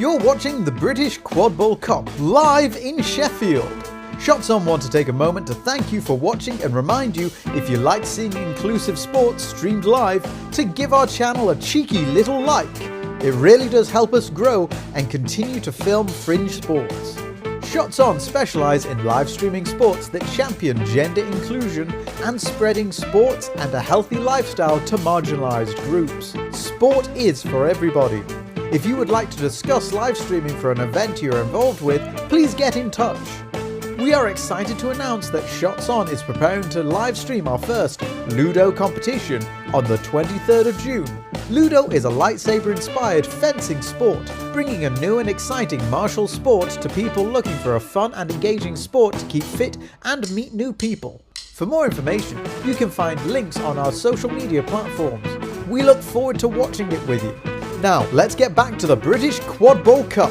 You're watching the British Quadball Cup live in Sheffield. Shots On want to take a moment to thank you for watching and remind you, if you like seeing inclusive sports streamed live, to give our channel a cheeky little like. It really does help us grow and continue to film fringe sports. Shots On specialise in live streaming sports that champion gender inclusion and spreading sports and a healthy lifestyle to marginalised groups. Sport is for everybody. If you would like to discuss live streaming for an event you're involved with, please get in touch. We are excited to announce that Shots On is preparing to live stream our first Ludo competition on the 23rd of June. Ludo is a lightsaber-inspired fencing sport, bringing a new and exciting martial sport to people looking for a fun and engaging sport to keep fit and meet new people. For more information, you can find links on our social media platforms. We look forward to watching it with you. Now, let's get back to the British Quadball Cup.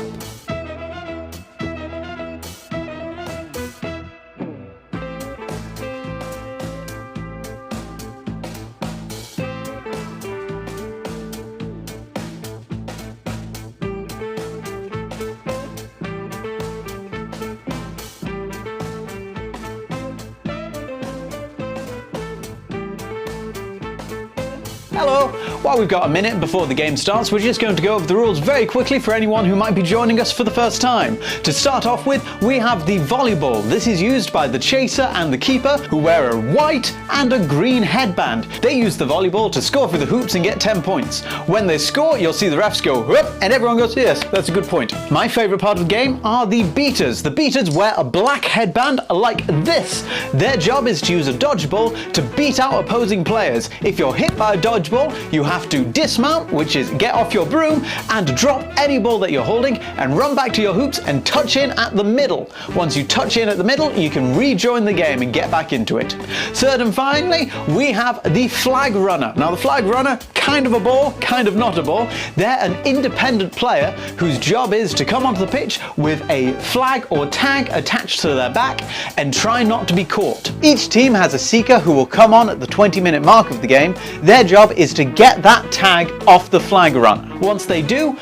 Hello! While we've got a minute before the game starts, we're just going to go over the rules very quickly for anyone who might be joining us for the first time. To start off with, we have the volleyball. This is used by the chaser and the keeper, who wear a white and a green headband. They use the volleyball to score through the hoops and get 10 points. When they score, you'll see the refs go whoop, and everyone goes, yes, that's a good point. My favourite part of the game are the beaters. The beaters wear a black headband like this. Their job is to use a dodgeball to beat out opposing players. If you're hit by a dodgeball, you have to dismount, which is get off your broom and drop any ball that you're holding and run back to your hoops and touch in at the middle. Once you touch in at the middle, you can rejoin the game and get back into it. Third and finally, we have the flag runner. Now the flag runner, kind of a ball, kind of not a ball. They're an independent player whose job is to come onto the pitch with a flag or tag attached to their back and try not to be caught. Each team has a seeker who will come on at the 20-minute mark of the game. Their job is to get that tag off the flag runner. Once they do,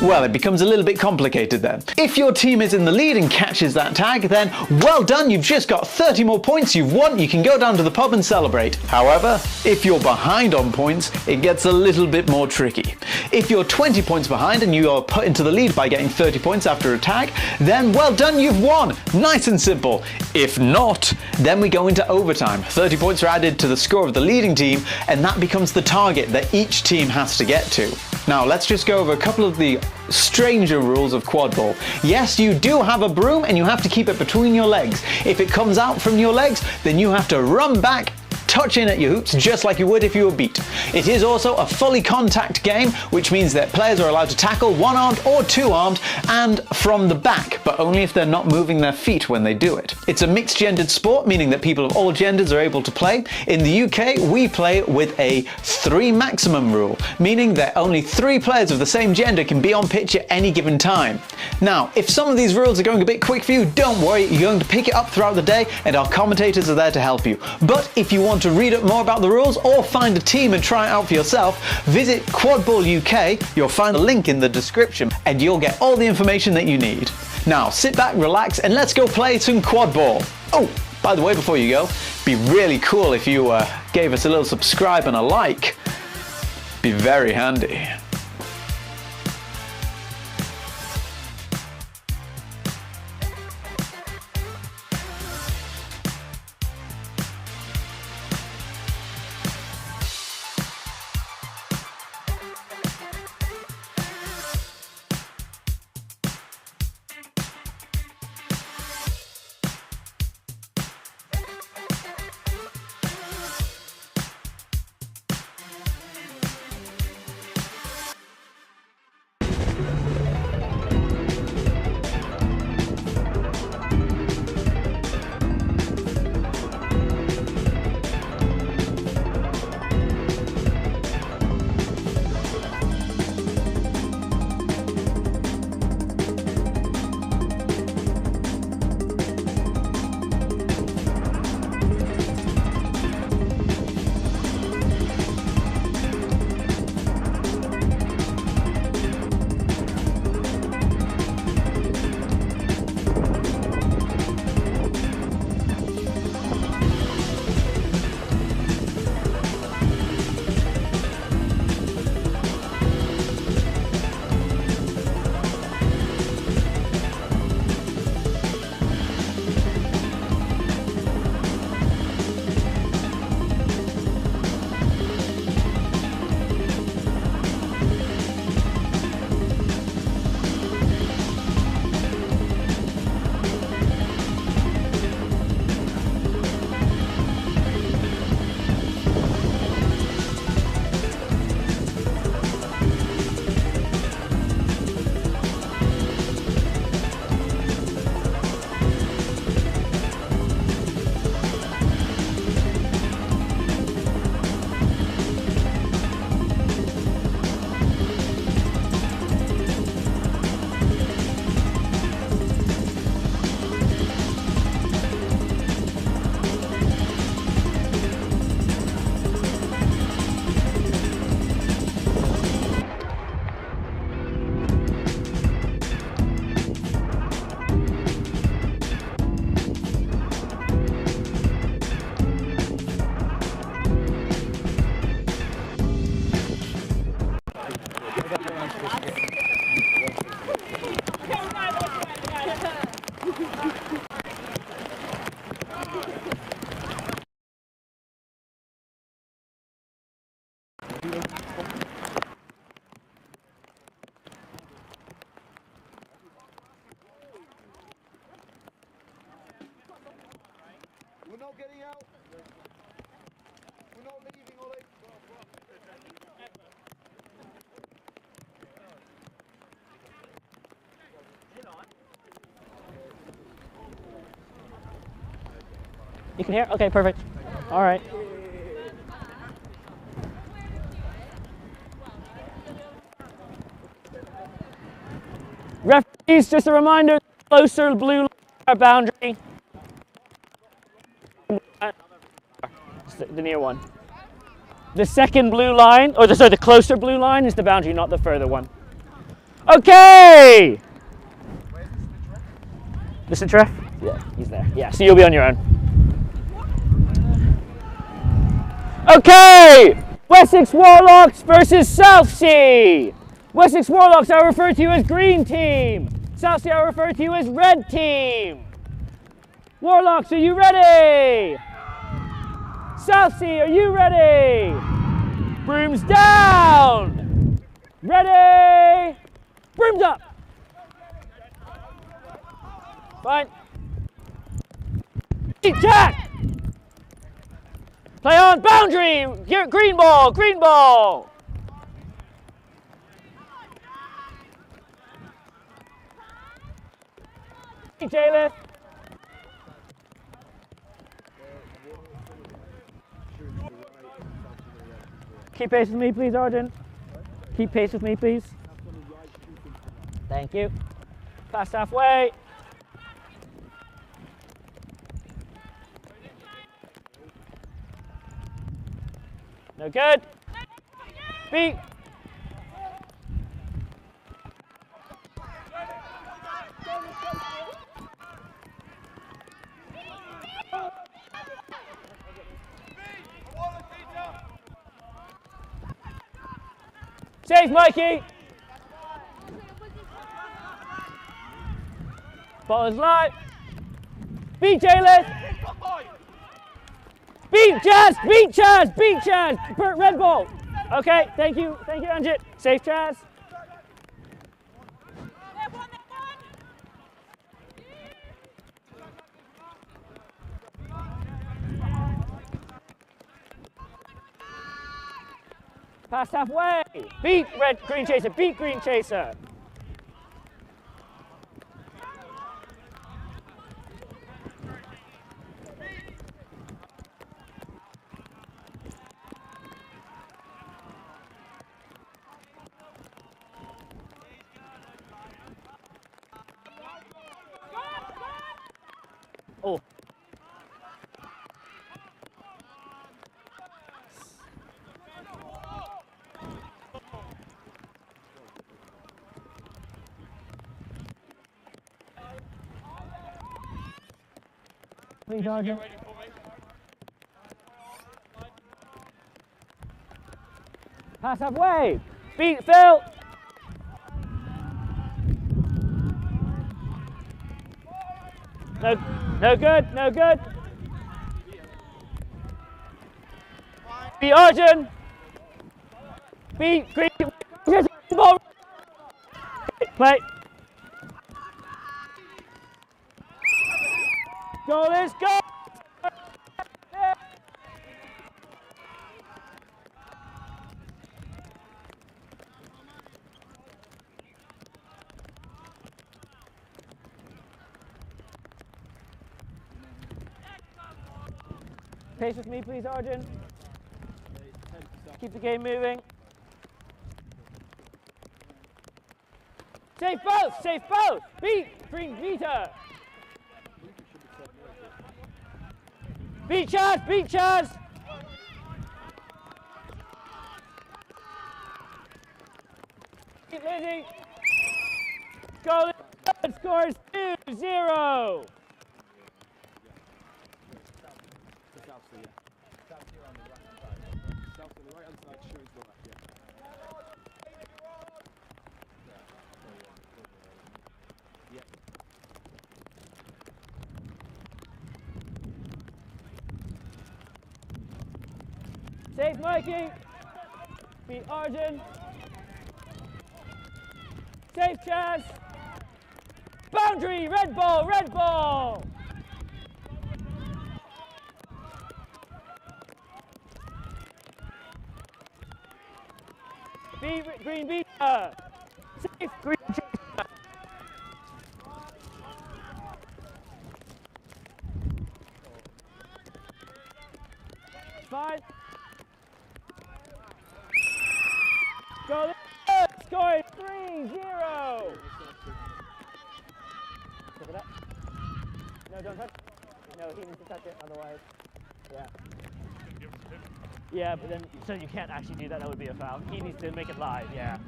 well, it becomes a little bit complicated then. If your team is in the lead and catches that tag, then well done, you've just got 30 more points, you've won, you can go down to the pub and celebrate. However, if you're behind on points, it gets a little bit more tricky. If you're 20 points behind and you are put into the lead by getting 30 points after a tag, then well done, you've won. Nice and simple. If not, then we go into overtime. 30 points are added to the score of the leading team, and that becomes the target that each team has to get to. Now, let's just go over a couple of the stranger rules of quadball. Yes, you do have a broom and you have to keep it between your legs. If it comes out from your legs, then you have to run back, touch in at your hoops just like you would if you were beat. It is also a fully contact game, which means that players are allowed to tackle one-armed or two-armed and from the back, but only if they're not moving their feet when they do it. It's a mixed-gendered sport, meaning that people of all genders are able to play. In the UK, we play with a 3 maximum rule, meaning that only 3 players of the same gender can be on pitch at any given time. Now, if some of these rules are going a bit quick for you, don't worry, you're going to pick it up throughout the day and our commentators are there to help you. But if you want to read up more about the rules or find a team and try it out for yourself, visit Quadball UK. You'll find a link in the description and you'll get all the information that you need. Now sit back, relax, and let's go play some quadball. Oh, by the way, before you go, it'd be really cool if you gave us a little subscribe and a like. Be very handy. We're not getting out. We're not leaving, Ollie. You can hear? Okay, perfect. All right. Referees, just a reminder, closer blue line our boundary. The near one. The second blue line, or sorry, the closer blue line is the boundary, not the further one. Okay! This is Treff? Yeah, he's there. Yeah, so you'll be on your own. Okay! Wessex Warlocks versus Southsea! Wessex Warlocks I refer to as green team. Southsea I refer to as red team. Warlocks, are you ready? Southsea, are you ready? Brooms down! Ready? Brooms up! Fine. Jack! Play on, boundary! Green ball, green ball! Taylor. Keep pace with me, please, Arjun. Keep pace with me, please. Thank you. Past halfway. No good. Beat. Safe, Mikey. Ball is live. Beat Jaylis. Beat Chaz. Beat Chaz. Beat Chaz. Red ball. Okay, thank you. Thank you, Anjit. Safe, Chaz. Past halfway. Beat green chaser. Beat green chaser. Oh. Please, Arjun. Pass halfway. Beat Phil. No good, no good. Beat Arjun. Beat Green. Ball. Play. Goal is goal. Pace with me, please, Arjun. Keep the game moving. Save both! Save both! Beat! Green Vita! Beat Chaz! Beat Chaz! Beat Lizzie! Goal is scores 2-0! Save Mikey. Beat Arjun. Save Chaz. Boundary, red ball, red ball. Green beater. Safe, green chaser. Fine. Go there. Score 3-0. Pick it up. No, don't touch. No, he needs to touch it, otherwise. Yeah. Yeah, but then, so you can't actually do that, that would be a foul. He needs to make it live, yeah.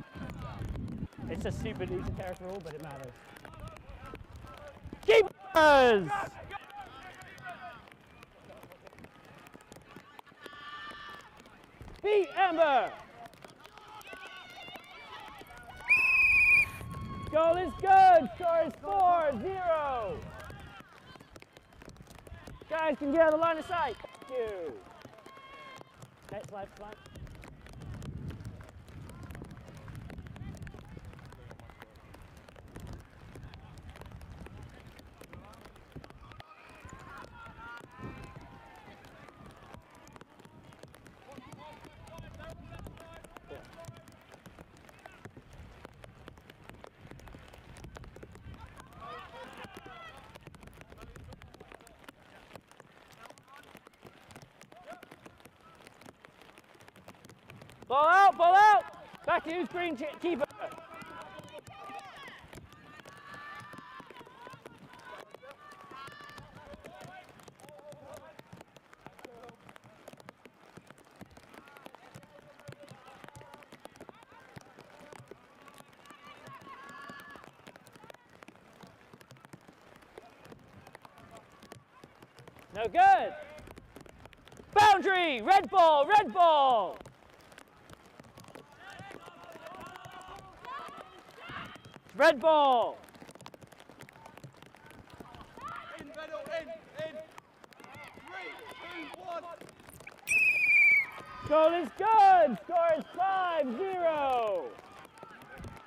It's a stupid esoteric rule, but it matters. Keepers! Beat Amber! Goal is good, score is 4-0. Guys can get on the line of sight. Thank you. Okay, slide. Ball out! Back to you, green keeper. No good. Boundary, red ball, red ball. Red ball. In, middle, in. 3, 2, 1. Goal is good. Score is 5-0.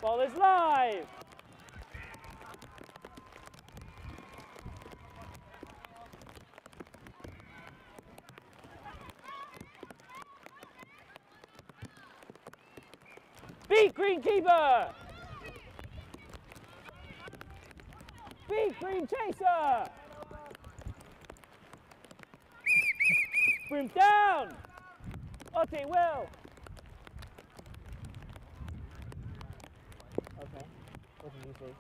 Ball is live. Beat green keeper. Beat green chaser. Brim down. Archie, Will. Okay. What did you see?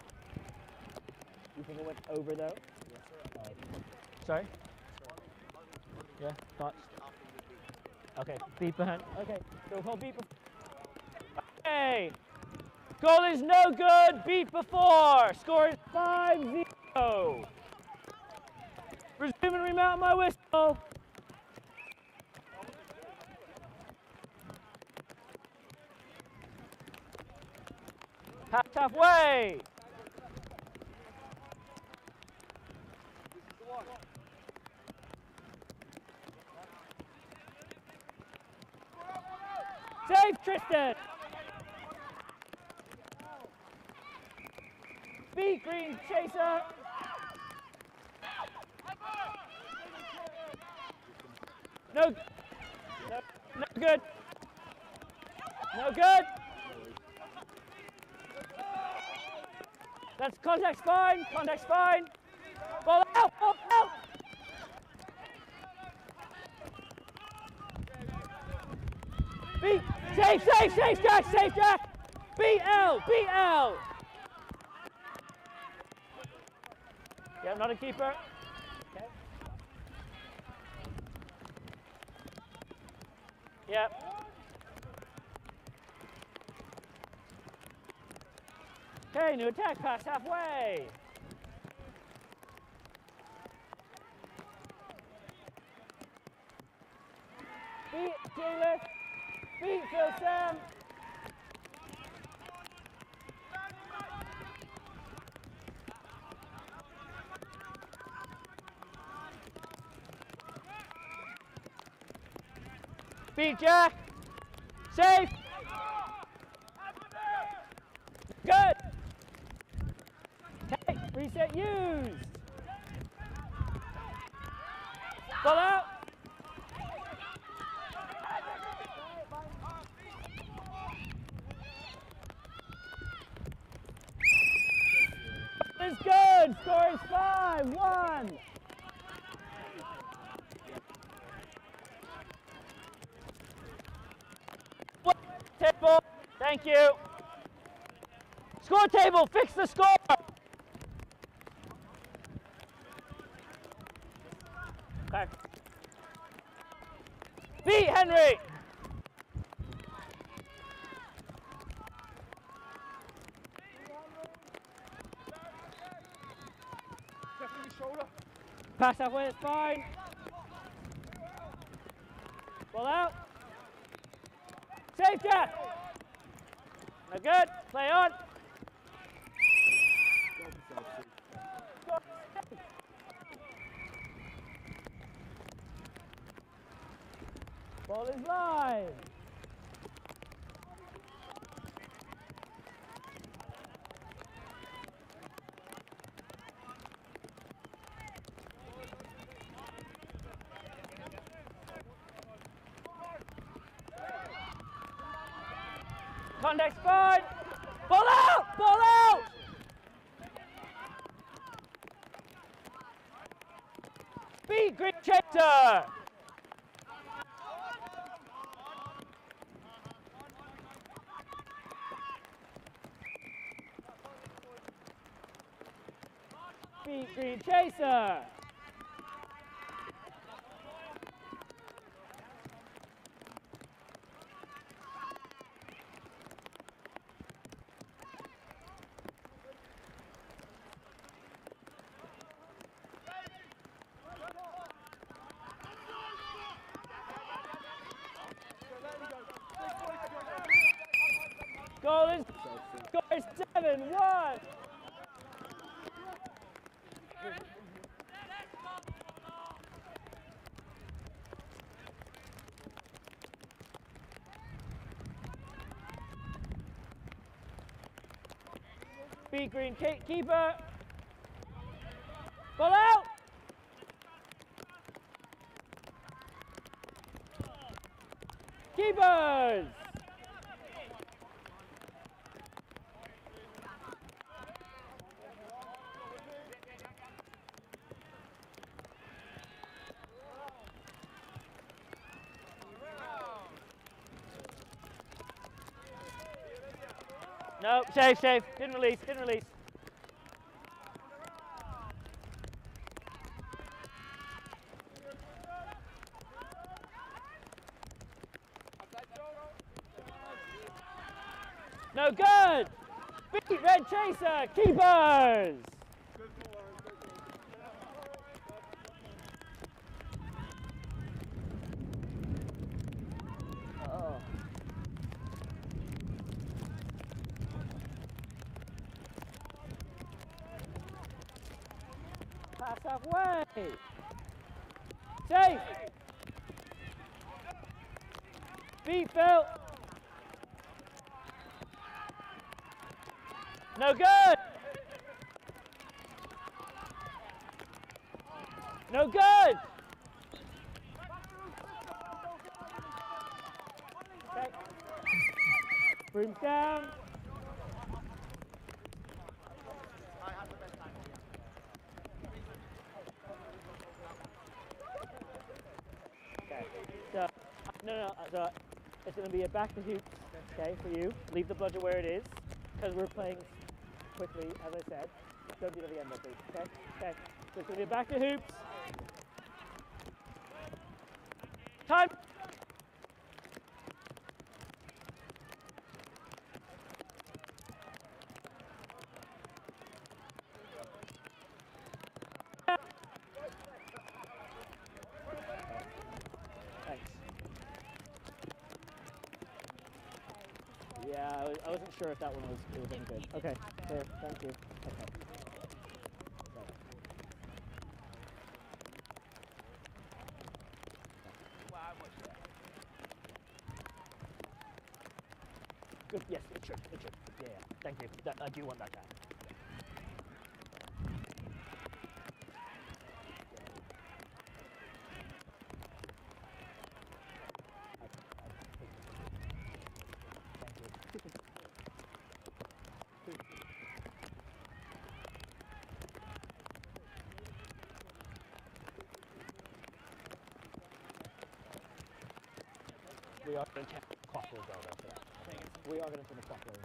You think it went over though? Yes. Sorry? Yeah, thoughts? Okay, beat behind. Okay, so call beat before. Okay. Goal is no good, beat before. Score is 5-0. Resume and remount my whistle. Pass halfway. Save Tristan. Beat green chaser. No good. No good. That's contact's fine. Contact's fine. Ball out. Ball out. Beat. Save Jack. Save Jack. Beat L. Yeah, not a keeper. Okay. Yep. Okay, new attack pass halfway. Beat Jalith. Beat Phil Sam. Beat Jack. Safe. Good. Okay, reset used. Ball out. It's good. Score is 5-1. Table. Thank you. Score table. Fix the score. Okay. Beat Henry. Pass halfway, it's fine. Ball out. Safe, Jack. No good. Play on. Ball is live. Contact's fine. Ball out! Ball out! Beat Green Chaser! Beat Green Chaser! Score is 7-1. Beat Green keeper. Ball out. Keepers. No, safe. Didn't release. No good. Beat Red Chaser. Keepers. Pass halfway. Safe. Beat Phil. No good. No good. Okay. Brooms down. So, so it's going to be a back to hoops, okay, for you. Leave the bludger where it is, because we're playing quickly, as I said. Don't do it at the end, though, please, okay? Okay, so it's going to be a back to hoops. Time! Yeah, I wasn't sure if that one was any good. Okay, fair, thank you. Okay. Good. Yes, it should. It should. Yeah, yeah. Thank you. I do want that guy. We are going to check Quadball though for that. We are going to turn the Quadball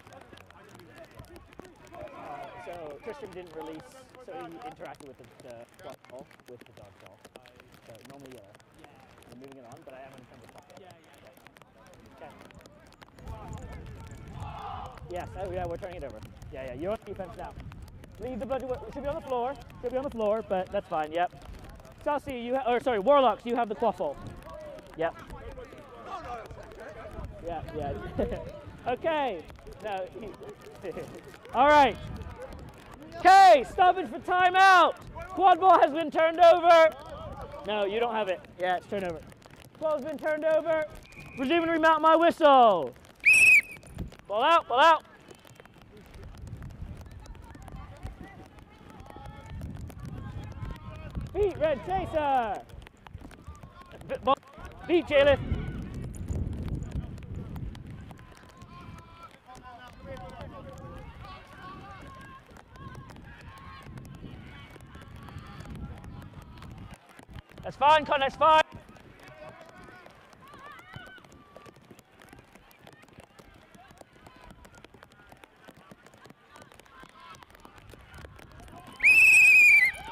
so Christian didn't release, so he interacted with the Quadball with the dodgeball. So normally yellow. I'm moving it on, but I am going to turn the Quadball. Okay. Yes, oh yeah, we're turning it over. Yeah, you're on defense now. Leave the budget, it should be on the floor. Should be on the floor, but that's fine, yep. Southsea, Warlocks, you have the Quadball. Yep. Yeah. Okay. No. All right. Okay, stoppage for timeout. Quadball has been turned over. No, you don't have it. Yeah, it's turned over. Ball has been turned over. Resume and remount my whistle. Ball out, ball out. Beat Red Chaser. Beat J-Lift. That's fine, Con, that's fine.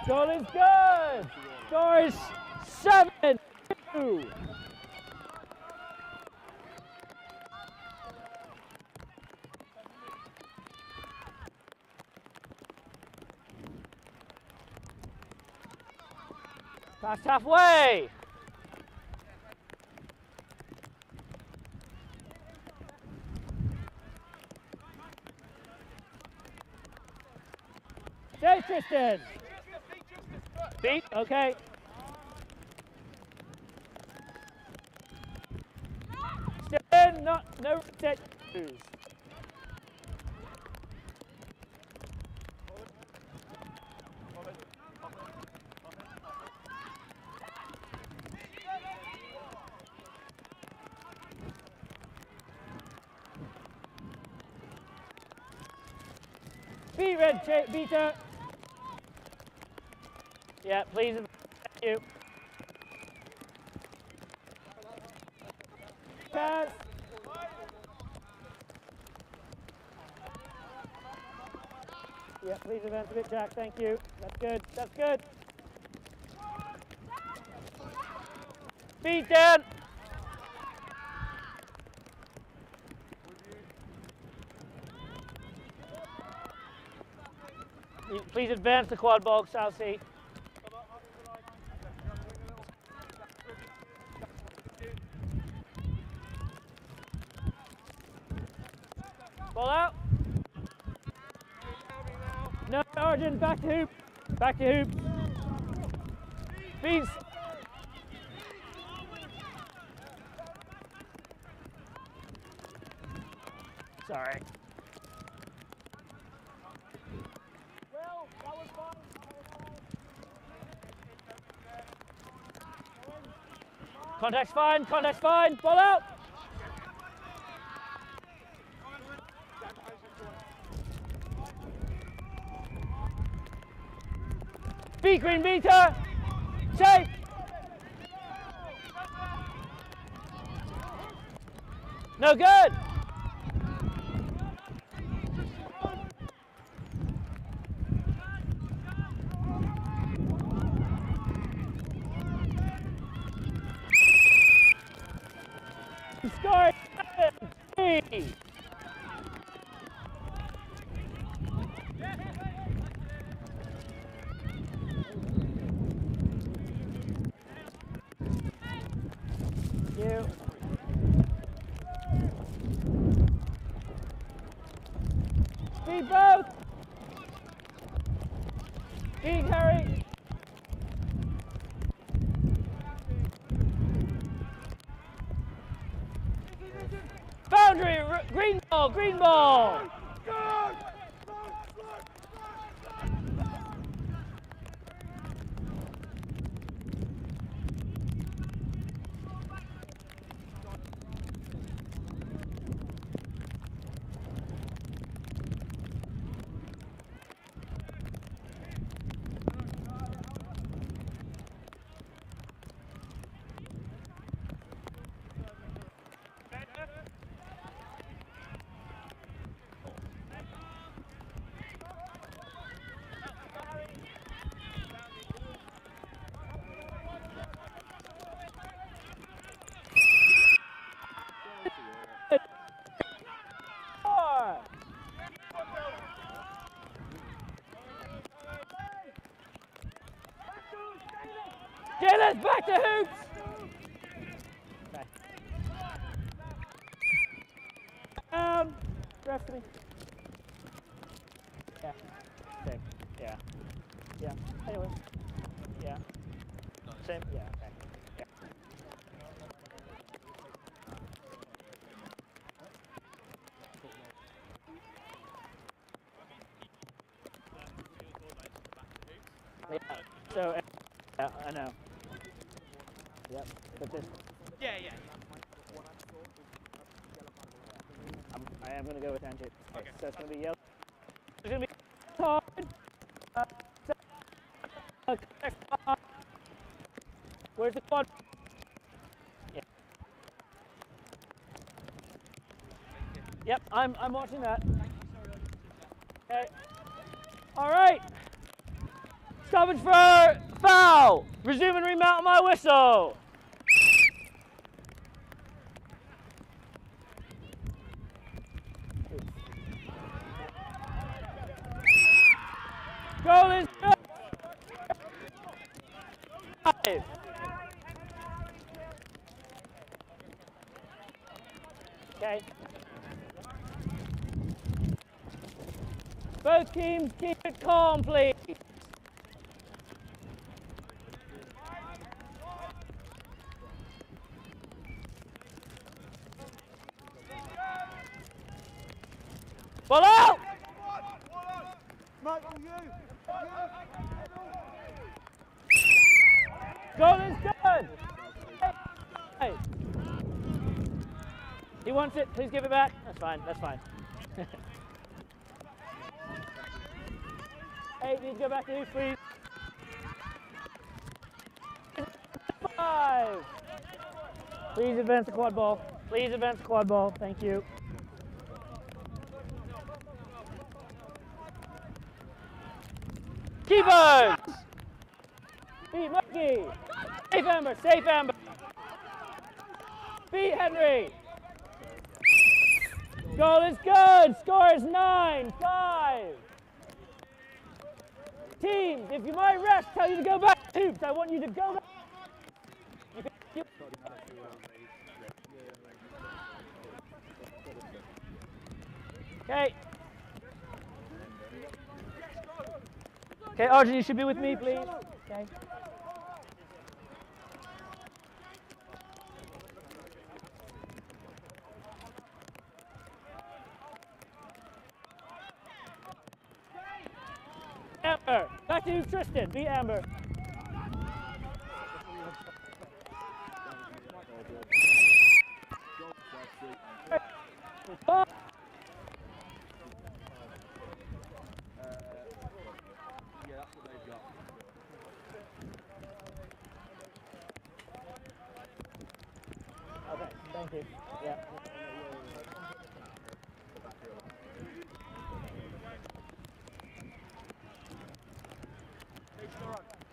Goal is good. Score is 7-2. Past halfway. Stay, Tristan. Beat, okay. Still in, no set. Beat Red Beater. Yeah, please. Thank you. Pass. Yeah, please advance a bit, Jack. Thank you. That's good. That's good. Beat down. Please advance the Quadball, Southsea. Ball out. No, Origin, back to hoop. Back to hoop. Beats. Sorry. Well, that was fun. Contact's fine, contact's fine. Ball out. Beat Green Beater. Shape. No good. Score 7-3. Beat both. Beat Harry. Boundary, green. ball, green ball. Jalen's back to hoops! Okay. Ref to me. Yeah. Same. Yeah. Yeah. Anyway. Yeah. Same. Yeah. Okay. Yeah. Yeah. So. Yeah, I know. Yep. But this. Yeah. I am going to go with tangent. Okay. So it's going to be yellow. It's going to be hard. Where's the quad? Yeah. Yep, I'm watching that. Okay. All right. Stoppage for foul. Resume and remount on my whistle. Goal is good. 5. Okay. Both teams keep it calm, please. Ball out! Goal is good! Hey. He wants it, please give it back. That's fine, that's fine. Hey, need to go back to you, please. 5. Please advance the quad ball. Please advance the quad ball, thank you. Keepers! Beat Murky! Safe Amber, safe Amber! Beat Henry! Goal is good! Score is 9-5! Teams, if you might rest, tell you to go back to hoops. I want you to go back. Okay. Okay, Archie, you should be with me, please. Okay. Amber, back to you, Tristan. Be Amber. Okay, thank you. Yeah.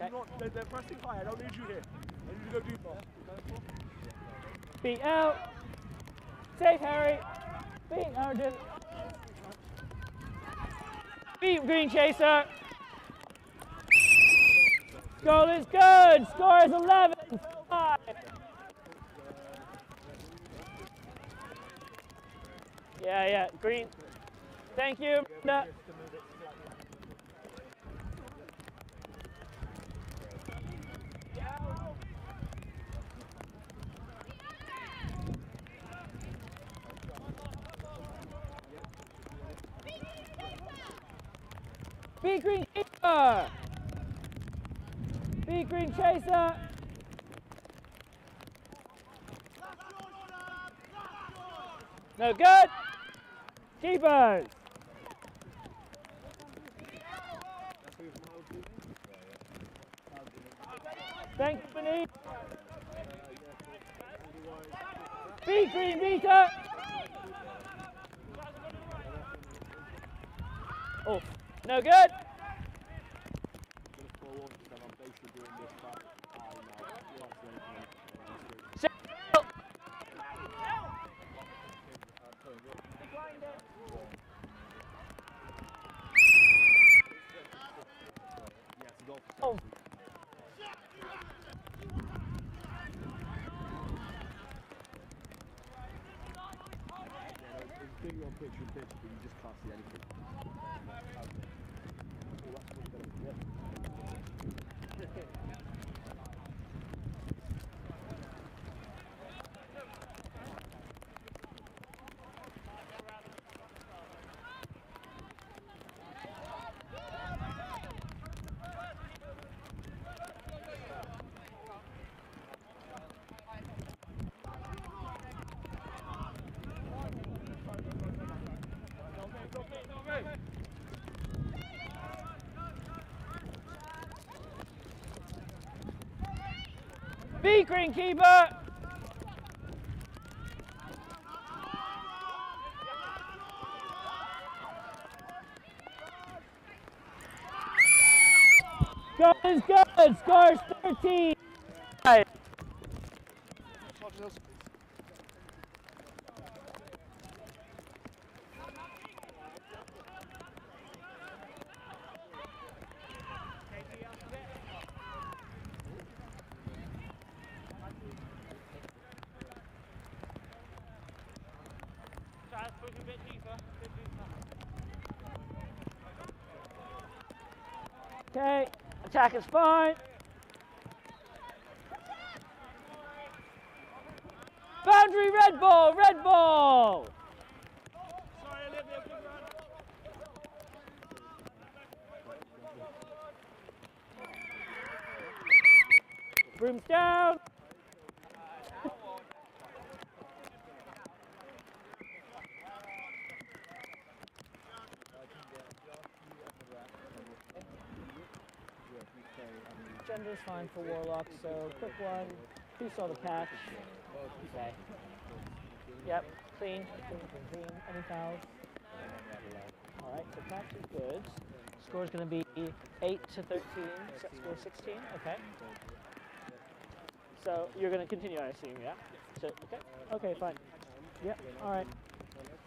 Okay. They're pressing high. I don't need you here. I need you to go deeper. Beat out. Safe Harry. Beat Argent. Beat Green Chaser. Goal is good. Score is 11-5. Yeah, green. Thank you, Brenda. B green keeper. B green chaser. No good. Keepers. Thanks, Beneath. B green meter. Oh, no good. Oh. B green keeper. Goal is good. Scores 13. Okay, attack is fine. Boundary, red ball, red ball. Brooms down. Gender's fine for Warlocks, so quick one. Who saw the catch? Okay. Yep, clean. Any fouls? Alright, so catch is good. Score's going to be 8 to 13. Set score 16. Okay. So you're going to continue, I assume, yeah? So, okay. Okay, fine. Yep, alright.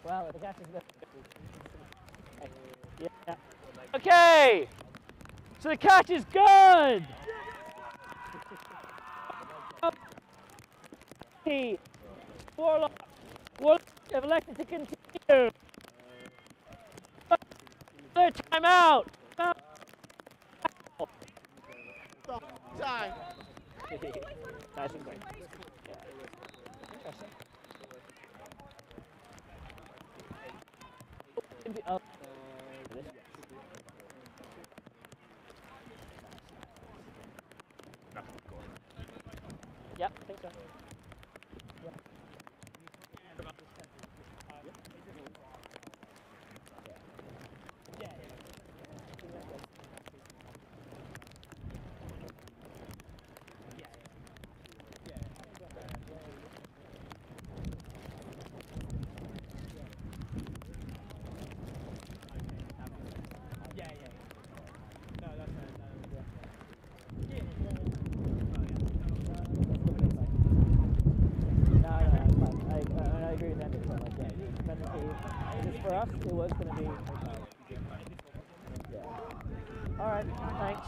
Well, the catch is good. Okay. Yeah. Okay! So the catch is good! Warlocks have elected to continue. Another timeout. Time. Nice and quick. Yeah. Interesting. Oh. Yep, I think so. Yep. For us, it was going to be. Yeah. All right. Thanks.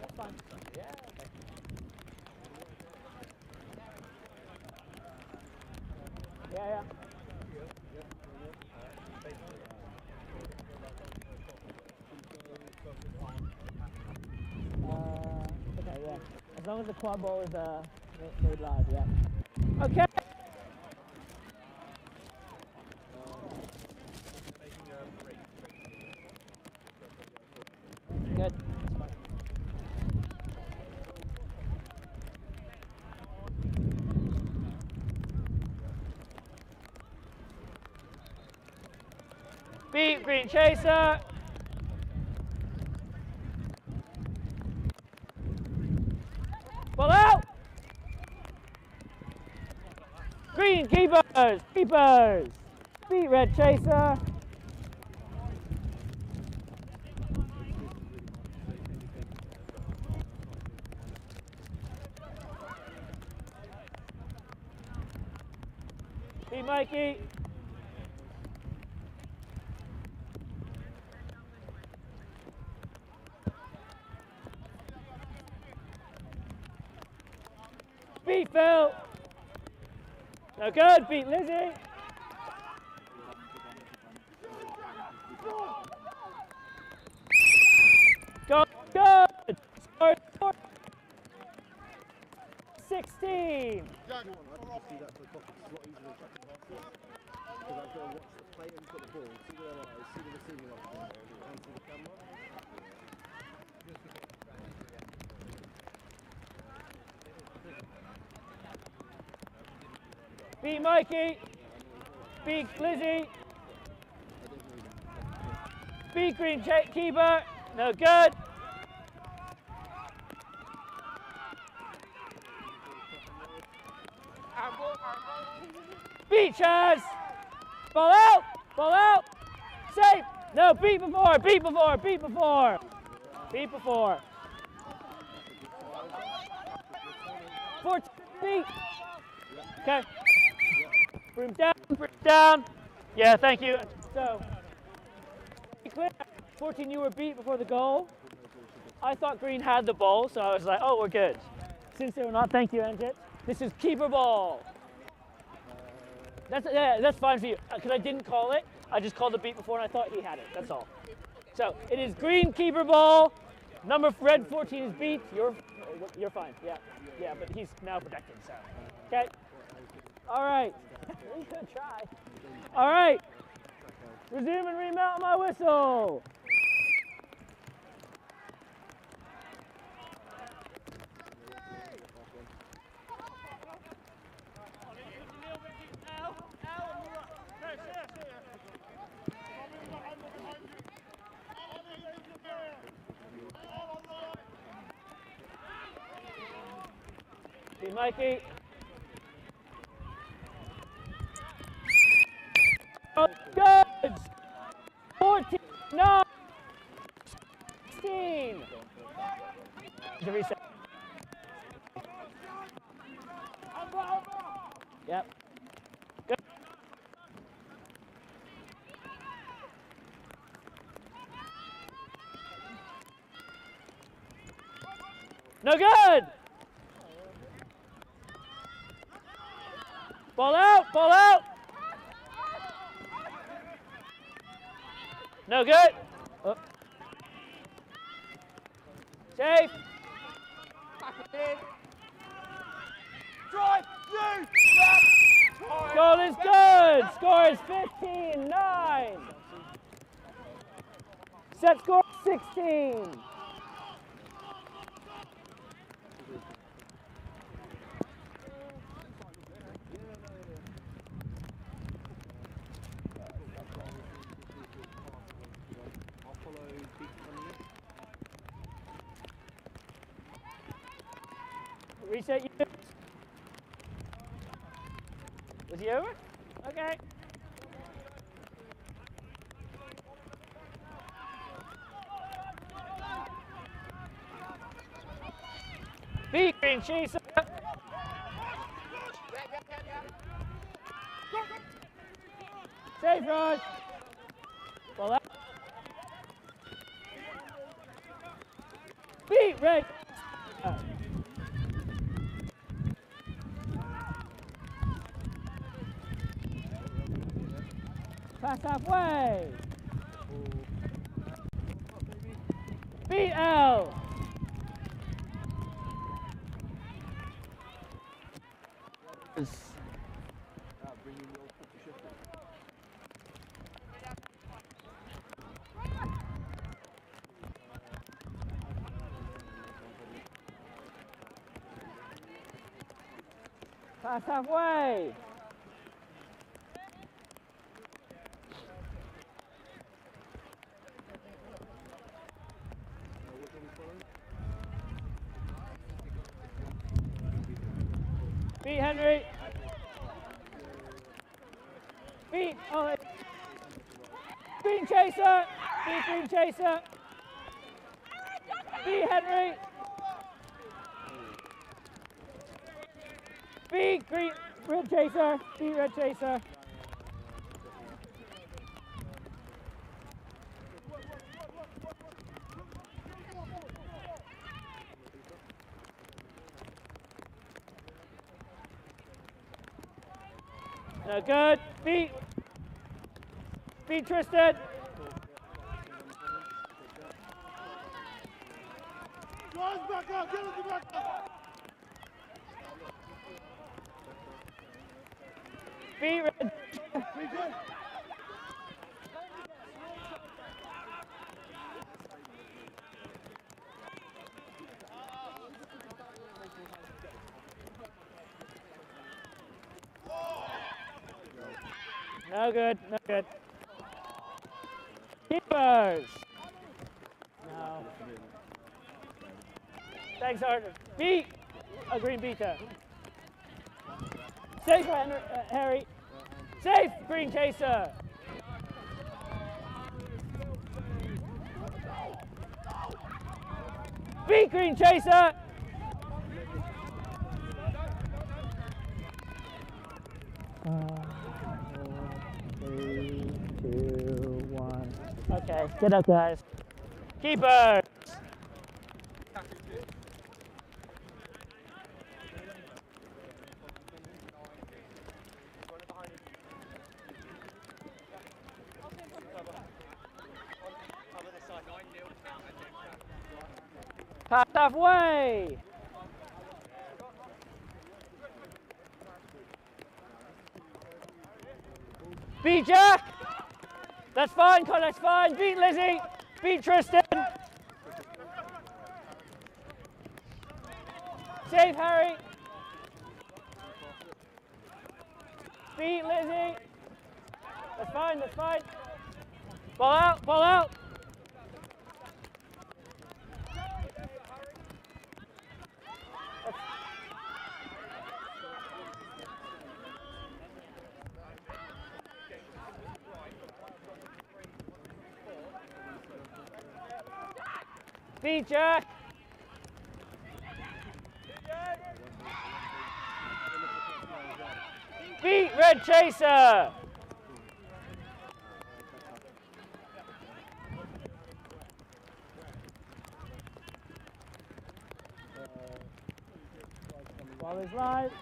That's fine. Yeah. Okay. Yeah. Okay. Yeah. As long as the quad ball is made live. Yeah. Okay. Beat green chaser. Ball out. Green keepers. Keepers. Beat red chaser. Beat Mikey. Beat Phil. No good. Beat Lizzie. Go good. Score 16. Beat Mikey. Beat Lizzie. Beat green keeper. No good. Beat Chaz. Ball out. Ball out. Safe. No, beat before. Beat before. Beat before. Beat before. 14. Beat. Okay. Broom down. Broom down. Yeah, thank you. So, be clear. 14, you were beat before the goal. I thought green had the ball, so I was like, oh, we're good. Since they were not, thank you, Anjit. This is keeper ball. That's fine for you. Because I didn't call it. I just called the beat before and I thought he had it. That's all. So it is green keeper ball. Number red 14 is beat. You're fine. Yeah, but he's now protected. So okay. All right. Good try. All right. Resume and remount my whistle. See Mikey. Good. 14, 9, 16. The reset. Yep. Good. No good. Ball out, ball out. No good. Oh. Safe. Drive, you! Goal is good. Score is 15-9. Set score 16. Reset you. Was he over? Okay. Beat green chaser. Safe rush. Ball out. Beat red. Pass halfway. Beat L. Pass halfway. Beat Henry. Beat Ollie. Green Chaser. Beat Green Chaser. Beat Henry. Beat Green Red Chaser. Beat Red Chaser. No good. Beat Tristan. Guys, back up! Get us back up! Beat Red. No good, no good. Keepers. No. Thanks, Arthur. Beat a green beater. Safe, Harry. Safe, Green Chaser. Beat Green Chaser. Okay, get up, guys. Keepers. Pass halfway. Beat Jack. That's fine, Con, that's fine. Beat Lizzie. Beat Tristan. Save Harry. Beat Lizzie. That's fine, that's fine. Ball out, ball out. Beat Jack. Beat Red Chaser. Ball is live.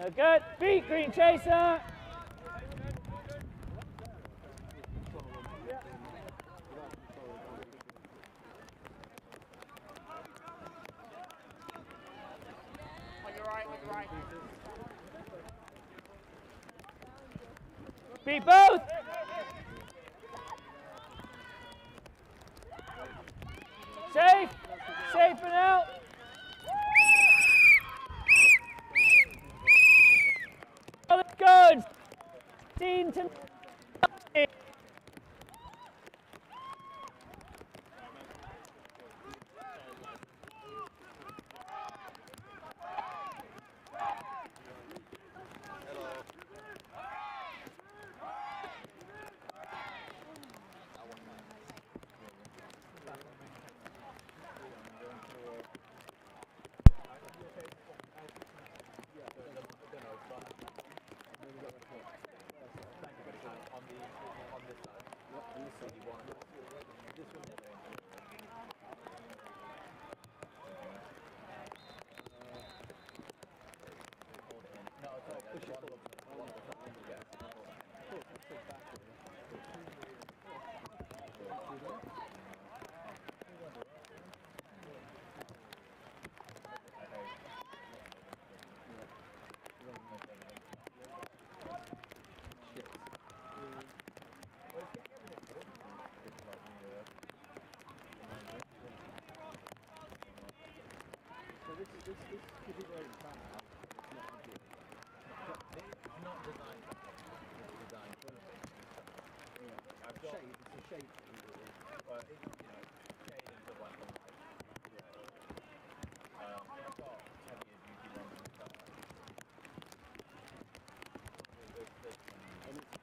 No good. Beat Green Chaser. Beat both. Safe. Safe and out. Oh, that's good. 16 to 9.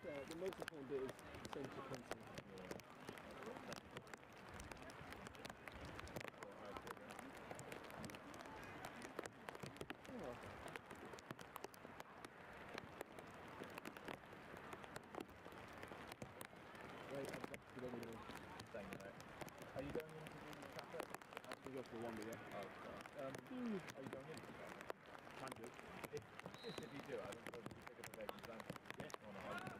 The most important bit is central content. Are you going into the chapter? We go for one, yeah. Are you going into the chapter? Can do. If you do, I don't know if you pick up a vacant plan. Yeah. On a high school.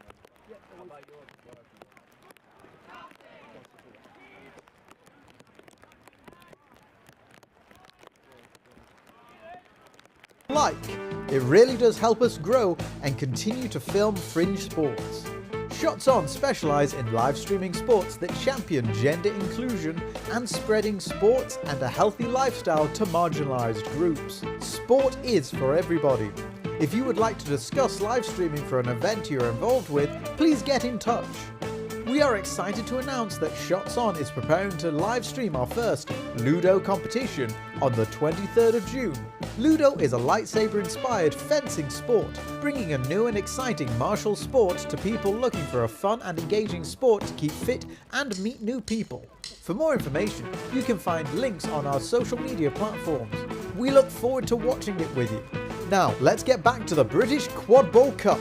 Yeah. How about yours as well? It really does help us grow and continue to film fringe sports. Shots On specialise in live streaming sports that champion gender inclusion and spreading sports and a healthy lifestyle to marginalised groups. Sport is for everybody. If you would like to discuss live streaming for an event you're involved with, please get in touch. We are excited to announce that Shots On is preparing to live stream our first Ludo competition on the 23rd of June. Ludo is a lightsaber-inspired fencing sport, bringing a new and exciting martial sport to people looking for a fun and engaging sport to keep fit and meet new people. For more information, you can find links on our social media platforms. We look forward to watching it with you. Now, let's get back to the British Quadball Cup.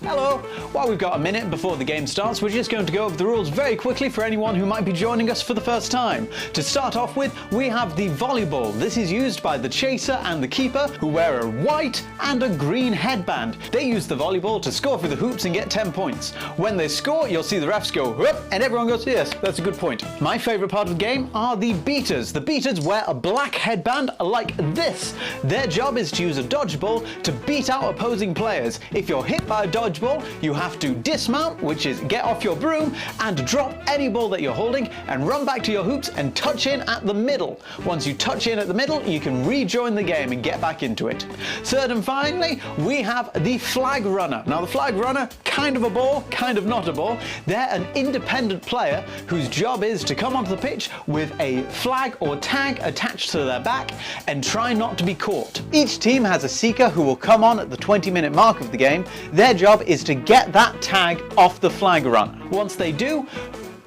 Hello! While we've got a minute before the game starts, we're just going to go over the rules very quickly for anyone who might be joining us for the first time. To start off with, we have the volleyball. This is used by the chaser and the keeper, who wear a white and a green headband. They use the volleyball to score through the hoops and get 10 points. When they score, you'll see the refs go, whoop, and everyone goes, yes, that's a good point. My favourite part of the game are the beaters. The beaters wear a black headband like this. Their job is to use a dodgeball to beat out opposing players. If you're hit by a dodgeball, you have to dismount, which is get off your broom and drop any ball that you're holding and run back to your hoops and touch in at the middle. Once you touch in at the middle, you can rejoin the game and get back into it. Third and finally, we have the flag runner. Now the flag runner, kind of a ball, kind of not a ball. They're an independent player whose job is to come onto the pitch with a flag or tag attached to their back and try not to be caught. Each team has a seeker who will come on at the 20-minute mark of the game. Their job is to get that tag off the flag runner. Once they do,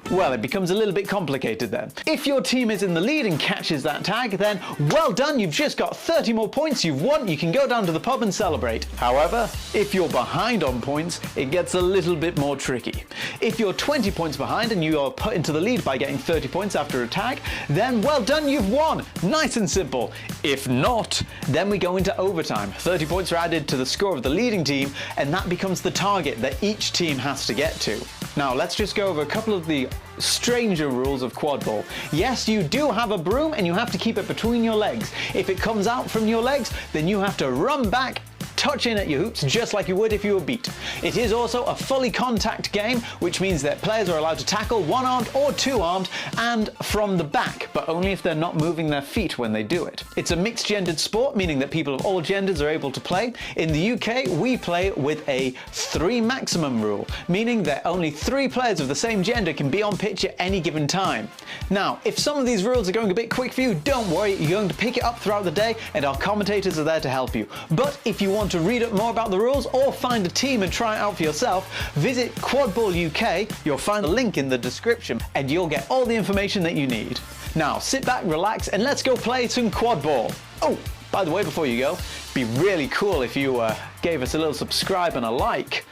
well, it becomes a little bit complicated then. If your team is in the lead and catches that tag, then well done, you've just got 30 more points, you've won, you can go down to the pub and celebrate. However, if you're behind on points, it gets a little bit more tricky. If you're 20 points behind and you are put into the lead by getting 30 points after a tag, then well done, you've won. Nice and simple. If not, then we go into overtime. 30 points are added to the score of the leading team, and that becomes the target that each team has to get to. Now, let's just go over a couple of the stranger rules of quadball. Yes, you do have a broom and you have to keep it between your legs. If it comes out from your legs, then you have to run back, touch in at your hoops just like you would if you were beat. It is also a fully contact game, which means that players are allowed to tackle one-armed or two-armed and from the back, but only if they're not moving their feet when they do it. It's a mixed-gendered sport, meaning that people of all genders are able to play. In the UK, we play with a 3 maximum rule, meaning that only 3 players of the same gender can be on pitch at any given time. Now, if some of these rules are going a bit quick for you, don't worry, you're going to pick it up throughout the day and our commentators are there to help you. But if you want to read up more about the rules or find a team and try it out for yourself, visit Quadball UK. You'll find a link in the description and you'll get all the information that you need. Now sit back, relax, and let's go play some quadball. Oh, by the way, before you go, it'd be really cool if you gave us a little subscribe and a like.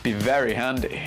Be very handy.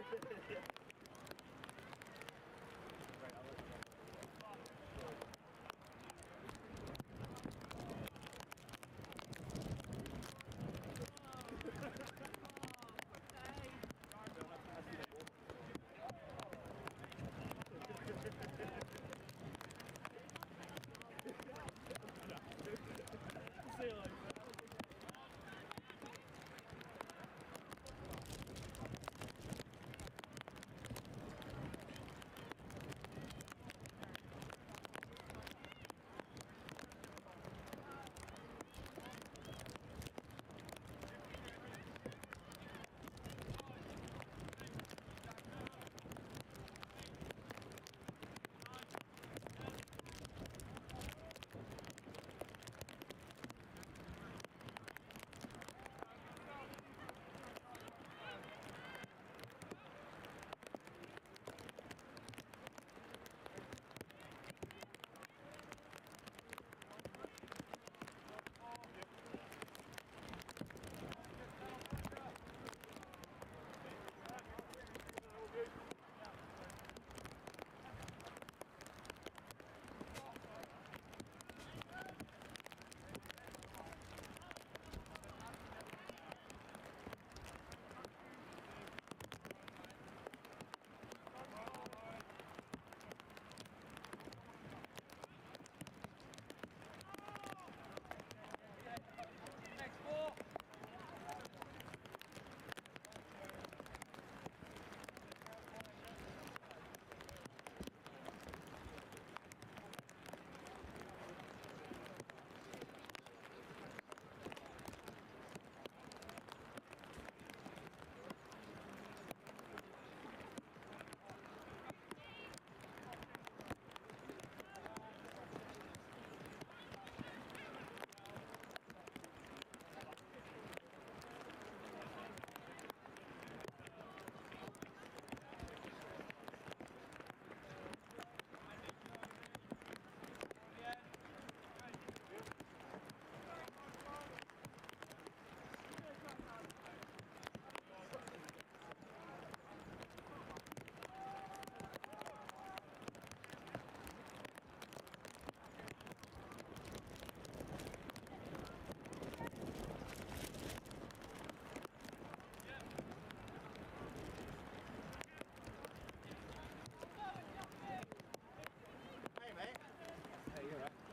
See you later.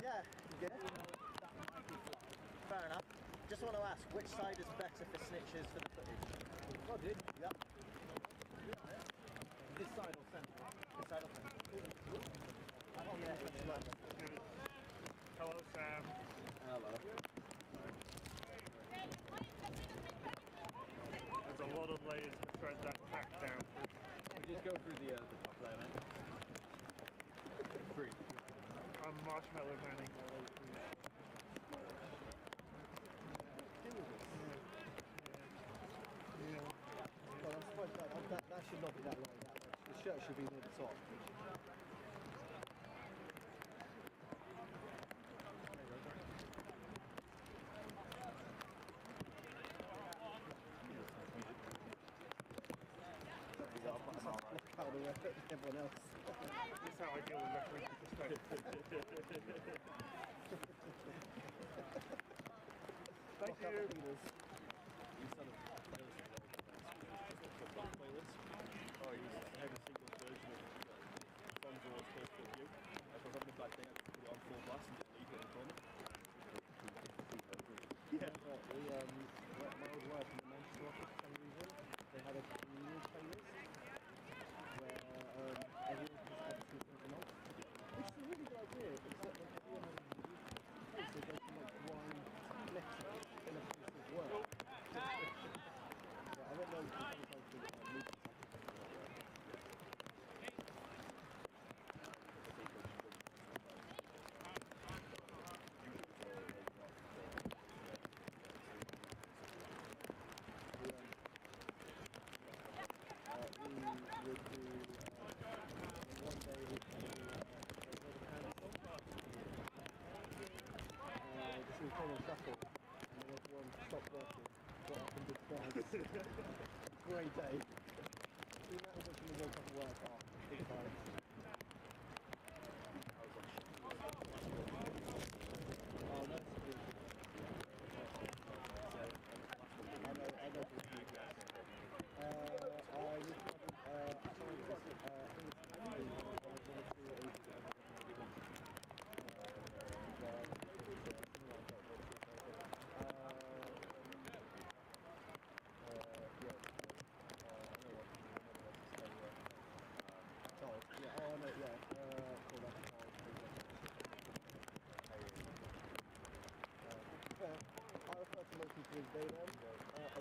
Yeah, you get it? Fair enough. Just want to ask, which side is better for snitches for the footage? Oh, dude. Yep. This side or centre? This side or centre? Oh, yeah, it's low. Hello, Sam. Hello. There's a lot of layers to thread that pack down. We just go through the top layer, mate. Free. I'm marshmallow manning. Yeah. Well, I suppose that should not be that low. The shirt should be near the top. Everyone else. That's how I deal with referee Thank you. Oh, I have a single version of Son's Always First Foot View. If I was having a bad day, I could put it on full blast and leave it in the corner. Yeah. When I was working in the Manchester office for some reason, they had a new playlist where everyone could just add two things a month. Which is a really good idea, except when everyone has a unique place, they go from like one letter in a place of work. I don't know if sometimes think about music. Shuffle, and then everyone stopped working, got up and did dance. Great day. seen that? I was watching the World Cup World Cup. Big time. Oh, that's good. I know what you mean. I was I refer to most people as they them.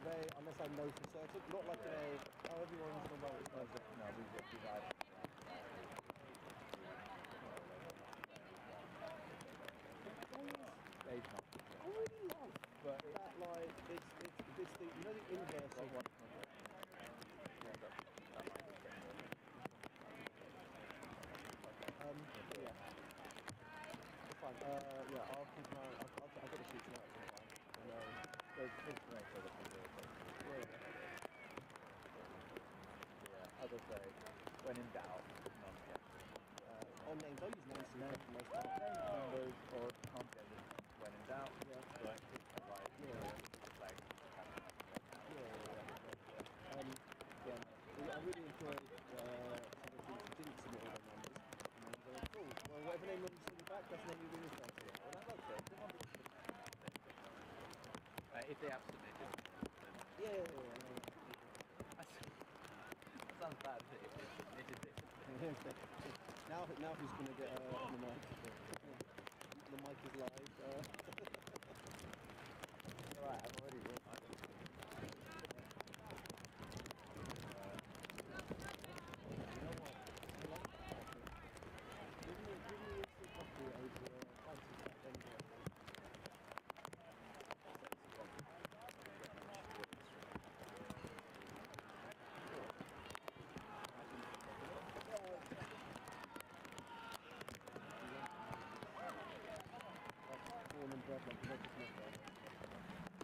They, unless I know for certain, not like everyone's the right person. No, we've had. I really love, but that like it's the you know the inverse of what. Yeah. Fine. Yeah, I'll keep an eye. I've got to shoot tonight sometime. And as I say, when in doubt, none get. On names, I'll use names for most part. Numbers or content when in doubt. Yeah. But it's not like like. I really enjoyed some of the things didn't submit all their numbers. And they were cool. Well, whatever name you send me back, that's the name you really refer to. Well, that's okay. If they have submitted. Yeah. That sounds bad if they submitted it. Now who's going to get on the mic? The mic is live. Alright, I've already won. You know what? I like that coffee. Give me instant coffee over fancy stuff anyway. Born and bred like a local Smith there.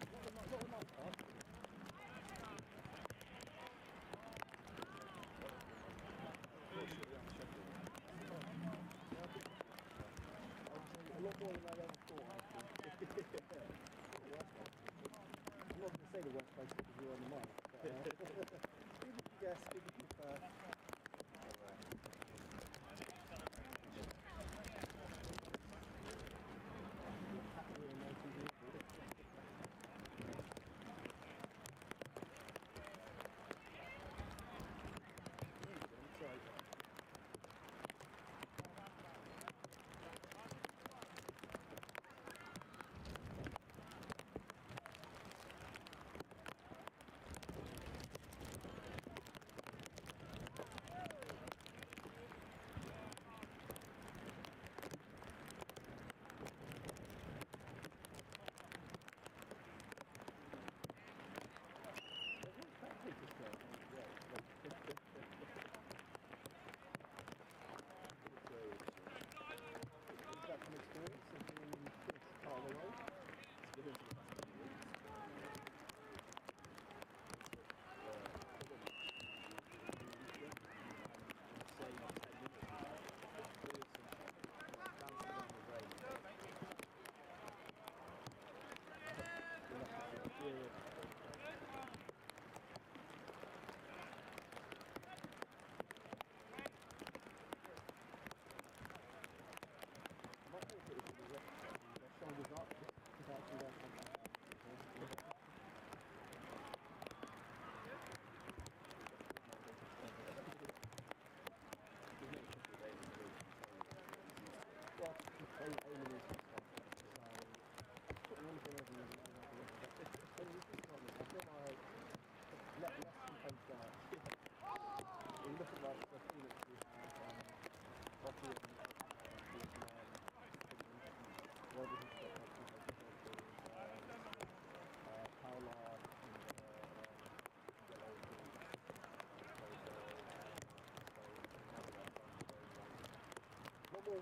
Not a nice part. A lot more than I ever thought, actually. I'm not going to say the worst place because you're on the mic, but good if you guess, good if you prefer.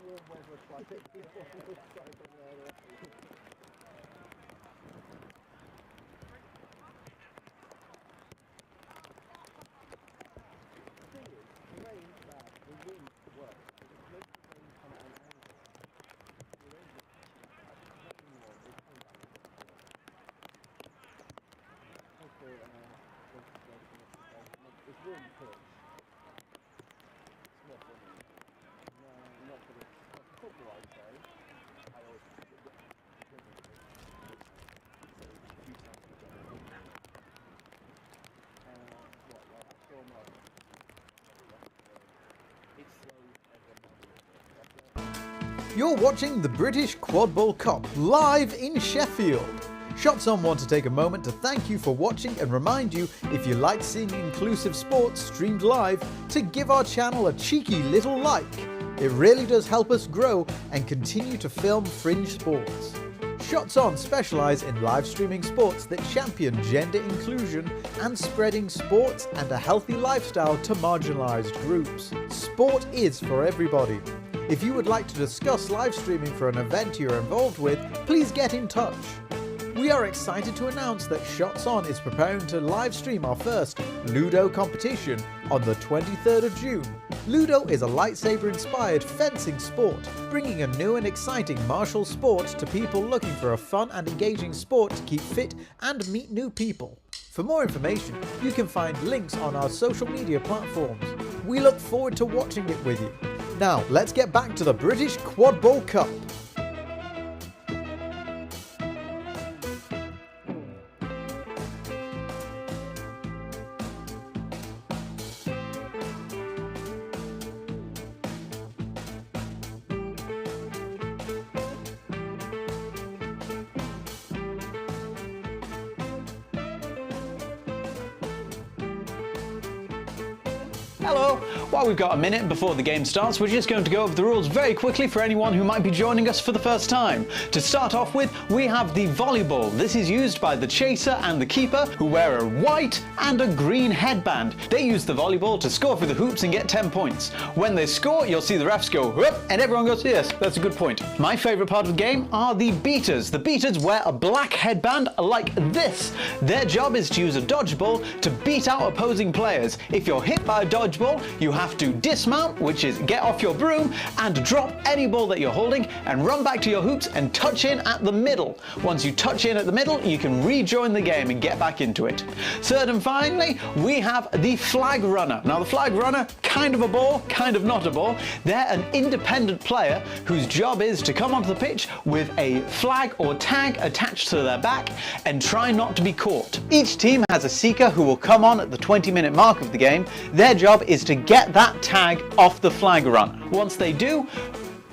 Warm weather, I think. You're watching the British Quadball Cup live in Sheffield. Shots On want to take a moment to thank you for watching and remind you, if you like seeing inclusive sports streamed live, to give our channel a cheeky little like. It really does help us grow and continue to film fringe sports. Shots On specialise in live streaming sports that champion gender inclusion and spreading sports and a healthy lifestyle to marginalised groups. Sport is for everybody. If you would like to discuss live streaming for an event you're involved with, please get in touch. We are excited to announce that Shots On is preparing to live stream our first Ludo competition on the 23rd of June. Ludo is a lightsaber-inspired fencing sport, bringing a new and exciting martial sport to people looking for a fun and engaging sport to keep fit and meet new people. For more information, you can find links on our social media platforms. We look forward to watching it with you. Now, let's get back to the British Quadball Cup. Hello! While we've got a minute before the game starts, we're just going to go over the rules very quickly for anyone who might be joining us for the first time. To start off with, we have the volleyball. This is used by the chaser and the keeper, who wear a white and a green headband. They use the volleyball to score for the hoops and get 10 points. When they score, you'll see the refs go, whoop, and everyone goes, yes, that's a good point. My favourite part of the game are the beaters. The beaters wear a black headband like this. Their job is to use a dodgeball to beat out opposing players. If you're hit by a dodgeball, you have to dismount, which is get off your broom and drop any ball that you're holding and run back to your hoops and touch in at the middle. Once you touch in at the middle, you can rejoin the game and get back into it. Third and finally, we have the flag runner. Now the flag runner, kind of a ball, kind of not a ball. They're an independent player whose job is to come onto the pitch with a flag or tag attached to their back and try not to be caught. Each team has a seeker who will come on at the 20-minute mark of the game. Their job is to get that tag off the flag runner. Once they do,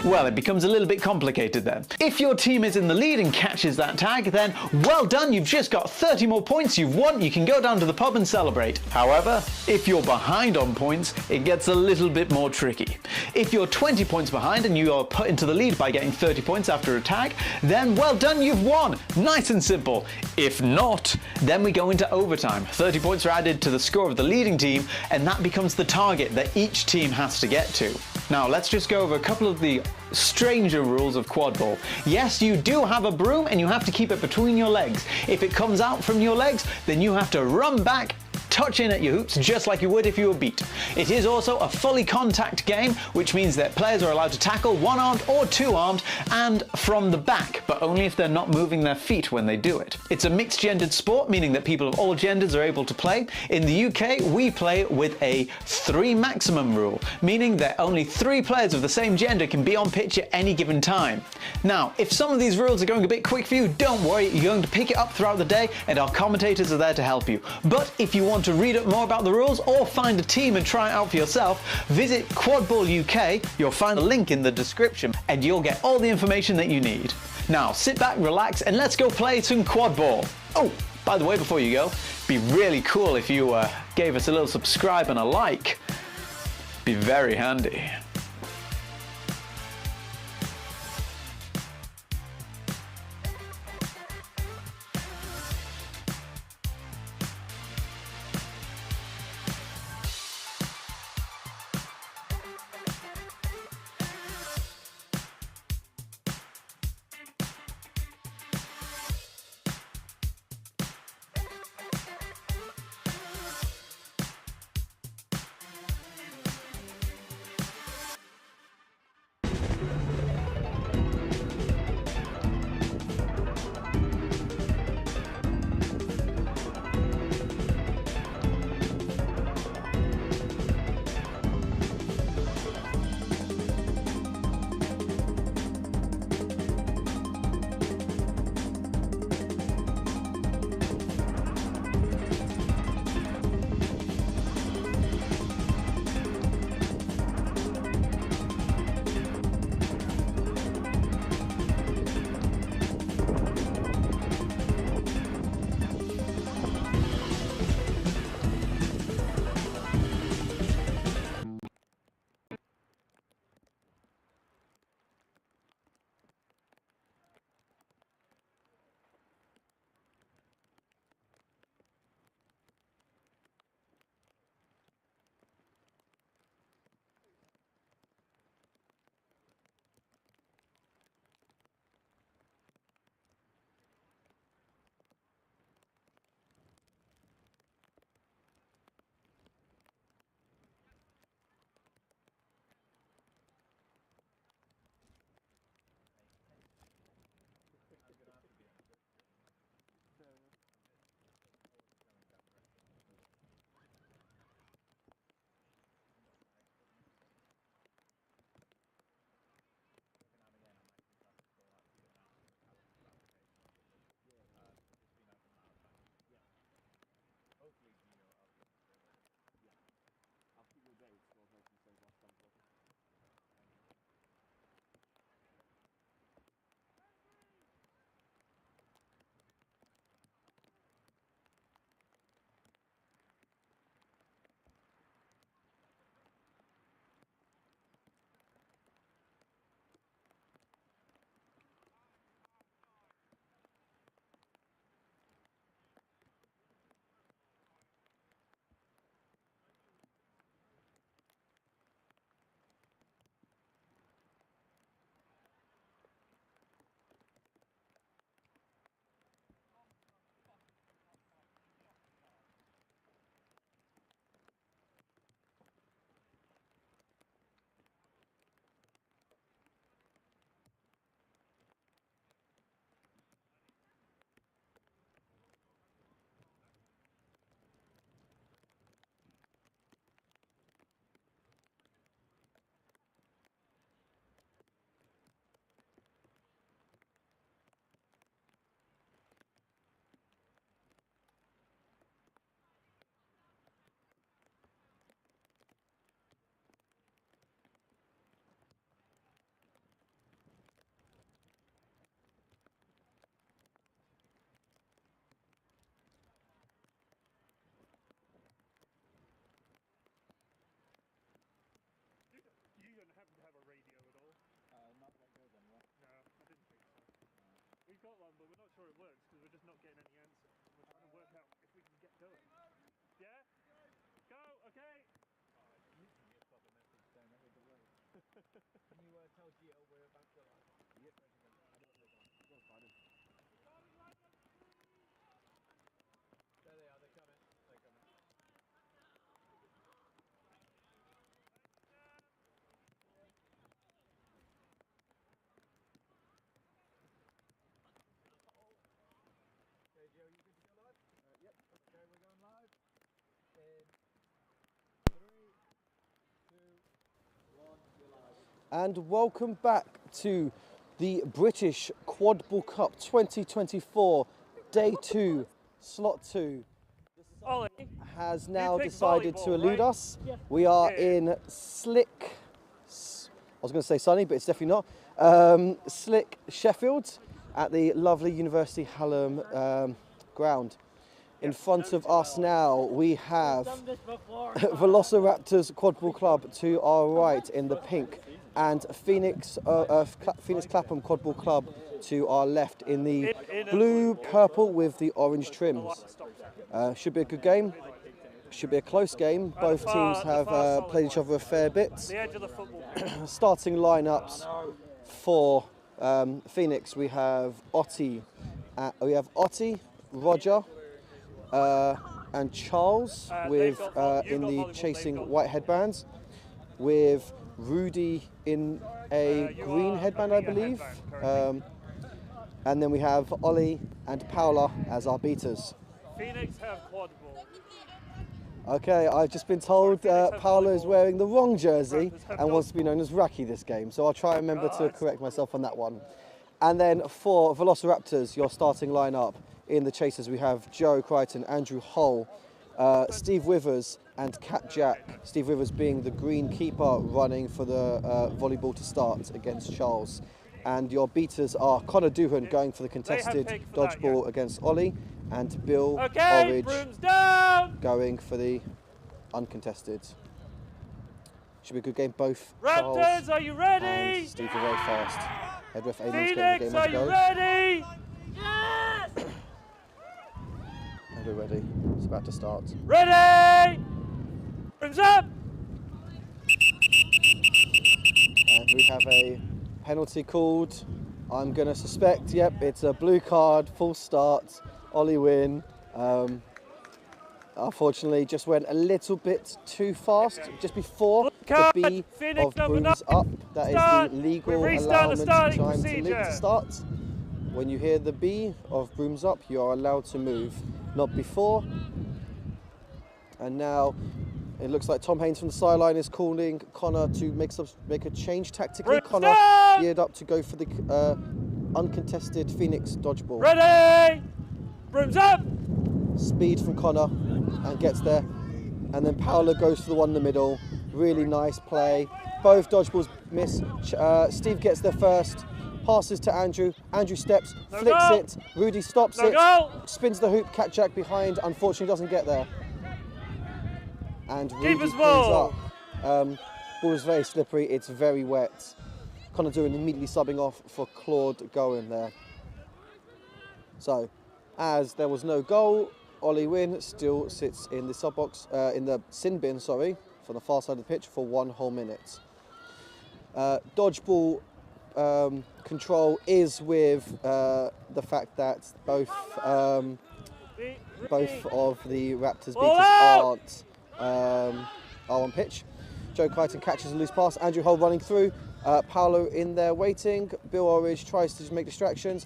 well, it becomes a little bit complicated then. If your team is in the lead and catches that tag, then well done, you've just got 30 more points, you've won, you can go down to the pub and celebrate. However, if you're behind on points, it gets a little bit more tricky. If you're 20 points behind and you are put into the lead by getting 30 points after a tag, then well done, you've won. Nice and simple. If not, then we go into overtime. 30 points are added to the score of the leading team, and that becomes the target that each team has to get to. Now, let's just go over a couple of the stranger rules of quadball. Yes, you do have a broom and you have to keep it between your legs. If it comes out from your legs, then you have to run back, touch in at your hoops just like you would if you were beat. It is also a fully contact game, which means that players are allowed to tackle one-armed or two-armed and from the back, but only if they're not moving their feet when they do it. It's a mixed-gendered sport, meaning that people of all genders are able to play. In the UK, we play with a 3 maximum rule, meaning that only 3 players of the same gender can be on pitch at any given time. Now, if some of these rules are going a bit quick for you, don't worry, you're going to pick it up throughout the day and our commentators are there to help you. But if you want to read up more about the rules or find a team and try it out for yourself, visit Quadball UK. You'll find a link in the description and you'll get all the information that you need. Now sit back, relax, and let's go play some quadball. Oh, by the way, before you go, it'd be really cool if you gave us a little subscribe and a like. Be very handy. but we're not sure it works because we're just not getting any answer. We're trying to work out if we can get going. Yeah? Go, okay? Can you tell Gio we're about to go live? Yep. There they are, they're coming. They're coming. Okay, Gio, you good to go live? Yep. Okay, we're going live. In 3, 2, 1, you're live. And welcome back to the British Quadball Cup 2024, Day 2, Slot 2. Ollie. Has now picked decided to volleyball, elude right? us. We are Yeah. in slick, I was going to say sunny, but it's definitely not. Slick Sheffield at the lovely University Hallam ground. In front of us now, we have Velociraptors Quadball Club to our right in the pink, and Phoenix Clapham Quadball Club to our left in the blue, purple with the orange trims. Should be a good game. Should be a close game. Both teams have played each other a fair bit. The edge of the football. Starting lineups for Phoenix, we have Otti, Roger, and Charles with in the chasing white headbands, with Rudy in a green headband, I believe. And then we have Ollie and Paola as our beaters. Phoenix have quadball. Okay, I've just been told Paola is wearing the wrong jersey and wants to be known as Raki this game, so I'll try and remember to correct myself on that one. And then for Velociraptors, your starting lineup in the chasers, we have Joe Crichton, Andrew Hull, Steve Withers and Cat Jack. Steve Withers being the green keeper running for the volleyball to start against Charles. And your beaters are Connor Doohan going for the contested dodgeball against Ollie, and Bill Orridge going for the uncontested. Should be a good game. Both Raptors, Charles are you ready? and Steve are very fast. Head ref Eamon's getting the Phoenix, game are on you go. ready? Yes! And we're ready. It's about to start. Ready! Brooms up! And we have a penalty called. I'm going to suspect, yep, it's a blue card, full start, Ollie win. Unfortunately, just went a little bit too fast just before the B Phoenix of number brooms up. That Start. is the legal We restart the allowance starting time procedure. to start. When you hear the B of brooms up, you are allowed to move, not before. And now it looks like Tom Haynes from the sideline is calling Connor to make a change tactically. Brooms Connor down. geared up to go for the uncontested Phoenix dodgeball. Ready! Brooms up! Speed from Connor and gets there. And then Paola goes for the one in the middle. Really nice play. Both dodgeballs miss. Steve gets there first. Passes to Andrew. Andrew steps, flicks it. Rudy stops it. Spins the hoop. Cat Jack behind. Unfortunately doesn't get there. And Rudy pulls up. Ball is very slippery. It's very wet. Connor Doohan immediately subbing off for Claude Goen there. So, as there was no goal, Ollie Wynn still sits in the sub box, in the sin bin, sorry, from the far side of the pitch for 1 whole minute. Dodgeball control is with the fact that both of the Raptors beaters are on pitch. Joe Crichton catches a loose pass. Andrew Hull running through. Paolo in there waiting. Bill Orridge tries to make distractions,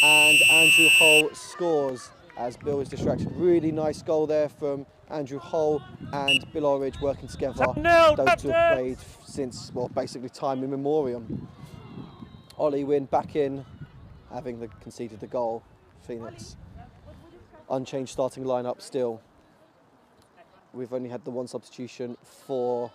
and Andrew Hull scores as Bill is distracted. Really nice goal there from Andrew Hull and Bill Orridge working together. Those two have played since, well, basically time immemorial. Ollie Wynn back in, having conceded the goal. Phoenix. Unchanged starting lineup still. We've only had the one substitution for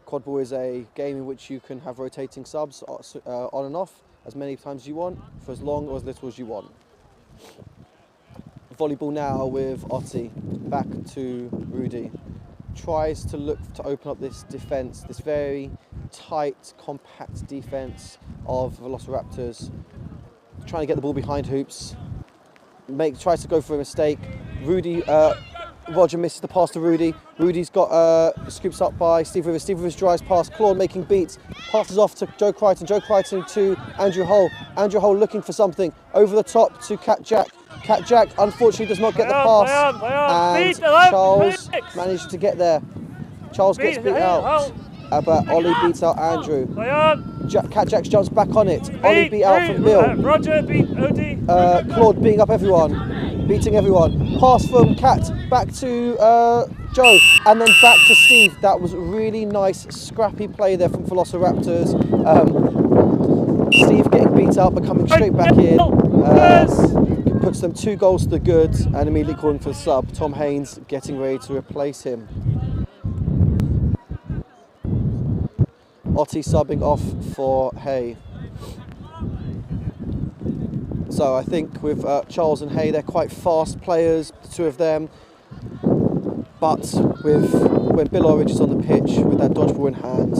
Quadball. Is a game in which you can have rotating subs on and off as many times as you want, for as long or as little as you want. Volleyball now with Otti, back to Rudy. Tries to look to open up this defence, this very tight, compact defence of Velociraptors. trying to get the ball behind hoops. Tries to go for a mistake. Rudy, Roger misses the pass to Rudy. Rudy's got scoops up by Steve Rivers. Steve Rivers drives past. Claude making beats. Passes off to Joe Crichton. Joe Crichton to Andrew Hull. Andrew Hull looking for something. Over the top to Cat Jack. Cat Jack unfortunately does not get the pass. And Charles managed to get there. Charles gets beat out. But Ollie beats out Andrew. Cat Jack jumps back on it. Ollie beat out from Bill. Roger beat Odie. Claude beating up everyone. Beating everyone. Pass from Cat back to Joe. And then back to Steve. That was really nice, scrappy play there from Velociraptors. Steve getting beat out but coming straight back in. Puts them 2 goals to the good and immediately calling for the sub. Tom Haynes getting ready to replace him. Otti subbing off for Hay. So I think with Charles and Hay, they're quite fast players, the two of them. But when Bill Orridge is on the pitch with that dodgeball in hand,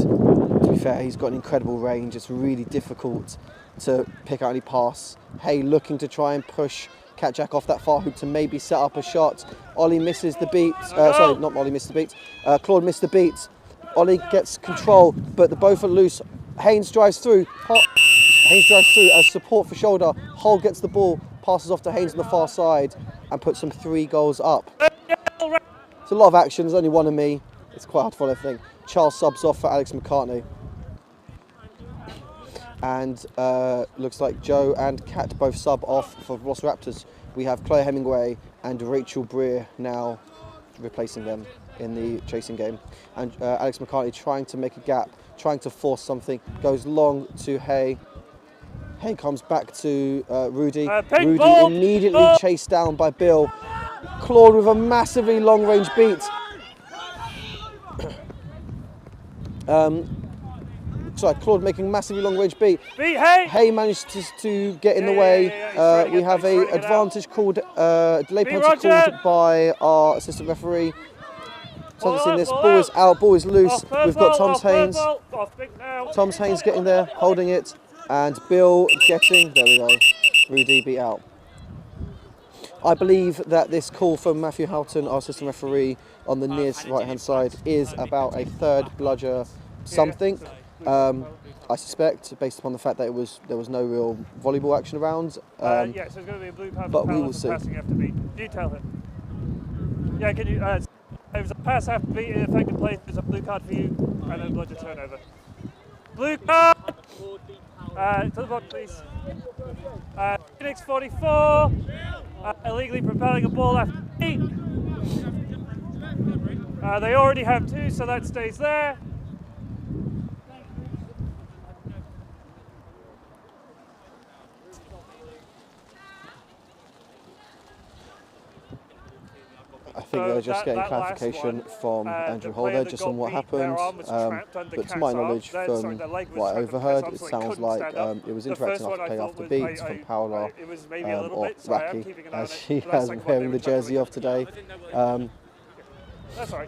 to be fair, he's got an incredible range. It's really difficult to pick out any pass. Hay looking to try and push Cat Jack off that far hoop to maybe set up a shot. Ollie misses the beat. Sorry, not Ollie missed the beat. Claude missed the beat. Ollie gets control, but the both are loose. Haynes drives through. Haynes drives through as support for shoulder. Hull gets the ball, passes off to Haynes on the far side, and puts them 3 goals up. It's a lot of action. There's only one of me. It's quite hard to follow everything. Charles subs off for Alex McCartney. And looks like Joe and Kat both sub off for Velociraptors. We have Claire Hemingway and Rachel Breer now replacing them in the chasing game. And Alex McCartney trying to make a gap, trying to force something, goes long to Hay. Hay comes back to Rudy. Rudy immediately chased down by Bill. Claude with a massively long range beat. Sorry, Claude making massively long range beat. Hay managed to get in the way. We have a advantage called, delay penalty called by our assistant referee. Tom's seen this, ball is out, ball is loose. We've got Tom's Haynes. Tom's Haynes getting there, holding it. And Bill getting, there we go, Rudy beat out. I believe that this call from Matthew Houghton, our assistant referee, on the nearest right-hand side is about a third bludger something. I suspect, based upon the fact that there was no real volleyball action around. Yeah, so it's going to be a blue card but for we will see. passing after beat. You tell him. Yeah, can you? It was a pass after beat in affected play. There's a blue card for you, and then bludger turnover. Blue card. To the box, please. Phoenix 44. Illegally propelling a ball after beat. They already have 2, so that stays there. I think they're just getting clarification from Andrew Hull there just on what happened, but to my knowledge, from what I overheard, it sounds like it was interacting after play after beat from Paola, or Raki, as she has wearing the jersey of today,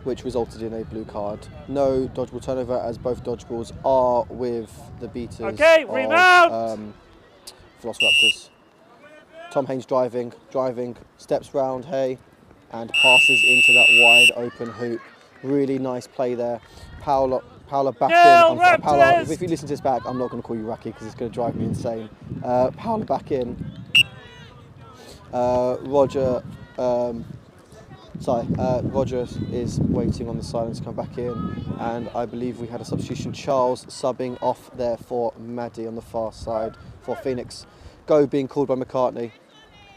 which resulted in a blue card. No dodgeball turnover, as both dodgeballs are with the beaters of Velociraptors. Tom Haynes driving, steps round, Hay, and passes into that wide open hoop. Really nice play there. Paola back in. Paola, if you listen to this back, I'm not going to call you Raki because it's going to drive me insane. Paola back in. Roger is waiting on the sideline to come back in, and I believe we had a substitution. Charles subbing off there for Maddie on the far side for Phoenix. Go being called by McCartney.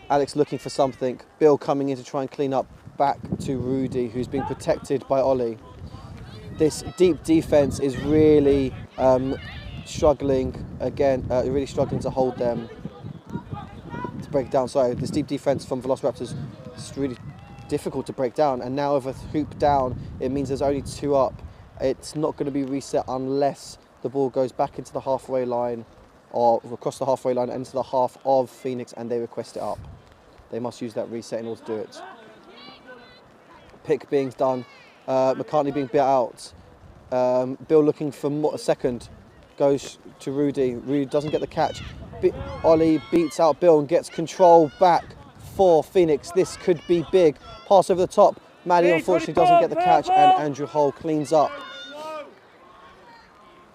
Alex looking for something. Bill coming in to try and clean up, back to Rudy, who's being protected by Ollie. This deep defence is really struggling to hold them, to break down. Sorry, this deep defence from Velociraptors is really difficult to break down. And now with a hoop down, it means there's only 2 up. It's not going to be reset unless the ball goes back into the halfway line, or across the halfway line into the half of Phoenix, and they request it up. They must use that reset in order to do it. Pick being done, McCartney being beat out. Bill looking for a second, goes to Rudy. Rudy doesn't get the catch. Ollie beats out Bill and gets control back for Phoenix. This could be big. Pass over the top. Maddie unfortunately doesn't get the catch, and Andrew Hull cleans up.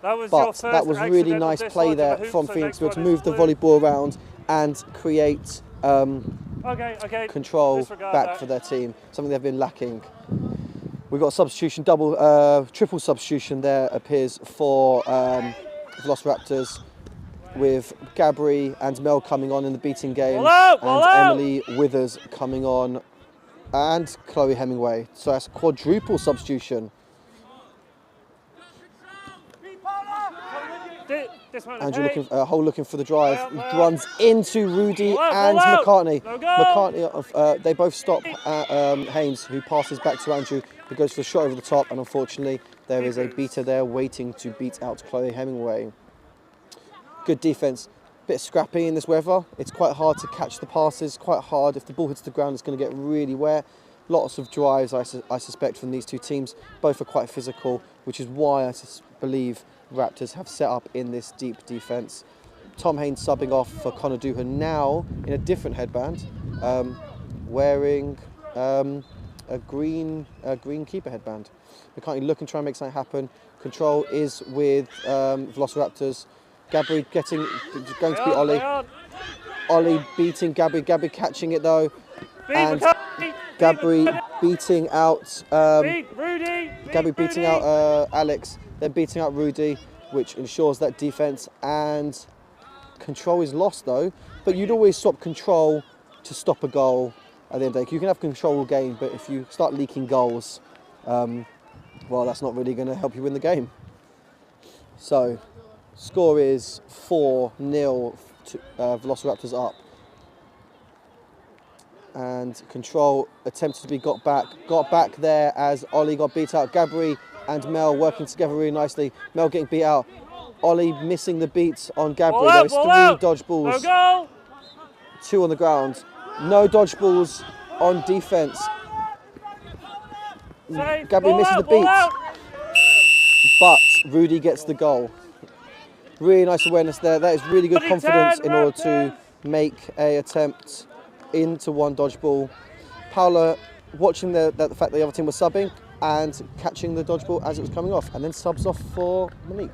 That was But that was really nice play there from Phoenix to move the volleyball around and create control back for their team, something they've been lacking. We've got a substitution, triple substitution there appears for Velociraptors, with Gabri and Mel coming on in the beating game, and Emily Withers coming on, and Chloe Hemingway. So that's a quadruple substitution. Andrew Hull looking for the drive, runs into Rudy and McCartney. McCartney, they both stop Haynes, who passes back to Andrew, who goes for the shot over the top, and unfortunately there is a beater there waiting to beat out Chloe Hemingway. Good defence, bit scrappy in this weather. It's quite hard to catch the passes, quite hard. If the ball hits the ground, it's going to get really wet. Lots of drives, I suspect, from these two teams. Both are quite physical, which is why I believe Raptors have set up in this deep defence. Tom Haynes subbing off for Connor Doohan now in a different headband, wearing a green keeper headband. We can't look and try and make something happen. Control is with Velociraptors. Gabri going to beat Ollie. Ollie beating Gabri. Gabri catching it though, and Gabri beating out Alex. They're beating out Rudy, which ensures that defence, and control is lost though. But you'd always swap control to stop a goal at the end of the day. You can have control all game, but if you start leaking goals, well, that's not really going to help you win the game. So, score is 4-0 to Velociraptors up. And control attempted to be got back there as Ollie got beat out. Gabri and Mel working together really nicely. Mel getting beat out. Ollie missing the beats on Gabri. There's 3 dodgeballs, 2 on the ground. No dodgeballs on defence. Gabri misses the beats, but Rudy gets the goal. Really nice awareness there. That is really good confidence in order to make an attempt into one dodgeball. Paula watching the fact that the other team was subbing and catching the dodgeball as it was coming off, and then subs off for Monique.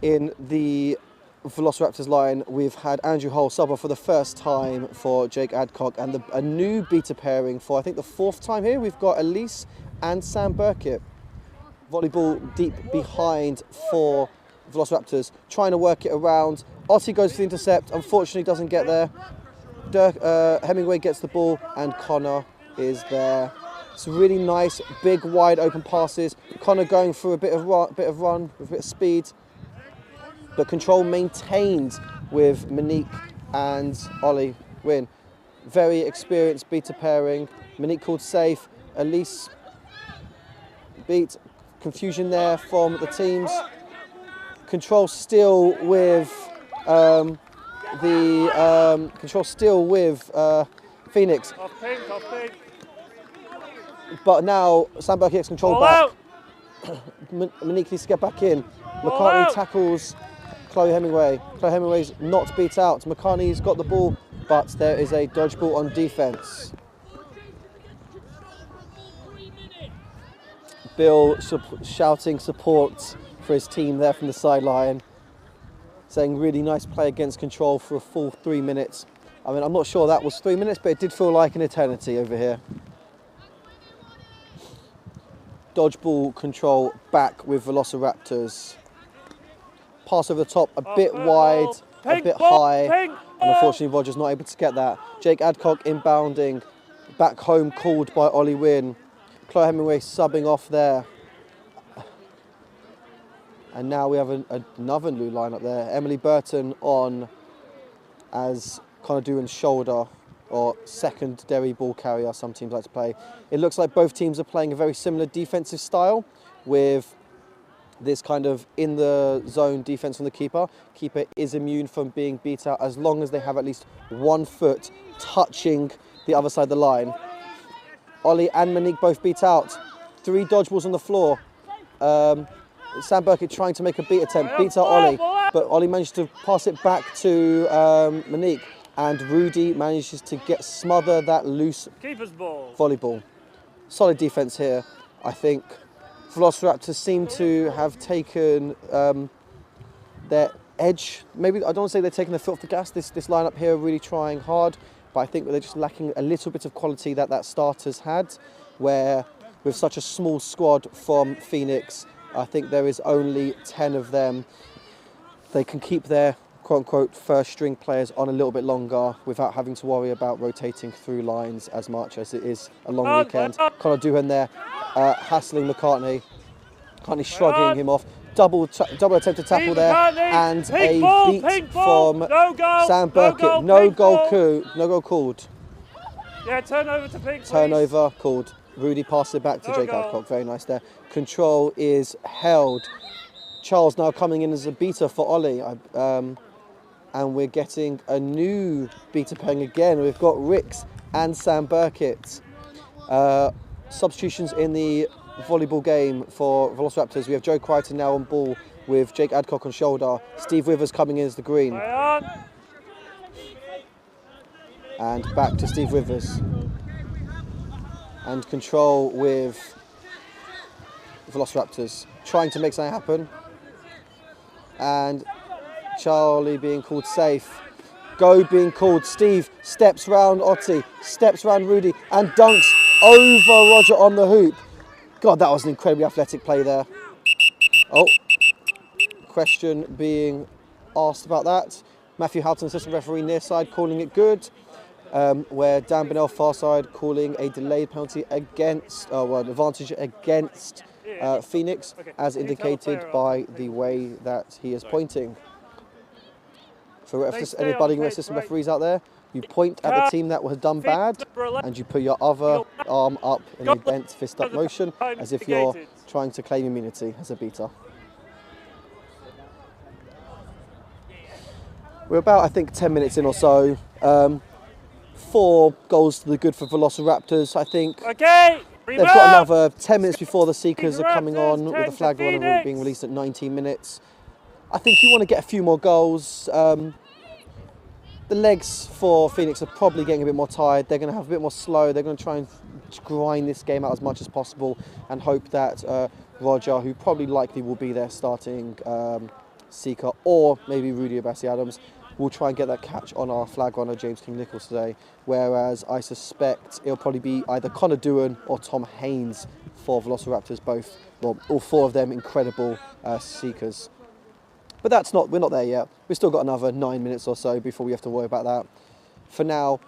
In the Velociraptors line, we've had Andrew Hull sub off for the first time for Jake Adcock, and a new beta pairing for, I think, the 4th time here. We've got Elise and Sam Burkitt. Volleyball deep behind for Velociraptors, trying to work it around. Archie goes for the intercept, unfortunately doesn't get there. Hemingway gets the ball, and Connor is there. It's really nice, big, wide open passes. Connor going through a bit of run with a bit of speed, but control maintained with Monique and Ollie win. Very experienced beta pairing. Monique called safe. Elise beat. Confusion there from the teams. Control still with Phoenix. Off pink. But now Sam Burke gets control back. Monique needs to get back in. McCartney tackles Chloe Hemingway. Chloe Hemingway's not beat out. McCartney's got the ball, but there is a dodgeball on defence. Bill shouting support for his team there from the sideline, saying really nice play against control for a full 3 minutes. I mean, I'm not sure that was 3 minutes, but it did feel like an eternity over here. Dodgeball control back with Velociraptors. Pass over the top, a bit wide, a bit high, and unfortunately Roger's not able to get that. Jake Adcock inbounding, back home called by Ollie Wynn. Chloe Hemingway subbing off there. And now we have another new line up there. Emily Burton on as Connor Doohan's shoulder, or secondary ball carrier, some teams like to play. It looks like both teams are playing a very similar defensive style, with this kind of in the zone defense from the keeper. Keeper is immune from being beat out as long as they have at least 1 foot touching the other side of the line. Ollie and Monique both beat out. 3 dodgeballs on the floor. Sam Burkett trying to make a beat attempt, beats out Ollie, but Ollie managed to pass it back to Monique, and Rudy manages to smother that loose Keeper's ball. volleyball. Solid defence here. I think Velociraptors seem to have taken their edge. Maybe, I don't want to say they're taking their foot off the gas. This lineup here are really trying hard, but I think they're just lacking a little bit of quality that starters had, where with such a small squad from Phoenix, I think there is only 10 of them. They can keep their quote-unquote first string players on a little bit longer without having to worry about rotating through lines as much as it is a long weekend. Connor Doohan there, hassling McCartney. McCartney shrugging him off. Double attempt to tackle there, and a beat from Sam Burkett. No goal called. Yeah, turnover to Pink. Turnover called. Rudy passes it back to Jake Adcock. Very nice there. Control is held. Charles now coming in as a beater for Ollie. And we're getting a new beater pairing again. We've got Ricks and Sam Burkett. Substitutions in the volleyball game for Velociraptors. We have Joe Crichton now on ball with Jake Adcock on shoulder. Steve Withers coming in as the green. And back to Steve Withers. And control with Velociraptors. Trying to make something happen. And Charlie being called safe. Go being called. Steve steps round Otti, steps round Rudy, and dunks over Roger on the hoop. God, that was an incredibly athletic play there. Oh, question being asked about that. Matthew Houghton, assistant referee near side, calling it good. Where Dan Bennell, far side, calling a delayed penalty against, advantage against Phoenix, as indicated by the way that he is pointing. For anybody assistant referees out there, you point at the team that has done bad, and you put your other arm up in a bent fist up motion, as if you're trying to claim immunity as a beater. We're about, I think, 10 minutes in or so. 4 goals to the good for Velociraptors. I think they've got another 10 minutes before the Seekers are coming on, with the flag runner being released at 19 minutes. I think you want to get a few more goals. The legs for Phoenix are probably getting a bit more tired. They're going to have a bit more slow. They're going to try and grind this game out as much as possible and hope that Roger, who probably likely will be their starting Seeker, or maybe Rudy Abassi-Adams, will try and get that catch on our flag runner, James King-Nichols, today. Whereas I suspect it'll probably be either Connor Doohan or Tom Haynes for Velociraptors, both, well, all 4 of them incredible Seekers. But we're not there yet. We've still got another 9 minutes or so before we have to worry about that. For now,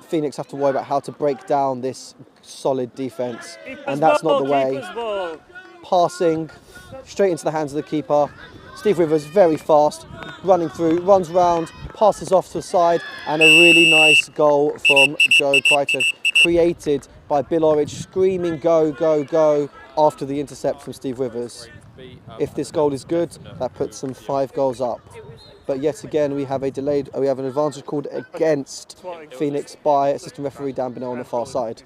Phoenix have to worry about how to break down this solid defence, and that's not the way. Passing straight into the hands of the keeper. Steve Withers very fast, running through, runs round, passes off to the side, and a really nice goal from Joe Crichton, created by Bill Orridge screaming "Go, go, go" after the intercept from Steve Withers. If this goal is good, that puts them 5 goals up. But yet again, we have an advantage called against Phoenix by assistant referee Dan Bennell on the far side.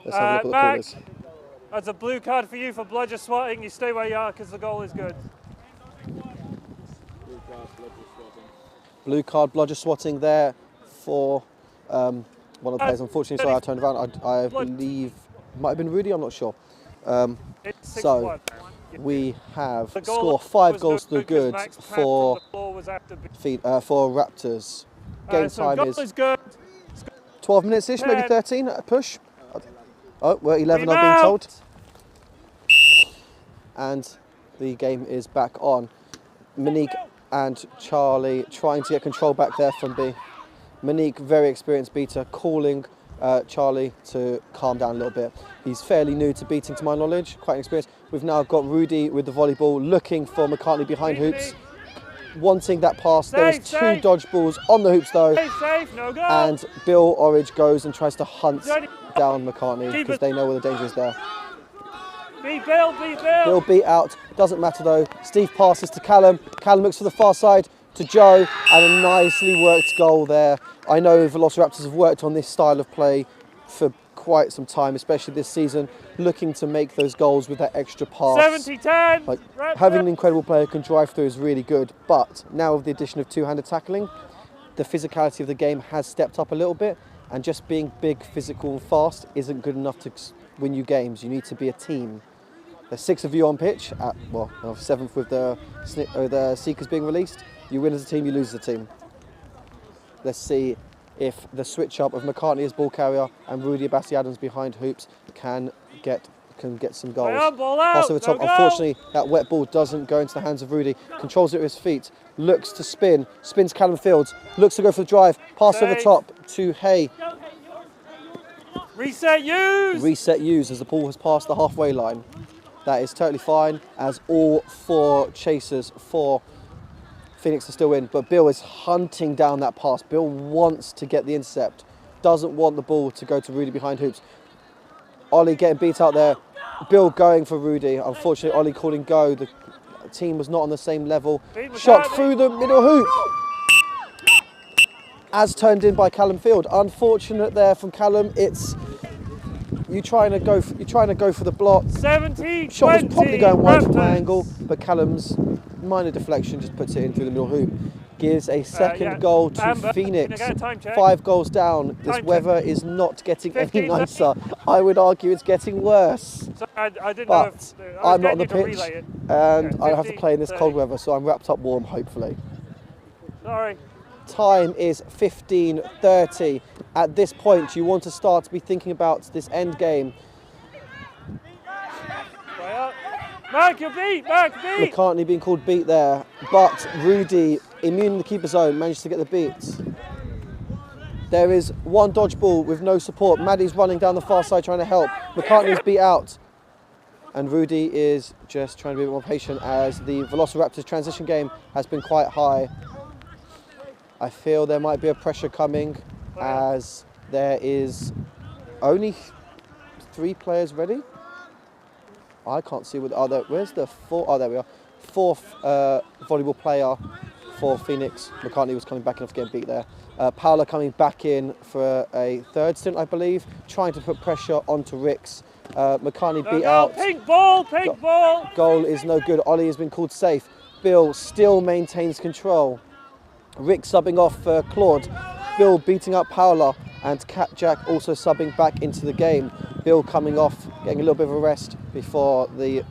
Let's have a look at the callers. That's a blue card for you for bludger swatting. You stay where you are because the goal is good. Blue card bludger swatting there for one of the players. Unfortunately, sorry, I turned around. I believe it might have been Rudy, I'm not sure. So we have scored 5 goals to the good for Raptors. Game time is 12 minutes-ish, maybe 13 at a push. Oh, we're 11, I've been told. And the game is back on. Monique and Charlie trying to get control back there from B. Monique, very experienced beater, calling Charlie to calm down a little bit. He's fairly new to beating, to my knowledge, quite inexperienced. We've now got Rudy with the volleyball, looking for McCartney behind hoops, wanting that pass. There's 2 dodge balls on the hoops though, and Bill Orridge goes and tries to hunt down McCartney because they know where the danger is there. Bill beat out, doesn't matter though. Steve passes to Callum. Callum looks for the far side to Joe, and a nicely worked goal there. I know Velociraptors have worked on this style of play for quite some time, especially this season, looking to make those goals with that extra pass. 70-10. Like, having an incredible player who can drive through is really good, but now with the addition of two-handed tackling, the physicality of the game has stepped up a little bit, and just being big, physical and fast isn't good enough to win you games. You need to be a team. There's 6 of you on pitch, at, well, 7th with the Seekers being released. You win as a team, you lose as a team. Let's see if the switch up of McCartney as ball carrier and Rudy Abassi-Adams behind hoops can get some goals. Ball out, Pass over the top. go. Unfortunately, that wet ball doesn't go into the hands of Rudy. Controls it with his feet. Looks to spin. Spins Callum Fields. Looks to go for the drive. Pass over the top to Hay. Reset use. Reset use as the ball has passed the halfway line. That is totally fine as all 4 chasers for Phoenix are still in. But Bill is hunting down that pass. Bill wants to get the intercept. Doesn't want the ball to go to Rudy behind hoops. Ollie getting beat out there. Bill going for Rudy. Unfortunately, Ollie calling go. The team was not on the same level. Shot through the middle hoop. As turned in by Callum Field. Unfortunate there from Callum. It's you trying to go for the block. 17-20. Shot was probably going wide from my Raptors. angle, but Callum's minor deflection just puts it in through the middle hoop. Gives a second goal to Amber, Phoenix. can I get a time check? 5 goals down. This Time weather is not getting 15 any nicer. I would argue it's getting worse. So I didn't know But if, I'm not on the getting you pitch, to relay it. and Okay, I have to 15, play in this 30. cold weather, so I'm wrapped up warm, hopefully. Sorry. Time is 15:30. At this point, you want to start to be thinking about this end game. Mark, you're beat. Mark, beat. McCartney being called beat there, but Rudy, immune in the keeper zone, managed to get the beats. There is one dodgeball with no support. Maddie's running down the far side trying to help. McCartney's beat out. And Rudy is just trying to be a bit more patient as the Velociraptors transition game has been quite high. I feel there might be a pressure coming as there is only 3 players ready. I can't see where's the 4th? Oh, there we are. 4th volleyball player for Phoenix. McCartney was coming back in after getting beat there. Paola coming back in for a 3rd stint, I believe, trying to put pressure onto Ricks. McCartney beat out. Pink ball, pink ball. Goal is no good. Ollie has been called safe. Bill still maintains control. Rick subbing off for Claude. Bill beating up Paola, and Cat Jack also subbing back into the game. Bill coming off, getting a little bit of a rest before the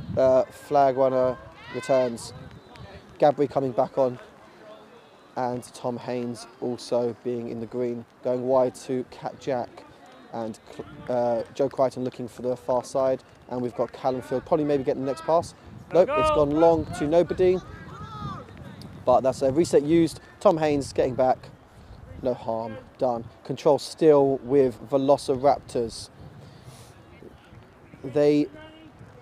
flag runner returns. Gabri coming back on, and Tom Haynes also being in the green, going wide to Cat Jack, and Joe Crichton looking for the far side, and we've got Callum Field probably maybe getting the next pass. Nope, it's gone long to nobody, but that's a reset used. Tom Haynes getting back, no harm done. Control still with Velociraptors. They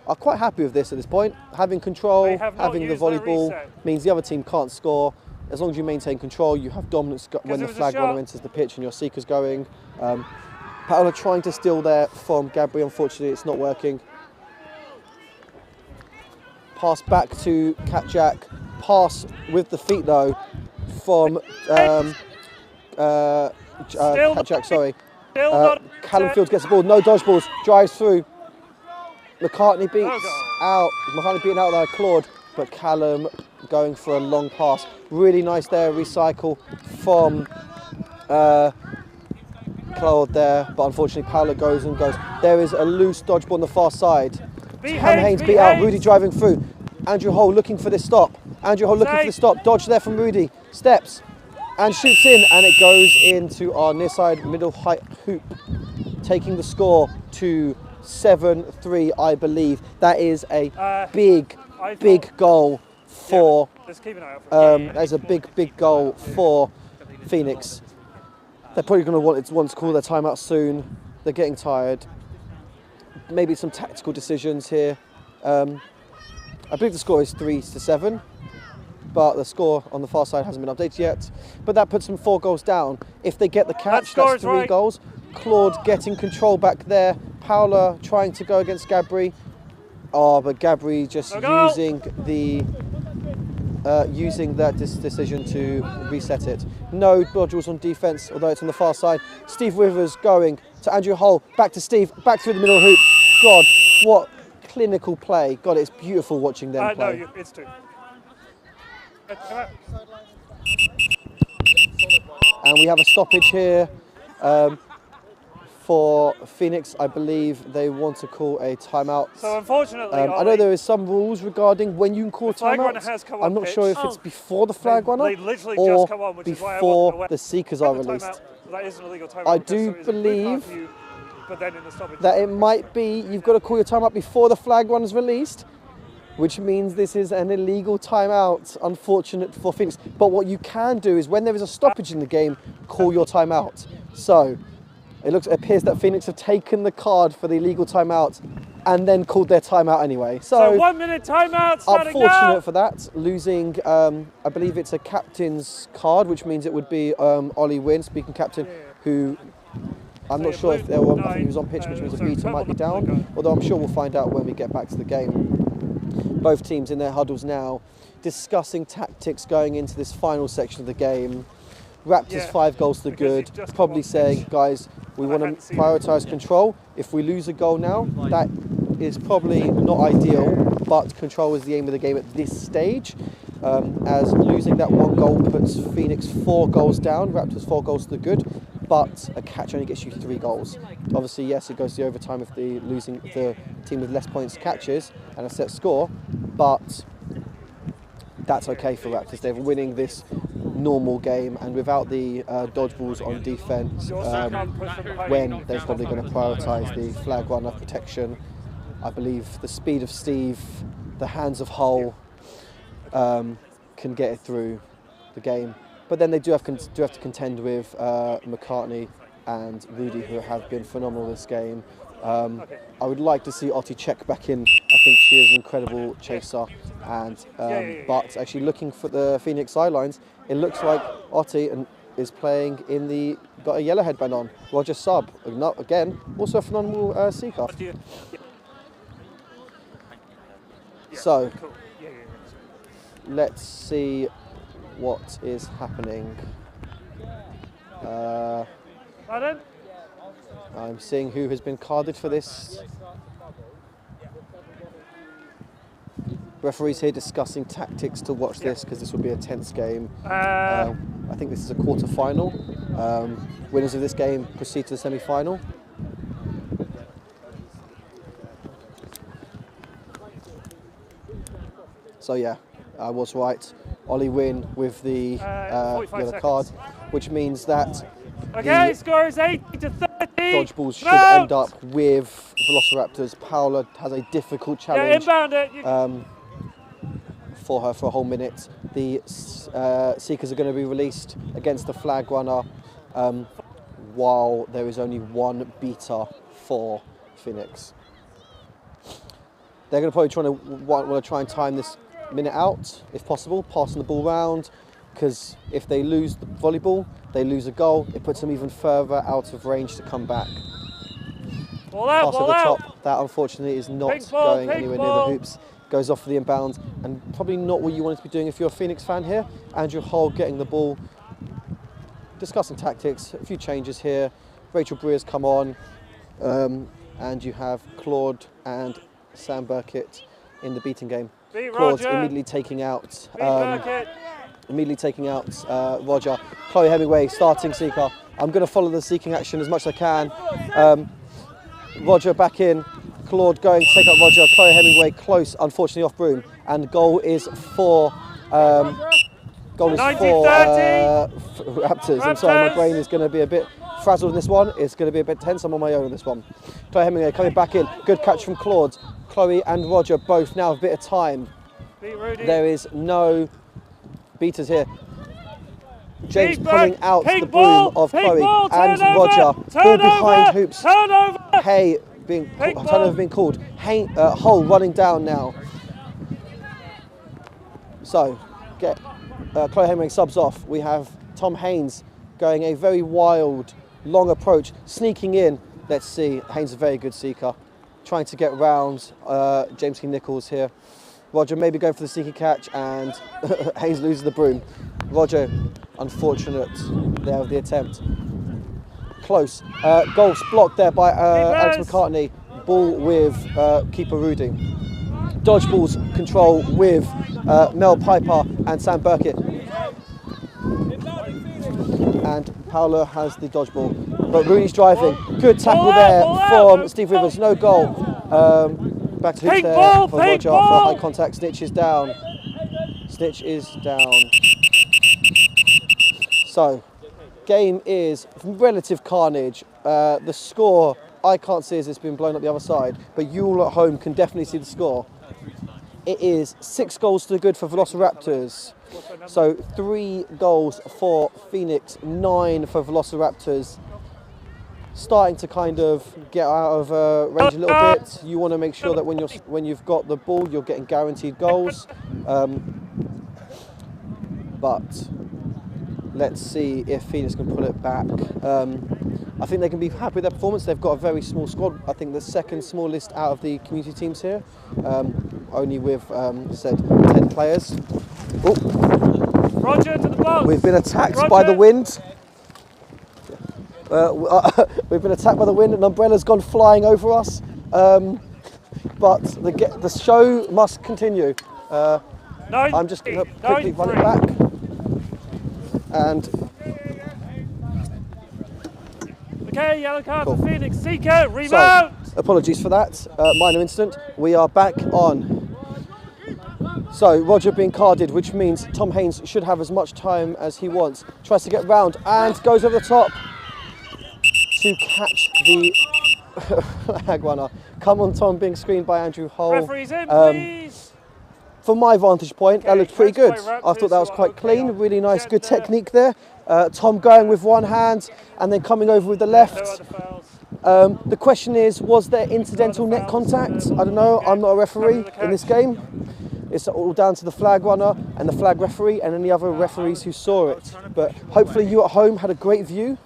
are quite happy with this at this point. Having control, having the volleyball means the other team can't score. As long as you maintain control, you have dominance when the flag runner enters the pitch and your seeker's going. Paola trying to steal there from Gabri, unfortunately it's not working. Pass back to Cat Jack. Pass with the feet though from Cat Jack, sorry. Callum Fields gets the ball, no dodgeballs, drives through. McCartney beats out. McCartney beating out there, Claude, but Callum going for a long pass. Really nice there, recycle from Claude there, but unfortunately Paola goes and goes. There is a loose dodgeball on the far side. Tom Haynes beat out, Rudy driving through. Andrew Hole looking for this stop. Andrew Hole looking for the stop. Dodge there from Rudy. Steps and shoots in, and it goes into our near side middle height hoop, taking the score to 7-3, I believe. That is a big goal for. That's a big goal for Phoenix. They're probably going to want to call their timeout soon. They're getting tired. Maybe some tactical decisions here. I believe the score is 3-7, but the score on the far side hasn't been updated yet. But that puts them 4 goals down. If they get the catch, that's 3 goals. Claude getting control back there. Paola trying to go against Gabri. Oh, but Gabri just using the using that decision to reset it. No dodgeballs on defence, although it's on the far side. Steve Withers going to Andrew Hull, back to Steve, back through the middle hoop. God, what clinical play. God, it's beautiful watching them play. No, it's 2. Come out. And we have a stoppage here for Phoenix. I believe they want to call a timeout. So unfortunately, I know there is some rules regarding when you can call a flag runner timeout. has come on I'm not pitch. sure if it's before the flag runner They literally or just come on, which is why I before wasn't aware. the seekers are The released. timeout, that is an illegal timeout. I because do so it's a blue card believe for you, but then in the stoppage that it might be you've got to call your timeout before the flag runner is released, which means this is an illegal timeout, unfortunate for Phoenix. But what you can do is when there is a stoppage in the game, call your timeout. So it appears that Phoenix have taken the card for the illegal timeout and then called their timeout anyway. So 1 minute timeout, starting unfortunate now. for that, losing, I believe it's a captain's card, which means it would be Ollie Wynn, speaking captain, who I'm not sure if they were, I think he was on pitch, which means a beater might be down, although I'm sure we'll find out when we get back to the game. Both teams in their huddles now, discussing tactics going into this final section of the game. Raptors 5 goals to the good, probably saying, guys, we want to prioritise control. If we lose a goal now, that is probably not ideal, but control is the aim of the game at this stage. As losing that 1 goal puts Phoenix 4 goals down, Raptors 4 goals to the good, but a catch only gets you 3 goals. Obviously, yes, it goes to the overtime if the team with less points catches and a set score, but that's okay for Raptors. They're winning this normal game, and without the dodgeballs on defence, when they're probably going to prioritise the flag runner protection. I believe the speed of Steve, the hands of Hull can get it through the game. But then they do have to contend with McCartney and Rudy, who have been phenomenal this game. I would like to see Otti check back in. I think she is an incredible chaser. And but actually looking for the Phoenix sidelines, it looks like Otti is playing in got a yellow headband on. Roger sub, again, also a phenomenal seeker. So let's see what is happening. I'm seeing who has been carded for this. Referees here discussing tactics to watch this because this will be a tense game. I think this is a quarter-final. Winners of this game proceed to the semi-final. So yeah, I was right. Ollie Wynn with the yellow card, which means that the score is 80 to 30. Dodgeballs should end up with Velociraptors. Paola has a difficult challenge for her for a whole minute. The Seekers are going to be released against the flag runner while there is only 1 beater for Phoenix. They're going to probably want to try and time this minute out, if possible, passing the ball round, because if they lose the volleyball, they lose a goal, it puts them even further out of range to come back. Pass at the top, that unfortunately is not going anywhere near the hoops, goes off for the inbound, and probably not what you wanted to be doing if you're a Phoenix fan here. Andrew Hull getting the ball, discussing tactics, a few changes here. Rachel Breer's come on, and you have Claude and Sam Burkett in the beating game. Claude's immediately taking out Roger. Chloe Hemingway starting seeker. I'm going to follow the seeking action as much as I can. Roger back in. Claude going to take up Roger. Chloe Hemingway close, unfortunately off broom, and goal is for Raptors. I'm sorry, my brain is going to be a bit frazzled in this one. It's going to be a bit tense. I'm on my own in this one. Chloe Hemingway coming back in. Good catch from Claude. Chloe and Roger both now have a bit of time. There is no beaters here. James pulling out the broom of Chloe and Roger. Ball behind hoops. Hay turnover being called. Hull running down now. So get Chloe Hemingway subs off. We have Tom Haynes going a very wild, long approach, sneaking in. Let's see. Haynes is a very good seeker. Trying to get round James King Nichols here. Roger maybe going for the sneaky catch, and Haynes loses the broom. Roger, unfortunate there with the attempt. Close. Goals blocked there by Alex McCartney. Ball with keeper Rudy. Dodgeballs control with Mel Piper and Sam Burkett. And Paolo has the dodgeball. But Rudy's driving. Good tackle there from Steve Rivers. No goal. Back to hooks there for Roger for high contact. Snitch is down. Snitch is down. So, game is relative carnage. The score I can't see as it's been blown up the other side, but you all at home can definitely see the score. It is 6 goals to good for Velociraptors. So 3 goals for Phoenix, 9 for Velociraptors. Starting to kind of get out of range a little bit. You want to make sure that when you've got the ball, you're getting guaranteed goals. But let's see if Phoenix can pull it back. I think they can be happy with their performance. They've got a very small squad. I think the second smallest out of the community teams here, only with said 10 players. Oh. Roger to the box. We've been attacked by the wind. We've been attacked by the wind. An umbrella's gone flying over us. But the show must continue. I'm just going to quickly run it back. And okay, yellow card for Phoenix. Seeker, rebound. So, apologies for that. Minor incident. We are back on. So Roger being carded, which means Tom Haynes should have as much time as he wants. Tries to get round and goes over the top to catch the flag runner. Come on, Tom, being screened by Andrew Hull. Referees in, please. From my vantage point, that looked pretty good. I thought that was quite clean, really nice, good technique there. Tom going with one hand and then coming over with the left. The question is, was there incidental net contact? I don't know, I'm not a referee in this game. It's all down to the flag runner and the flag referee and any other referees who saw it. But hopefully you at home had a great view.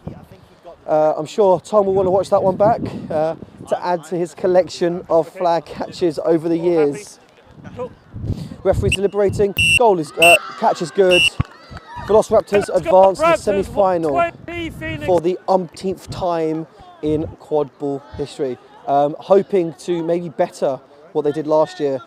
I'm sure Tom will want to watch that one back to add to his collection of flag catches over the years. Referees deliberating. Goal is catch is good. Velociraptors advance to the semi-final for the umpteenth time in Quadball history. Hoping to maybe better what they did last year,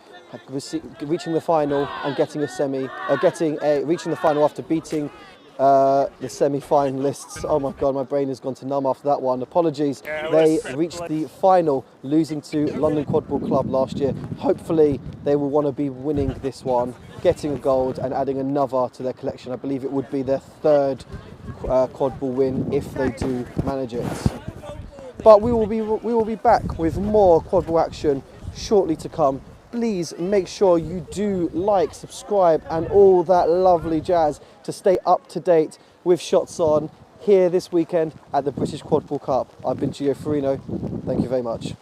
reaching the final and getting reaching the final after beating the semi-finalists. Oh my God, my brain has gone to numb after that one. Apologies. They reached the final, losing to London Quadball Club last year. Hopefully they will want to be winning this one, getting a gold and adding another to their collection. I believe it would be their 3rd Quadball win if they do manage it. But we will be back with more Quadball action shortly to come. Please make sure you do like, subscribe and all that lovely jazz to stay up to date with Shots On here this weekend at the British Quadball Cup. I've been Gio Farino. Thank you very much.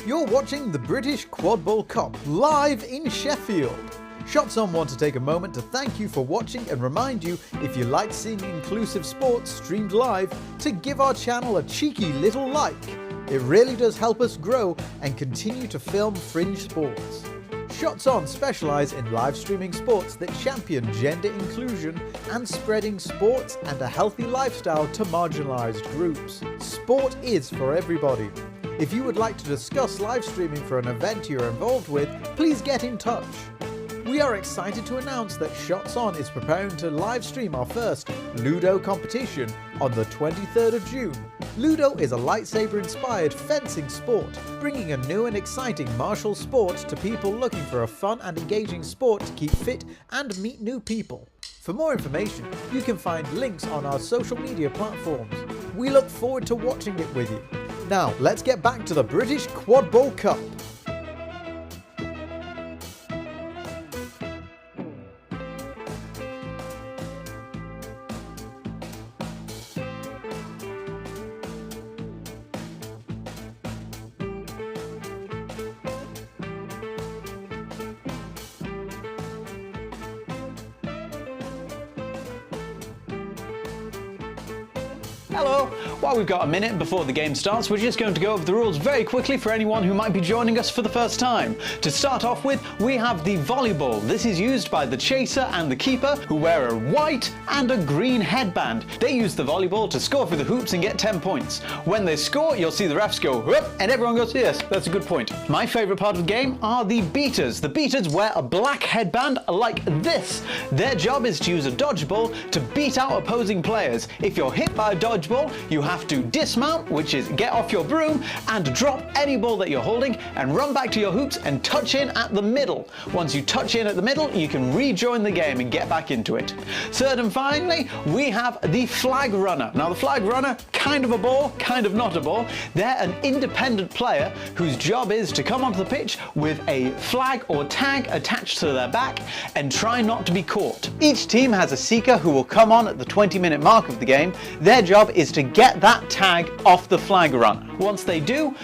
You're watching the British Quadball Cup live in Sheffield. Shots On want to take a moment to thank you for watching and remind you, if you like seeing inclusive sports streamed live, to give our channel a cheeky little like. It really does help us grow and continue to film fringe sports. Shots On specialise in live streaming sports that champion gender inclusion and spreading sports and a healthy lifestyle to marginalised groups. Sport is for everybody. If you would like to discuss live streaming for an event you're involved with, please get in touch. We are excited to announce that Shots On is preparing to live stream our first Ludo competition on the 23rd of June. Ludo is a lightsaber-inspired fencing sport, bringing a new and exciting martial sport to people looking for a fun and engaging sport to keep fit and meet new people. For For more information, you can find links on our social media platforms. We look forward to watching it with you. Now, let's get back to the British Quadball Cup. Hello! While we've got a minute before the game starts, we're just going to go over the rules very quickly for anyone who might be joining us for the first time. To start off with, we have the volleyball. This is used by the chaser and the keeper, who wear a white and a green headband. They use the volleyball to score for the hoops and get 10 points. When they score, you'll see the refs go, whoop, and everyone goes, yes, that's a good point. My favourite part of the game are the beaters. The beaters wear a black headband like this. Their job is to use a dodgeball to beat out opposing players. If you're hit by a dodgeball, you have to dismount, which is get off your broom, and drop any ball that you're holding and run back to your hoops and touch in at the middle. Once you touch in at the middle, you can rejoin the game and get back into it. Third and finally, we have the flag runner. Now the flag runner, kind of a ball, kind of not a ball. They're an independent player whose job is to come onto the pitch with a flag or tag attached to their back and try not to be caught. Each team has a seeker who will come on at the 20-minute mark of the game. Their job is to get that tag off the flag runner. Once they do,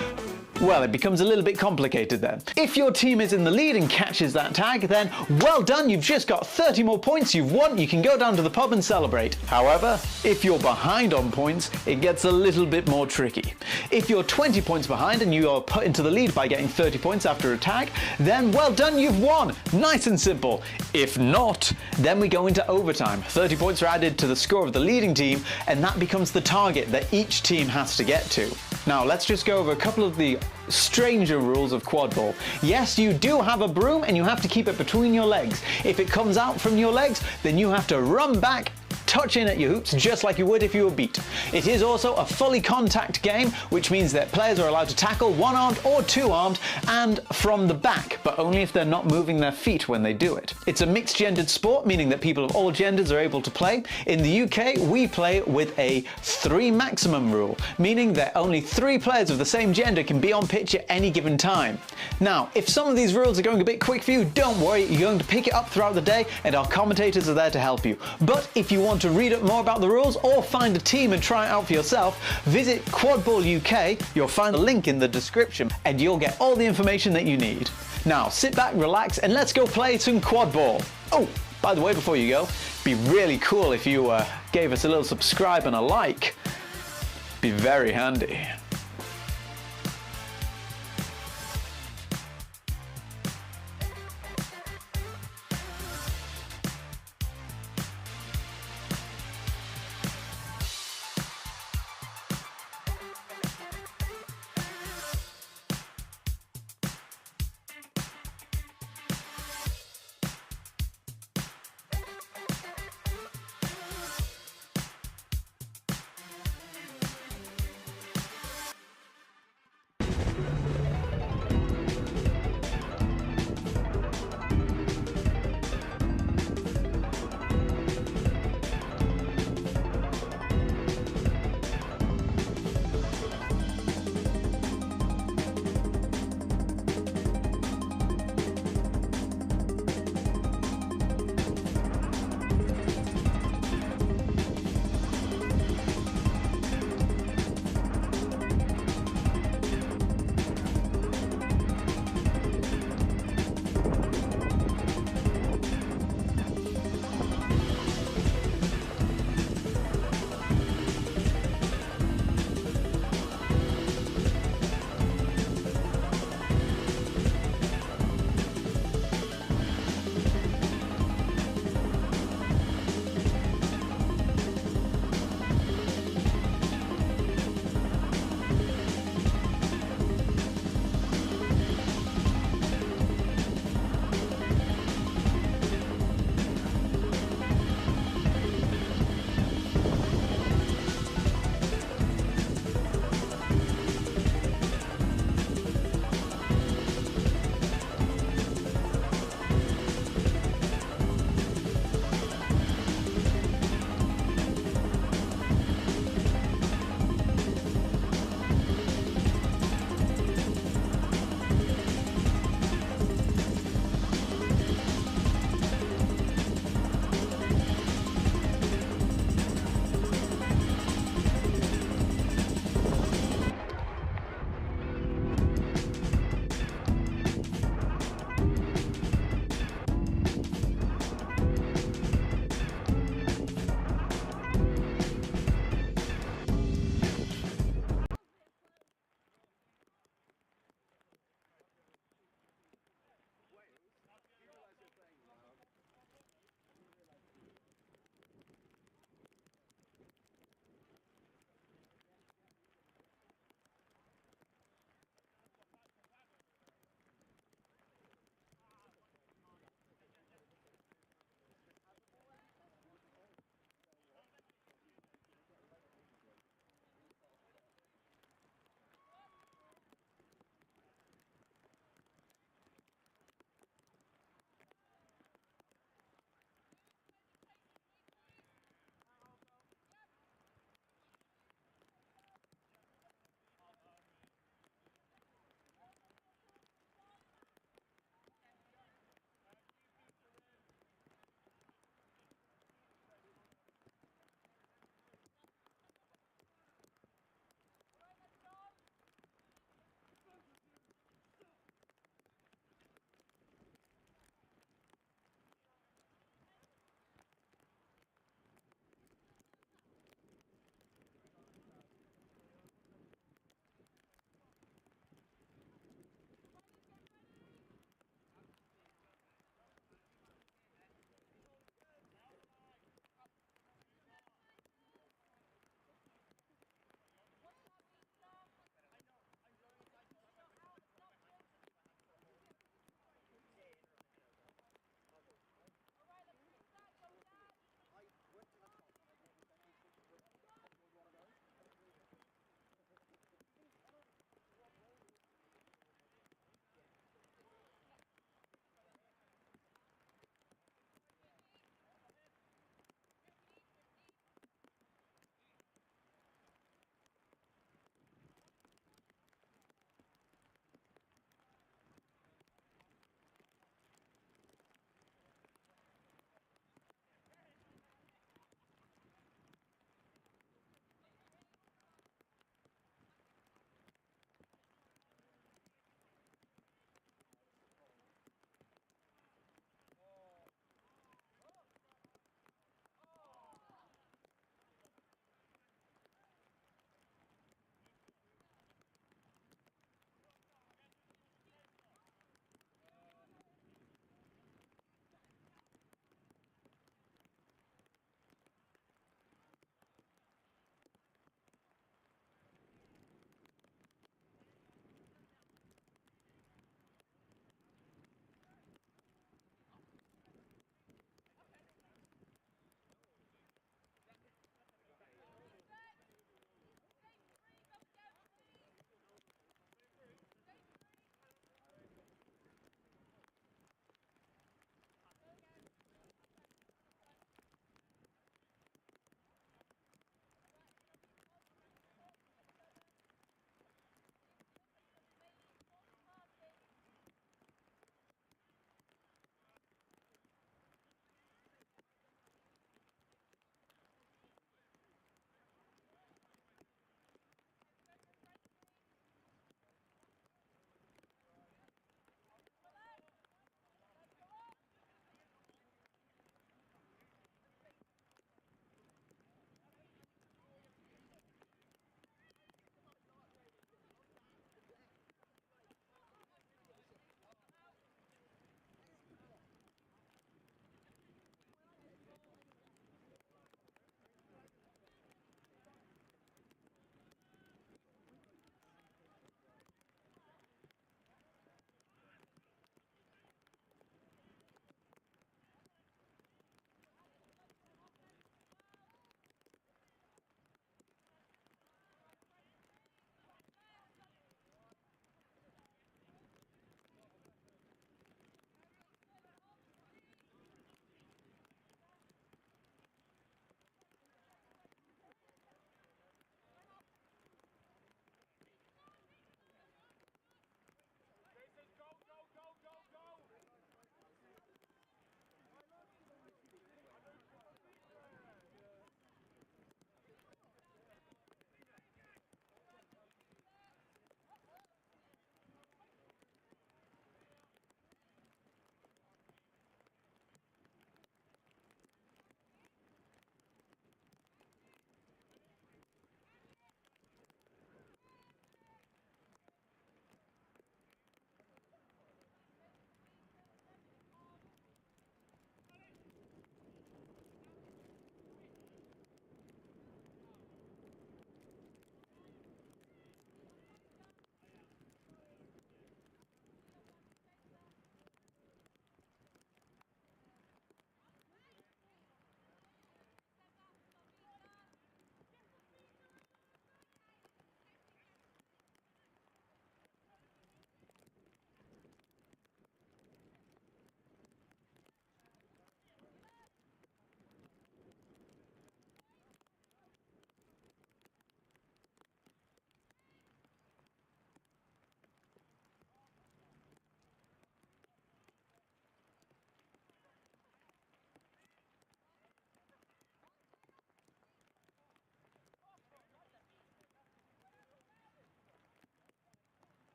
well, it becomes a little bit complicated then. If your team is in the lead and catches that tag, then well done, you've just got 30 more points, you've won, you can go down to the pub and celebrate. However, if you're behind on points, it gets a little bit more tricky. If you're 20 points behind and you are put into the lead by getting 30 points after a tag, then well done, you've won. Nice and simple. If not, then we go into overtime. 30 points are added to the score of the leading team, and that becomes the target that each team has to get to. Now, let's just go over a couple of the stranger rules of quadball. Yes, you do have a broom and you have to keep it between your legs. If it comes out from your legs, then you have to run back, touch in at your hoops just like you would if you were beat. It is also a fully contact game, which means that players are allowed to tackle one-armed or two-armed and from the back, but only if they're not moving their feet when they do it. It's a mixed-gendered sport, meaning that people of all genders are able to play. In the UK, we play with a 3 maximum rule, meaning that only 3 players of the same gender can be on pitch at any given time. Now, if some of these rules are going a bit quick for you, don't worry, you're going to pick it up throughout the day and our commentators are there to help you. But if you want to read up more about the rules or find a team and try it out for yourself, visit Quadball UK. You'll find a link in the description and you'll get all the information that you need. Now sit back, relax, and let's go play some quadball. Oh, by the way, before you go, it'd be really cool if you gave us a little subscribe and a like. Be very handy.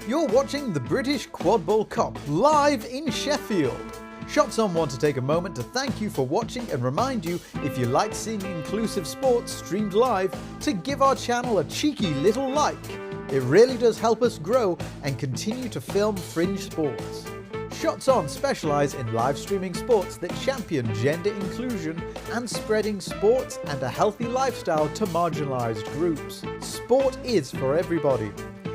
You're watching the British Quadball Cup live in Sheffield. Shots On want to take a moment to thank you for watching and remind you, if you like seeing inclusive sports streamed live, to give our channel a cheeky little like. It really does help us grow and continue to film fringe sports. Shots On specialise in live streaming sports that champion gender inclusion and spreading sports and a healthy lifestyle to marginalised groups. Sport is for everybody.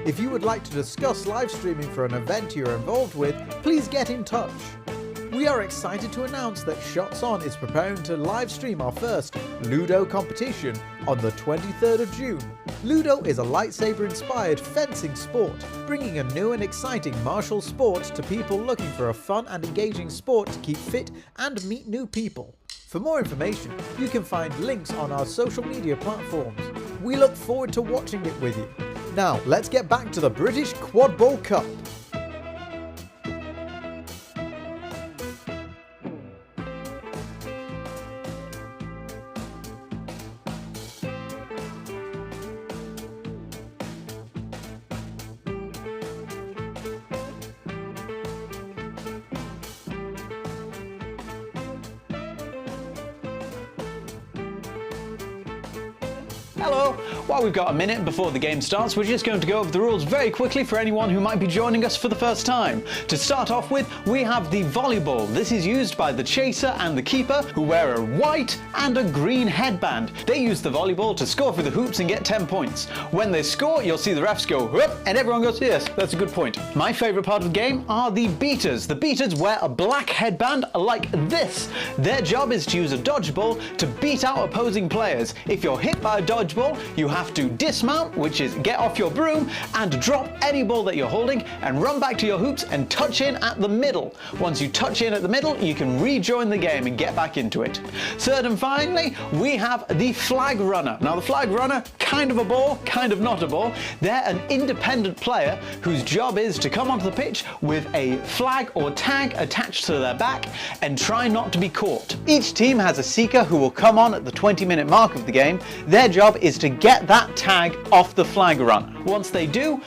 If you would like to discuss live streaming for an event you're involved with, please get in touch. We are excited to announce that Shots On is preparing to live stream our first Ludo competition on the 23rd of June. Ludo is a lightsaber-inspired fencing sport, bringing a new and exciting martial sport to people looking for a fun and engaging sport to keep fit and meet new people. For more information, you can find links on our social media platforms. We look forward to watching it with you. Now, let's get back to the British Quadball Cup. Hello! While we've got a minute before the game starts, we're just going to go over the rules very quickly for anyone who might be joining us for the first time. To start off with, we have the volleyball. This is used by the chaser and the keeper, who wear a white and a green headband. They use the volleyball to score for the hoops and get 10 points. When they score, you'll see the refs go, whoop, and everyone goes, yes, that's a good point. My favourite part of the game are the beaters. The beaters wear a black headband like this. Their job is to use a dodgeball to beat out opposing players. If you're hit by a dodgeball, you have to dismount, which is get off your broom, and drop any ball that you're holding and run back to your hoops and touch in at the middle. Once you touch in at the middle, you can rejoin the game and get back into it. Third and finally, we have the flag runner. Now the flag runner, kind of a ball, kind of not a ball. They're an independent player whose job is to come onto the pitch with a flag or tag attached to their back and try not to be caught. Each team has a seeker who will come on at the 20-minute mark of the game. Their job is to get that tag off the flag runner. Once they do,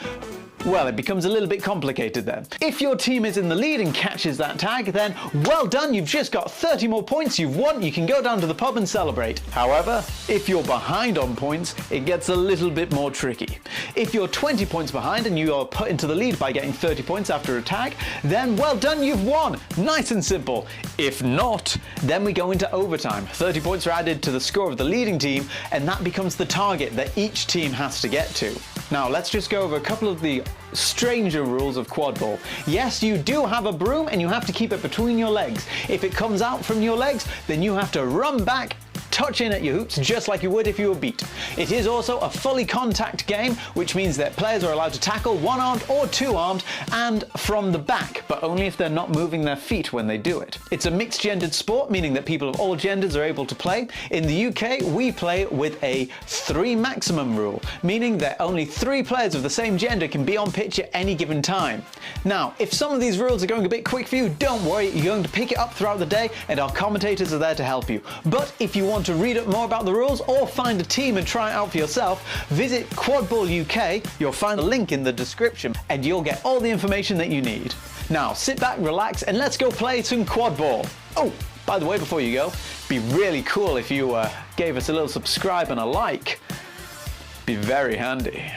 well, it becomes a little bit complicated then. If your team is in the lead and catches that tag, then well done, you've just got 30 more points, you've won, you can go down to the pub and celebrate. However, if you're behind on points, it gets a little bit more tricky. If you're 20 points behind and you are put into the lead by getting 30 points after a tag, then well done, you've won. Nice and simple. If not, then we go into overtime. 30 points are added to the score of the leading team, and that becomes the target that each team has to get to. Now, let's just go over a couple of the stranger rules of quadball. Yes, you do have a broom and you have to keep it between your legs. If it comes out from your legs, then you have to run back, touch in at your hoops just like you would if you were beat. It is also a fully contact game, which means that players are allowed to tackle one-armed or two-armed and from the back, but only if they're not moving their feet when they do it. It's a mixed-gendered sport, meaning that people of all genders are able to play. In the UK, we play with a 3 maximum rule, meaning that only 3 players of the same gender can be on pitch at any given time. Now, if some of these rules are going a bit quick for you, don't worry, you're going to pick it up throughout the day and our commentators are there to help you. But if you want to read up more about the rules or find a team and try it out for yourself, visit Quadball UK. You'll find a link in the description and you'll get all the information that you need. Now sit back, relax, and let's go play some quadball. Oh, by the way, before you go, it'd be really cool if you gave us a little subscribe and a like. Be very handy.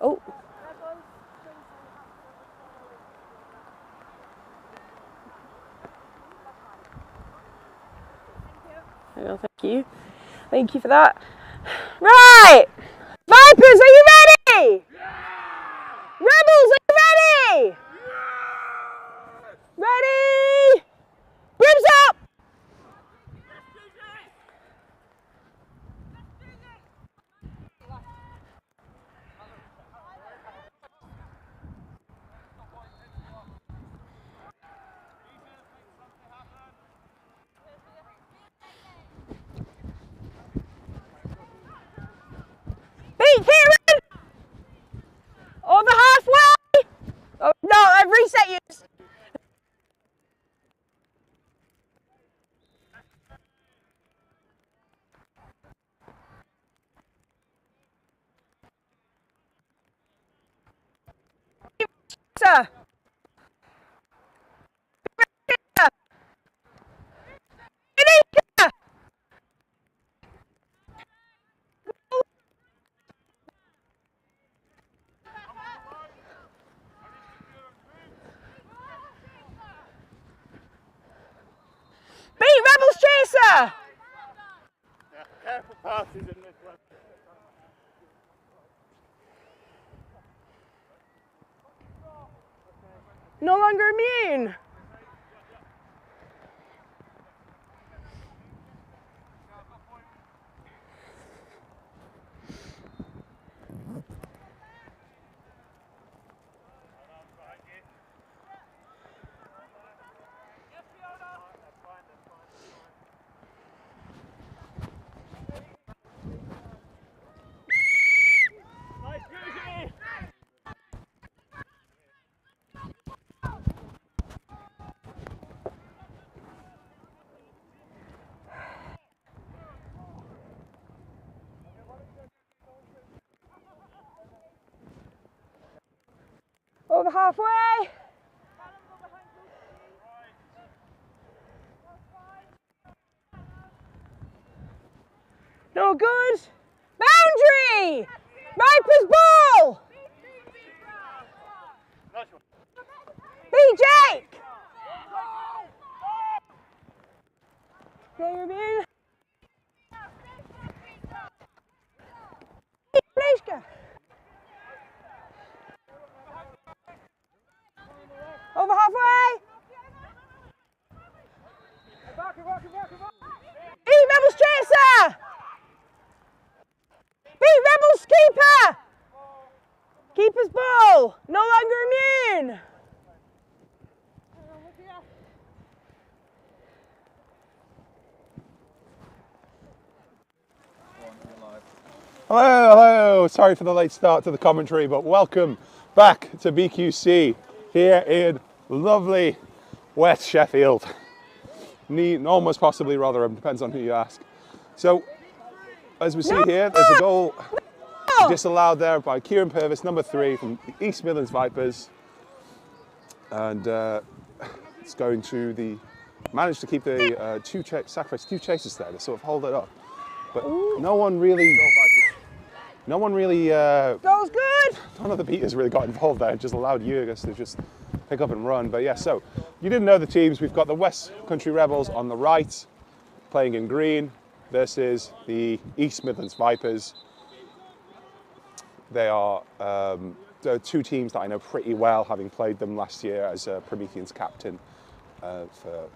Oh. Oh, thank you. Thank you for that. Right! Vipers, are you ready? Yeah! Rebels, are you ready? Yeah! Ready? Bribs up! Beat Kieran! Over halfway! Oh, no, I've reset you. Sir. Beat Rebels Chaser! Careful passes in this one. No longer immune. Over halfway. No good. Boundary! Viper's ball! Beat Jake! There you mean. Nishka. Over halfway. Beat Rebels Chaser! Beat Rebels Keeper! Keeper's ball! No longer immune! Hello, hello. Sorry for the late start to the commentary, but welcome back to BQC here in lovely West Sheffield. Almost possibly Rotherham, depends on who you ask. So, as we see here, there's a goal disallowed there by Kieran Purvis, number 3 from the East Midlands Vipers. And it's going to the, managed to keep the sacrifice two chasers there to sort of hold it up. But no one really, Goes good! none of the beaters really got involved there, just allowed Jurgis to just pick up and run. But yeah, so you didn't know the teams. We've got the West Country Rebels on the right, playing in green, versus the East Midlands Vipers. They are two teams that I know pretty well, having played them last year as a Promethean's captain for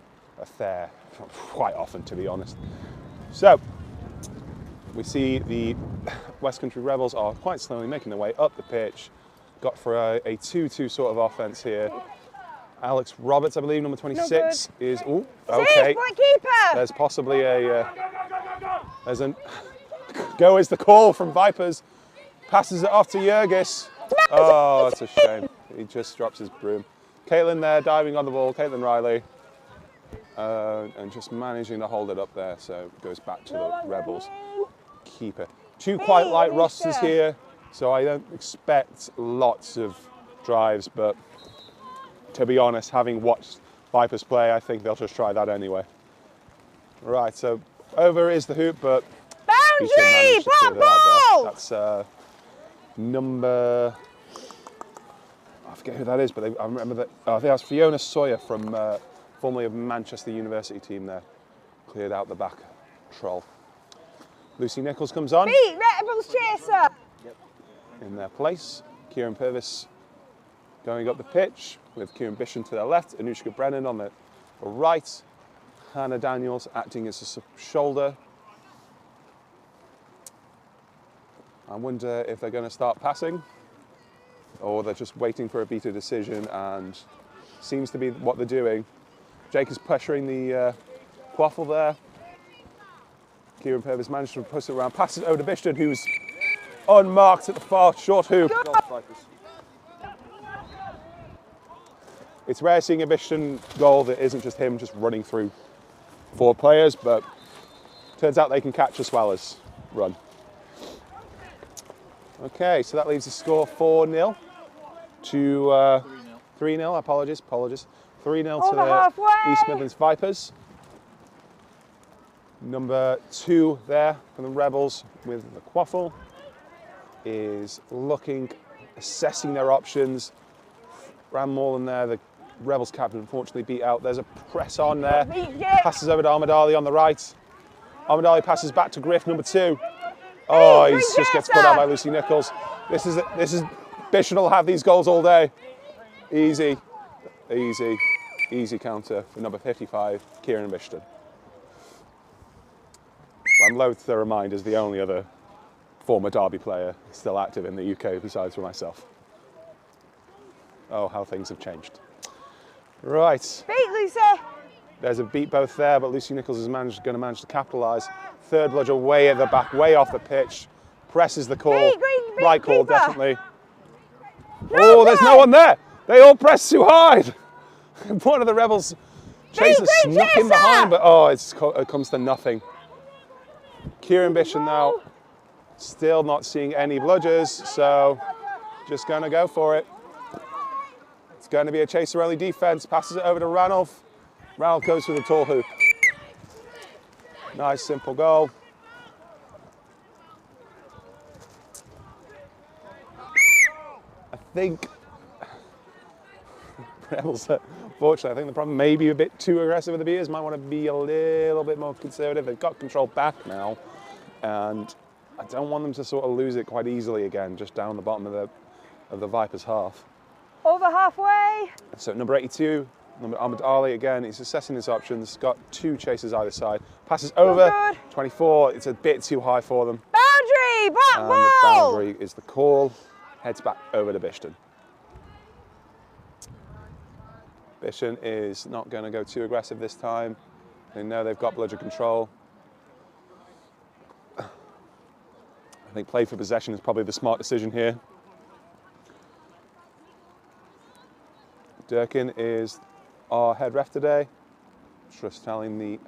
a fair, quite often to be honest. So, we see the West Country Rebels are quite slowly making their way up the pitch. Got for a 2-2 sort of offense here. Alex Roberts, I believe, number 26 is, ooh, okay. There's possibly go is the call from Vipers. Passes it off to Jurgis. Oh, it's a shame. He just drops his broom. Caitlin there, diving on the ball, Caitlin Riley. And just managing to hold it up there, so it goes back to the Rebels. Keeper. Two quite light rosters here, so I don't expect lots of drives, but to be honest, having watched Vipers play, I think they'll just try that anyway. Right, so over is the hoop, but boundary! Block ball! That's number, I forget who that is, but I remember that, I think that's Fiona Sawyer from formerly of Manchester University team there. Cleared out the back troll. Lucy Nichols comes on. Beat Rebels Chaser! In their place. Kieran Purvis going up the pitch with Kieran Bishon to their left, Anushka Brennan on the right, Hannah Daniels acting as a shoulder. I wonder if they're going to start passing or they're just waiting for a beater decision, and seems to be what they're doing. Jake is pressuring the quaffle there. Kieran Purvis managed to push it around, passes it over to Bishon, who's unmarked at the far short hoop. It's rare seeing a Bishon goal that isn't just him just running through 4 players, but turns out they can catch as well as run. Okay, so that leaves the score 4-0 to 3-0. Apologies. 3-0 to the East Midlands Vipers. Number 2 there for the Rebels with the quaffle is looking, assessing their options. Ran Morland there, the Rebels captain, unfortunately beat out. There's a press on there. Passes over to Ahmed Ali on the right. Ahmed Ali passes back to Griff, number 2. Oh, he just gets put out by Lucy Nichols. This is Bishon will have these goals all day. Easy counter for number 55, Kieran Bishon. I'm loath to remind is the only other former Derby player still active in the UK besides for myself. Oh, how things have changed. Right. Beat Lucy! There's a beat both there, but Lucy Nichols is going to manage to capitalise. Third bludger way at the back, way off the pitch. Presses the call. Right call, definitely. Oh, there's no one there. They all press too hard. One of the Rebels chasers snuck in behind, but oh, it comes to nothing. Kieran Bishon now still not seeing any bludgers, so just going to go for it. It's going to be a chaser-only defence. Passes it over to Ranulph. Ranulph goes for the tall hoop. Nice, simple goal. I think Rebels, fortunately, I think the problem may be a bit too aggressive with the beaters. Might want to be a little bit more conservative. They've got control back now, and I don't want them to sort of lose it quite easily again, just down the bottom of the Vipers' half. Over halfway. So number 82, number Ahmed Ali again. He's assessing his options. Got 2 chasers either side. Passes over. 24. It's a bit too high for them. Boundary. Black and ball. the boundary is the call. Heads back over to Bishon. Bishon is not going to go too aggressive this time. They know they've got bludger control. I think play for possession is probably the smart decision here. Durkin is our head ref today. Just telling the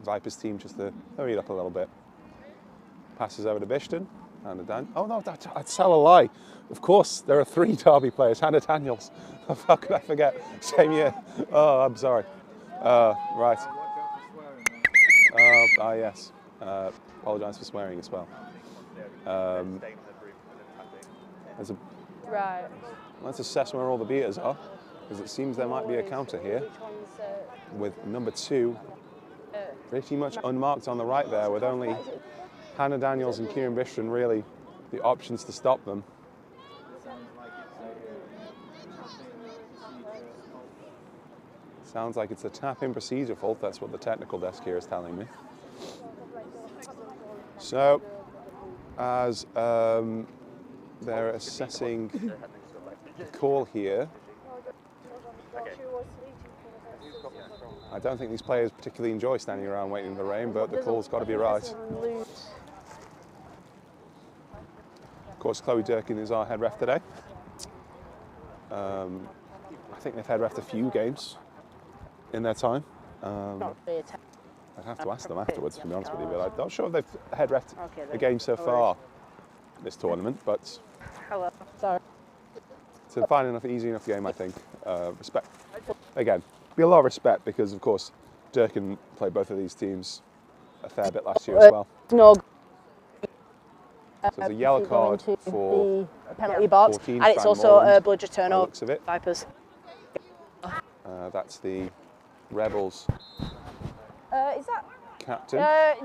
Vipers team just to hurry it up a little bit. Passes over to Bishon. Hannah Daniels. Oh no, I'd tell a lie. Of course, there are 3 Derby players. Hannah Daniels. How could I forget? Same year. Oh, I'm sorry. Right. Yes. Apologise for swearing as well. Right. Let's assess where all the beaters are, because it seems there might be a counter here with number 2 pretty much unmarked on the right there, with only Hannah Daniels and Kieran Bishon really the options to stop them. Sounds like it's a tap-in procedure fault. That's what the technical desk here is telling me. So, as they're assessing the call here, I don't think these players particularly enjoy standing around waiting in the rain, but the call's got to be right. Of course, Chloe Durkin is our head ref today. I think they've head refed a few games in their time. I'd have to ask them afterwards, to be honest with you, but I'm not sure if they've head refed a game so far this tournament, but it's a fine enough, easy enough game, I think. Respect. Again, be a lot of respect because, of course, Durkin played both of these teams a fair bit last year as well. No. So it's a yellow card for the penalty box, 14, and it's Van also a Moreland, bludger turn by the up. looks of it. Vipers. That's the Rebels Is that? captain. Oh,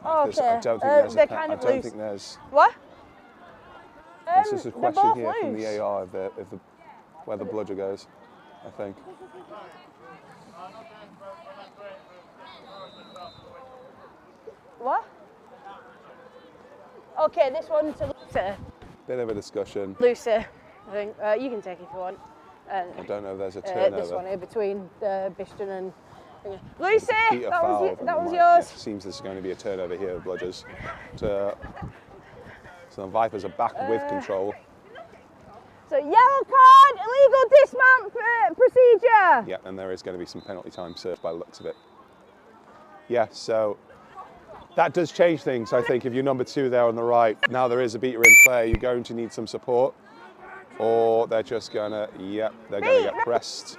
I okay. don't think there's they're a kind I of don't loose. think there's. What? This is a they're question both here from loose. the AR where the bludger goes, I think. What? Okay, this one's to Lucy. Bit of a discussion. Lucy, I think. You can take it if you want. I don't know if there's a turnover. This one here between Bishton and... Lucy, Peter that foul, was, that was yeah, yours. seems there's going to be a turnover here with bludgers. So the Vipers are back with control. So yellow card, illegal dismount procedure. Yeah, and there is going to be some penalty time served by the looks of it. Yeah, so that does change things, I think, if you're number 2 there on the right. Now there is a beater in play, you're going to need some support. Or they're just going to, yep, they're going to get pressed.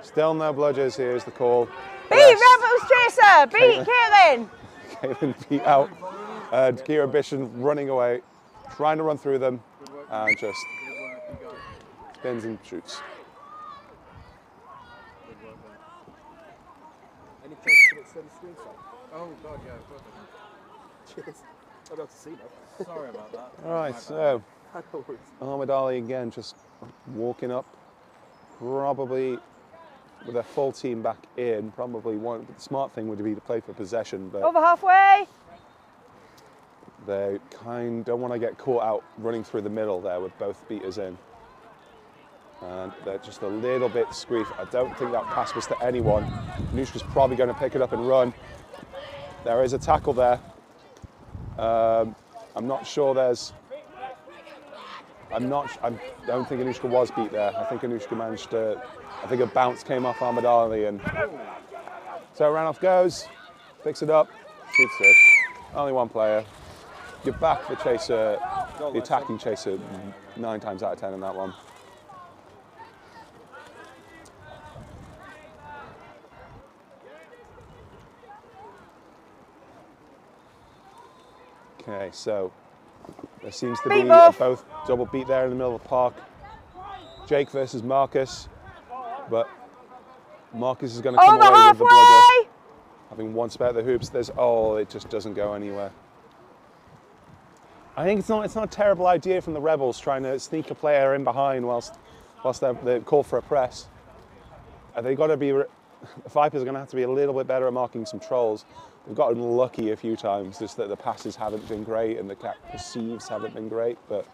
Still no bludgers, here's the call. Beat Rebels Chaser, beat Caitlin. Caitlin beat out. And Kira Bishon running away, trying to run through them, and just spins and shoots. Any chance you can extend the screen shot? Oh god, yeah, perfect. Cheers. I don't have to see that. Sorry about that. All right, so Ahmed Ali again just walking up, probably with a full team back in. Probably the smart thing would be to play for possession, but Over halfway. they don't want to get caught out running through the middle there with both beaters in. And they're just a little bit squeef. I don't think that pass was to anyone. Anushka's probably going to pick it up and run. There is a tackle there. I'm not sure there's... I don't think Anushka was beat there. I think Anushka managed to... I think a bounce came off Ahmed Ali, and so Ranoff goes, picks it up, shoots it. Only one player. You're back the chaser, the attacking chaser, 9 times out of 10 in that one. Okay, so there seems to be both double beat there in the middle of the park. Jake versus Marcus, but Marcus is going to come away with the bludger. Having one spare at the hoops, it just doesn't go anywhere. I think it's not a terrible idea from the Rebels trying to sneak a player in behind whilst they call for a press. They got to be. The Vipers are going to have to be a little bit better at marking some trolls. We've gotten lucky a few times, just that the passes haven't been great and the receives haven't been great. But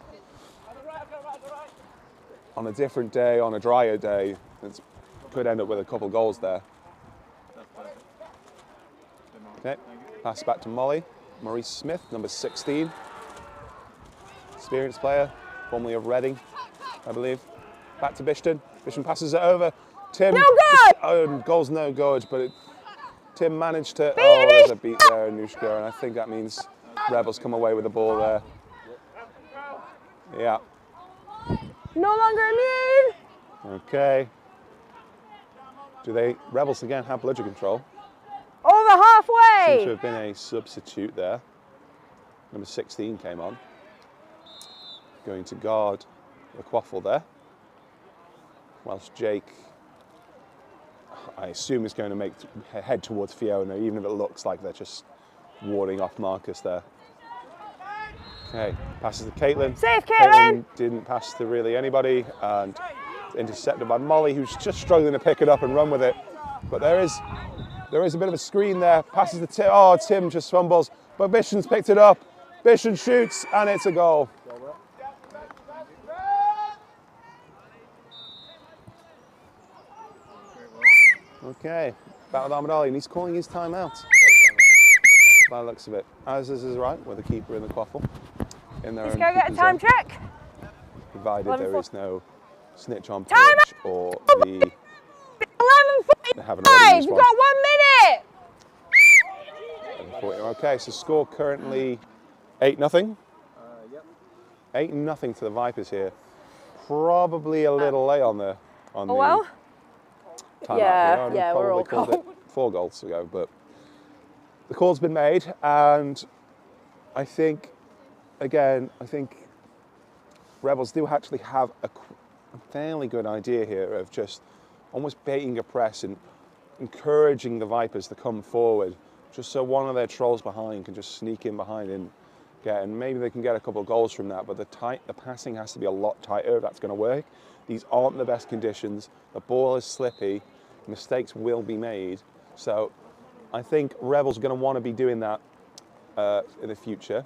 on a different day, on a drier day, it could end up with a couple goals there. Okay, pass back to Molly. Maurice Smith, number 16. Experienced player, formerly of Reading, I believe. Back to Bishton. Bishton passes it over. Tim. No good! Goal's no good, but Tim managed to... Oh, there's a beat there, Anushka, and I think that means Rebels come away with the ball there. Yeah. No longer immune. Okay. Rebels again have bludger control? Over halfway. Seems to have been a substitute there. Number 16 came on. Going to guard the quaffle there. Whilst Jake, I assume, is going to head towards Fiona, even if it looks like they're just warding off Marcus there. Okay, passes to Caitlin. Safe, Caitlin! Didn't pass to really anybody, and intercepted by Molly, who's just struggling to pick it up and run with it. But there is a bit of a screen there. Passes to Tim. Oh, Tim just fumbles, but Bishon's picked it up. Bishon shoots, and it's a goal. Okay, back with Ahmed Ali, and he's calling his timeout. By the looks of it. As is his right, with the keeper in the quaffle. In their Let's own go get a keeper time zone, check. provided there is no snitch on pitch or the... 11:45. We've got 1 minute. Okay, so score currently 8-0. Yep. 8-0 to the Vipers here. Probably a little late on the timeout. Yeah, we're all called it 4 goals ago, but the call's been made, and I think, again, Rebels do actually have a fairly good idea here of just almost baiting a press and encouraging the Vipers to come forward, just so one of their trolls behind can just sneak in behind and maybe they can get a couple of goals from that, but the passing has to be a lot tighter if that's going to work. These aren't the best conditions, the ball is slippy, mistakes will be made, so I think Rebels are going to want to be doing that in the future.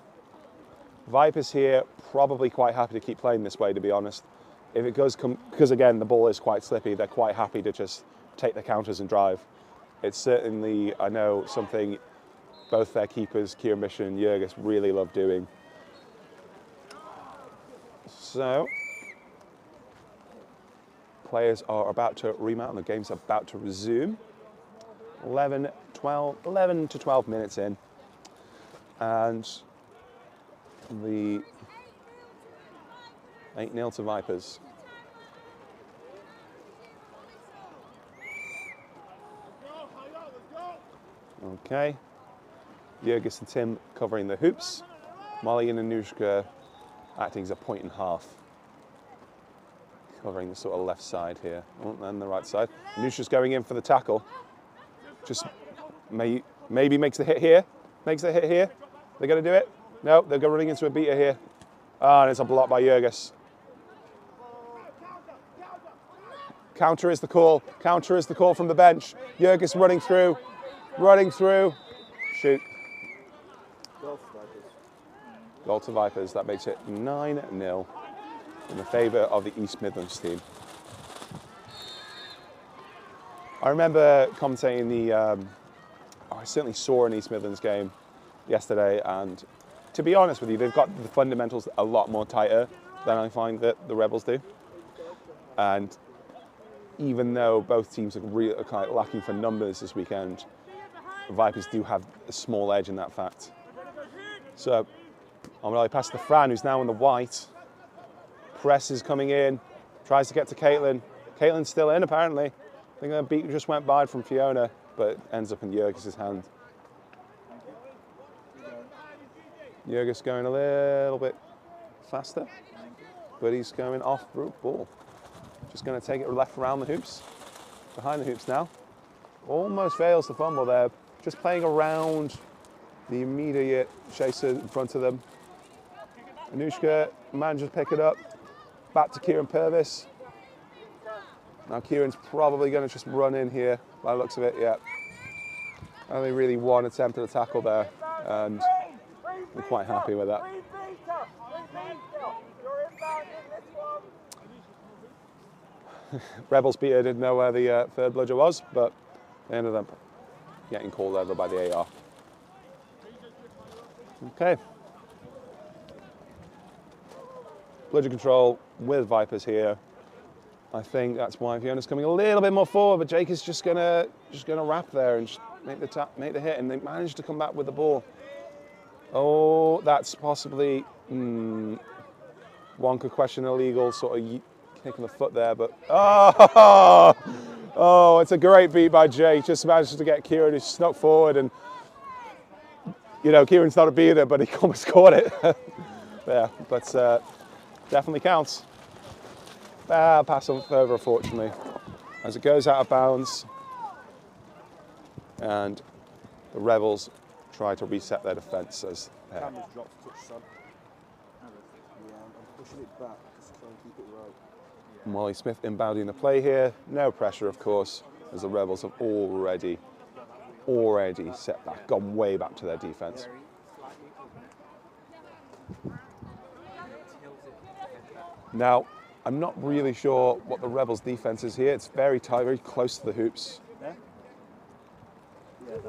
Vipers here, probably quite happy to keep playing this way, to be honest. If it goes, because again, the ball is quite slippy, they're quite happy to just take the counters and drive. It's certainly, I know, something both their keepers, Kieran Mission and Jurgis, really love doing. So, players are about to remount and the game's about to resume. 11 to 12 minutes in. And the 8-0 to Vipers. Okay. Jurgis and Tim covering the hoops. Molly and Anushka acting as a point and half. Covering the sort of left side here. Oh, and the right side. Anushka's going in for the tackle. Just maybe makes the hit here. Makes the hit here. They're going to do it? No, they're running into a beater here. Ah, and it's a block by Jurgis. Counter is the call. Counter is the call from the bench. Jurgis running through. Running through. Shoot. Goal to Vipers. That makes it 9-0 in the favour of the East Midlands team. I remember commentating the, I certainly saw an East Midlands game yesterday, and to be honest with you, they've got the fundamentals a lot more tighter than I find that the Rebels do. And even though both teams are really kind of lacking for numbers this weekend, the Vipers do have a small edge in that fact. So I'm going to pass to Fran, who's now in the white. Press is coming in, tries to get to Caitlin. Caitlin's still in, apparently. I think that beat just went by from Fiona, but ends up in Jurgis' hand. Jurgis going a little bit faster, but he's going off route ball. Just going to take it left around the hoops, behind the hoops now. Almost fails to fumble there, just playing around the immediate chaser in front of them. Anushka manages to pick it up, back to Kieran Purvis. Now Kieran's probably going to just run in here, by the looks of it, yeah. Only really one attempt at a tackle there, and we're quite happy with that. Rebels beater didn't know where the third bludger was, but they ended up getting called over by the AR. Okay. Bludger control with Vipers here. I think that's why Fiona's coming a little bit more forward, but Jake is just gonna wrap there and just make the hit, and they managed to come back with the ball. Oh, that's possibly one could question illegal sort of kicking the foot there, but oh, it's a great beat by Jake. Just managed to get Kieran, who snuck forward, and you know Kieran's not a beater, but he almost caught it. Yeah, but definitely counts. Pass over, unfortunately, as it goes out of bounds, and the Rebels try to reset their defence as Cameron's dropped a touch, son. Yeah, I'm pushing it back just to try and keep it right. Molly Smith inbounding the play here. No pressure, of course, as the Rebels have already set back, gone way back to their defence. Now, I'm not really sure what the Rebels' defence is here. It's very tight, very close to the hoops.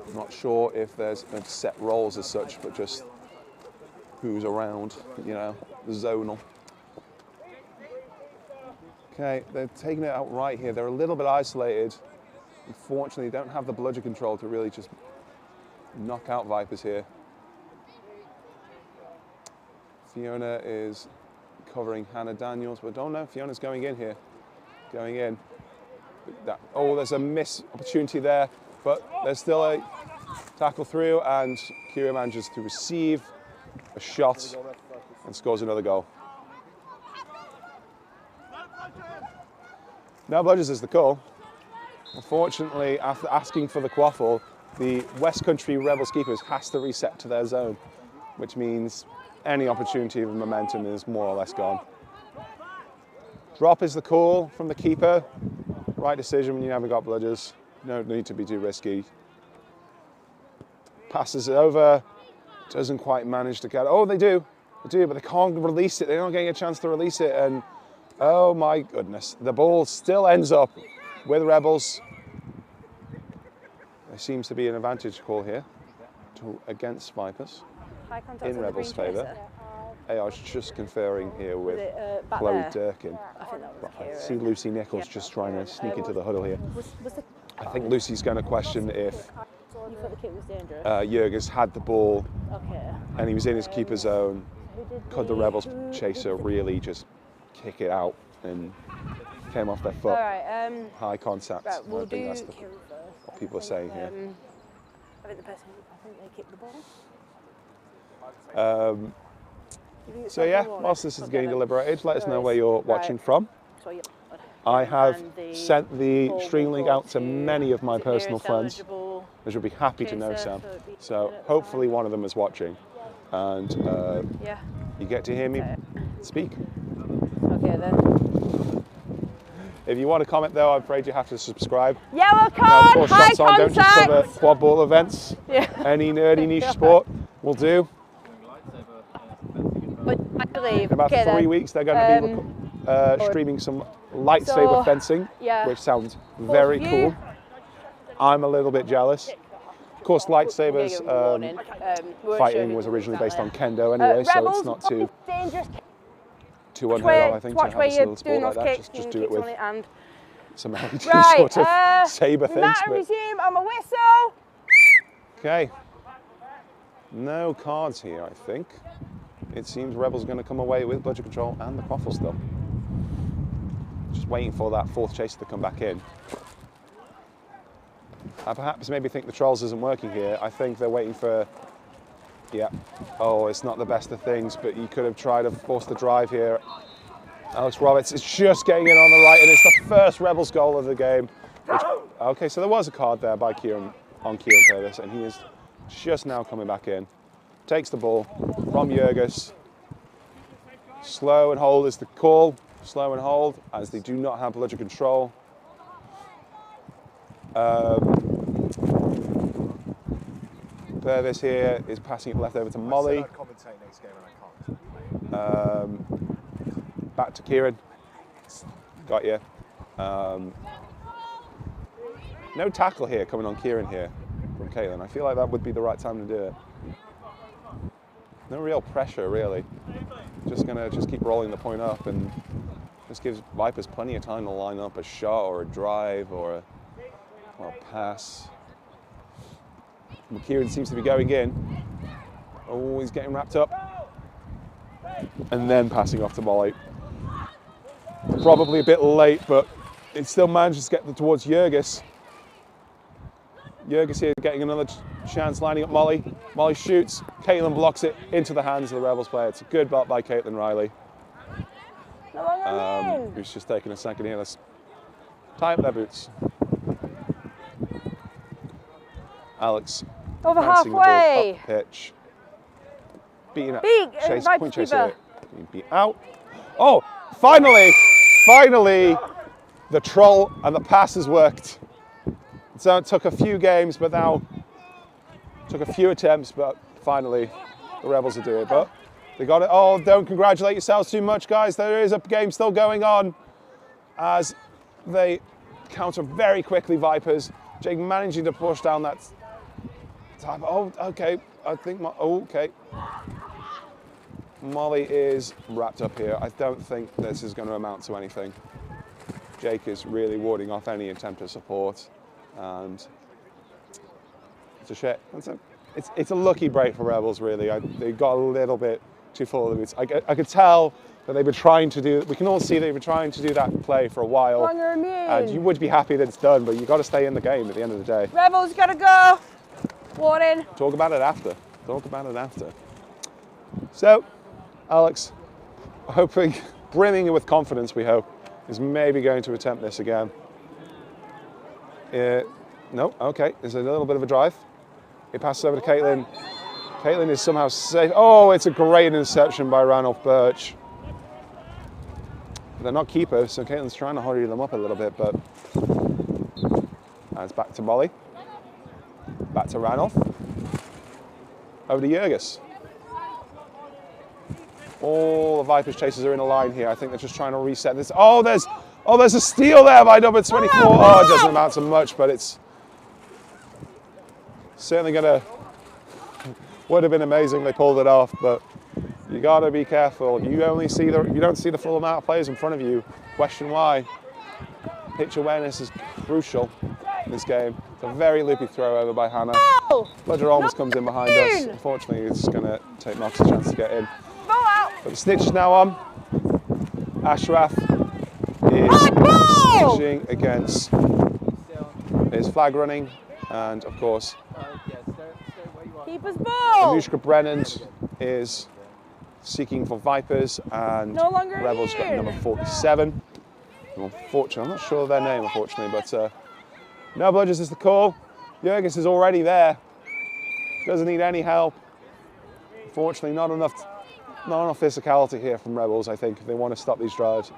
I'm not sure if there's set roles as such, but just who's around, you know, the zonal. Okay, they're taking it out right here. They're a little bit isolated. Unfortunately, they don't have the bludger control to really just knock out Vipers here. Fiona is covering Hannah Daniels, but don't know. Fiona's going in here. Going in. Oh, there's a miss opportunity there, but there's still a tackle through, and Kira manages to receive. a shot and scores another goal. No bludgers is the call. Unfortunately, after asking for the quaffle, the West Country Rebels keepers has to reset to their zone, which means any opportunity of momentum is more or less gone. Drop is the call from the keeper. Right decision when you haven't got bludgers. No need to be too risky. Passes it over. Doesn't quite manage to get it. Oh, they do, but they can't release it. They're not getting a chance to release it, and oh my goodness, the ball still ends up with Rebels. There seems to be an advantage call here against Vipers in Rebels' favour. I was just conferring here with Chloe Durkin. I see Lucy Nichols just trying to sneak into the huddle here. I think Lucy's going to question if Jurgis had the ball and he was in his keeper zone. Could the Rebels chaser really just kick it out and came off their foot? High contact. I think that's what people are saying here. I think they kicked the ball. So yeah, whilst this is getting deliberated, let us know where you're watching from. I have sent the stream link out to many of my personal friends, as you'll be happy to know, Sam. So hopefully one of them is watching, and you get to hear me speak. Okay then. If you want to comment though, I'm afraid you have to subscribe. Yellow card, now, high Shots On don't just cover quadball events. Any nerdy niche sport will do. But I believe. In about 3 weeks, they're going to be streaming some lightsaber fencing, which sounds very cool. I'm a little bit jealous. Of course, lightsabers fighting was originally based on kendo anyway, so it's not too unheard of, I think, to have a little sport like that. Just do it with some LED sort of saber things. Resume on my whistle. Okay. No cards here, I think. It seems Rebels are going to come away with bludger control and the quaffle still. Just waiting for that fourth chaser to come back in. I perhaps maybe think the Trolls isn't working here. I think they're waiting for, oh, it's not the best of things, but you could have tried to force the drive here. Alex Roberts is just getting in on the right, and it's the first Rebels goal of the game. Okay, so there was a card there by Kieran, on Kieran Purvis, and he is just now coming back in. Takes the ball from Jurgis. Slow and hold is the call. Slow and hold, as they do not have bludger control. Purvis here is passing it left over to Molly. Back to Kieran. Got you. No tackle here coming on Kieran here from Caitlin. I feel like that would be the right time to do it. No real pressure, really. Just gonna keep rolling the point up, and just gives Vipers plenty of time to line up a shot or a drive or a pass. Kieran seems to be going in. Oh, he's getting wrapped up. And then passing off to Molly. Probably a bit late, but it still manages to get towards Jurgis. Jurgis here getting another chance, lining up Molly. Molly shoots, Caitlin blocks it into the hands of the Rebels player. It's a good block by Caitlin Riley. Who's just taking a second here. Let's tie up their boots. Alex over halfway. The ball up pitch. Beating up. Chase, point chaser. Beat out. Oh, finally, the troll and the pass has worked. So it took a few games, but now took a few attempts, but finally the Rebels will do it. But they got it. Oh, don't congratulate yourselves too much, guys. There is a game still going on as they counter very quickly Vipers. Jake managing to push down that time. Oh, okay. I think, okay. Molly is wrapped up here. I don't think this is going to amount to anything. Jake is really warding off any attempt at support. And it's a shit. It's a lucky break for Rebels, really. They got a little bit too full of the boots. I could tell that they've been trying to do, we can all see they've been trying to do that play for a while. And you would be happy that it's done, but you've got to stay in the game at the end of the day. Rebels gotta go. Warning. Talk about it after. Talk about it after. So, Alex, hoping, brimming with confidence, we hope, is maybe going to attempt this again. No, okay, there's a little bit of a drive. He passes over to Caitlin. Caitlin is somehow safe. Oh, it's a great interception by Ranulph Birch. They're not keepers, so Caitlin's trying to hurry them up a little bit, but it's back to Molly. Back to Ranulph. Over to Jurgis. All the Vipers chasers are in a line here. I think they're just trying to reset this. Oh, there's a steal there by number 24. Oh, it doesn't amount to much, but it's certainly gonna. Would have been amazing if they pulled it off, but you gotta be careful. You don't see the full amount of players in front of you. Question why. Pitch awareness is crucial in this game. It's a very loopy throw over by Hannah. Bludger almost comes in behind us. Unfortunately, it's gonna take Knox a chance to get in. But the snitch is now on. Ashraf is snitching against his flag running, and of course, keeper's ball. Anushka Brennan is seeking for Vipers, and No longer Rebels got number 47. Unfortunately, I'm not sure of their name, unfortunately, but no Bludgers is the call. Jurgis is already there. Doesn't need any help. Unfortunately, not enough physicality here from Rebels, I think, if they want to stop these drives.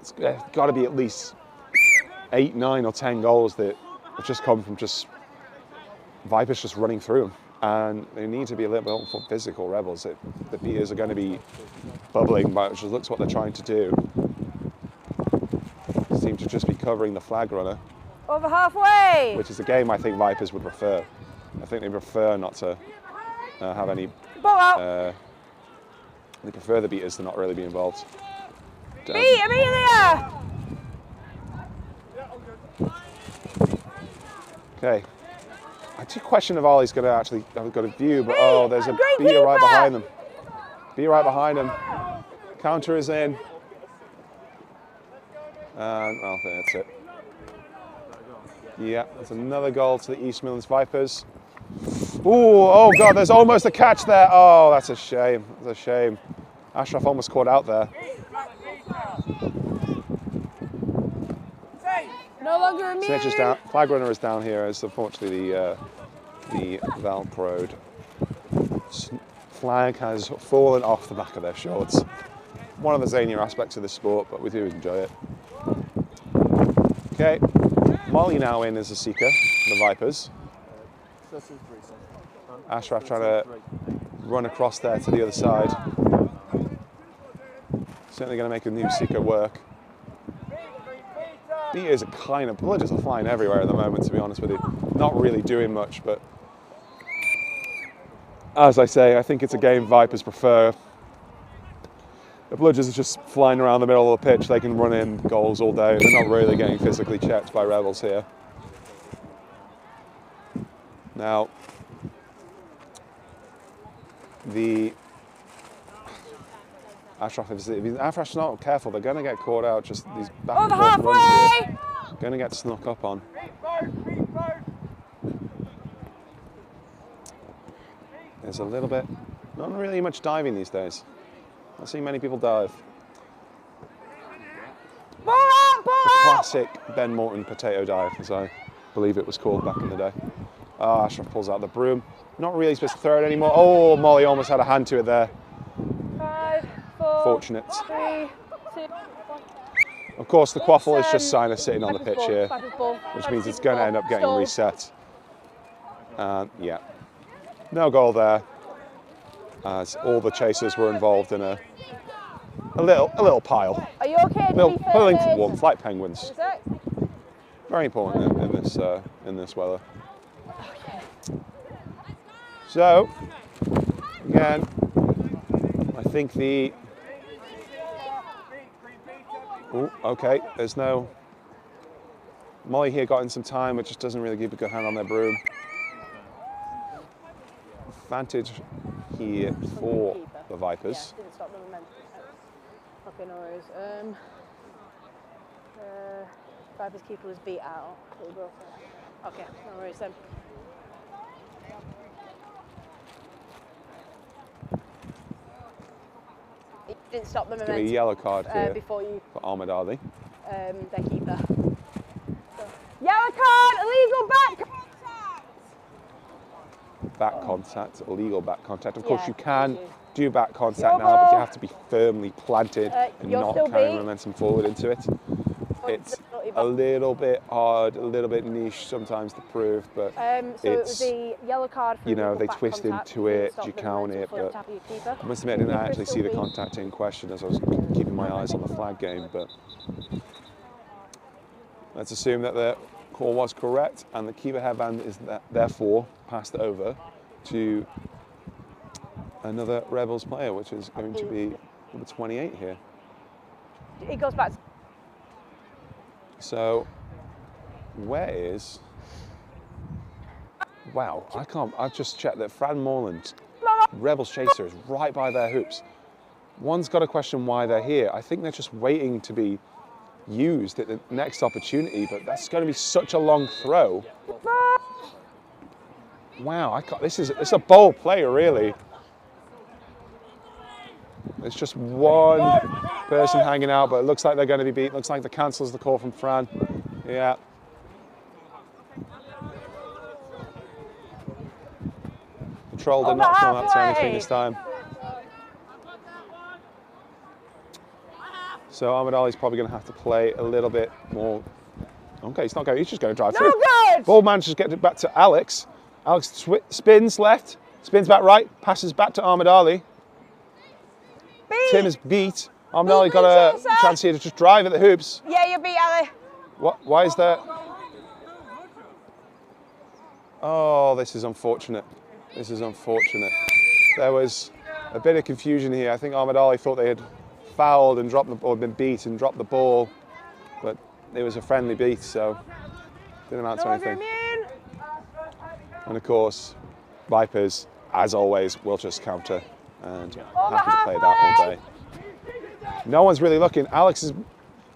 It's got to be at least 8, 9 or 10 goals that have just come from just Vipers just running through them. And they need to be a little bit more physical, Rebels. The beaters are going to be bubbling, which looks what they're trying to do. Seem to just be covering the flag runner. Over halfway. Which is the game I think Vipers would prefer. I think they prefer not to have any. Ball out. They prefer the beaters to not really be involved. Beat Amelia. Okay. I do question if Ollie's going to actually have got a view, but oh, there's a beater right behind them. Beater right behind them. Counter is in. And I think that's it. Yeah, that's another goal to the East Midlands Vipers. Ooh, oh God, there's almost a catch there. Oh, that's a shame. That's a shame. Ashraf almost caught out there. No longer immune. Snitch is down. Flag runner is down here as unfortunately the Velcroed flag has fallen off the back of their shorts. One of the zanier aspects of this sport, but we do enjoy it. Okay, Molly now in as a seeker for the Vipers. Ashraf trying to run across there to the other side. Certainly going to make a new seeker work. Beaters are kind of, Bludgers are flying everywhere at the moment, to be honest with you. Not really doing much, but as I say, I think it's a game Vipers prefer. The Bludgers are just flying around the middle of the pitch. They can run in goals all day. They're not really getting physically checked by Rebels here. Now, the Ashraf, if Ashraf's not careful, they're going to get caught out. Just these back and forth runs here. Going to get snuck up on. There's a little bit, not really much diving these days. I see many people dive. Ball out, ball out. Classic Ben Morton potato dive, as I believe it was called back in the day. Oh, Ashraf pulls out the broom. Not really supposed to throw it anymore. Oh, Molly almost had a hand to it there. 5, 4, Fortunate. 3, 2, 1. Of course, the quaffle is just Sinus sitting on the pitch here, which means it's going to end up getting reset. Yeah, no goal there, as all the chasers were involved in a little pile. Are you okay? Pulling to warmth, like penguins. Very important in this weather. So, again, I think the. Ooh, okay, there's no. Molly here got in some time, but just doesn't really keep a good hand on their broom. Advantage here for the Vipers. Yeah, didn't stop the momentum. Okay, no worries. Vipers keeper was beat out. Okay, no worries then. didn't stop the Give me a momentum yellow card here before you for Ahmed Ali. their keeper. So, yellow card, illegal back contact. Back contact, illegal back contact. Of course, Yeah, you can you do back contact Your now, but you ball. have to be firmly planted and You're not still carry beat. momentum forward into it. It's penalty a back. little bit hard, a little bit niche sometimes to prove, but So it was it's, the yellow card for you know, illegal they back twist contact. into You didn't it, stop you the count momentum it, for the but tap of your keeper. I must admit I didn't Keeper's actually see still the beat. contact in question as I was keeping my eyes on the flag game, but let's assume that the call was correct and the keeper headband is therefore passed over to another Rebels player, which is going to be number 28 here. It goes back to So, where is... Wow, I've just checked that Fran Moreland, Rebels Chaser, is right by their hoops. One's got to question why they're here. I think they're just waiting to be used at the next opportunity, but that's going to be such a long throw. Wow, it's a bold player, really. There's just one person hanging out, but it looks like they're going to be beat. Looks like the cancels the call from Fran. Yeah. The troll did not come up to anything this time. So Ahmed Ali's probably going to have to play a little bit more. Okay, he's not going. He's just going to drive through. good. Ball manages to get it back to Alex. Alex spins left, spins back right, passes back to Ahmed Ali. Tim is beat. Ahmed Ali got a chance here to just drive at the hoops. Yeah, you beat Ali. What? Why is that? Oh, this is unfortunate. This is unfortunate. There was a bit of confusion here. I think Ahmed Ali thought they had fouled and dropped or been beat and dropped the ball, but it was a friendly beat, so didn't amount to anything. And of course, Vipers, as always, will just counter and happy to play that all day. No one's really looking. Alex is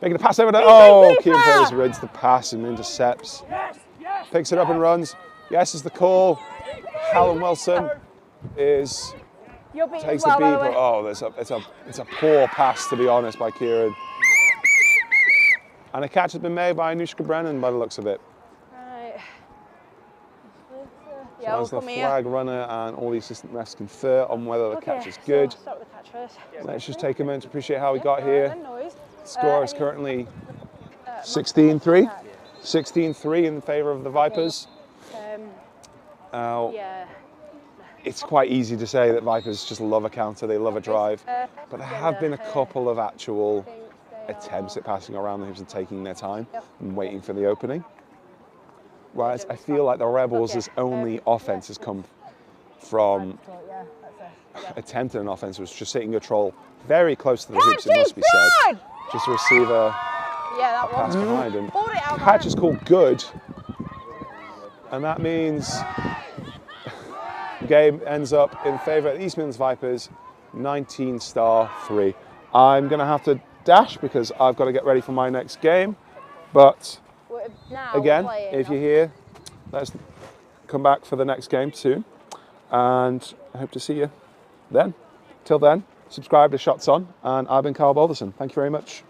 making a pass over there. Oh, Kieran Ferris reads the pass and intercepts. Picks it up and runs. Yes is the call. Callum Wilson takes the beat, but oh, it's a poor pass, to be honest, by Kieran. And a catch has been made by Anushka Brennan by the looks of it. Right. So as the flag runner and all the assistant refs confer on whether the catch is good. Start with the catch first. Let's just take a minute to appreciate how we got here. Noise. Score is currently 16-3. 16-3 in favour of the Vipers. Yeah. It's quite easy to say that Vipers just love a counter, they love a drive, but there have been a couple of actual attempts at passing around the hoops and taking their time and waiting for the opening. Whereas I feel like the Rebels' only offense has come from attempting an offense, was just sitting control very close to the hoops, it must be said, just to receive a pass behind. And catch is called good, and that means the game ends up in favour of East Midlands Vipers, 19-3. I'm going to have to dash because I've got to get ready for my next game, but again, if you're here, let's come back for the next game soon, and I hope to see you then. Till then, subscribe to Shots On, and I've been Carl Balderson. Thank you very much.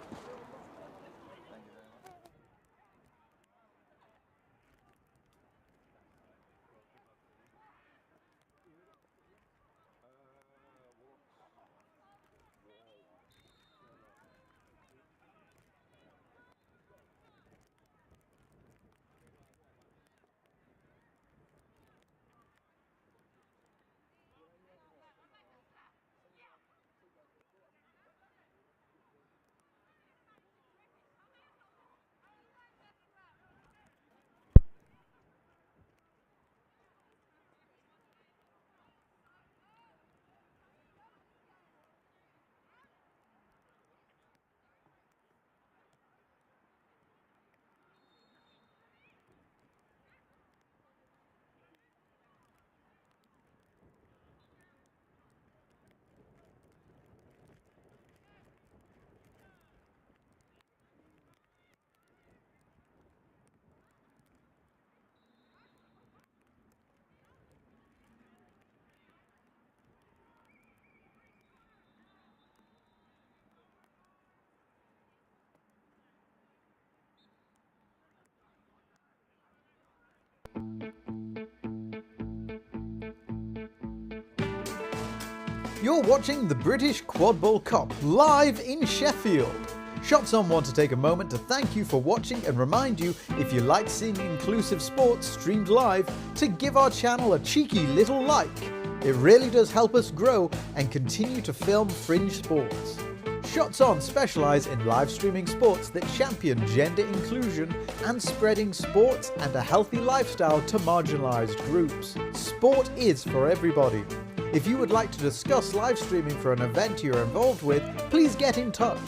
You're watching the British Quadball Cup live in Sheffield. Shots On want to take a moment to thank you for watching and remind you, if you like seeing inclusive sports streamed live, to give our channel a cheeky little like. It really does help us grow and continue to film fringe sports. Shots On specialise in live streaming sports that champion gender inclusion and spreading sports and a healthy lifestyle to marginalised groups. Sport is for everybody. If you would like to discuss live streaming for an event you're involved with, please get in touch.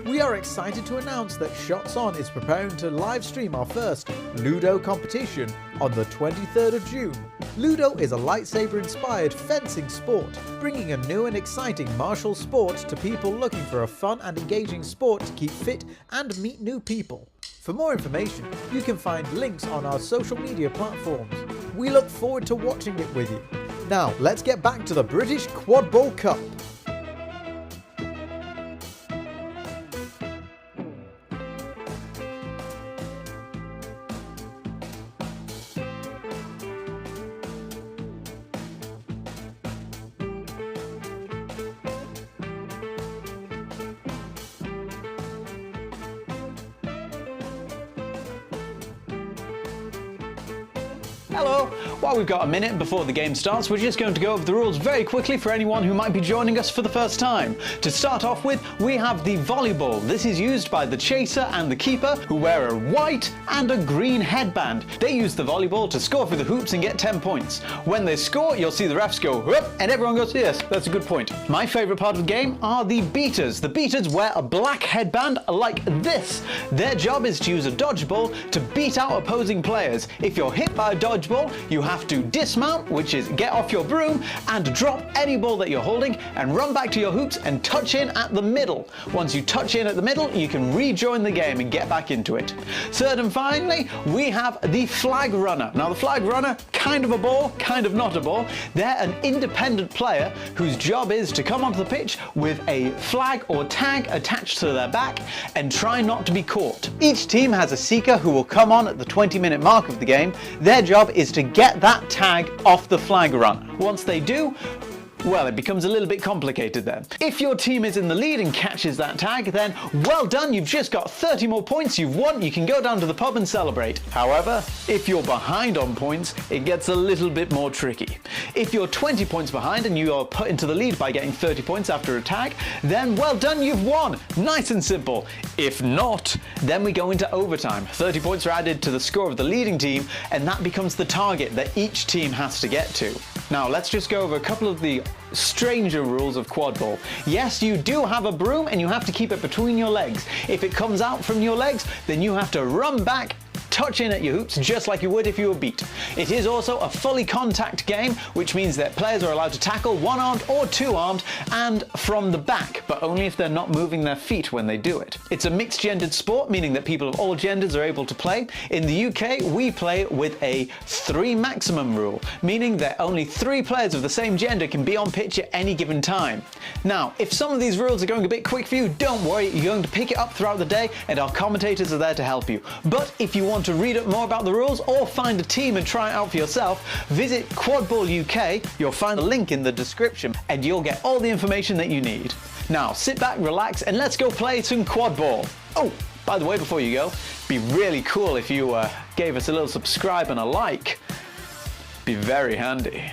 We are excited to announce that Shots On is preparing to live stream our first Ludo competition on the 23rd of June. Ludo is a lightsaber-inspired fencing sport, bringing a new and exciting martial sport to people looking for a fun and engaging sport to keep fit and meet new people. For more information, you can find links on our social media platforms. We look forward to watching it with you. Now, let's get back to the British Quadball Cup. Hello! While we've got a minute before the game starts, we're just going to go over the rules very quickly for anyone who might be joining us for the first time. To start off with, we have the volleyball. This is used by the chaser and the keeper, who wear a white and a green headband. They use the volleyball to score for the hoops and get 10 points. When they score, you'll see the refs go, whoop, and everyone goes, yes, that's a good point. My favourite part of the game are the beaters. The beaters wear a black headband like this. Their job is to use a dodgeball to beat out opposing players. If you're hit by a dodgeball, you have to dismount, which is get off your broom, and drop any ball that you're holding and run back to your hoops and touch in at the middle. Once you touch in at the middle, you can rejoin the game and get back into it. Third and finally, we have the flag runner. Now the flag runner, kind of a ball, kind of not a ball. They're an independent player whose job is to come onto the pitch with a flag or tag attached to their back and try not to be caught. Each team has a seeker who will come on at the 20-minute mark of the game. Their job is to get that tag off the flag runner. Once they do, well, it becomes a little bit complicated then. If your team is in the lead and catches that tag, then well done, you've just got 30 more points, you've won, you can go down to the pub and celebrate. However, if you're behind on points, it gets a little bit more tricky. If you're 20 points behind and you are put into the lead by getting 30 points after a tag, then well done, you've won. Nice and simple. If not, then we go into overtime. 30 points are added to the score of the leading team, and that becomes the target that each team has to get to. Now, let's just go over a couple of the stranger rules of quadball. Yes, you do have a broom and you have to keep it between your legs. If it comes out from your legs, then you have to run back, touch in at your hoops just like you would if you were beat. It is also a fully contact game, which means that players are allowed to tackle one-armed or two-armed and from the back, but only if they're not moving their feet when they do it. It's a mixed-gendered sport, meaning that people of all genders are able to play. In the UK, we play with a 3 maximum rule, meaning that only 3 players of the same gender can be on pitch at any given time. Now, if some of these rules are going a bit quick for you, don't worry, you're going to pick it up throughout the day and our commentators are there to help you. But if you want to read up more about the rules or find a team and try it out for yourself, visit Quadball UK. You'll find a link in the description and you'll get all the information that you need. Now sit back, relax, and let's go play some quadball. Oh, by the way, before you go, it'd be really cool if you gave us a little subscribe and a like. Be very handy.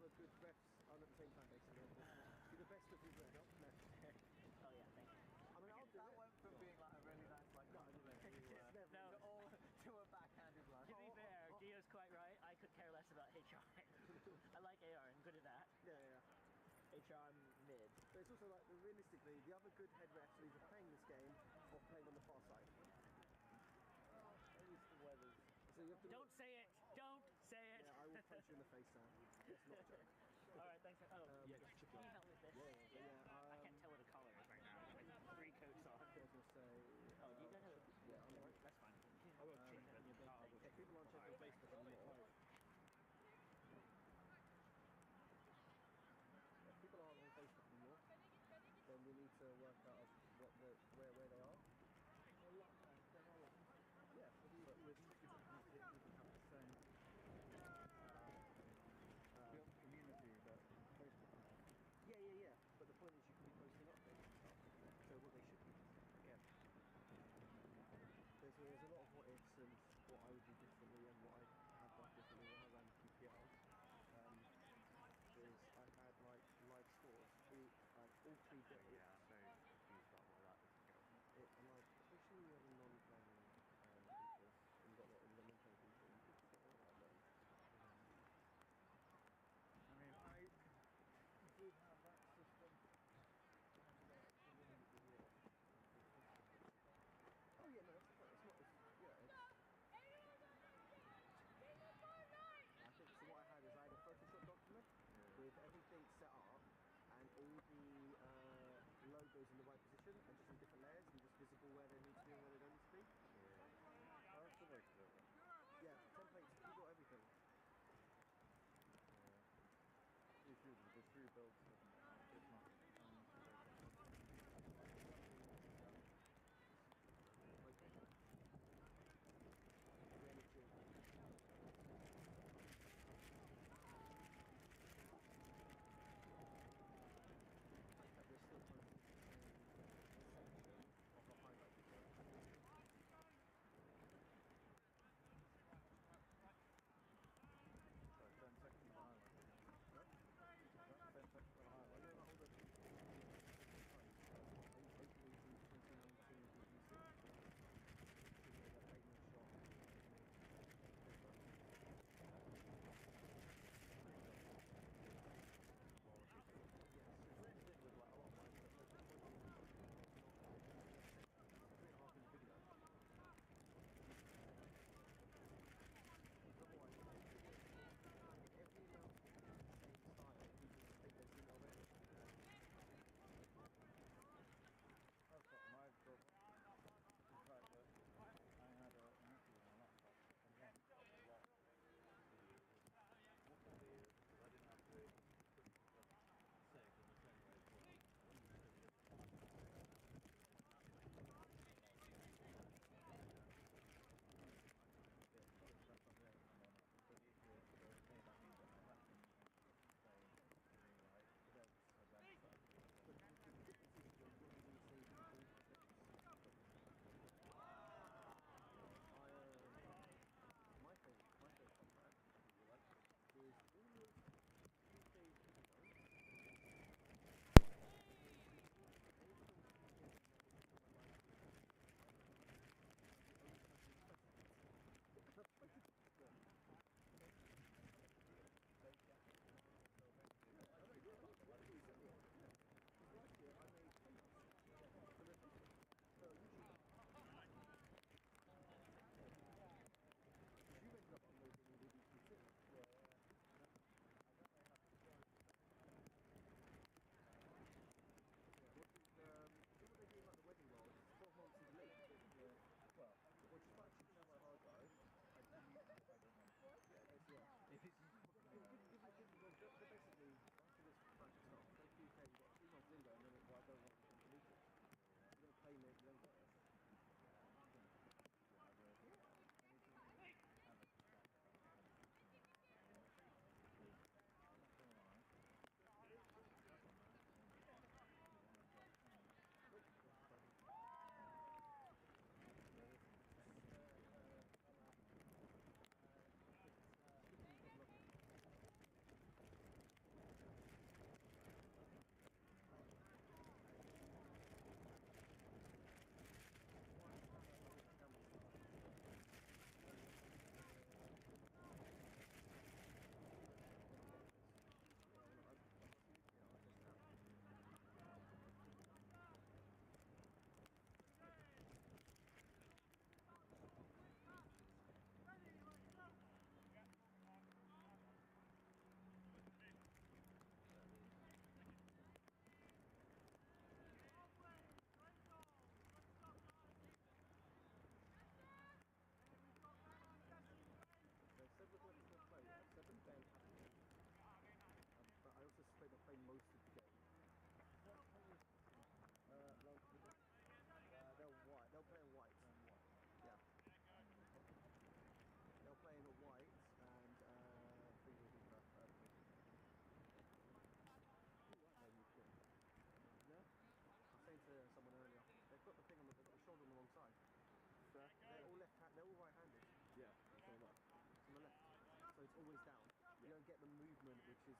other good refs on at the same time, basically. You're the best of people that help. No. Oh yeah, thank you. I mean, I'll do That it. went from being like a really nice like compliment No. to all to a backhanded laugh. To be fair, Gio's quite right. I could care less about HR. I like AR, I'm good at that. Yeah. HR, I'm mid. But it's also like, realistically, the other good head refs are either playing this game or playing on the far side. At least the weather's. So you have to Don't say it! Don't say it! Yeah, I will punch you in the face, Sam. It's not a joke. Alright, thanks. Yeah, can you help with this? Yeah, I can't tell what the color is right now. With 3 coats on. I was going to say... Oh, you got it? Yeah, I'm alright. That's fine. I won't change that. Yeah, people aren't checking Facebook anymore. If people aren't on Facebook anymore, then we need to work out where they are. Yeah, But with people have the same community that Facebook has. yeah. But the point is,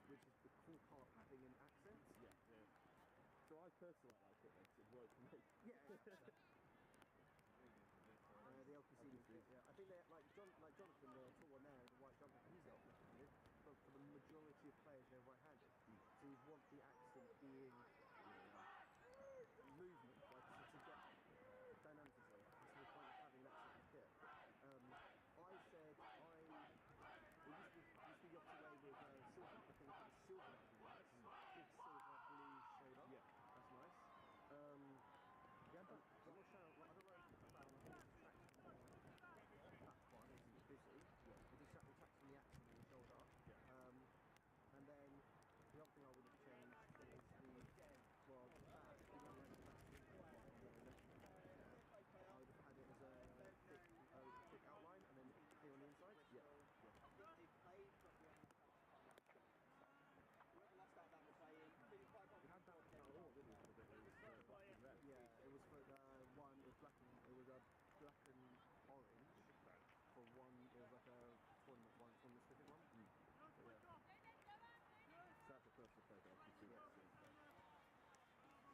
which is the cool part of having an accent. Yeah, yeah. So I personally like it, makes it work for me. Yeah. The LPC, yeah. I think they're like Jonathan, the tall one there, the white jumper, he's left-handed, but for the majority of players, they're right-handed. So you want the accent being movement, like to get dynamism. That's the point of having that sort of kit. I said it used to be the opposite way with silver. I think the silver that would be nice. Big silver, blue shoulder. Yeah, that's nice. Yeah, but I'm not sure. Like, I don't like that one. It's busy. Yeah. It detracts from the action on the shoulder. Yeah. And then the other thing I would have changed is the back. I would have had it as a thick outline and then clear on the inside. Yeah. Yeah, it was for one. It was black and orange for one. It was like a tournament specific one. Yeah. So that's the first mistake I can see. So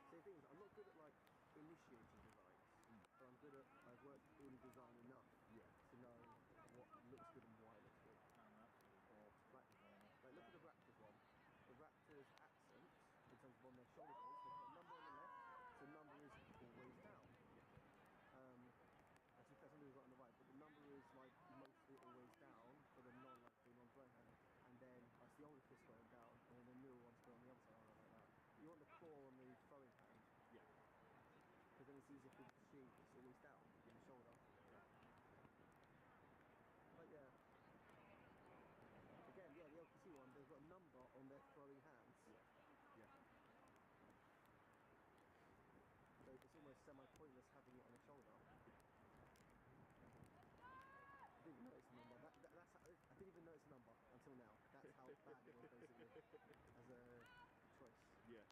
the thing is, I'm not good at like initiating designs, but I've worked in design enough to know what looks good and why it looks good. Like look at the Raptors one. The Raptors' accent, in terms of on their shoulder blades, they've got a number on the left, so number is always down. That's something we've got on the right, but the number is like mostly always down for the non-throwing hand, and then that's the older fist going down, and then the newer ones go on the other side like that. You want the claw on the throwing hand, because then it's easier for you to see it's always down in the shoulder. But yeah. Again, the LPC one, they've got a number on their throwing hands. So it's almost semi-pointless having it on the shoulder. I didn't notice the number. I didn't even notice the number until now. That's how bad it was, basically, as a choice. Yeah.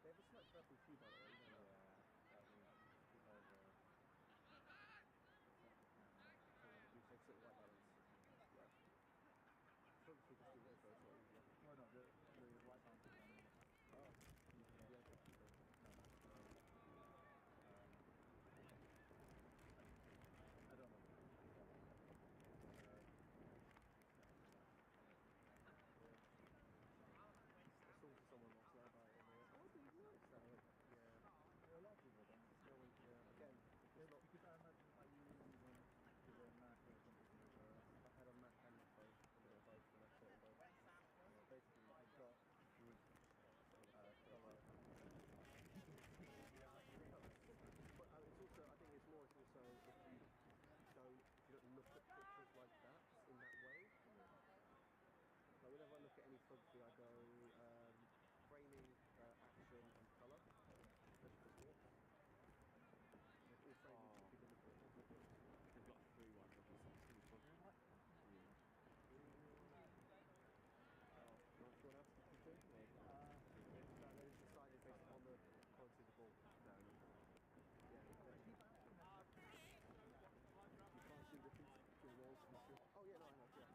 They have a slight purple hue, by the way. You know that. They sort of white balance. Probably just do it first. Well, no, the white balance is I don't know. Someone else there about it, and they went, oh, do you like that? Yeah. There are a lot of people that don't. No one, again, it's not because I imagine that you went to the Mac or something like that. I had a Mac and a both, a bit of both, and I taught them both. Basically, I got good colour. But it's also, I think it's more, it's also if you don't look at pictures like that, in that way. Like whenever I look at any photography, I go framing, action, and colour. All framing should be deliberate. They've got 3 ones of this. What else did you do? They decided based on the quality of the ball. You can't see the difference between walls and the. Oh yeah, no, I know. Yeah.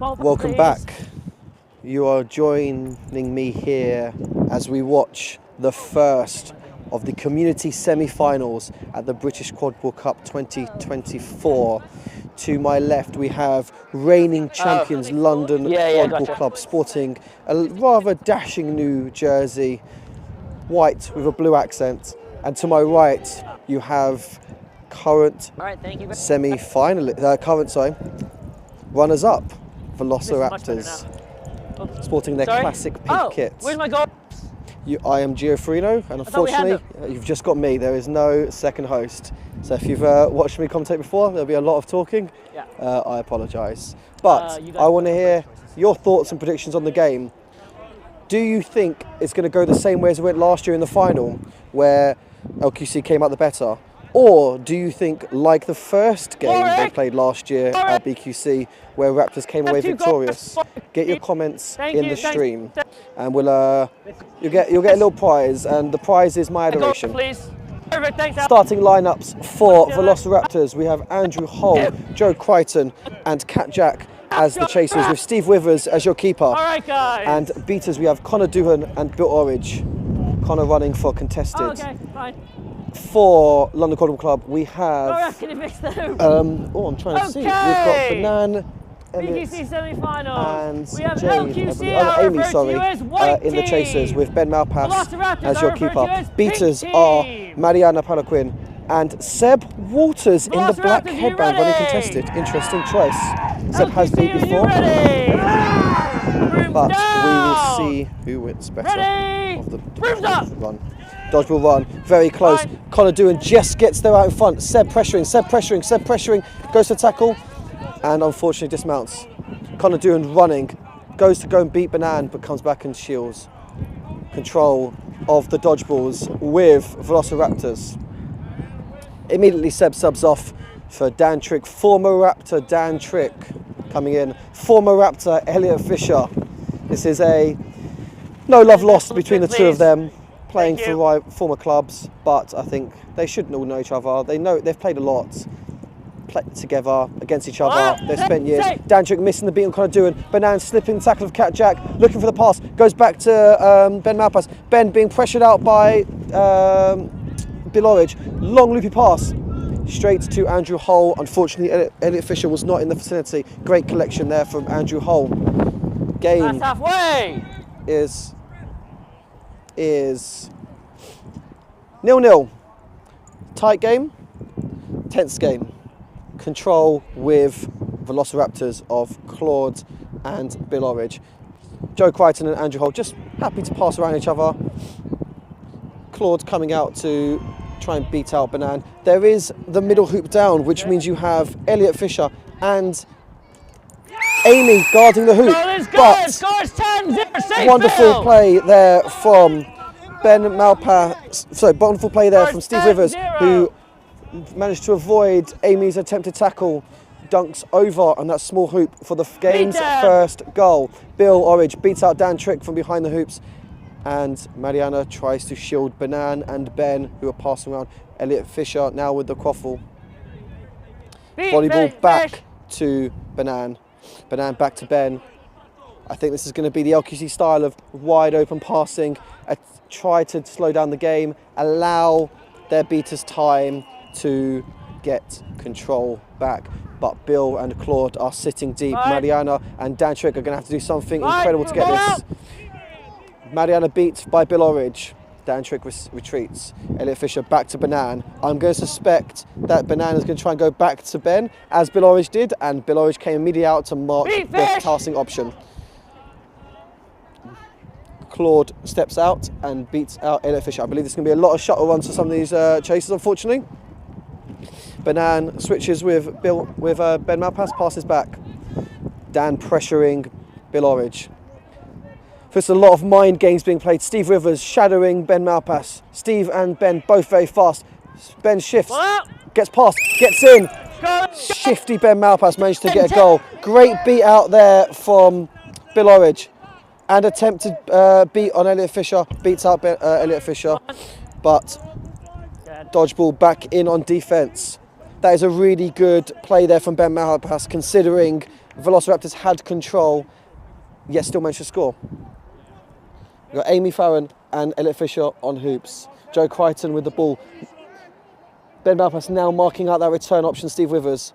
Welcome back. You are joining me here as we watch the first of the community semi-finals at the British Quadball Cup 2024. To my left we have reigning champions London Quadball Club, sporting a rather dashing new jersey, white with a blue accent. And to my right you have current runners-up, Velociraptors, sporting their classic pink kits. Where's my goal? I am Gio Farino, and unfortunately you've just got me. There is no second host. So if you've watched me commentate before, there'll be a lot of talking. I apologise. But I want to hear your thoughts and predictions on the game. Do you think it's going to go the same way as it went last year in the final, where LQC came out the better? Or do you think, like the first game they played last year at BQC, where Raptors came away victorious? Get your comments in the stream, and we'll you'll get a little prize, and the prize is my adoration. Starting lineups for Velociraptors, we have Andrew Hull, Joe Crichton, and Cat Jack as the chasers, with Steve Withers as your keeper. And beaters, we have Connor Doohan and Bill Orridge. Connor running for contested. For London Quadball Club, we have. I'm trying to see. We've got Banan, BQC semi-finals. and Amy, in the chasers, with Ben Malpass as your keeper. Beaters are Mariana Palaquin and Seb Waters in the black headband running contested. Interesting choice. Seb has beat before, but we will see who wins better of the run. Dodgeball run, very close. Connor Doohan just gets there out in front. Seb pressuring, goes to tackle, and unfortunately dismounts. Connor Doohan running, goes to go and beat Banan, but comes back and shields. Control of the dodgeballs with Velociraptors. Immediately Seb subs off for Dan Trick, former Raptor Dan Trick coming in. Former Raptor Elliot Fisher. This is a no love lost between the two of them, playing for former clubs, but I think they should all know each other. They know they've played a lot together against each other. They've spent years. Dan Trick missing the beat on Connor Doohan. Banan slipping the tackle of Cat Jack, looking for the pass, goes back to Ben Malpass. Ben being pressured out by Bill Orridge. Long loopy pass straight to Andrew Hull. Unfortunately, Elliot Fisher was not in the vicinity. Great collection there from Andrew Hull. Game is 0-0. Tight game, tense game. Control with Velociraptors of Claude and Bill Orridge. Joe Crichton and Andrew Hull just happy to pass around each other. Claude coming out to try and beat out Banan. There is the middle hoop down, which means you have Elliot Fisher and Amy guarding the hoop, but wonderful play there from Ben Malpass. Sorry, wonderful play there from Steve Withers, who managed to avoid Amy's attempted tackle. Dunks over on that small hoop for the game's first goal. Bill Orridge beats out Dan Trick from behind the hoops, and Mariana tries to shield Banan and Ben, who are passing around. Elliot Fisher now with the quaffle. Volleyball back to Banan. Banan back to Ben. I think this is going to be the LQC style of wide open passing. Try to slow down the game, allow their beaters time to get control back. But Bill and Claude are sitting deep. Mariana and Dan Trick are going to have to do something incredible to get this. Mariana beat by Bill Orridge. Dan Trick retreats. Elliot Fisher back to Banan. I'm going to suspect that Banan is going to try and go back to Ben, as Bill Orridge did, and Bill Orridge came immediately out to mark the passing option. Claude steps out and beats out Elliot Fisher. I believe there's going to be a lot of shuttle runs for some of these chasers, unfortunately. Banan switches with Ben Malpass, passes back. Dan pressuring Bill Orridge. There's a lot of mind games being played. Steve Withers shadowing Ben Malpass. Steve and Ben both very fast. Ben shifts, gets past, gets in. Shifty Ben Malpass managed to get a goal. Great beat out there from Bill Orridge. And attempted beat on Elliot Fisher. Beats out Elliot Fisher. But dodgeball back in on defence. That is a really good play there from Ben Malpass, considering Velociraptors had control, yet still managed to score. We've got Amy Farron and Elliot Fisher on hoops. Joe Crichton with the ball. Ben Malpass now marking out that return option, Steve Withers.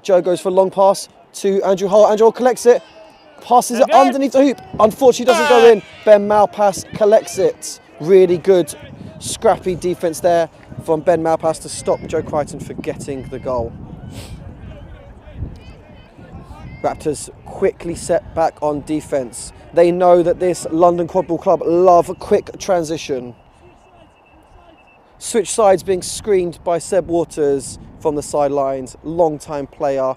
Joe goes for a long pass to Andrew Hull. Andrew Hull collects it, passes it underneath the hoop. Unfortunately doesn't go in. Ben Malpass collects it. Really good, scrappy defence there from Ben Malpass to stop Joe Crichton from getting the goal. Raptors quickly set back on defence. They know that this London Quadball Club love a quick transition. Switch sides being screened by Seb Waters from the sidelines, long-time player,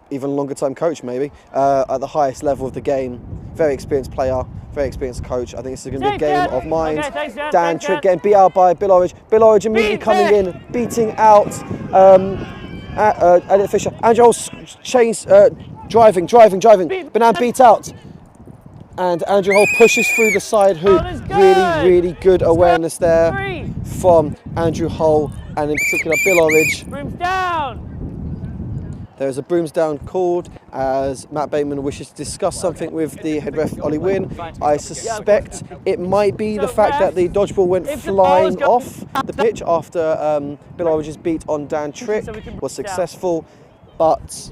even longer-time coach maybe, at the highest level of the game. Very experienced player, very experienced coach. I think this is going to be a game of minds. Dan Trick getting beat out by Bill Orridge. Bill Orridge immediately coming in, beating out Elliot Fisher. Angel driving. Banan beat out. And Andrew Hull pushes through the side hoop. Really good awareness there from Andrew Hull and in particular Bill Orridge. Brooms down! There's a brooms down called as Matt Bateman wishes to discuss something with the head ref Ollie Wynn. I suspect it might be the fact that the dodgeball went flying off the pitch after Bill Orridge's beat on Dan Trick was successful, but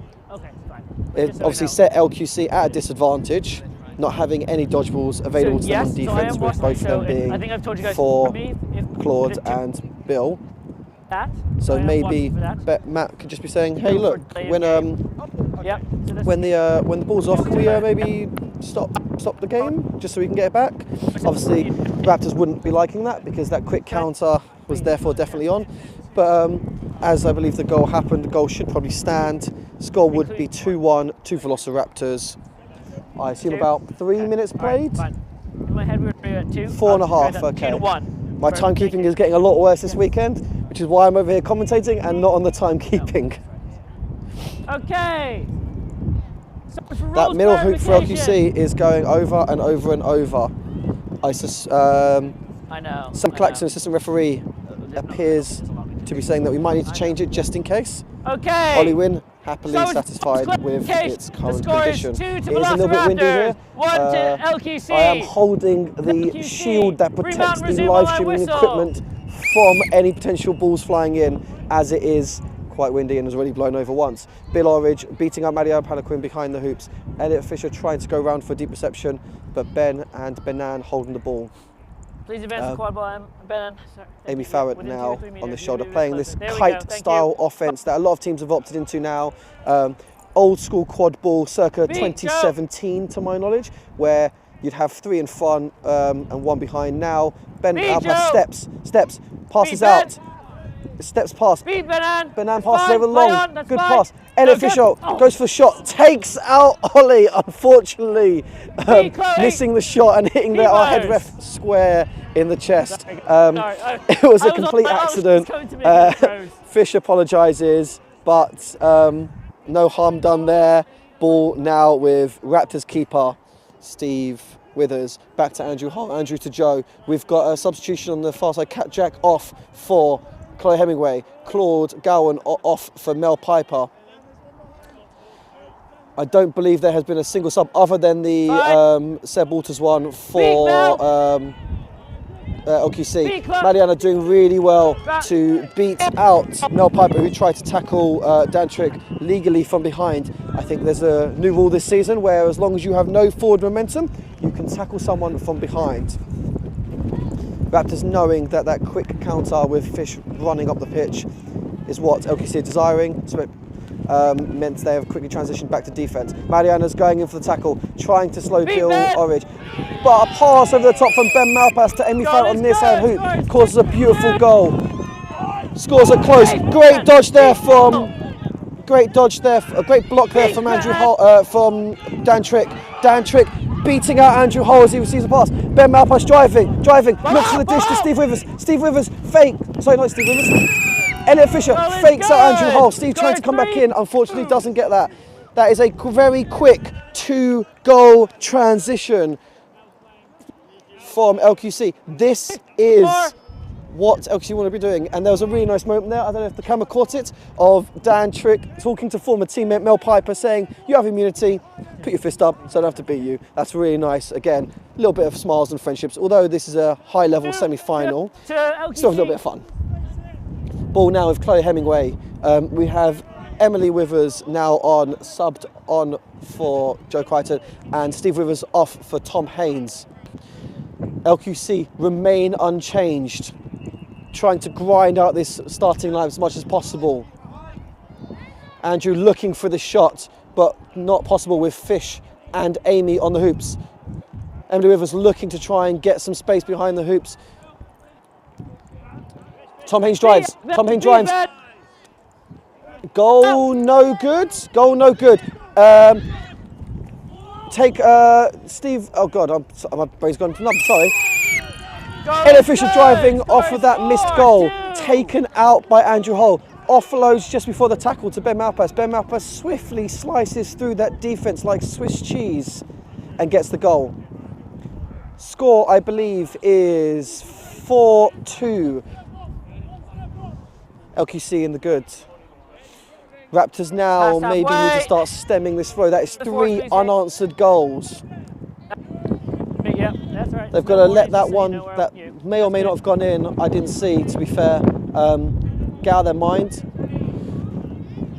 it obviously set LQC at a disadvantage, not having any dodgeballs available to them on defence, with both of them being for Claude and Bill. So maybe Matt could just be saying, "Hey, look, when the ball's off, can we maybe stop the game just so we can get it back?" Obviously, Raptors wouldn't be liking that because that quick counter was therefore definitely on. But as I believe the goal happened, the goal should probably stand. Score would be 2-1 to Velociraptors. I assume about 3 minutes played. 4.5. Okay. My timekeeping is getting a lot worse this weekend, which is why I'm over here commentating and not on the timekeeping. Okay. That middle hoop for LQC is going over and over and over. I know. Sam Claxton, assistant referee, appears to be saying that we might need to change it just in case. Okay. Ollie Wynn happily satisfied with its current condition. It is a little bit windy here. I am holding the shield that protects the live streaming equipment from any potential balls flying in, as it is quite windy and has already blown over once. Bill Orridge beating up Mario Palaquin behind the hoops. Elliot Fisher trying to go round for deep reception, but Ben and Benan holding the ball. Please advance the quadball, Benan. Amy Farrett now on the shoulder, playing this kite-style offence that a lot of teams have opted into now. Old school quad ball, circa 2017 to my knowledge, where you'd have 3 in front and 1 behind. Now Ben steps, passes out, steps past. Benan passes over long, good pass. Elliot Fisher goes for the shot, takes out Ollie, unfortunately missing the shot and hitting our head ref square in the chest. It was a complete accident. Fish apologises, but no harm done there. Ball now with Raptors keeper Steve Withers. Back to Andrew Hull, Andrew to Joe. We've got a substitution on the far side, Cat Jack off for Chloe Hemingway, Claude Gowan off for Mel Piper. I don't believe there has been a single sub other than the Seb Waters one for LQC. Mariana doing really well to beat out Mel Piper, who tried to tackle Dan Trick legally from behind. I think there's a new rule this season where as long as you have no forward momentum, you can tackle someone from behind. Raptors knowing that that quick counter with Fish running up the pitch is what LQC are desiring, so it meant they have quickly transitioned back to defence. Mariana's going in for the tackle, trying to slow Bill Orridge, but a pass over the top from Ben Malpass to Amy Farrell on this side hoop causes a beautiful goal. Scores are close. Great dodge there from. Great block there from Andrew Hull, from Dan Trick. Dan Trick beating out Andrew Hull as he receives a pass. Ben Malpass driving, looks for the dish to Steve Withers. Steve Withers not Steve Withers. Elliot Fisher fakes out Andrew Hull. Steve trying to come back in, unfortunately doesn't get that. That is a very quick 2-goal transition from LQC. This is what LQC want to be doing. And there was a really nice moment there, I don't know if the camera caught it, of Dan Trick talking to former teammate Mel Piper saying, you have immunity, put your fist up so I don't have to beat you. That's really nice. Again, a little bit of smiles and friendships. Although this is a high level semi-final, still a little bit of fun. Ball now with Chloe Hemingway. We have Emily Withers now on, subbed on for Joe Crichton, and Steve Withers off for Tom Haynes. LQC remain unchanged, trying to grind out this starting line as much as possible. Andrew looking for the shot, but not possible with Fish and Amy on the hoops. Emily Withers looking to try and get some space behind the hoops. Tom Haynes drives. Tom Haynes drives. Goal no good. Goal no good. Take Steve. Oh God, my brain's gone. No, sorry. Elliot Fisher driving off of that missed goal, taken out by Andrew Hull. Offloads just before the tackle to Ben Malpass. Ben Malpass swiftly slices through that defense like Swiss cheese and gets the goal. Score, I believe, is 4-2. LQC in the good. Raptors now maybe need to start stemming this flow. That is 3 unanswered goals. Yeah, that's right. They've got to let that one that may or may not have gone in, I didn't see, to be fair, get out of their mind.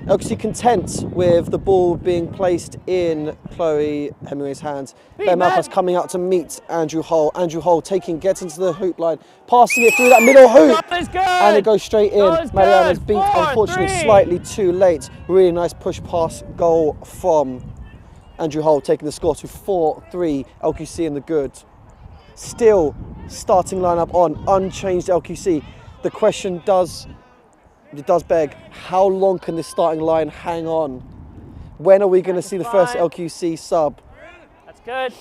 LQC content with the ball being placed in Chloe Hemingway's hands. Ben Malpass coming out to meet Andrew Hull. Andrew Hull gets into the hoop line, passing it through that middle hoop, and it goes straight in. Mariana's beat, unfortunately, slightly too late. Really nice push pass goal from Andrew Hull, taking the score to 4-3. LQC in the good. Still starting lineup on, unchanged LQC. The question does beg, how long can this starting line hang on? When are we going to see the first LQC sub? That's good.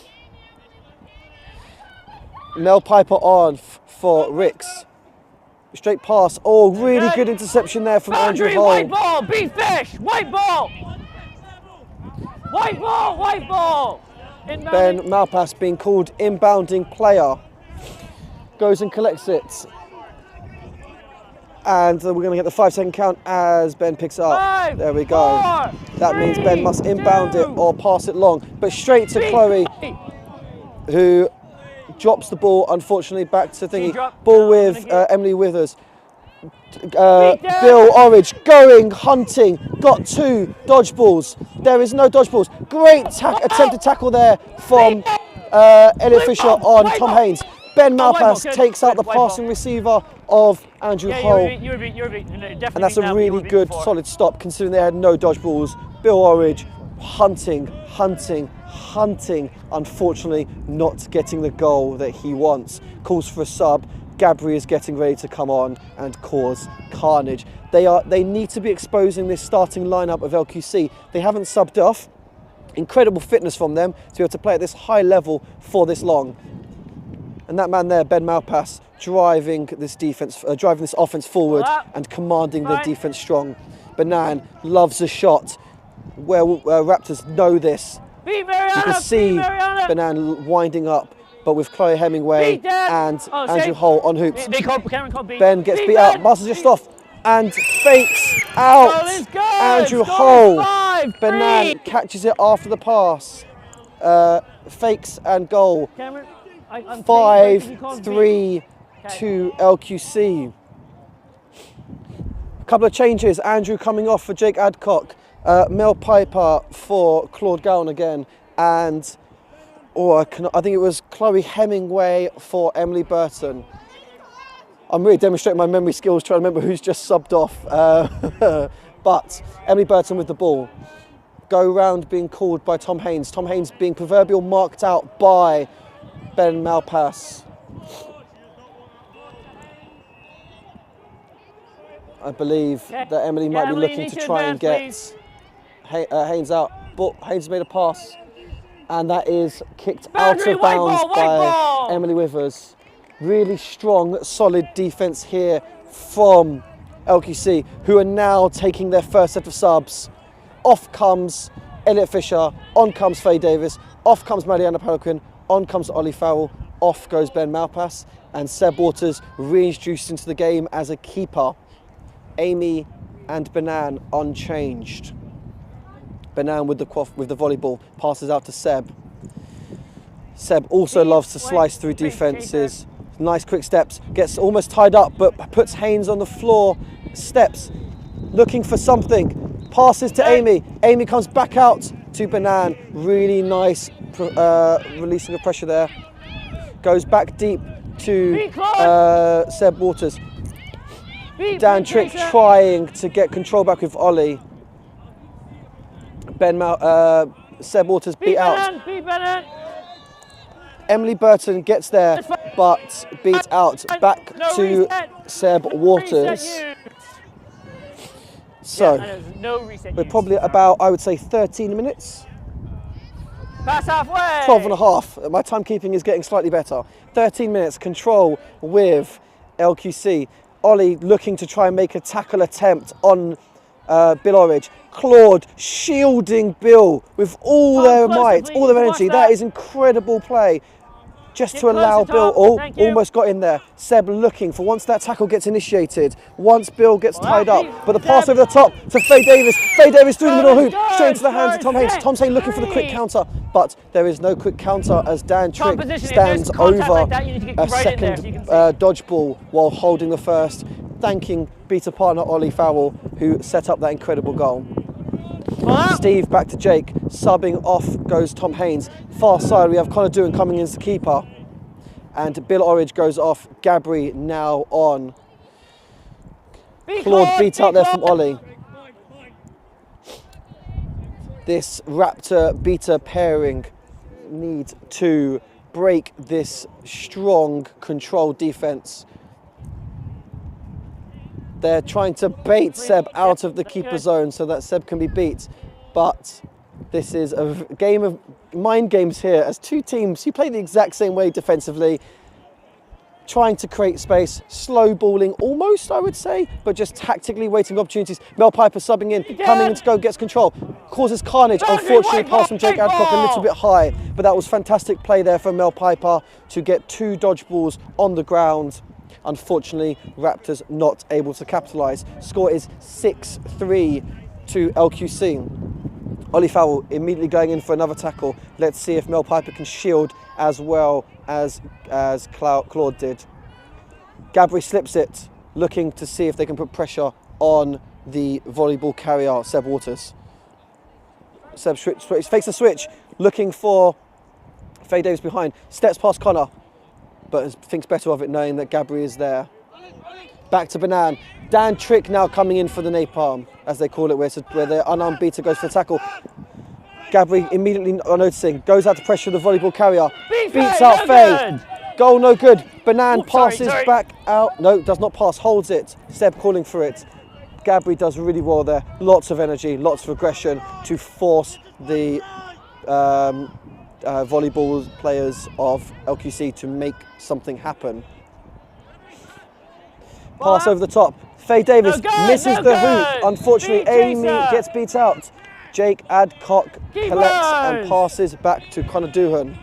Mel Piper on for Ricks. Straight pass. Oh, really good interception there from Andrew Hull. White ball, beat Fish. White ball. White ball, white ball. Ben Malpass being called inbounding player. Goes and collects it. And we're going to get the 5-second count as Ben picks it up. There we go. That means Ben must inbound it or pass it long. But straight to Chloe, who drops the ball, unfortunately, back to thingy. Ball with Emily Withers. Bill Orridge going, hunting, got 2 dodgeballs. There is no dodgeballs. Great attempted tackle there from Elliot Fisher on Tom Haynes. Ben Malpass takes out the passing receiver of Andrew Hull. And that's a really good, solid stop considering they had no dodgeballs. Bill Orridge hunting, unfortunately not getting the goal that he wants. Calls for a sub. Gabri is getting ready to come on and cause carnage. They need to be exposing this starting lineup of LQC. They haven't subbed off. Incredible fitness from them to be able to play at this high level for this long. And that man there, Ben Malpass, driving this offense forward and commanding the defense strong. Banan loves a shot. Where Raptors know this. You can see Banan winding up, but with Chloe Hemingway and Andrew Hull on hoops. Ben gets beat out, Marcel's just off, and fakes out Andrew Hull. Banan catches it after the pass. Fakes and goal. 5-3 to LQC. A couple of changes. Andrew coming off for Jake Adcock. Mel Piper for Claude Gowan again. And I think it was Chloe Hemingway for Emily Burton. I'm really demonstrating my memory skills trying to remember who's just subbed off. But Emily Burton with the ball. Go round being called by Tom Haynes. Tom Haynes being proverbial marked out by Ben Malpass. I believe that Emily might be looking to try and get Haynes out, but Haynes made a pass, and that is kicked out of bounds by Emily Withers. Really strong, solid defense here from LQC, who are now taking their first set of subs. Off comes Elliot Fisher, on comes Faye Davis, off comes Mariana Pelican, on comes Ollie Farrell, off goes Ben Malpass, and Seb Waters reintroduced into the game as a keeper. Amy and Banan unchanged. Banan with the volleyball, passes out to Seb. Seb also loves to slice through defences. Nice quick steps, gets almost tied up, but puts Haynes on the floor. Steps, looking for something. Passes to Amy. Amy comes back out to Banan. Really nice releasing of pressure there. Goes back deep to Seb Waters. Dan Trick trying to get control back with Ollie. Seb Waters beat out. Emily Burton gets there, but beat out. Back to Seb Waters. So, we're probably about, I would say, 13 minutes. Pass halfway. 12 and a half. My timekeeping is getting slightly better. 13 minutes, control with LQC. Ollie looking to try and make a tackle attempt on Bill Orridge. Claude shielding Bill with all their might, all their energy. That is incredible play. Just to allow Bill, almost got in there. Seb looking for once that tackle gets initiated, once Bill gets tied up, but the pass over the top to Faye Davis. Faye Davis through the middle hoop, straight into the hands of Tom Haynes. Tom Haynes looking for the quick counter, but there is no quick counter as Dan Trick stands over a second dodgeball while holding the first, thanking beta partner Ollie Farrell, who set up that incredible goal. Steve back to Jake, subbing off goes Tom Haynes. Far side we have Connor Doohan coming in as the keeper, and Bill Orridge goes off. Gabri now on. Claude beat out there from Ollie. This Raptor beta pairing need to break this strong control defense. They're trying to bait Seb out of the keeper zone so that Seb can be beat. But this is a game of mind games here as two teams who play the exact same way defensively, trying to create space, slow balling almost, I would say, but just tactically waiting opportunities. Mel Piper subbing in, coming in to go, gets control, causes carnage. Unfortunately, pass from Jake Adcock a little bit high, but that was fantastic play there from Mel Piper to get two dodgeballs on the ground. Unfortunately, Raptors not able to capitalise. Score is 6-3 to LQC. Ollie Farrell immediately going in for another tackle. Let's see if Mel Piper can shield as well as Claude did. Gabri slips it, looking to see if they can put pressure on the volleyball carrier, Seb Waters. Seb fakes the switch, looking for Faye Davis behind. Steps past Connor, but thinks better of it knowing that Gabri is there. Back to Banan. Dan Trick now coming in for the napalm, as they call it, where the unarmed beater goes for the tackle. Gabri immediately noticing, goes out to pressure the volleyball carrier, beats out Faye. Goal no good. Banan passes back out. No, does not pass, holds it. Seb calling for it. Gabri does really well there. Lots of energy, lots of aggression to force the volleyball players of LQC to make something happen. Pass over the top. Faye Davis misses the hoop. Unfortunately, Amy gets beat out. Jake Adcock collects and passes back to Connor Doohan.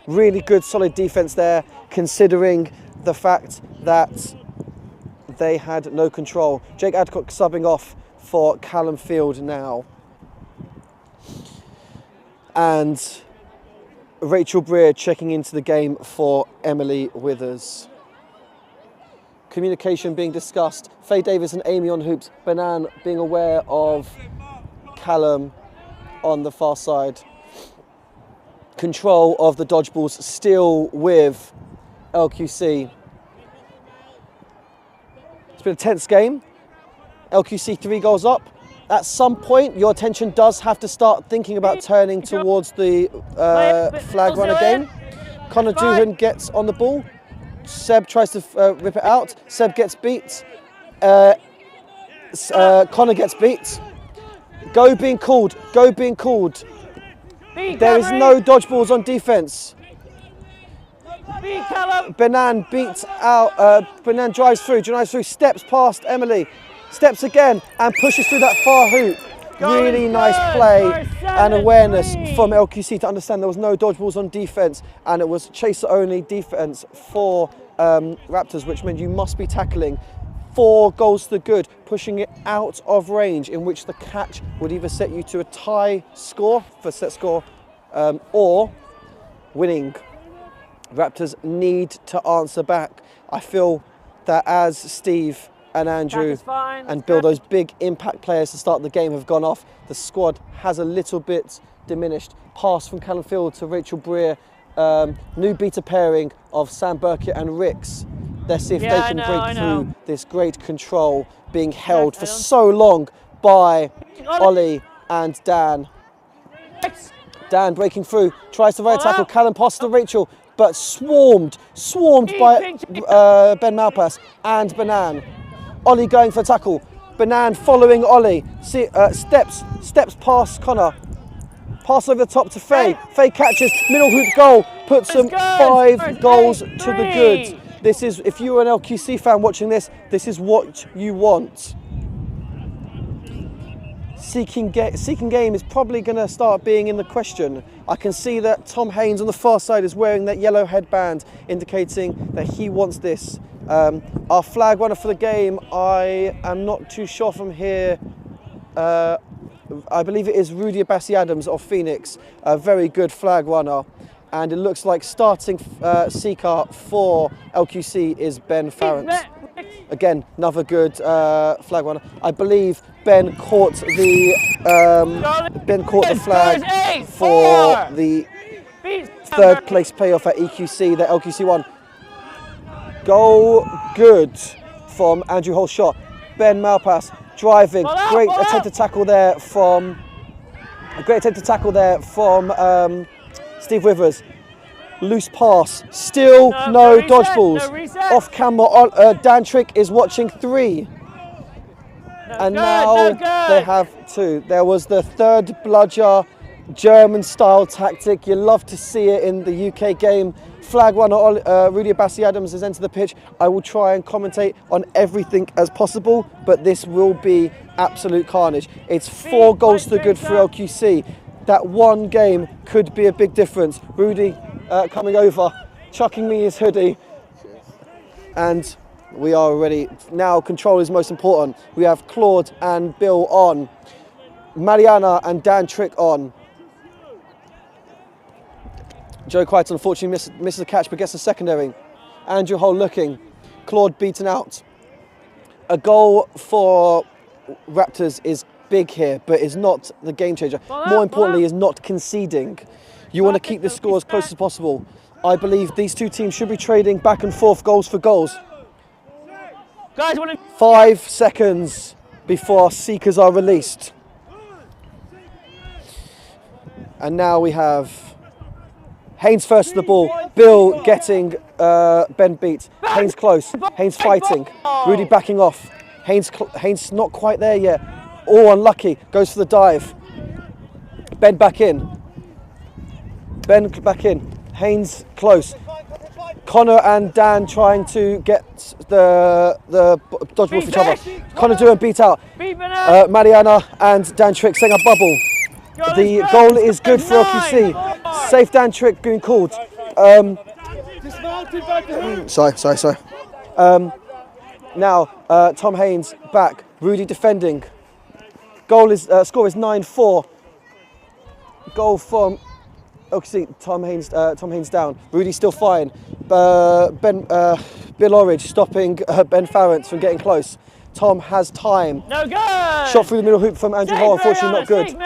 Really good, solid defense there, considering the fact that they had no control. Jake Adcock subbing off for Callum Field now. And Rachel Breer checking into the game for Emily Withers. Communication being discussed. Faye Davis and Amy on hoops. Banan being aware of Callum on the far side. Control of the dodgeballs still with LQC. It's been a tense game. LQC 3 goals up. At some point, your attention does have to start thinking about turning towards the flag run again. Connor Doohan gets on the ball. Seb tries to rip it out. Seb gets beat. Connor gets beat. Go being called. Go being called. There is no dodgeballs on defense. Banan beats out. Banan drives through, steps past Emily. Steps again and pushes through that far hoop. Really nice play and awareness from LQC to understand there was no dodgeballs on defense, and it was chaser only defense for Raptors, which meant you must be tackling. 4 goals to the good, pushing it out of range, in which the catch would either set you to a tie score for set score or winning. Raptors need to answer back. I feel that as Steve and Andrew and Bill, those big impact players to start the game, have gone off, the squad has a little bit diminished. Pass from Callum Field to Rachel Breer, new beta pairing of Sam Burkett and Ricks. Let's see if they can break through this great control being held for so long by Ollie and Dan. Dan breaking through, tries to right tackle, Callum passes to Rachel, but swarmed by Ben Malpass and Banan. Ollie going for a tackle, Banan following Ollie, steps past Connor, pass over the top to Faye, Faye catches, middle hoop goal, puts them 5 goals to the good. This is, if you're an LQC fan watching this, this is what you want. Seeking game is probably going to start being in the question. I can see that Tom Haynes on the far side is wearing that yellow headband, indicating that he wants this. Our flag runner for the game, I am not too sure from here. I believe it is Rudy Abassi-Adams of Phoenix, a very good flag runner. And it looks like starting seeker for LQC is Ben Farrant. Again, another good flag runner. I believe Ben caught the flag for the 3rd place playoff at EQC that LQC won. Goal good from Andrew Hull's shot. Ben Malpass driving. Great attempted tackle there from Steve Withers. Loose pass, still no dodgeballs. Off camera, Dan Trick is watching 3. And now they have 2. There was the 3rd bludger, German style tactic. You love to see it in the UK game. Flag runner Rudy Abassi-Adams has entered the pitch. I will try and commentate on everything as possible, but this will be absolute carnage. It's 4 goals to good for LQC. That one game could be a big difference. Rudy coming over, chucking me his hoodie. And we are ready. Now control is most important. We have Claude and Bill on. Mariana and Dan Trick on. Joe Crichton unfortunately misses a catch but gets a secondary. Andrew Hull looking. Claude beaten out. A goal for Raptors is big here, but is not the game changer. More importantly, is not conceding. You want to keep the score as close as possible. I believe these 2 teams should be trading back and forth goals for goals. 5 seconds before our seekers are released. And now we have Haynes first to the ball. Bill getting Ben beat. Haynes close. Haynes fighting. Rudy backing off. Haynes not quite there yet. Oh, unlucky. Goes for the dive. Ben back in. Ben back in. Haynes close. Connor and Dan trying to get the dodgeball for each other. Connor doing beat out. Mariana and Dan Trick setting a bubble. The goal is good for LQC. Safe Dan Trick being called. Sorry. Now Tom Haynes back. Rudy defending. Score is 9-4. Goal from LQC. Tom Haynes down. Rudy still fine. Bill Orridge stopping Ben Farrant from getting close. Tom has time. No good. Shot through the middle hoop from Andrew Hall, unfortunately not good.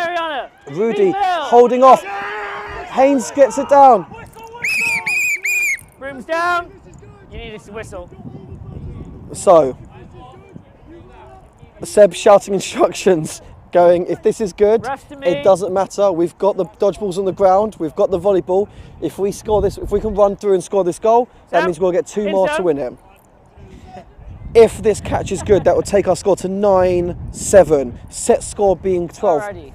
Rudy holding off. Haynes gets it down. Broom's down. You need a whistle. So, Seb shouting instructions, going, if this is good, it doesn't matter. We've got the dodgeballs on the ground. We've got the volleyball. If we score this, if we can run through and score this goal, that means we'll get 2 more to win it. If this catch is good, that will take our score to 9-7. Set score being 12.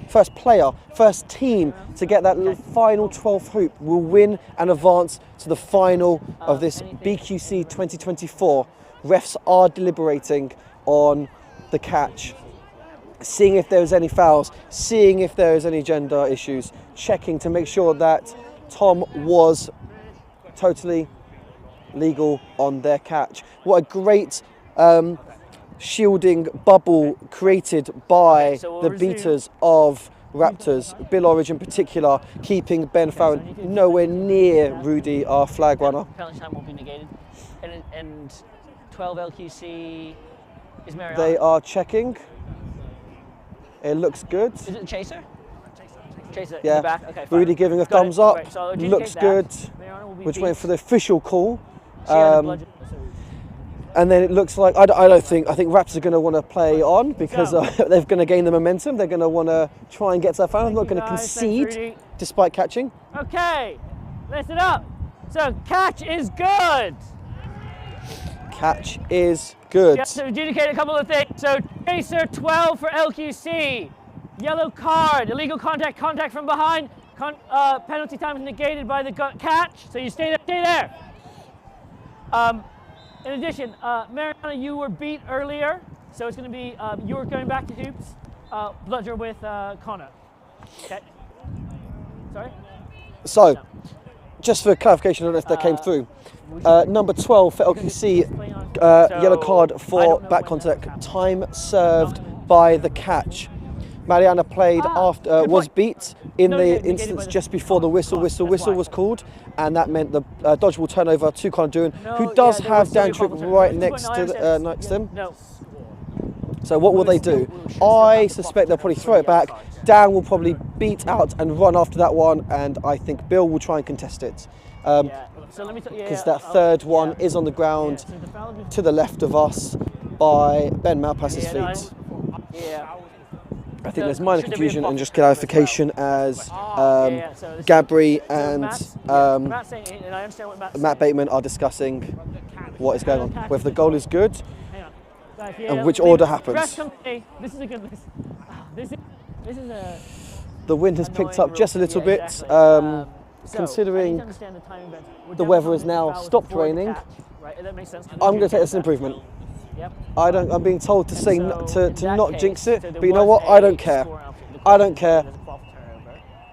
First player, first team to get that final 12th hoop will win and advance to the final of this BQC 2024. Refs are deliberating on the catch. seeing if there's any fouls, seeing if there's any gender issues, checking to make sure that Tom was totally legal on their catch. What a great shielding bubble created by the beaters of Raptors, Bill Orridge in particular, keeping Ben Farron nowhere near Rudy, our flag runner. Penalty time won't be negated. And 12 LQC is Mariana. They are checking. It looks good. Is it the chaser? Chaser Yeah. in the back? Okay, fine. Rudy giving a Got thumbs it. up. Right, so I'll adjudicate Looks that. good. Mariana will be We're just beat. waiting for the official call. She had a Um, bludgeon, so- And then it looks like, I think Raptors are going to want to play on because they're going to gain the momentum. They're going to want to try and get to that final. They're not going to Thanks, concede Rudy. despite catching. Okay, listen up. So catch is good. Catch is good. Yeah, so adjudicate a couple of things. So chaser 12 for LQC. Yellow card, illegal contact, contact from behind. Penalty time is negated by the catch. So you stay there. In addition, Mariana, you were beat earlier, so it's going to be you were going back to hoops. Bludger with Connor. Okay. Sorry. So, just for clarification, I don't know if that came through. Number 12 for LQC, yellow card for back contact. Time served by the catch. Mariana played after, was beat in the instance just before the whistle was called, and that meant the dodgeball turnover to Connor Doohan, who does have Dan Tripp right next to him. No. So what will they do? I suspect they'll probably throw it back. Dan will probably beat out and run after that one, and I think Bill will try and contest it. Because that third one is on the ground to the left of us by Ben Malpass's feet. I think there's minor confusion and just clarification as Gabri and Matt Bateman are discussing what is going on, whether the goal is good and which order happens. This is a good list. This is a... The wind has picked up just a little bit, considering the weather has now stopped raining. I'm going to take this as an improvement. I'm being told to say to not jinx it, but you know what? I don't care. I don't care.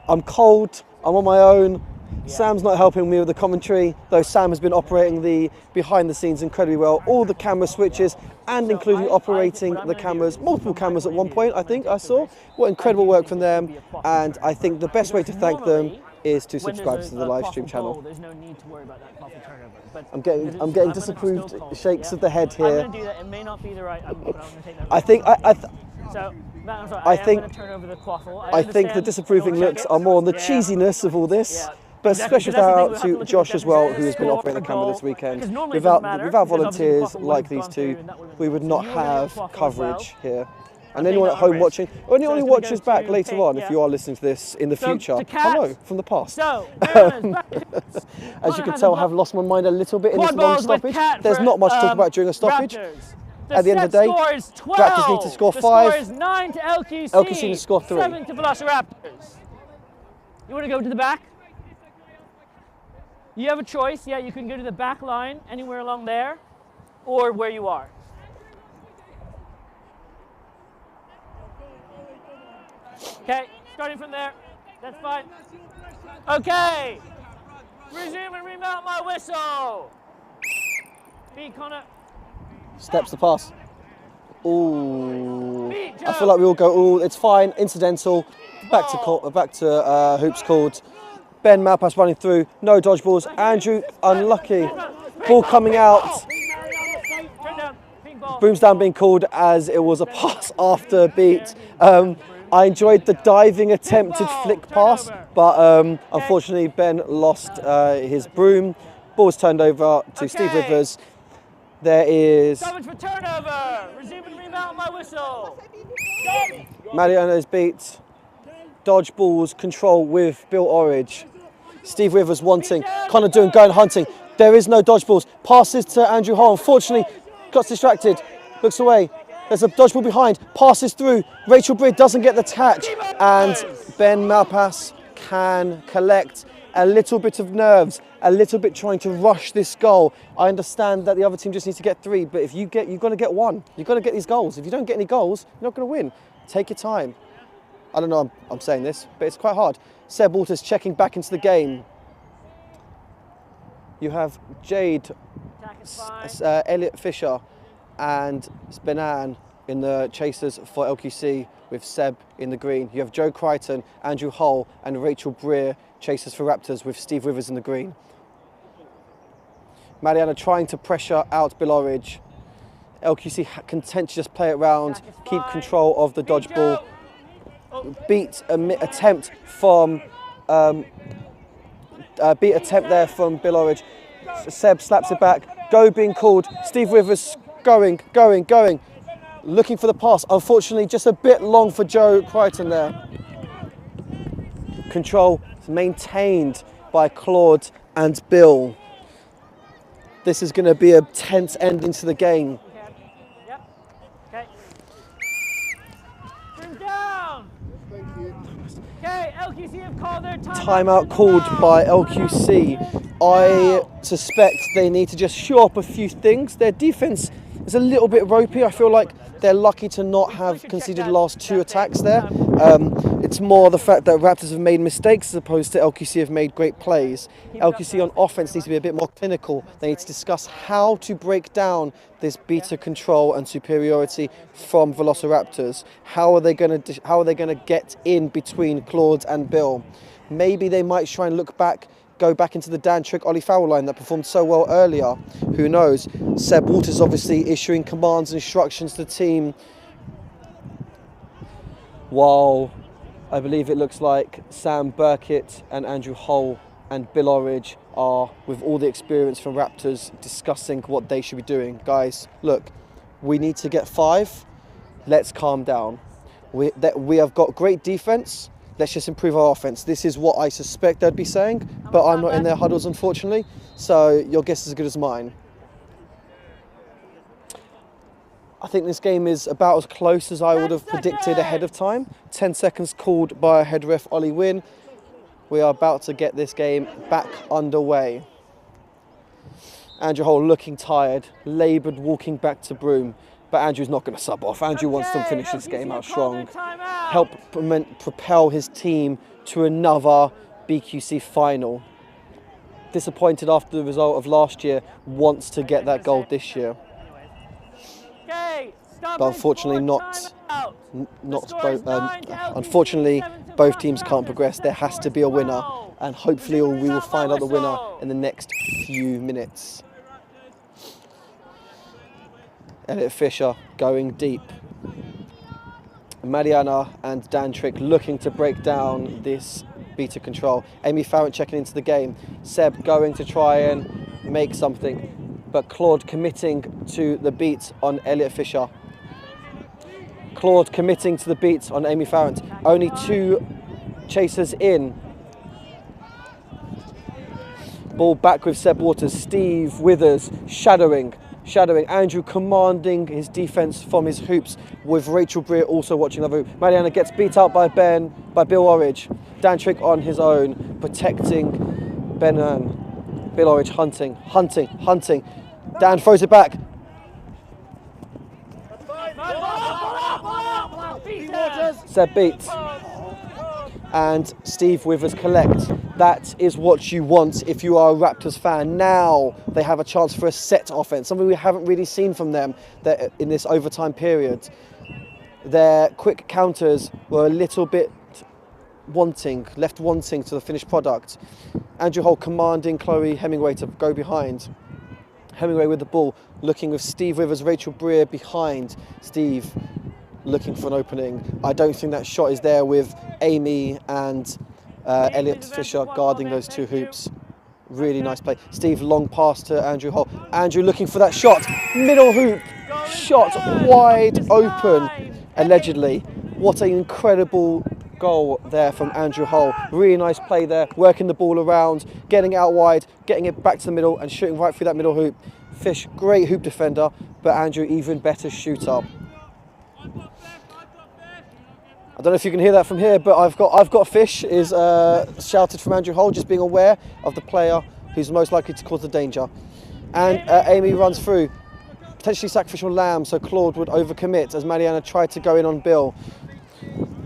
I'm cold. I'm on my own. Sam's not helping me with the commentary, though Sam has been operating the behind the scenes incredibly well. All the camera switches and including operating the cameras, multiple cameras at one point, I think I saw. What incredible work from them. And I think the best way to thank them is to subscribe to the live stream channel. There's no need to worry about that coffee turnover. But I'm getting disapproved shakes of the head here. I'm going to do that. It may not be the right. But I'm going to take that. I think So, Matt, I'm sorry. I think I'm going to turn over the quaffle. I think the disapproving looks are more on the cheesiness of all this. But special shout out to Josh as well, who has been operating the camera this weekend. Without volunteers like these two, we would not have coverage here. And anyone at home watching, or anyone who watches back later on, if you are listening to this in the future, hello from the past. As you can tell, I have lost my mind a little bit in this long stoppage. There's not much to talk about during a stoppage. At the end of the day, Raptors need to score 5. The score is 9 to LQC. LQC needs to score 3. 7 to Velociraptors. You want to go to the back? You have a choice. Yeah, you can go to the back line, anywhere along there, or where you are. Okay, starting from there. That's fine. Okay. Resume and remount my whistle. Beat Connor. Steps the pass. Ooh. I feel like we all go, ooh, it's fine, incidental. Back to hoops called. Ben Malpass running through, no dodgeballs. Andrew, unlucky. Ball coming out. Brooms down being called as it was a pass after beat. I enjoyed the diving attempted flick pass, but unfortunately Ben lost his broom. Ball's turned over to Steve Rivers. There is Challenge for turnover. Resume and remount my whistle. Mariano's beat. Dodgeballs control with Bill Orridge. Steve Rivers wanting. Connor Doohan going hunting. There is no dodgeballs. Passes to Andrew Hall. Unfortunately, got distracted. Looks away. There's a dodgeball behind. Passes through. Rachel Bridd doesn't get the catch. And Ben Malpass can collect a little bit of nerves, a little bit trying to rush this goal. I understand that the other team just needs to get 3, but if you've got to get 1. You've got to get these goals. If you don't get any goals, you're not going to win. Take your time. I don't know, I'm saying this, but it's quite hard. Seb Waters checking back into the game. You have Jade, Elliot Fisher and Benan in the chasers for LQC with Seb in the green. You have Joe Crichton, Andrew Hull and Rachel Breer, chasers for Raptors with Steve Withers in the green. Mariana trying to pressure out Bill Orridge. LQC content to just play it round, keep control of the dodgeball. Beat attempt there from Bill Orridge. Seb slaps it back. Go being called. Steve Withers going. Looking for the pass. Unfortunately, just a bit long for Joe Crichton there. Control maintained by Claude and Bill. This is going to be a tense ending to the game. Okay. Bring down. Okay, LQC have called their Timeout called by LQC. I suspect they need to just shore up a few things. Their defense is a little bit ropey. I feel like they're lucky to not have conceded the last 2 attacks there. It's more the fact that Raptors have made mistakes as opposed to LQC have made great plays. LQC on offense needs to be a bit more clinical. They need to discuss how to break down this beta control and superiority from Velociraptors. How are they going to get in between Claude and Bill? Maybe they might try and go back into the Dan Trick, Ollie Farrell line that performed so well earlier. Who knows? Seb Waters obviously issuing commands and instructions to the team. While I believe it looks like Sam Burkett and Andrew Hull and Bill Orridge are, with all the experience from Raptors, discussing what they should be doing. Guys, look, we need to get 5. Let's calm down. We have got great defense. Let's just improve our offense. This is what I suspect they'd be saying, but I'm not in their huddles, unfortunately. So your guess is as good as mine. I think this game is about as close as I would have predicted ahead of time. 10 seconds called by head ref Ollie Wynn. We are about to get this game back underway. Andrew Hull looking tired, laboured walking back to Broome. But Andrew's not going to sub off. Andrew wants to finish this game out strong. Help propel his team to another BQC final. Disappointed after the result of last year, wants to get that gold this year. But unfortunately unfortunately both teams can't progress. There has to be a winner, and hopefully we will find out the winner in the next few minutes. Elliot Fisher going deep. Mariana and Dan Trick looking to break down this beta control. Amy Farrant checking into the game. Seb going to try and make something, but Claude committing to the beat on Elliot Fisher. Claude committing to the beat on Amy Farrant. Only 2 chasers in. Ball back with Seb Waters. Steve Withers shadowing. Andrew commanding his defence from his hoops, with Rachel Breer also watching the hoop. Mariana gets beat out by Bill Orridge. Dan Trick on his own, protecting Benan. Bill Orridge hunting. Dan throws it back. Seb beats. And Steve Withers collect. That is what you want if you are a Raptors fan. Now they have a chance for a set offense, something we haven't really seen from them in this overtime period. Their quick counters were a little bit left wanting to the finished product. Andrew Hull commanding Chloe Hemingway to go behind. Hemingway with the ball, looking with Steve Withers, Rachel Breer behind. Steve looking for an opening. I don't think that shot is there with Amy and Elliot Fisher guarding those 2 hoops. Really nice play. Steve long pass to Andrew Hull. Andrew looking for that shot. Middle hoop. Shot wide open, allegedly. What an incredible goal there from Andrew Hull. Really nice play there. Working the ball around, getting it out wide, getting it back to the middle and shooting right through that middle hoop. Fish, great hoop defender, but Andrew even better shooter. I don't know if you can hear that from here, but I've got Fish is shouted from Andrew Hull, just being aware of the player who's most likely to cause the danger. And Amy runs through, potentially sacrificial lamb, so Claude would overcommit as Mariana tried to go in on Bill.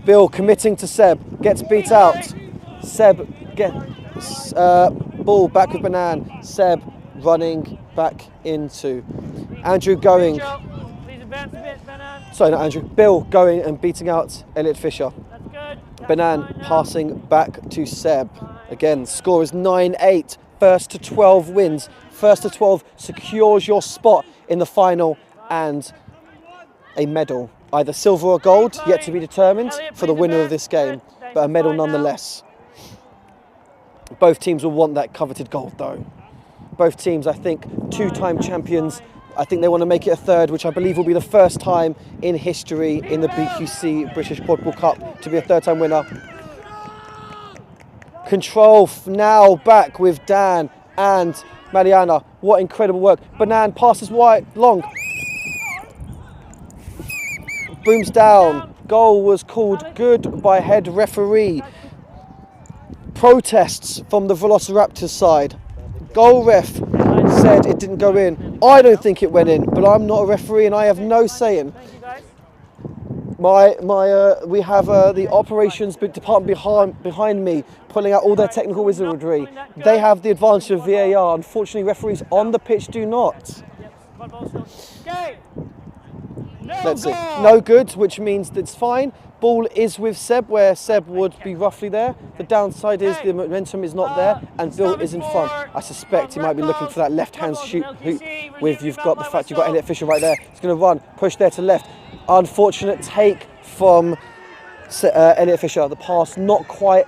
Bill committing to Seb, gets beat out. Seb gets ball back with Banan. Seb running back into Andrew going. Please advance a bit, Banan. Sorry, not Andrew. Bill going and beating out Elliot Fisher. That's good. Banan passing back to Seb. Again, score is 9-8. First to 12 wins. First to 12 secures your spot in the final and a medal. Either silver or gold, yet to be determined for the winner of this game, but a medal nonetheless. Both teams will want that coveted gold though. Both teams, I think, two-time champions. I think they want to make it a third, which I believe will be the first time in history in the BQC British Quadball Cup to be a third-time winner. Control now back with Dan and Mariana. What incredible work. Banan passes wide, long. Booms down. Goal was called good by head referee. Protests from the Raptors side. Goal ref said it didn't go in. I don't think it went in, but I'm not a referee and I have no say in. We have the operations department behind me pulling out all their technical wizardry. They have the advantage of VAR. Unfortunately, referees on the pitch do not. Let's see. No good, which means that's fine. Ball is with Seb, where Seb would be roughly there. The downside is the momentum is not there, and Bill is in front. I suspect he might be looking for that left-hand hoop with you've got the fact you've got Elliot Fisher right there. He's going to run, push there to left. Unfortunate take from Elliot Fisher. The pass not quite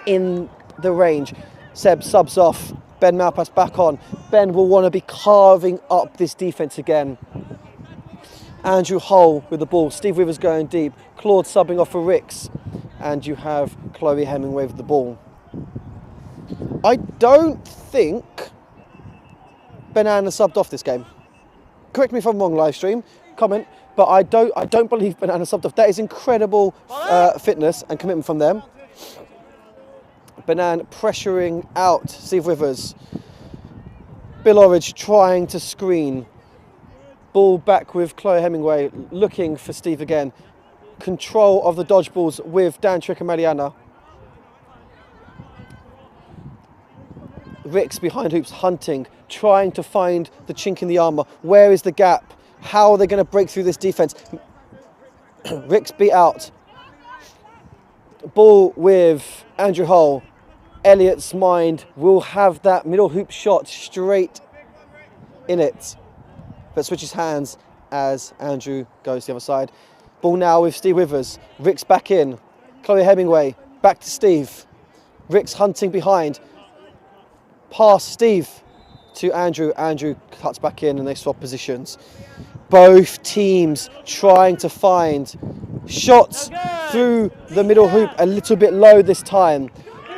in the range. Seb subs off. Ben Malpass back on. Ben will want to be carving up this defence again. Andrew Hull with the ball. Steve Withers going deep. Claude subbing off for Ricks. And you have Chloe Hemingway with the ball. I don't think Banan subbed off this game. Correct me if I'm wrong, live stream. Comment. But I don't believe Banan subbed off. That is incredible fitness and commitment from them. Banan pressuring out Steve Withers. Bill Orridge trying to screen. Ball back with Chloe Hemingway, looking for Steve again. Control of the dodgeballs with Dan Trick and Mariana. Ricks behind hoops, hunting, trying to find the chink in the armour. Where is the gap? How are they going to break through this defence? Ricks beat out. Ball with Andrew Hull. Elliot's mind will have that middle hoop shot straight in it. But switches hands as Andrew goes to the other side. Ball now with Steve Withers. Ricks back in. Chloe Hemingway back to Steve. Ricks hunting behind. Pass Steve to Andrew. Andrew cuts back in and they swap positions. Both teams trying to find shots through the middle hoop, a little bit low this time.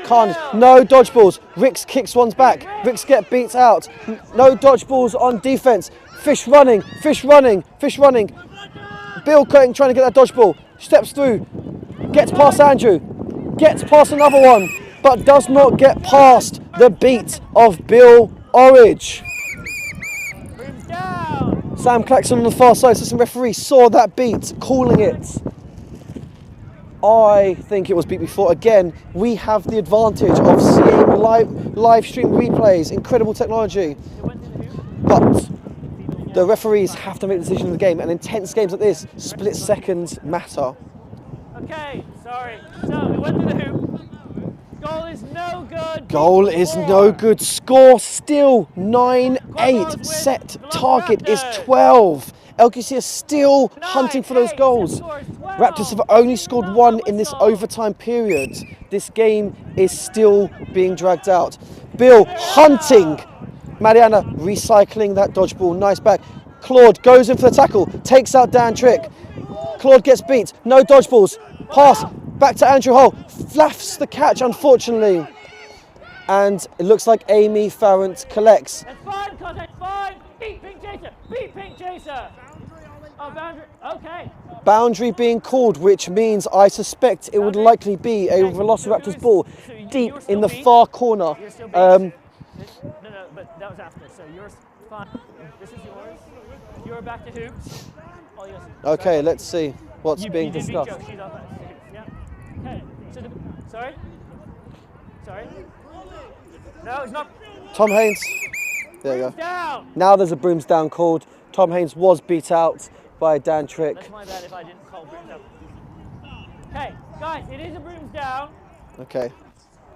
Can't, no dodgeballs. Ricks kicks one's back. Ricks get beat out. No dodgeballs on defense. Fish running, fish running, fish running. Bill Curtin trying to get that dodgeball. Steps through, gets past Andrew, gets past another one, but does not get past the beat of Bill Orridge. Sam Claxon on the far side, assistant referee, saw that beat, calling it. I think it was beat before. Again, we have the advantage of seeing live stream replays, incredible technology. But the referees have to make the decision in the game, and intense games like this, split seconds matter. Okay, sorry. So, it went to the hoop. Goal is no good. Goal is no good. Score still 9-8. Set target is 12. LQC are still hunting for those goals. Raptors have only scored one in this overtime period. This game is still being dragged out. Bill hunting. Mariana recycling that dodgeball. Nice back. Claude goes in for the tackle. Takes out Dan Trick. Claude gets beat. No dodgeballs. Pass. Back to Andrew Hull. Flaps the catch, unfortunately. And it looks like Amy Farrant collects. That's fine, contact, fine. Beat Pink Chaser. Beat Pink Chaser. Oh, boundary. Okay. Boundary being called, which means I suspect it would likely be a Velociraptors ball deep in the far corner. No, but that was after. So yours, fine. This is yours. You're back to hoops. All yours. Okay, let's see what's being discussed. She's on that. Yeah. Okay. So sorry? Sorry? No, it's not. Tom Haynes. There you go. Down! Now there's a brooms down called. Tom Haynes was beat out by Dan Trick. That's my bad if I didn't call brooms down. Okay, guys, it is a brooms down. Okay.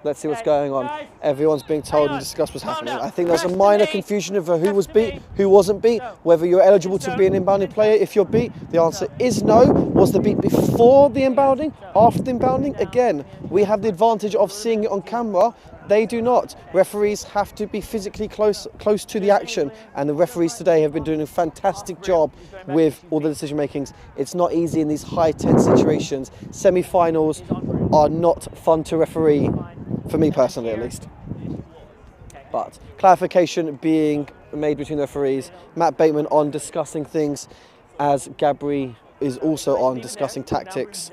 Let's see what's Okay, going on. guys. Everyone's being told Hang and on. discussed what's Calm happening. down. I think there's a Rest minor to me. confusion over who Rest was to beat, me. who wasn't beat, No. whether you're eligible to be an inbounding player if you're beat. The answer is no. Was the beat before the inbounding? After the inbounding? Again, we have the advantage of seeing it on camera. They do not. Referees have to be physically close to the action, and the referees today have been doing a fantastic job with all the decision makings. It's not easy in these high tense situations. Semi-finals are not fun to referee, for me personally at least. But clarification being made between the referees. Matt Bateman on discussing things, as Gabri is also on discussing tactics.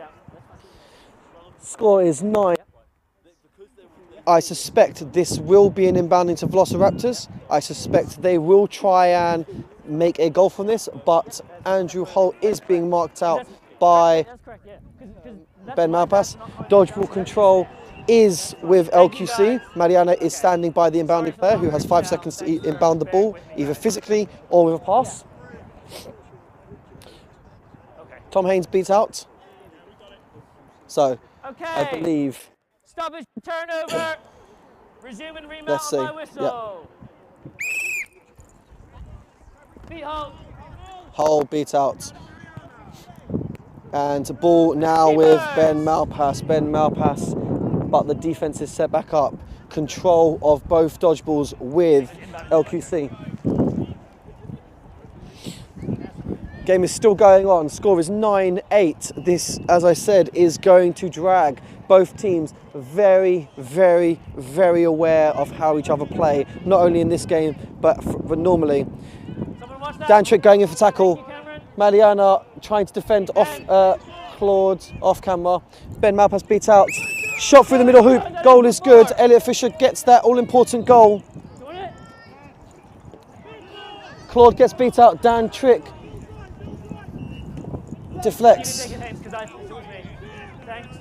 Score is 9. I suspect this will be an inbounding to Velociraptors. I suspect they will try and make a goal from this, but Andrew Holt is being marked out by That's correct, yeah. 'Cause that's Ben my bad, Malpass. not my Dodgeball control is with LQC. Mariana is standing by the inbounding player who has 5 seconds to inbound the ball, either physically or with a pass. Tom Haynes beats out. So, Okay. I believe, Stoppage, turnover. Resume and remount Let's on see. my whistle. Beat Holt. Hull beat out. And ball now with Ben Malpass. Ben Malpass, but the defense is set back up. Control of both dodgeballs with LQC. Game is still going on. Score is 9-8. This, as I said, is going to drag. Both teams very, very, very aware of how each other play. Not only in this game, but normally. Someone watch that. Dan Trick going in for tackle. Thank you, Cameron. Mariana trying to defend off Claude off camera. Ben Malpass beat out. Shot through the middle hoop. Goal is good. Elliot Fisher gets that all-important goal. Doing it. Claude gets beat out. Dan Trick deflects. Take it, Haynes, 'cause it was me. Thanks.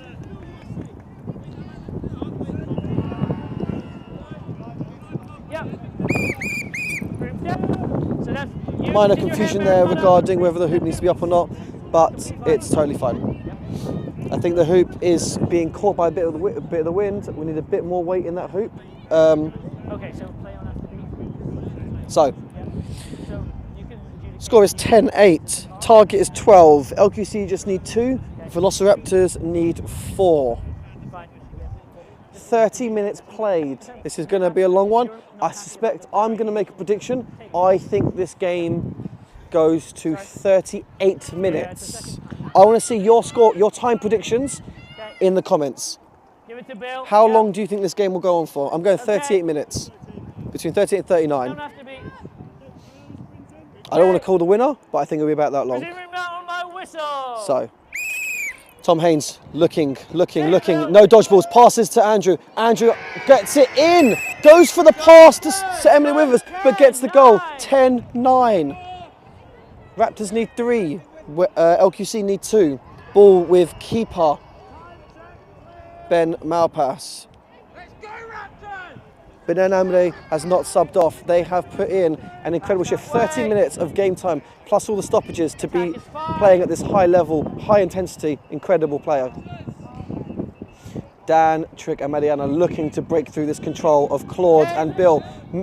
Yep. Brooms down. So that's you. Minor Keep your confusion head there back, regarding whether the hoop needs to be up or not, but it's totally fine. I think the hoop is being caught by a bit of the wind. We need a bit more weight in that hoop. Okay, so play on after me. So, So you can. score is 10-8. Target is 12. LQC just need 2. Velociraptors need 4. Fine. 30 minutes played. This is going to be a long one. I suspect I'm going to make a prediction. I think this game goes to 38 minutes. I want to see your score, your time predictions in the comments. Give it to Bill. How Yep. long do you think this game will go on for? I'm going 38 minutes. Between 38 and 39. Don't have to be. I don't want to call the winner, but I think it'll be about that long. Resume and remount on my whistle. So, Tom Haynes looking. No dodgeballs. Passes to Andrew. Andrew gets it in. Goes for the pass to Emily Withers, but gets the goal. 10-9. Raptors need 3. LQC need 2. Ball with keeper Ben Malpass. Benin Amre has not subbed off. They have put in an incredible shift. 30 minutes of game time, plus all the stoppages to be playing at this high level, high intensity, incredible player. Dan Trick and Mariana looking to break through this control of Claude and Bill.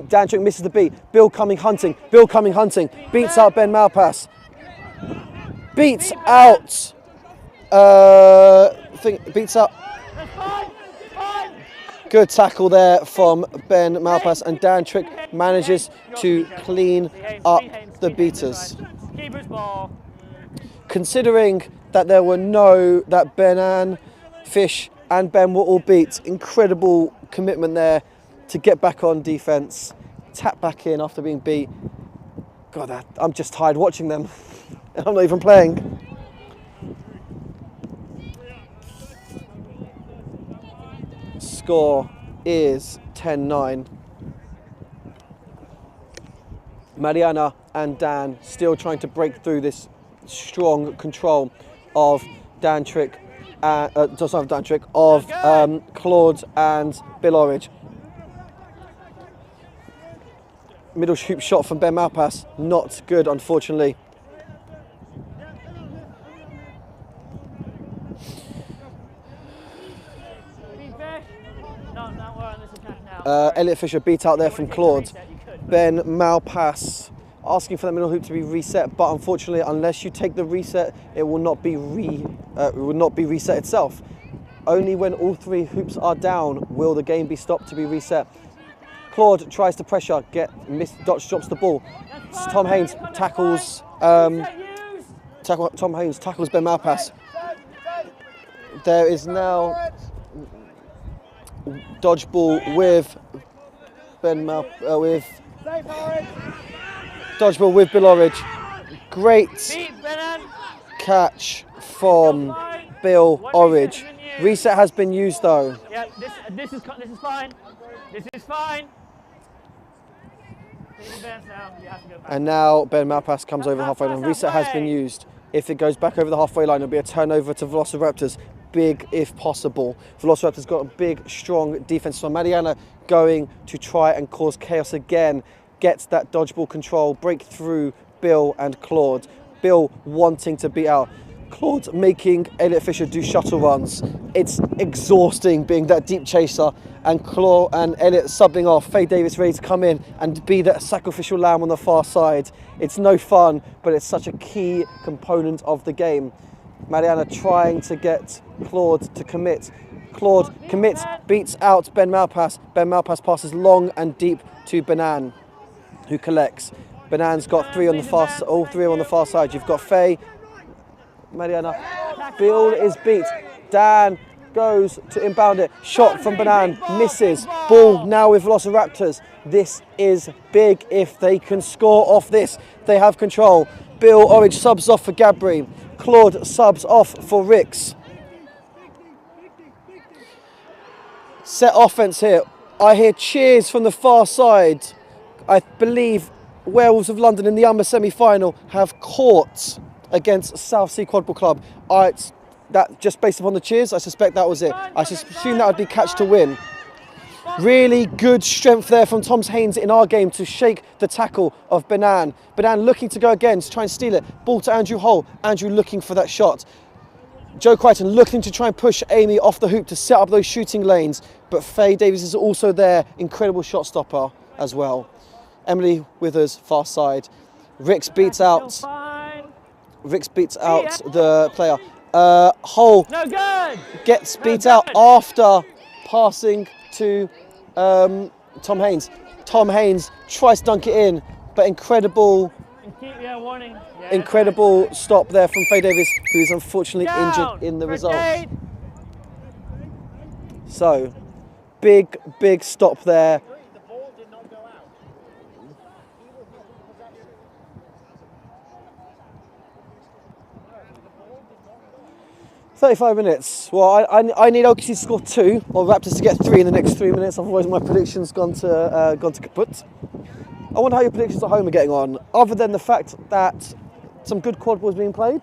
Dan Trick misses the beat. Bill coming hunting. Beats out Ben Malpass. Beats out. Beats out. Good tackle there from Ben Malpass, and Dan Trick manages to clean up the beaters. Keeper's ball. Considering that there were that Benan, Fish and Ben were all beat, incredible commitment there to get back on defence, tap back in after being beat. God, I'm just tired watching them. I'm not even playing. Score is 10-9. Mariana and Dan still trying to break through this strong control of Dan Trick of Claude and Bill Orridge. Middle hoop shot from Ben Malpass, not good, unfortunately. Elliot Fisher beat out there from Claude. Ben Malpass asking for that middle hoop to be reset, but unfortunately, unless you take the reset, it will not be reset itself. Only when all three hoops are down will the game be stopped to be reset. Claude tries to pressure, Dutch drops the ball. Tom Haynes tackles. Tom Haynes tackles Ben Malpass. There is now dodgeball with dodgeball with Bill Orridge. Great catch from Bill Orridge. Reset has been used though. Yeah, this is fine. This is fine. And now Ben Malpass comes over the halfway line. Reset has been used. If it goes back over the halfway line, it'll be a turnover to Velociraptors. Big if possible. Velociraptors got a big, strong defense. So Mariana going to try and cause chaos again. Gets that dodgeball control, break through Bill and Claude. Bill wanting to beat out. Claude making Elliot Fisher do shuttle runs. It's exhausting being that deep chaser, and Claude and Elliot subbing off. Faye Davis ready to come in and be that sacrificial lamb on the far side. It's no fun, but it's such a key component of the game. Mariana trying to get Claude to commit. Claude commits, beats out Ben Malpass. Ben Malpass passes long and deep to Banan, who collects. Banan's got all three are on the far side. You've got Faye, Mariana. Bill is beat. Dan goes to inbound it. Shot from Banan, misses. Ball now with Velociraptors. This is big if they can score off this. They have control. Bill Orridge subs off for Gabri. Claude subs off for Ricks. Set offense here. I hear cheers from the far side. I believe Werewolves of London in the Umber semi-final have caught against Southsea Quadball Club. That just based upon the cheers, I suspect that was it. I assume that would be catch to win. Really good strength there from Tom Haynes in our game to shake the tackle of Banan. Banan looking to go again to try and steal it. Ball to Andrew Hull. Andrew looking for that shot. Joe Crichton looking to try and push Amy off the hoop to set up those shooting lanes. But Faye Davies is also there. Incredible shot stopper as well. Emily Withers, far side. Ricks beats out the player. Hull gets beat out after passing to Tom Haynes. Tom Haynes tries to dunk it in, but incredible stop there from Faye Davis, who is unfortunately injured in the result. So, big stop there. 35 minutes. Well, I need LQC to score 2 or Raptors to get 3 in the next 3 minutes. Otherwise, my prediction's gone to kaput. I wonder how your predictions at home are getting on. Other than the fact that some good quad balls being played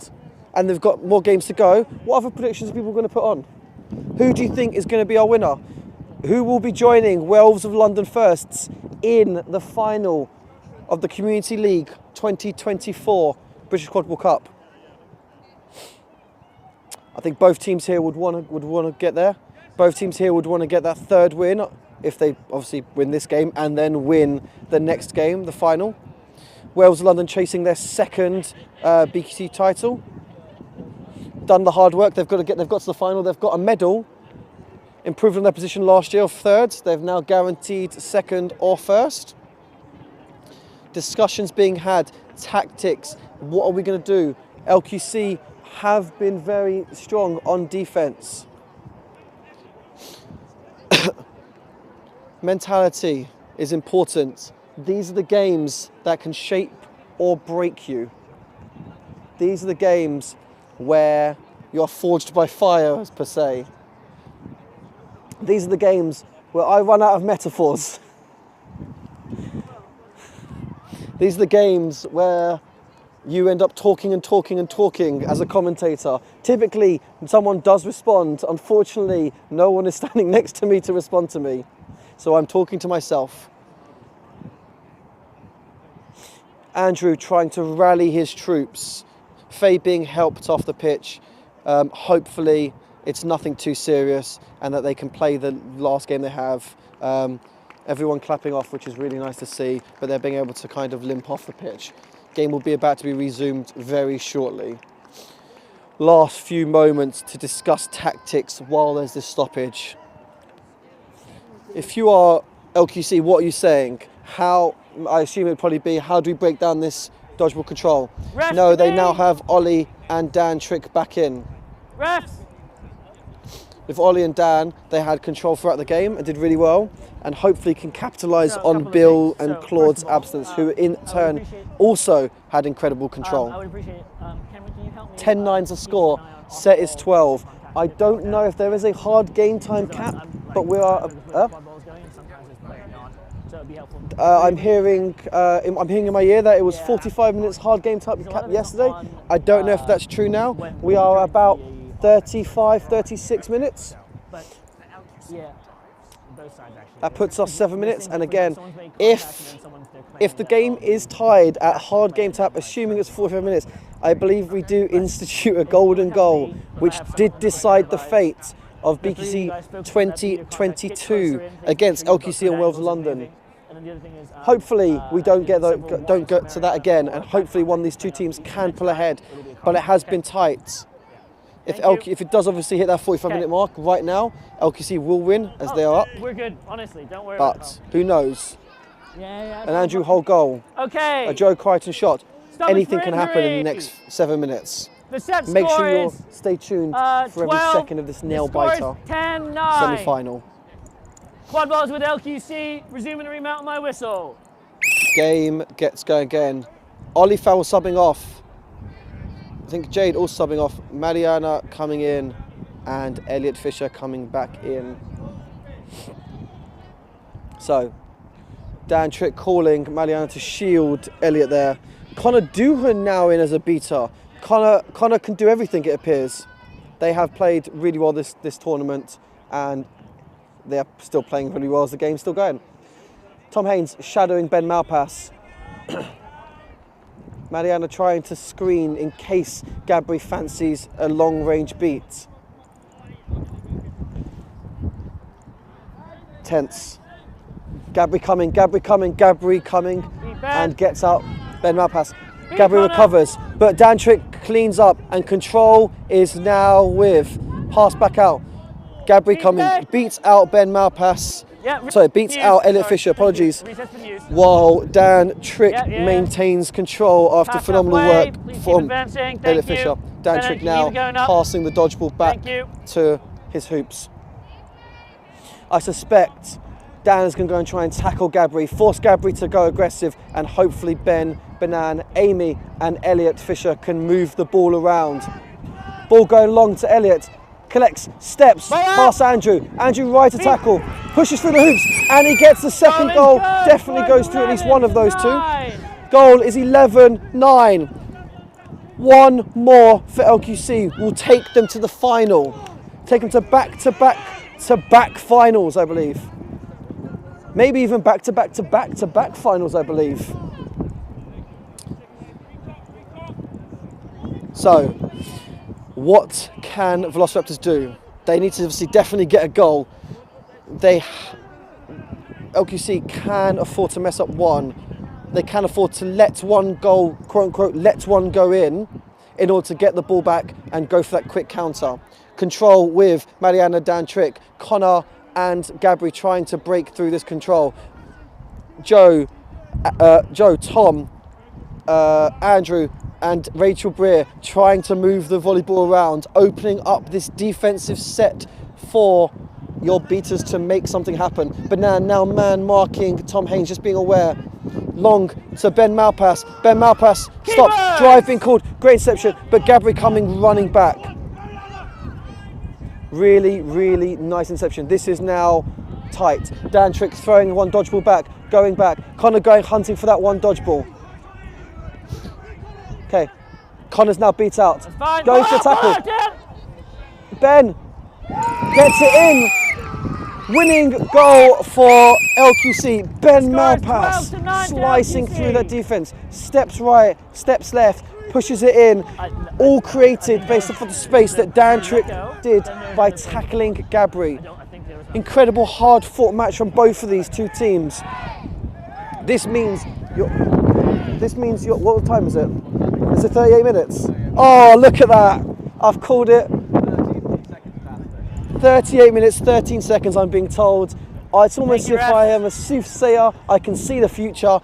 and they've got more games to go, what other predictions are people going to put on? Who do you think is going to be our winner? Who will be joining Werewolves of London Firsts in the final of the Community League 2024 British Quadball Cup? I think both teams here would want to get there. Both teams here would want to get that 3rd win if they obviously win this game and then win the next game, the final. Werewolves of London chasing their 2nd BQC title. Done the hard work. They've got to the final. They've got a medal. Improved on their position last year of 3rd. They've now guaranteed 2nd or 1st. Discussions being had. Tactics. What are we going to do? LQC have been very strong on defense. Mentality is important. These are the games that can shape or break you. These are the games where you're forged by fire, per se. These are the games where I run out of metaphors. These are the games where you end up talking and talking and talking as a commentator. Typically, someone does respond. Unfortunately, no one is standing next to me to respond to me. So I'm talking to myself. Andrew trying to rally his troops. Faye being helped off the pitch. Hopefully, it's nothing too serious and that they can play the last game they have. Everyone clapping off, which is really nice to see, but they're being able to kind of limp off the pitch. Game will be about to be resumed very shortly. Last few moments to discuss tactics while there's this stoppage. If you are LQC, what are you saying? How, I assume it would probably be, how do we break down this dodgeball control? Refs No, they today. now have Ollie and Dan Trick back in. Refs. With Ollie and Dan, they had control throughout the game and did really well, and hopefully can capitalise So, a on couple of Bill things. and So, Claude's first of all, absence, who in I would turn appreciate- also had incredible control. I would appreciate it. Cameron, can you help me? 10-9's the score, set is 12. I don't know if there is a hard game time cap, but we are... I'm hearing in my ear that it was 45 minutes hard game time cap yesterday. I don't know if that's true now. We are about 35, 36 minutes. That puts us 7 minutes. And again, if the game is tied at hard game tap, assuming it's 45 minutes, I believe we do institute a golden goal, which did decide the fate of BQC 2022 against LQC and Werewolves London. Hopefully we don't get to that again, and hopefully one of these two teams can pull ahead. But it has been tight. If it does obviously hit that 45-minute mark right now, LQC will win as they are up. We're good, honestly. Don't worry about But who knows? Yeah. An Andrew Hull goal, Okay. a Joe Crichton shot. Stoppage Anything for can happen in the injury. next 7 minutes. The set Make score sure you is stay tuned for every 12. second of this nail The score is biter 10-9. semi-final. Quadballs with LQC. Resuming the remount of my whistle. Game gets going again. Ollie Fowle subbing off. I think Jade also subbing off. Mariana coming in and Elliot Fisher coming back in. So, Dan Trick calling Mariana to shield Elliot there. Connor Doohan now in as a beater. Connor can do everything, it appears. They have played really well this tournament, and they are still playing really well as the game's still going. Tom Haynes shadowing Ben Malpass. Mariana trying to screen in case Gabri fancies a long-range beat. Tense. Gabri coming, and gets out Ben Malpass. Gabri recovers, but Dan Trick cleans up, and control is now with. Pass back out. Gabri coming, beats out Ben Malpass. Sorry, beats out Elliot Fisher, apologies. While Dan Trick maintains control after phenomenal work from Elliot Fisher. Dan Trick now passing the dodgeball back to his hoops. I suspect Dan is going to go and try and tackle Gabri, force Gabri to go aggressive, and hopefully Ben, Banan, Amy and Elliot Fisher can move the ball around. Ball going long to Elliot. Collects, steps, past Andrew. Andrew right to tackle, pushes through the hoops, and he gets the second goal. Definitely goes through at least one of those two. Goal is 11-9. One more for LQC will take them to the final. Take them to back finals, I believe. Maybe even back to back finals, I believe. So, what can Velociraptors do? They need to obviously definitely get a goal. LQC can afford to mess up one. They can afford to let one goal, quote unquote, let one go in order to get the ball back and go for that quick counter. Control with Mariana, Dan Trick, Connor and Gabri trying to break through this control. Joe, Tom, Andrew and Rachel Breer trying to move the volleyball around, opening up this defensive set for your beaters to make something happen. But now man marking Tom Haynes, just being aware. Long to Ben Malpass. Ben Malpass stops, drive being called, great interception, but Gabri coming running back. Really, really nice interception. This is now tight. Dan Trick throwing one dodgeball back, going back. Connor going hunting for that one dodgeball. Okay, Connor's now beat out. That's fine. Goes to tackle. Ben gets it in. Winning goal for LQC. Ben Malpass 12 to 9 to slicing LQC. through that defence. Steps right, steps left, pushes it in. All created based off of the space that Dan Trick did by tackling Gabri. Incredible hard fought match from both of these two teams. This means what time is it? Is it 38 minutes? Oh, look at that. I've called it. 38 minutes, 13 seconds, I'm being told. It's almost as if I am a soothsayer. I can see the future.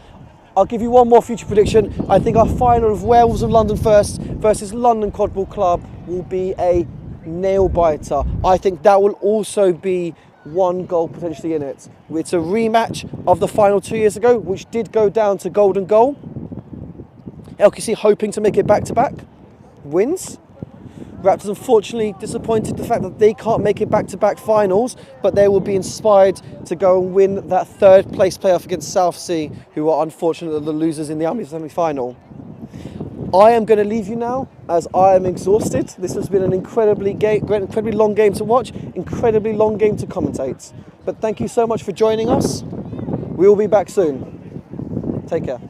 I'll give you one more future prediction. I think our final of Werewolves of London First versus London Quadball Club will be a nail biter. I think that will also be one goal potentially in it. It's a rematch of the final 2 years ago, which did go down to golden goal. LQC hoping to make it back-to-back wins. Raptors unfortunately disappointed the fact that they can't make it back-to-back finals, but they will be inspired to go and win that third place playoff against Southsea, who are unfortunately the losers in the Army semi-final. I am going to leave you now as I am exhausted. This has been an incredibly long game to watch, incredibly long game to commentate. But thank you so much for joining us. We will be back soon. Take care.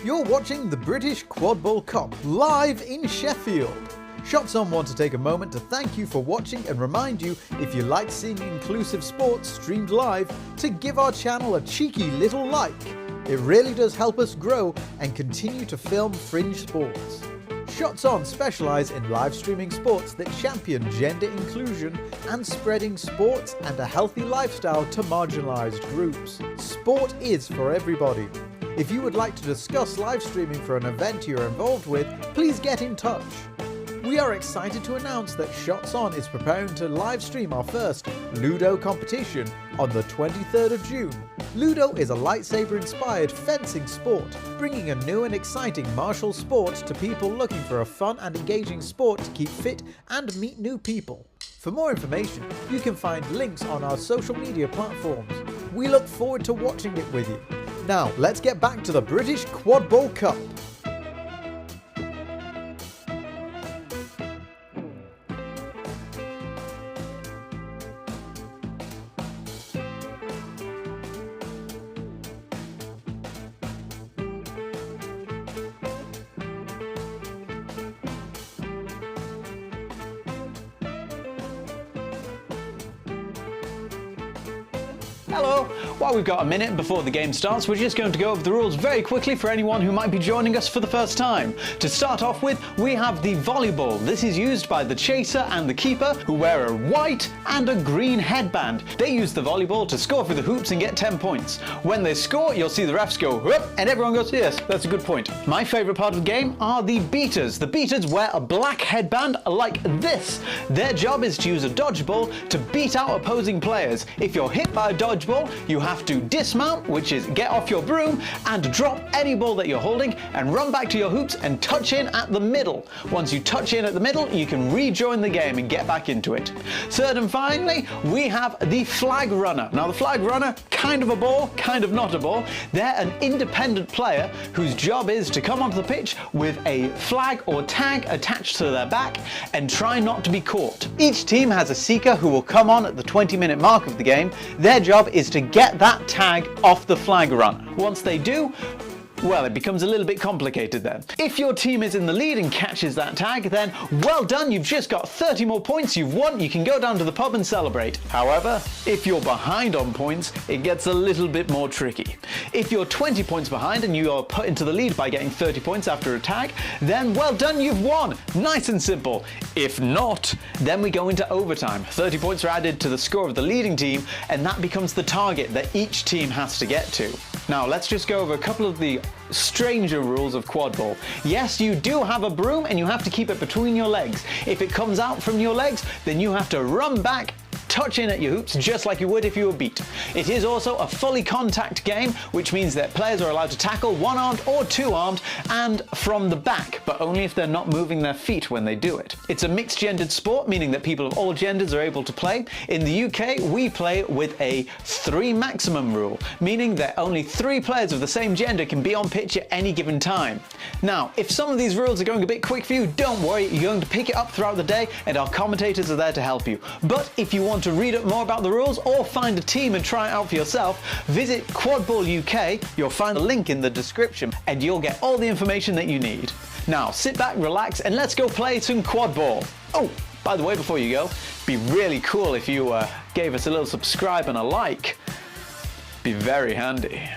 You're watching the British Quadball Cup live in Sheffield. Shots On want to take a moment to thank you for watching and remind you, if you like seeing inclusive sports streamed live, to give our channel a cheeky little like. It really does help us grow and continue to film fringe sports. Shots On specialise in live streaming sports that champion gender inclusion and spreading sports and a healthy lifestyle to marginalised groups. Sport is for everybody. If you would like to discuss live streaming for an event you're involved with, please get in touch. We are excited to announce that Shots On is preparing to live stream our first Ludo competition on the 23rd of June. Ludo is a lightsaber-inspired fencing sport, bringing a new and exciting martial sport to people looking for a fun and engaging sport to keep fit and meet new people. For more information, you can find links on our social media platforms. We look forward to watching it with you. Now, let's get back to the British Quadball Cup. Hello! While we've got a minute before the game starts, we're just going to go over the rules very quickly for anyone who might be joining us for the first time. To start off with, we have the volleyball. This is used by the chaser and the keeper, who wear a white and a green headband. They use the volleyball to score through the hoops and get 10 points. When they score, you'll see the refs go, whoop, and everyone goes, yes, that's a good point. My favourite part of the game are the beaters. The beaters wear a black headband like this. Their job is to use a dodgeball to beat out opposing players. If you're hit by a dodgeball, you have to dismount, which is get off your broom and drop any ball that you're holding and run back to your hoops and touch in at the middle. Once you touch in at the middle, you can rejoin the game and get back into it. Third and finally, we have the flag runner. Now the flag runner, kind of a ball, kind of not a ball. They're an independent player whose job is to come onto the pitch with a flag or tag attached to their back and try not to be caught. Each team has a seeker who will come on at the 20-minute mark of the game. Their job is to get that tag off the flag runner. Once they do, Well, it becomes a little bit complicated then. If your team is in the lead and catches that tag, then well done, you've just got 30 more points, you've won, you can go down to the pub and celebrate. However, if you're behind on points, it gets a little bit more tricky. If you're 20 points behind and you are put into the lead by getting 30 points after a tag, then well done, you've won. Nice and simple. If not, then we go into overtime. 30 points are added to the score of the leading team, and that becomes the target that each team has to get to. Now, let's just go over a couple of the stranger rules of quadball. Yes, you do have a broom and you have to keep it between your legs. If it comes out from your legs, then you have to run back, touch in at your hoops just like you would if you were beat. It is also a fully contact game, which means that players are allowed to tackle one-armed or two-armed and from the back, but only if they're not moving their feet when they do it. It's a mixed-gendered sport, meaning that people of all genders are able to play. In the UK, we play with a 3 maximum rule, meaning that only 3 players of the same gender can be on pitch at any given time. Now, if some of these rules are going a bit quick for you, don't worry, you're going to pick it up throughout the day and our commentators are there to help you. But if you want to read up more about the rules or find a team and try it out for yourself, visit Quadball UK. You'll find a link in the description and you'll get all the information that you need. Now sit back, relax, and let's go play some quadball. Oh, by the way, before you go, it'd be really cool if you gave us a little subscribe and a like. Be very handy.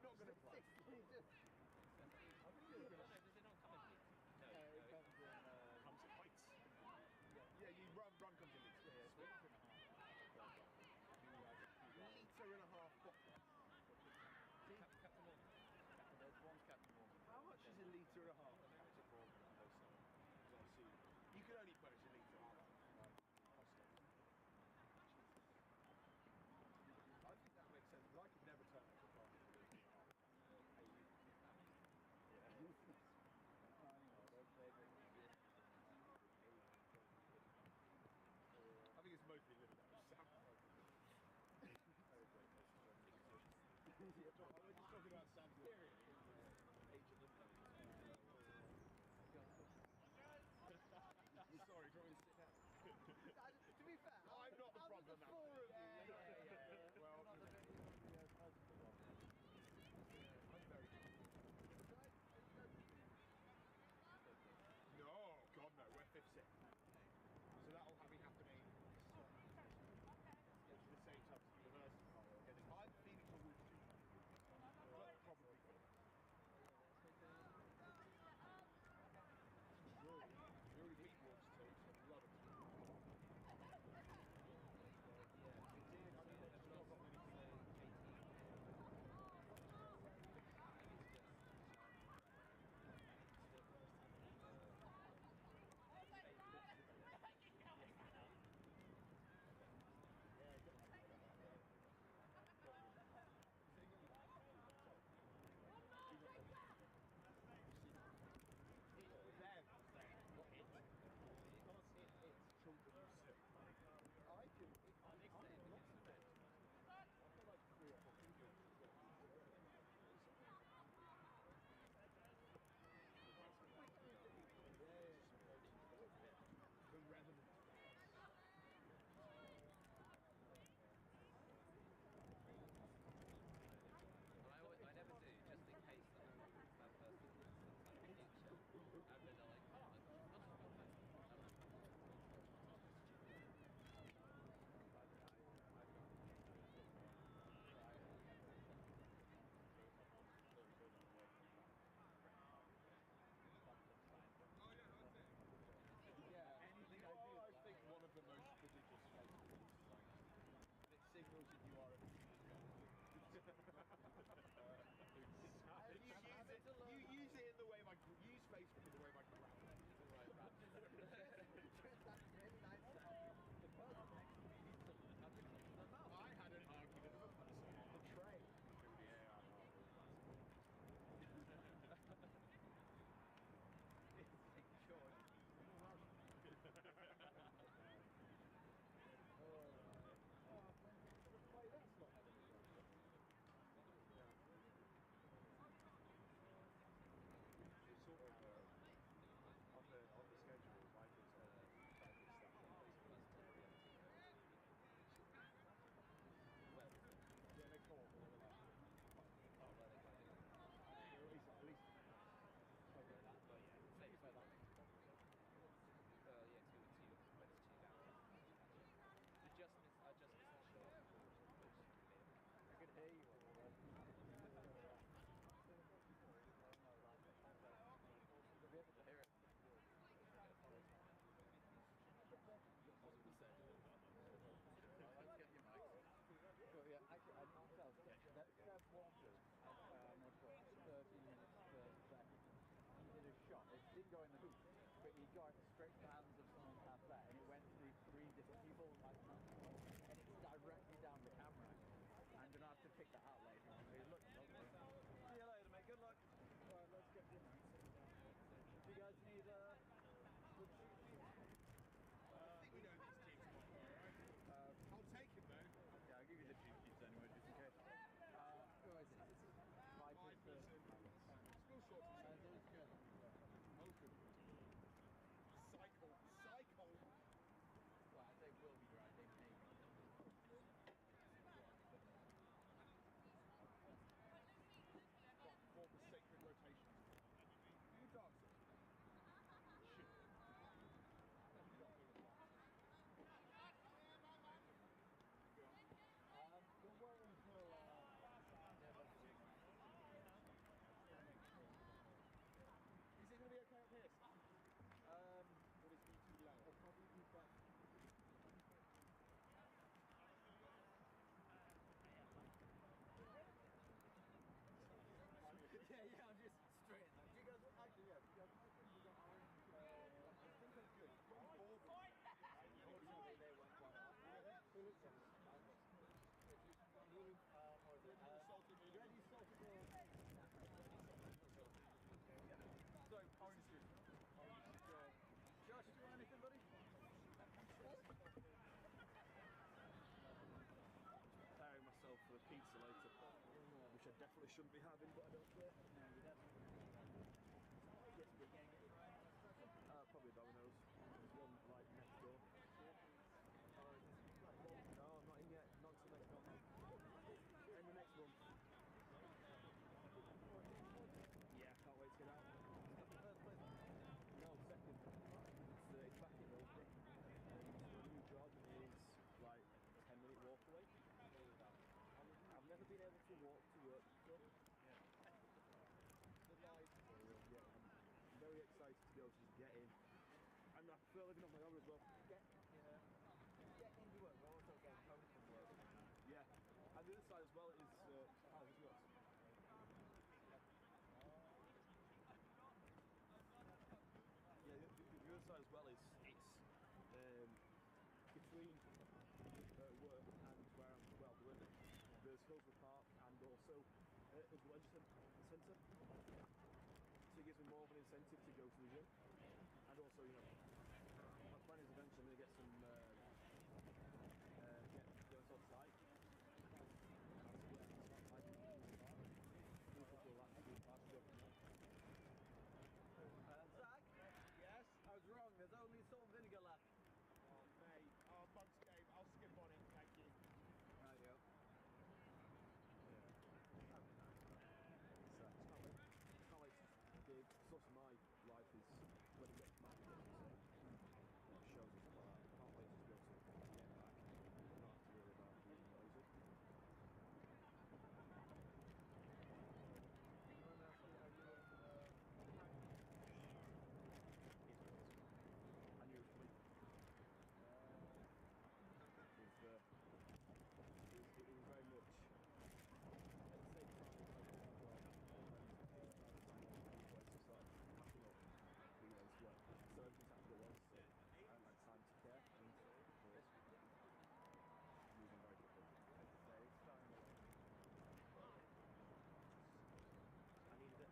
not going to play. Does it not come in leagues? No, it comes in. Comes in heights. Yeah, you run comes in leagues. Yeah, Litre and a half bottle. Captain Morgan. There's one Captain Morgan. How much is a litre and a half? Captain Morgan. You can only purchase a litre and a half. I think that makes sense, but I could never turn up to a party. I think it's mostly living out of South. We're just talking about Sam's age of Sorry, do you want me to sit down? To be fair, I'm not the problem now. Well, I'm very good. No, God no, we're 5th set. So that'll be happening at the same time as the university. I'm feeling for Wolves too. But probably good. We already beat Wolves too, so we love it. Yeah, we did. I mean, there's not got many people. I never do, just in case that person is like a future. And then they're like, oh, I've got Anything I do, I think one of the most prodigious festivals. It signals that you are a you use it in the way use Facebook in the way my grandma I had an argument on the train. Sort of on the schedule, Michael's trying to stuff. Yeah, they call. At least. Okay, but yeah. Say you said that. Yes, we were 2 down. I just missed the shot. I could hear you. You'll be able to hear it. Let's get your mics. So yeah, actually, I don't tell. That Warlocks, 13 minutes per second. He did a shot. It didn't go in the hoop, but he got straight to the hands of someone past that, and it went through 3 different people, and it's directly down the camera. I'm gonna have to pick that out later on. So look, see you later, mate. Good luck. All right, let's get dinner. Do you guys need We know these teams quite well, right? I'll take him though. Yeah, I'll give you the cheap sheets anyway, just in case. Who is it? Vipers. Still short. Good. Open. they shouldn't be having, but I don't care. Probably Domino's. There's one like next door. No, I'm not in yet. Not until next month. In the next month. Yeah, can't wait to get out. Is that the first place? No, second. It's back in Milford. The new job is like a 10-minute walk away. I've never been able to walk to work before. Yeah. I'm very excited to be able to just get in. And I prefer living on my own as well. Get into work, but also get home from work. Yeah. And the other side as well is houses yours. Yeah, the other side as well is it's between work and where I'm living. There's Hillsborough Park and also the Leisure Centre. So it gives me more of an incentive to go to the gym. And also, you know, my plan is eventually I'm going to get some get us off site. Zach? Yes? I was wrong, there's only salt and vinegar left. Oh, mate. Oh, thanks, Dave. I'll skip on it. Thank you. Radio. Can't wait to sort of my life is when it gets back again, so shows and stuff like that. Can't wait to be able to get back and not have to worry about being noisy. I knew it was coming. It was very much at the same time so everything's happened at once, so I haven't had time to care, and it's moving very quickly. I needed it.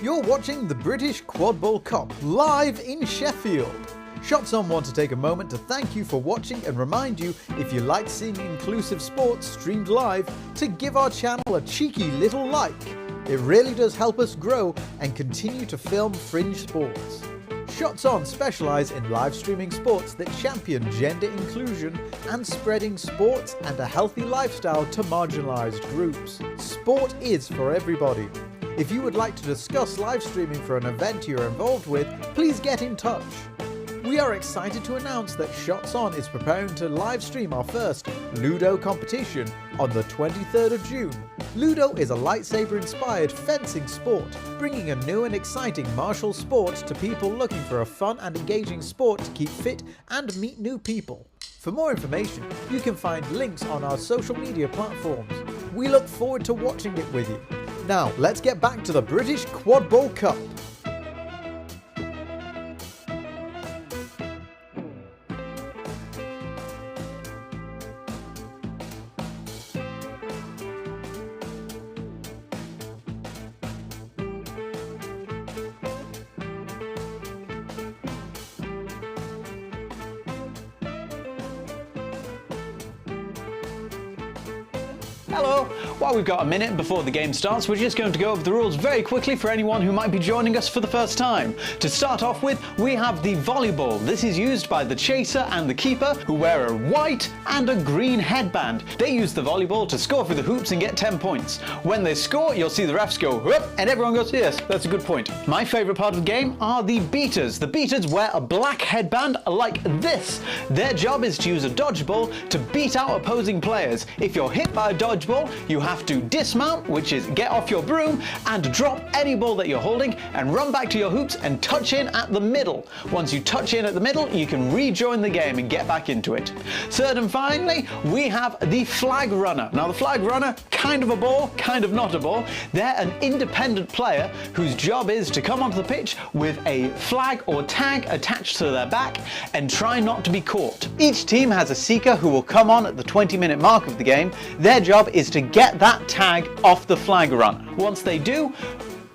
You're watching the British Quadball Cup live in Sheffield. Shots On want to take a moment to thank you for watching and remind you, if you like seeing inclusive sports streamed live, to give our channel a cheeky little like. It really does help us grow and continue to film fringe sports. Shots On specialise in live streaming sports that champion gender inclusion and spreading sports and a healthy lifestyle to marginalised groups. Sport is for everybody. If you would like to discuss live streaming for an event you're involved with, please get in touch. We are excited to announce that Shots On is preparing to live stream our first Ludo competition on the 23rd of June. Ludo is a lightsaber-inspired fencing sport, bringing a new and exciting martial sport to people looking for a fun and engaging sport to keep fit and meet new people. For more information, you can find links on our social media platforms. We look forward to watching it with you. Now, let's get back to the British Quadball Cup. Hello! While we've got a minute before the game starts, we're just going to go over the rules very quickly for anyone who might be joining us for the first time. To start off with, we have the volleyball. This is used by the chaser and the keeper, who wear a white and a green headband. They use the volleyball to score for the hoops and get 10 points. When they score, you'll see the refs go whoop, and everyone goes, yes, that's a good point. My favourite part of the game are the beaters. The beaters wear a black headband like this. Their job is to use a dodgeball to beat out opposing players. If you're hit by a dodgeball, dodgeball, you have to dismount, which is get off your broom and drop any ball that you're holding and run back to your hoops and touch in at the middle. Once you touch in at the middle, you can rejoin the game and get back into it. Third and finally, we have the flag runner. Now the flag runner, kind of a ball, kind of not a ball. They're an independent player whose job is to come onto the pitch with a flag or tag attached to their back and try not to be caught. Each team has a seeker who will come on at the 20-minute mark of the game. Their job is to get that tag off the flag runner. Once they do,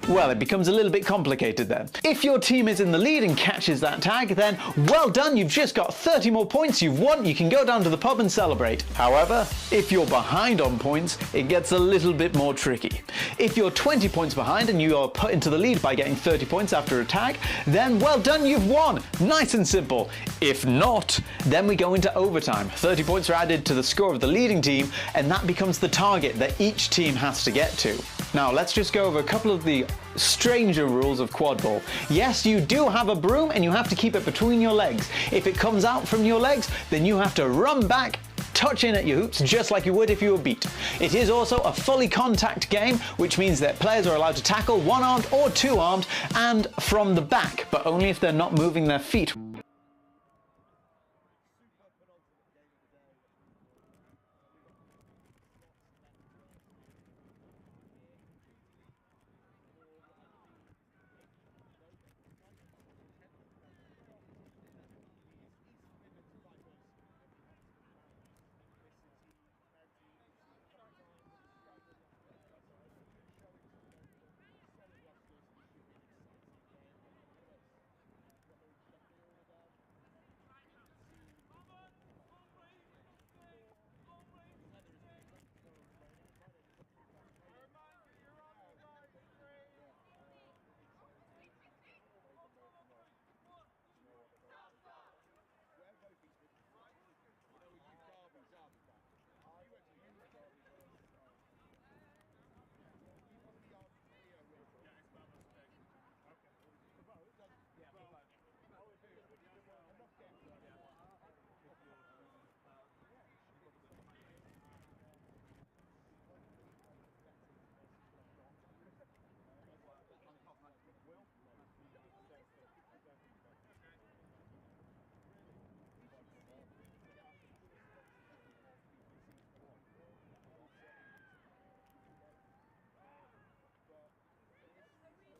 well, it becomes a little bit complicated then. If your team is in the lead and catches that tag, then well done, you've just got 30 more points, you've won, you can go down to the pub and celebrate. However, if you're behind on points, it gets a little bit more tricky. If you're 20 points behind and you are put into the lead by getting 30 points after a tag, then well done, you've won. Nice and simple. If not, then we go into overtime. 30 points are added to the score of the leading team, and that becomes the target that each team has to get to. Now, let's just go over a couple of the stranger rules of quadball. Yes, you do have a broom and you have to keep it between your legs. If it comes out from your legs, then you have to run back, touch in at your hoops just like you would if you were beat. It is also a fully contact game, which means that players are allowed to tackle one-armed or two-armed and from the back, but only if they're not moving their feet.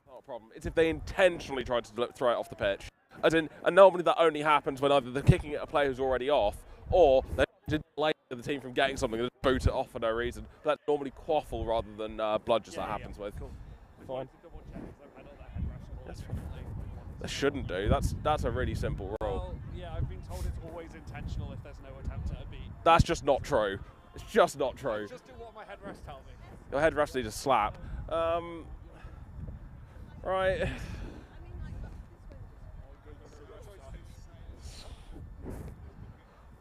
Not a problem. It's if they intentionally try to throw it off the pitch. As in, and normally that only happens when either they're kicking at a player who's already off, or they're delay the team from getting something and just boot it off for no reason. That's normally quaffle rather than bludgers that happens with. Cool. Fine. That's fine. They shouldn't do. That's a really simple rule. Well, yeah, I've been told it's always intentional if there's no attempt at a beat. That's just not true. It's just not true. Just do what my headrest tells me. Your head refs need a slap. Right.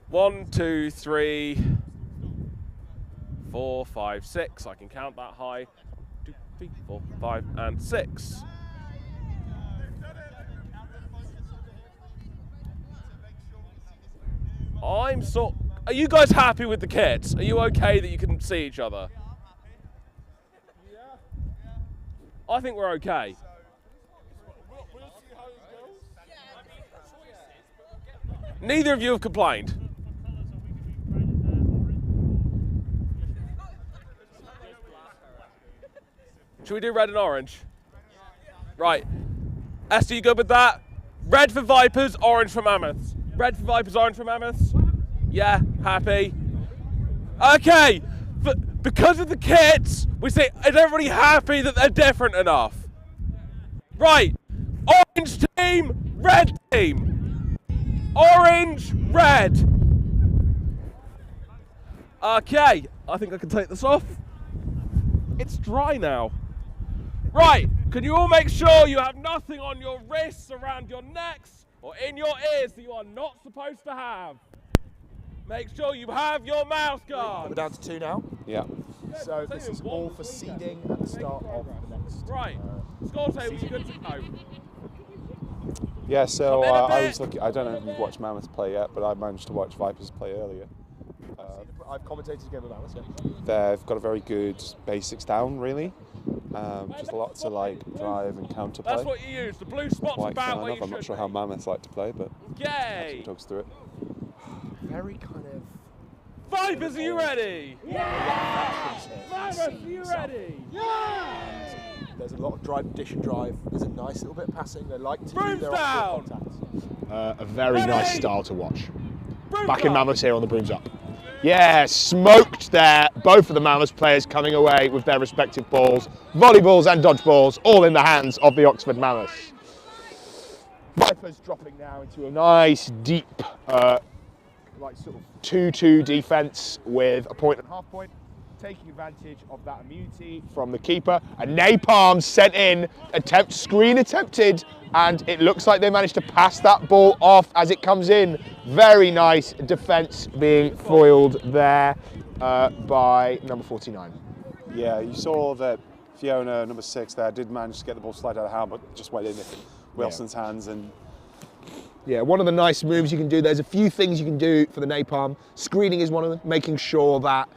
One, two, three, 4, 5, 6. I can count that high. 2, 3, 4, 5, and 6. Are you guys happy with the kits? Are you okay that you can see each other? I think we're okay. Neither of you have complained. Should we do red and orange? Right. Esther, you good with that? Red for Vipers, orange for Mammoths. Red for Vipers, orange for Mammoths? Yeah, happy. Okay, because of the kits, we say, is everybody happy that they're different enough? Right, orange team, red team. Orange, red. Okay, I think I can take this off. It's dry now. Right, can you all make sure you have nothing on your wrists, around your necks, or in your ears that you are not supposed to have? Make sure you have your mouth guard. We're down to 2 now. Yeah. So this is all for seeding at the start of the next. Right, score table, you good to go. Yeah, so I was looking. I don't know if you've watched Mammoths play yet, but I managed to watch Vipers play earlier. I've commentated a game with Mammoths, yeah. They've got a very good basics down, really. Just lots of like drive and counter play. That's what you use. The blue spot's Quite about fair where enough. you I'm not should sure be. how Mammoths like to play, but Yay! talks through it. Very kind of... Vipers, are you ready? Yeah! Mammoths, are you ready? There's a lot of drive, dish and drive. There's a nice little bit of passing. They like to do Brooms their down! contact. A very Ready? nice style to watch. Brooms Back in up. Mammoths here on the brooms up. Yeah, smoked there. Both of the Mammoths players coming away with their respective balls. Volleyballs and dodgeballs, all in the hands of the Oxford Mammoths. Vipers dropping now into a nice, deep, like sort of 2-2 defence with a point and half point. Taking advantage of that immunity from the keeper. A napalm sent in, screen attempted, and it looks like they managed to pass that ball off as it comes in. Very nice defence being foiled there by number 49. Yeah, you saw that Fiona, number 6 there, did manage to get the ball slide out of hand, but just went in Wilson's hands. And yeah, one of the nice moves you can do, there's a few things you can do for the napalm. Screening is one of them, making sure that,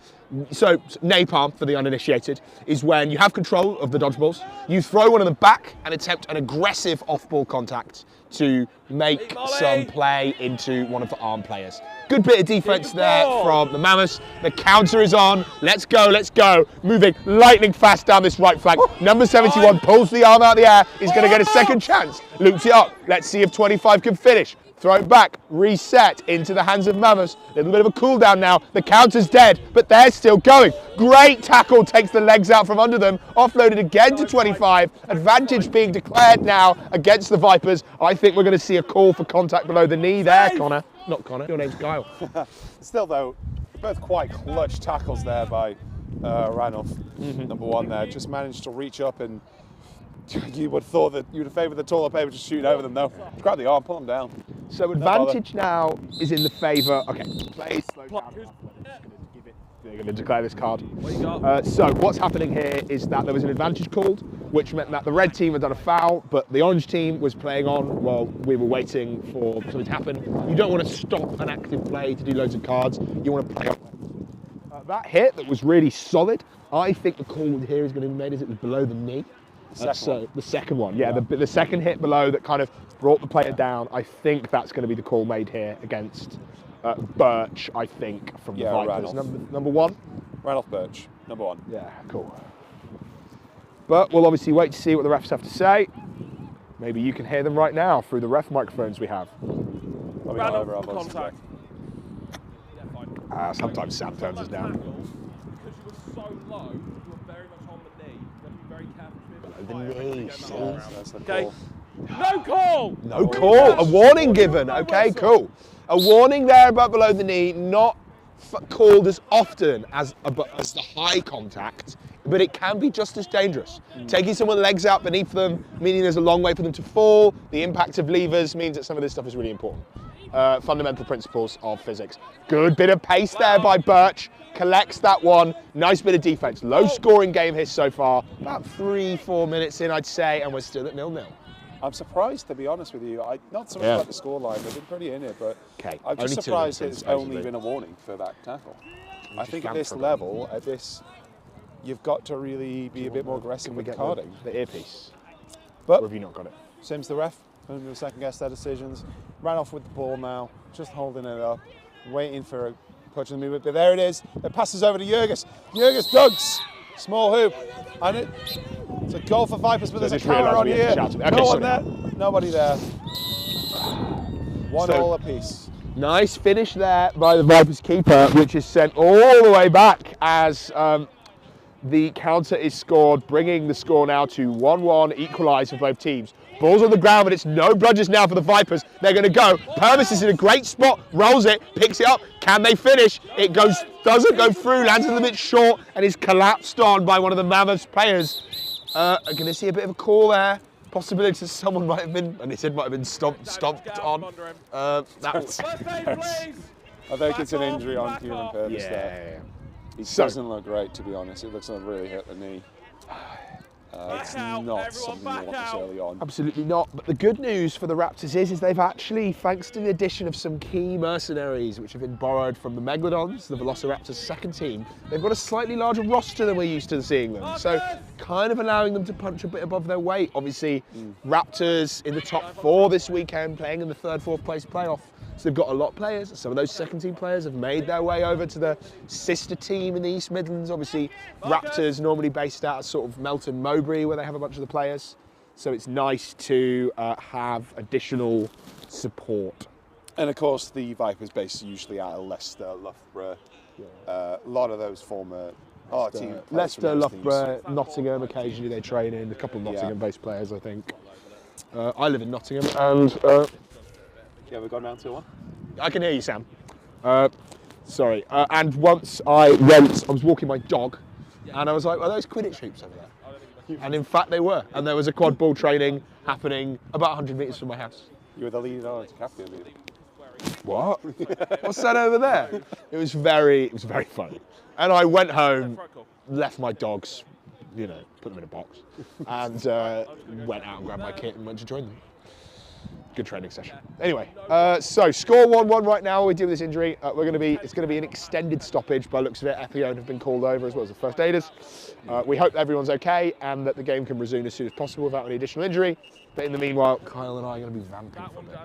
so napalm, for the uninitiated, is when you have control of the dodgeballs, you throw one of them back and attempt an aggressive off-ball contact to make some play into one of the arm players. Good bit of defense there from the Mammoths. The counter is on. Let's go, let's go. Moving lightning fast down this right flank. Number 71 pulls the arm out of the air. He's going to get a second chance. Loops it up. Let's see if 25 can finish. Throw it back, reset into the hands of Mammoths. A little bit of a cool down now. The counter's dead, but they're still going. Great tackle, takes the legs out from under them. Offloaded again to 25. Advantage being declared now against the Vipers. I think we're going to see a call for contact below the knee there, Connor. Not Connor, your name's Kyle. still, though, both quite clutch tackles there by Ranulph, number 1 there. Just managed to reach up, and you would have thought that you would have favoured the taller player just shooting over them, though. Grab the arm, pull them down. So advantage now is in the favour. Okay, play slow down. They're going to declare this card. What you got? So what's happening here is that there was an advantage called, which meant that the red team had done a foul, but the orange team was playing on while we were waiting for something to happen. You don't want to stop an active play to do loads of cards. You want to play on. That hit that was really solid. I think the call here is going to be made as it was below the knee. So the second one, yeah. The second hit below that kind of brought the player down. I think that's going to be the call made here against Birch, I think, from the Vipers. Number 1? Ranulph Birch, number 1. Yeah, cool. But we'll obviously wait to see what the refs have to say. Maybe you can hear them right now through the ref microphones we have. Ranulph contact. Sometimes Sam turns us down. Because you were so low, you were very much on the knee. You have to be very careful. That's the Okay. call. No call! No call. A warning given. Okay, cool. A warning there about below the knee, not called as often as the high contact, but it can be just as dangerous. Taking someone's legs out beneath them, meaning there's a long way for them to fall. The impact of levers means that some of this stuff is really important. Fundamental principles of physics. Good bit of pace there by Birch. Collects that one. Nice bit of defense. Low scoring game here so far. About 3-4 minutes in, I'd say, and we're still at 0-0. I'm surprised, to be honest with you. Not so much about the scoreline. They've been pretty in it, but I'm just surprised it's only been a warning for that tackle. I think at this level, you've got to really be a bit more aggressive with carding. The earpiece. But or have you not got it? Sims, the ref, who will second guess their decisions. Ran off with the ball now, just holding it up, waiting for a touch in the movement. But there it is. It passes over to Jurgis. Jurgis dugs. Small hoop. And it's a goal for Vipers, but there's a camera on here. No one there. Nobody there. 1-1 apiece. Nice finish there by the Vipers keeper, which is sent all the way back as the counter is scored, bringing the score now to 1-1, equalised for both teams. Ball's on the ground, but it's no bludgers now for the Vipers. They're going to go. Purvis is in a great spot, rolls it, picks it up. Can they finish? It doesn't go through, lands a little bit short, and is collapsed on by one of the Mammoths players. I'm going to see a bit of a call there. Possibility that someone might have been, and his head might have been stomped on. That was. I think it's an injury on Kieran Purvis there. He doesn't look great, to be honest. It looks like really hit the knee. It's not something you want this early on. Absolutely not. But the good news for the Raptors is they've actually, thanks to the addition of some key mercenaries which have been borrowed from the Megalodons, the Velociraptors' second team, they've got a slightly larger roster than we're used to seeing them. So kind of allowing them to punch a bit above their weight. Obviously, Raptors in the top 4 this weekend, playing in the 3rd, 4th place playoff. So they've got a lot of players. Some of those second team players have made their way over to the sister team in the East Midlands. Obviously, Raptors normally based out of sort of Melton Mowbray, where they have a bunch of the players. So it's nice to have additional support. And of course, the Vipers based usually out of Leicester, Loughborough. A lot of those former team Leicester, Loughborough, Nottingham. Occasionally they train in. A couple of Nottingham-based players, I think. I live in Nottingham, and. Yeah, we've gone round 2-1. I can hear you, Sam. Sorry. And once I was walking my dog, and I was like, are those Quidditch hoops over there? And in fact, they were. And there was a quad ball training happening about 100 metres from my house. You were the lead captain. What? What's that over there? It was very funny. And I went home, left my dogs, put them in a box, and went out and grabbed my kit and went to join them. Good training session. Anyway, so score 1-1 right now. We deal with this injury. It's going to be an extended stoppage by the looks of it. Epione have been called over as well as the first aiders. We hope everyone's okay and that the game can resume as soon as possible without any additional injury. But in the meanwhile, Kyle and I are going to be vamping for a bit.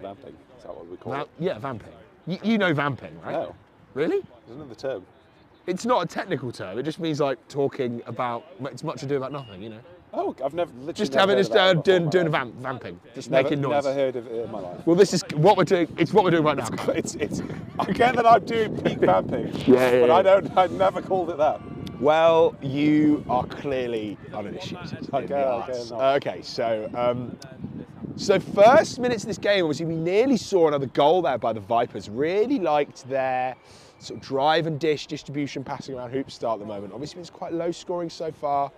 Vamping? Is that what we call it? Yeah, vamping. You know vamping, right? No. Really? Isn't it the term? It's not a technical term. It just means like talking about. It's much ado about nothing, Oh, I've never just doing a vamping, just making noise. Never heard of it in my life. Well, this is what we're doing. It's what we're doing right now. It's I get that I'm doing peak vamping, but I never called it that. Well, you are clearly uninitiated. Okay, so first minutes of this game, obviously we nearly saw another goal there by the Vipers. Really liked their sort of drive and dish distribution, passing around hoop start at the moment. Obviously it's quite low scoring so far.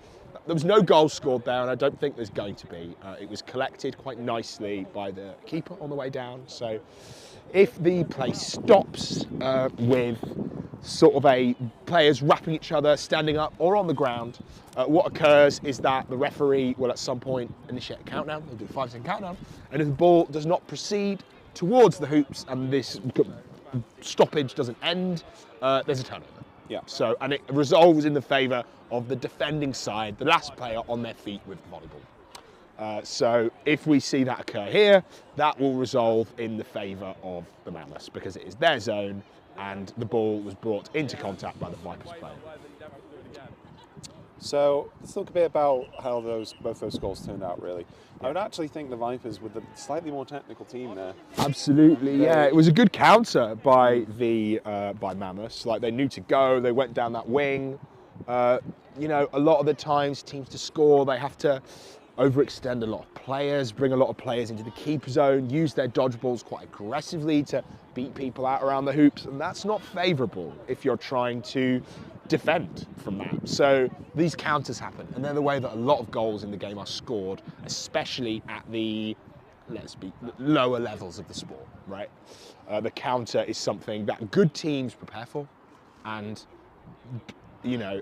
There was no goal scored there, and I don't think there's going to be. It was collected quite nicely by the keeper on the way down. So if the play stops with sort of players wrapping each other, standing up or on the ground, what occurs is that the referee will at some point initiate a countdown. They'll do a 5-second countdown. And if the ball does not proceed towards the hoops and this stoppage doesn't end, there's a turnover. Yeah. So, and it resolves in the favour of the defending side, the last player on their feet with the volleyball. So if we see that occur here, that will resolve in the favour of the Mammoths because it is their zone and the ball was brought into contact by the Vipers player. So let's talk a bit about how both those goals turned out, really. I would actually think the Vipers were the slightly more technical team there. Absolutely, yeah. It was a good counter by by Mammoths. Like, they knew to go, they went down that wing. A lot of the times teams to score, they have to overextend a lot of players, bring a lot of players into the keeper zone, use their dodgeballs quite aggressively to beat people out around the hoops, and that's not favourable if you're trying to defend from that. So these counters happen, and they're the way that a lot of goals in the game are scored, especially at the, lower levels of the sport, right? The counter is something that good teams prepare for, and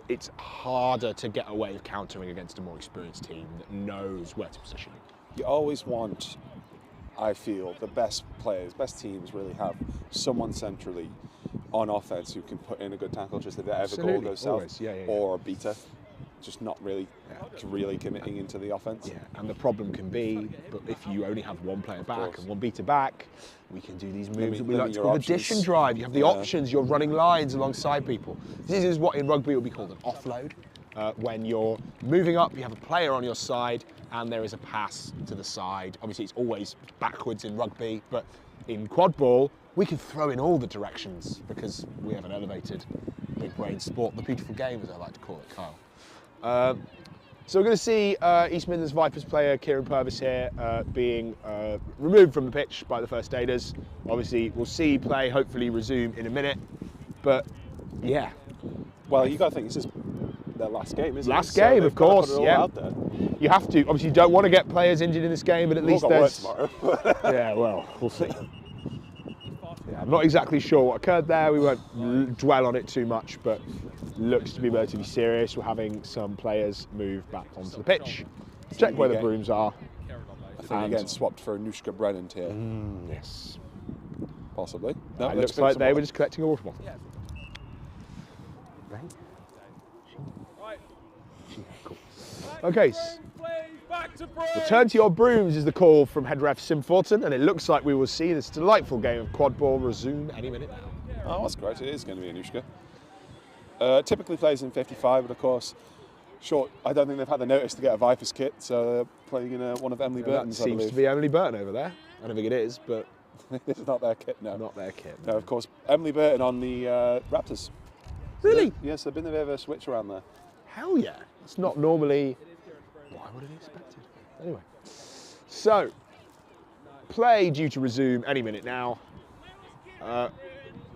it's harder to get away with countering against a more experienced team that knows where to position. You always want, I feel, the best players, best teams really have someone centrally on offense who can put in a good tackle just if ever goal goes south, or a beater, just not really committing into the offense. Yeah, and the problem can be, but if you only have one player back and one beater back, we can do these moves that we like to call addition drive. You have the options, you're running lines alongside people. This is what in rugby would be called an offload. When you're moving up, you have a player on your side and there is a pass to the side. Obviously it's always backwards in rugby, but in quad ball, we can throw in all the directions because we have an elevated big brain sport, the beautiful game as I like to call it, Kyle. So we're going to see East Midlands Vipers player Kieran Purvis here being removed from the pitch by the first aiders. Obviously we'll see play hopefully resume in a minute, but yeah. Well, you got to think this is their last game, isn't it? Last game, of course, yeah. Out there. You have to, obviously you don't want to get players injured in this game, but at least there's... tomorrow. Yeah, well, we'll see. Yeah, not exactly sure what occurred there. We won't dwell on it too much, but looks to be relatively serious. We're having some players move back onto the pitch. Check where the brooms are. I think again swapped for Anushka Brennan here. Yes. Possibly. No, It looks like they were just collecting a water bottle. Cool. Okay. Return to your brooms is the call from head ref Sim Fortin, and it looks like we will see this delightful game of quad ball resume any minute now. Oh, that's great. It is going to be Anushka. Typically plays in 55, but of course, short. I don't think they've had the notice to get a Vipers kit, so they're playing in one of Emily Burton's. That seems to be Emily Burton over there. I don't think it is, but it's not their kit. No, not their kit. No, of course, Emily Burton on the Raptors. Really? Yes, there's been a bit of a switch around there. Hell yeah! It's not normally. Why would it be expected? Anyway, so play due to resume any minute now.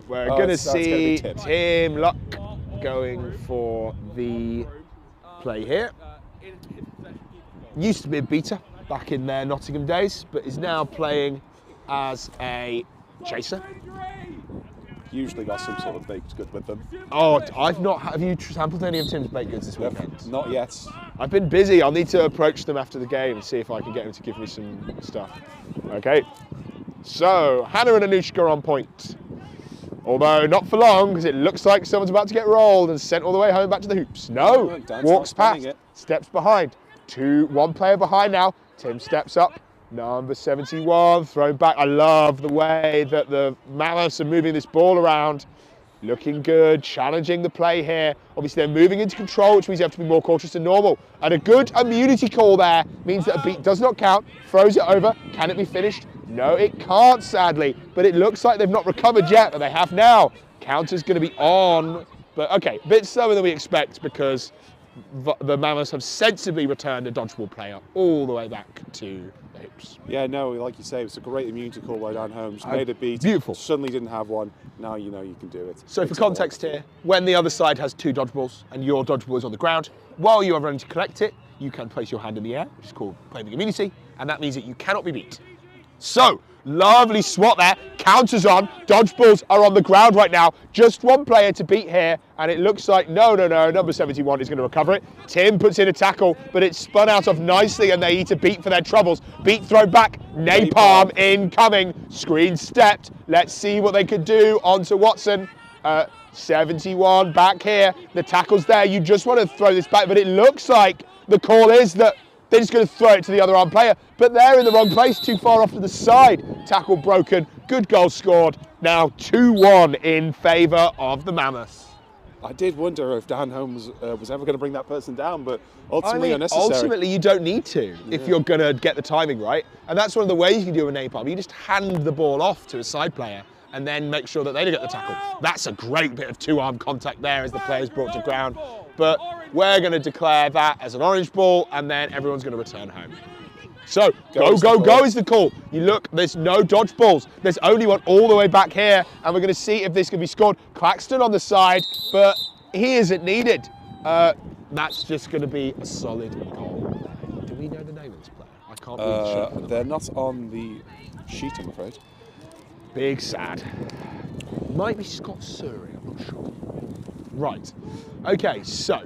We're going to see Tim Luck going for the play here. Used to be a beater back in their Nottingham days, but is now playing as a chaser. Usually got some sort of baked good with them. Oh, I've not. Have you sampled any of Tim's baked goods this weekend? Not yet. I've been busy. I'll need to approach them after the game and see if I can get them to give me some stuff. Okay. So Hannah and Anushka are on point. Although not for long, because it looks like someone's about to get rolled and sent all the way home back to the hoops. No, walks past, steps behind. 1 player behind now. Tim steps up. Number 71, thrown back. I love the way that the Mammoths are moving this ball around. Looking good, challenging the play here. Obviously they're moving into control, which means you have to be more cautious than normal. And a good immunity call there means that a beat does not count. Throws it over. Can it be finished? No, it can't, sadly. But it looks like they've not recovered yet, but they have now. Counter's going to be on. But okay, a bit slower than we expect because the Mammoths have sensibly returned a dodgeball player all the way back to the hoops. Yeah, no, like you say, it was a great immunity call by Dan Holmes. Made a beat. Beautiful. Suddenly didn't have one. Now you know you can do it. So for context here, when the other side has 2 dodgeballs and your dodgeball is on the ground, while you are running to collect it, you can place your hand in the air, which is called claiming immunity, and that means that you cannot be beat. So, lovely swat there, counters on, dodgeballs are on the ground right now, just 1 player to beat here, and it looks like, no, number 71 is going to recover it. Tim puts in a tackle, but it's spun out of nicely, and they eat a beat for their troubles. Beat thrown back, Napalm incoming, screen stepped, let's see what they could do, onto Watson. 71 back here, the tackle's there, you just want to throw this back, but it looks like the call is that they're just going to throw it to the other arm player, but they're in the wrong place, too far off to the side. Tackle broken, good goal scored. Now 2-1 in favour of the Mammoths. I did wonder if Dan Holmes was ever going to bring that person down, but ultimately unnecessary. Ultimately, you don't need to if you're going to get the timing right. And that's one of the ways you can do a napalm. You just hand the ball off to a side player and then make sure that they get the tackle. That's a great bit of 2-arm contact there as the player's brought to ground. But we're going to declare that as an orange ball, and then everyone's going to return home. So, go is the call. You look, there's no dodge balls. There's only one all the way back here, and we're going to see if this can be scored. Claxton on the side, but he isn't needed. That's just going to be a solid goal. Do we know the name of this player? I can't read the They're not on the sheet, I'm afraid. Big sad. Might be Scott Surrey, I'm not sure. Right. Okay, so.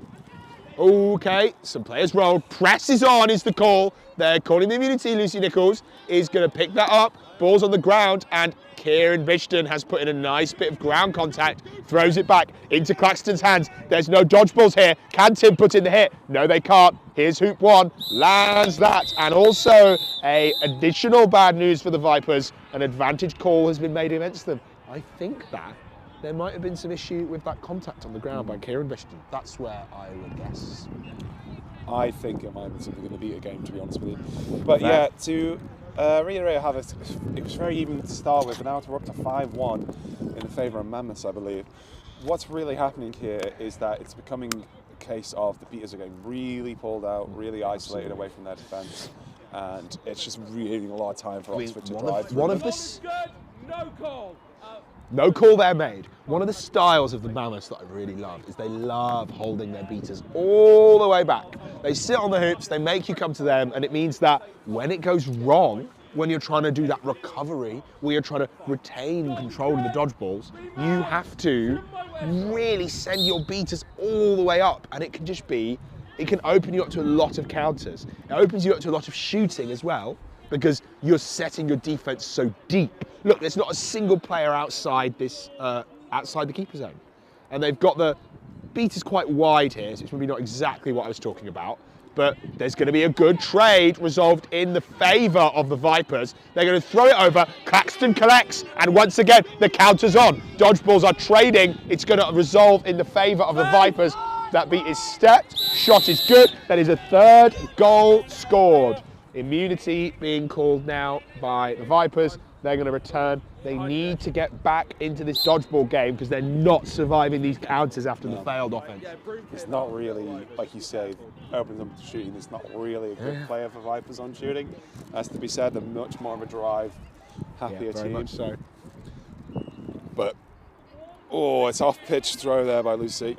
Okay, some players roll. Presses on is the call. They're calling the immunity. Lucy Nichols is going to pick that up. Ball's on the ground, and Kieran Bishton has put in a nice bit of ground contact. Throws it back into Claxton's hands. There's no dodgeballs here. Can Tim put in the hit? No, they can't. Here's Hoop 1. Lands that. And also a additional bad news for the Vipers. An advantage call has been made against them. I think that there might have been some issue with that contact on the ground by Kieran Bishton. That's where I would guess. I think it might have been something in the beat game, to be honest with you. But yeah, to reiterate how it was very even to start with, and now we're up to 5-1 in favour of Mammoths, I believe. What's really happening here is that it's becoming a case of the beaters are getting really pulled out, really isolated away from their defence, and it's just really a lot of time for Oxford to drive. No call there made. One of the styles of the Mammoths that I really love is they love holding their beaters all the way back. They sit on the hoops, they make you come to them, and it means that when it goes wrong, when you're trying to do that recovery, where you're trying to retain control of the dodgeballs, you have to really send your beaters all the way up, and it can just be, it can open you up to a lot of counters. It opens you up to a lot of shooting as well, because you're setting your defense so deep. Look, there's not a single player outside this, outside the keeper zone. And they've got the beaters quite wide here, so it's maybe not exactly what I was talking about, but there's going to be a good trade resolved in the favour of the Vipers. They're going to throw it over, Claxton collects, and once again, the counter's on. Dodgeballs are trading, it's going to resolve in the favour of the Vipers. That beat is stepped, shot is good, that is a third goal scored. Immunity being called now by the Vipers. They're going to return. They need to get back into this dodgeball game because they're not surviving these counters after the failed offense. It's not really, like you say, opening them to shooting. It's not really a good player for Vipers on shooting. Has to be said, they're much more of a drive, happier very team. much so. But, oh, it's off-pitch throw there by Lucy.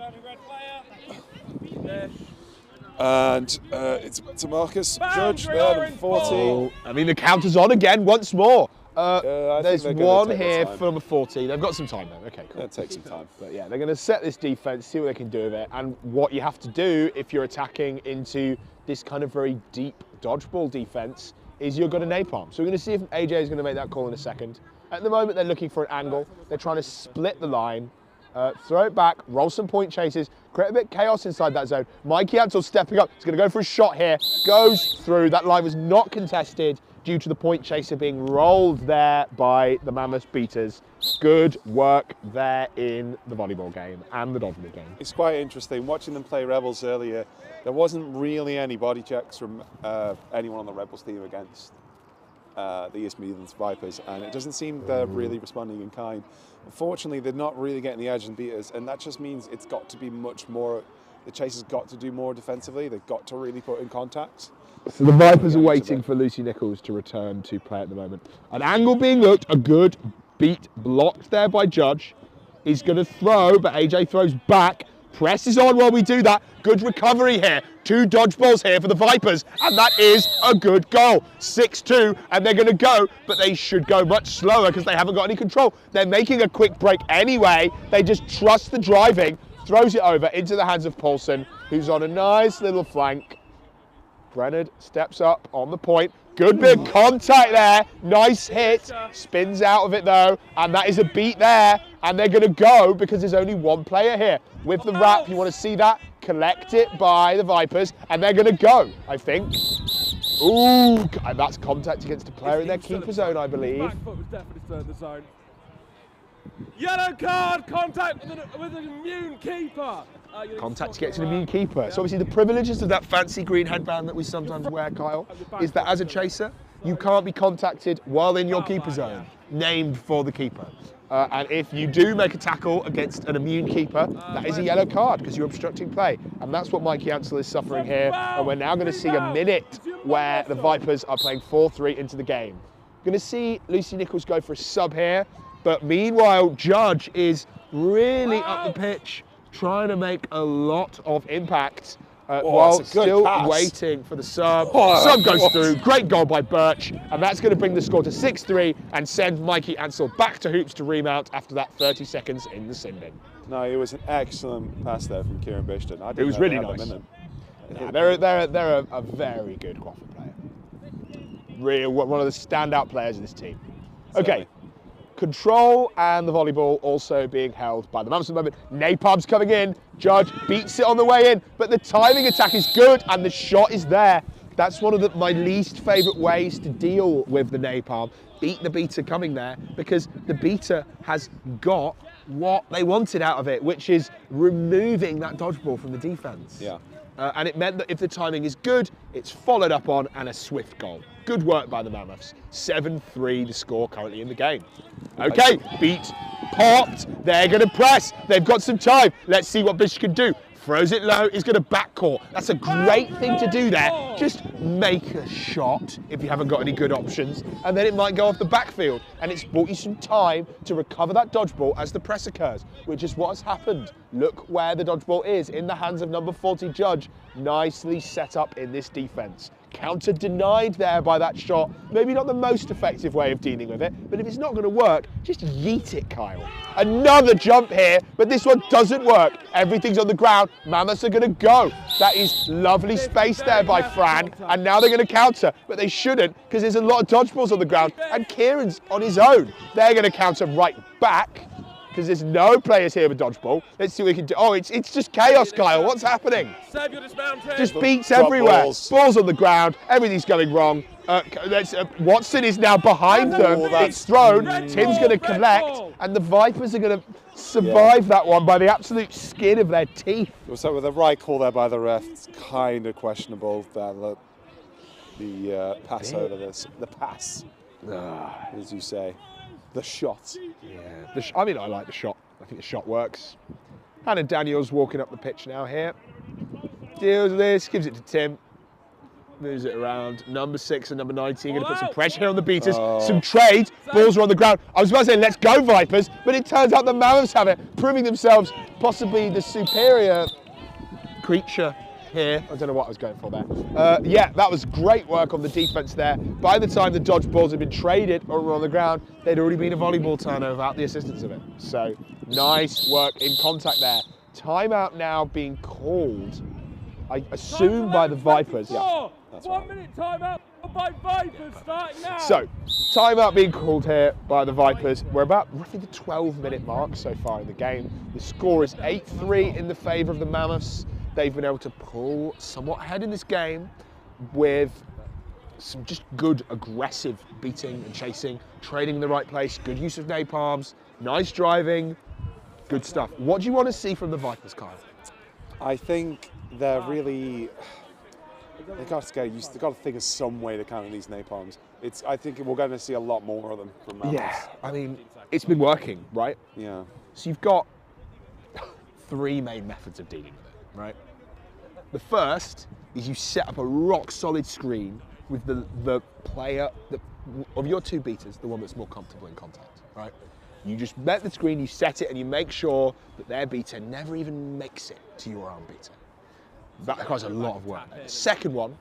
And it's to Marcus Judge there, number 40. Oh, I mean, the counter's on again once more. There's one here for for number 40. They've got some time though. Okay, cool. It'll take some time. But yeah, they're going to set this defense, see what they can do with it, and what you have to do if you're attacking into this kind of very deep dodgeball defense is you're going to napalm. So we're going to see if AJ is going to make that call in a second. At the moment, they're looking for an angle. They're trying to split the line. Throw it back, roll some point chases, create a bit of chaos inside that zone. Mikey Ansell stepping up, he's going to go for a shot here, goes through. That line was not contested due to the point chaser being rolled there by the Mammoths beaters. Good work there in the volleyball game and the dodgeball game. It's quite interesting. Watching them play Rebels earlier, there wasn't really any body checks from anyone on the Rebels team against the East Midlands Vipers, and it doesn't seem they're really responding in kind. Unfortunately, they're not really getting the edge and beaters, and that just means it's got to be much more, the chasers got to do more defensively, they've got to really put in contacts. So the Vipers are waiting for Lucy Nichols to return to play at the moment. An angle being looked, a good beat blocked there by Judge. He's going to throw, but AJ throws back. Presses on while we do that. Good recovery here. 2 dodgeballs here for the Vipers, and that is a good goal. 6-2, and they're going to go, but they should go much slower because they haven't got any control. They're making a quick break anyway. They just trust the driving. Throws it over into the hands of Paulson, who's on a nice little flank. Brennard steps up on the point. Good bit of contact there. Nice hit. Spins out of it though, and that is a beat there. And they're going to go because there's only one player here. With the wrap, you want to see that? Collect it by the Vipers, and they're going to go, I think. Ooh, that's contact against a player in their keeper zone, I believe. Back foot was definitely still in the zone. Yellow card, contact with an immune keeper. Contact to get to an immune keeper. So obviously the privileges of that fancy green headband that we sometimes wear, Kyle, is that as a chaser, you can't be contacted while in your keeper zone, named for the keeper. And if you do make a tackle against an immune keeper, that is a yellow card because you're obstructing play. And that's what Mikey Ansell is suffering here. And we're now going to see a minute where the Vipers are playing 4-3 into the game. Going to see Lucy Nichols go for a sub here. But meanwhile, Judge is really up the pitch, trying to make a lot of impact while still waiting for the sub. Sub goes through, great goal by Birch, and that's going to bring the score to 6-3 and send Mikey Ansell back to hoops to remount after that 30 seconds in the sin bin. No, it was an excellent pass there from Kieran Bishton. It was really nice. They're a very good Quadball player. Really, one of the standout players of this team. Okay. Control and the volleyball also being held by the Mammoths at the moment. Napalm's coming in. Judge beats it on the way in, but the timing attack is good and the shot is there. That's one of my least favourite ways to deal with the napalm. Beat the beater coming there because the beater has got what they wanted out of it, which is removing that dodgeball from the defence. Yeah. And it meant that if the timing is good, it's followed up on and a swift goal. Good work by the Mammoths. 7-3 the score currently in the game. Okay, beat, popped, they're going to press. They've got some time. Let's see what Bish can do. Throws it low, he's going to backcourt. That's a great thing to do there. Just make a shot if you haven't got any good options, and then it might go off the backfield. And it's bought you some time to recover that dodgeball as the press occurs, which is what has happened. Look where the dodgeball is, in the hands of number 40 Judge. Nicely set up in this defense. Counter denied there by that shot. Maybe not the most effective way of dealing with it, but if it's not going to work, just yeet it, Kyle. Another jump here, but this one doesn't work. Everything's on the ground. Mammoths are going to go. That is lovely space there by Fran, and now they're going to counter, but they shouldn't because there's a lot of dodgeballs on the ground, and Kieran's on his own. They're going to counter right back because there's no players here with dodgeball. Let's see what we can do. Oh, it's just chaos, Kyle. What's happening? Save your dismounting. Just beats Drop everywhere. balls. Balls on the ground. Everything's going wrong. Watson is now behind them. It's thrown. Tim's going to collect, and the Vipers are going to survive that one by the absolute skin of their teeth. So with the right call there by the ref, it's kind of questionable that the pass over this, the pass, as you say, the shot. Yeah, I mean, I like the shot. I think the shot works. Hannah Daniels walking up the pitch now here. Deals with this, gives it to Tim. Moves it around. Number 6 and number 19 going to put some pressure here on the beaters. Some trades. Balls are on the ground. I was about to say, let's go Vipers, but it turns out the Mammoths have it, proving themselves possibly the superior creature here. I don't know what I was going for there. Yeah, that was great work on the defense there. By the time the dodge balls had been traded or were on the ground, there'd already been a volleyball turnover without the assistance of it. So nice work in contact there. Timeout now being called, I assume, by the Vipers. Yeah, that's 1 minute timeout by Vipers starting now. So, timeout being called here by the Vipers. We're about roughly the 12-minute mark so far in the game. The score is 8-3 in the favour of the Mammoths. They've been able to pull somewhat ahead in this game with some just good aggressive beating and chasing, trading in the right place, good use of napalms, nice driving, good stuff. What do you want to see from the Vipers, Kyle? I think they're really, they've got to get used, they've got to think of some way to counter these napalms. I think we're going to see a lot more of them from Mammoths. Yeah, I mean, it's been working, right? Yeah. So you've got 3 main methods of dealing with it, right? The first is you set up a rock solid screen with the player of your 2 beaters, the one that's more comfortable in contact, right? You just met the screen, you set it, and you make sure that their beater never even makes it to your arm beater. That requires a lot of work. The second one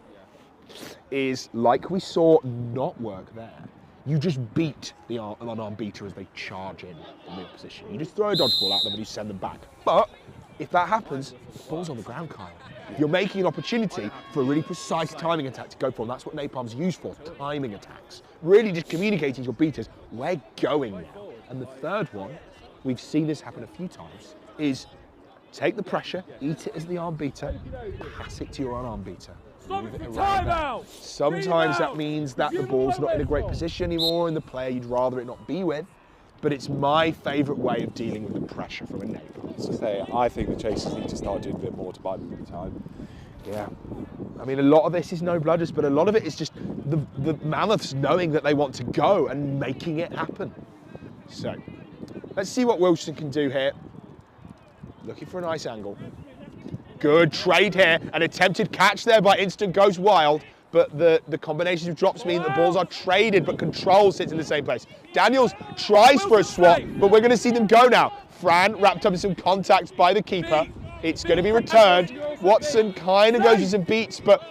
is, like we saw not work there, you just beat the unarmed beater as they charge in the opposition. You just throw a dodgeball at them and you send them back. But if that happens, the ball's on the ground, Kyle. You're making an opportunity for a really precise timing attack to go for, and that's what napalm's used for, timing attacks. Really just communicating to your beaters, we're going now. And the third one, we've seen this happen a few times, is take the pressure, eat it as the arm beater, pass it to your unarmed beater. Move it around there. Sometimes that means that the ball's not in a great position anymore and the player you'd rather it not be with, but it's my favourite way of dealing with the pressure from a napalm. So say, I think the chasers need to start doing a bit more to buy them time. Yeah. I mean, a lot of this is no-blooders, but a lot of it is just the Mammoths knowing that they want to go and making it happen. So, let's see what Wilson can do here. Looking for a nice angle. Good trade here. An attempted catch there by Instant goes wild, but the combinations of drops mean the balls are traded, but control sits in the same place. Daniels tries for a swap, but we're going to see them go now. Fran wrapped up in some contacts by the keeper. It's going to be returned. Watson kind of goes with some beats, but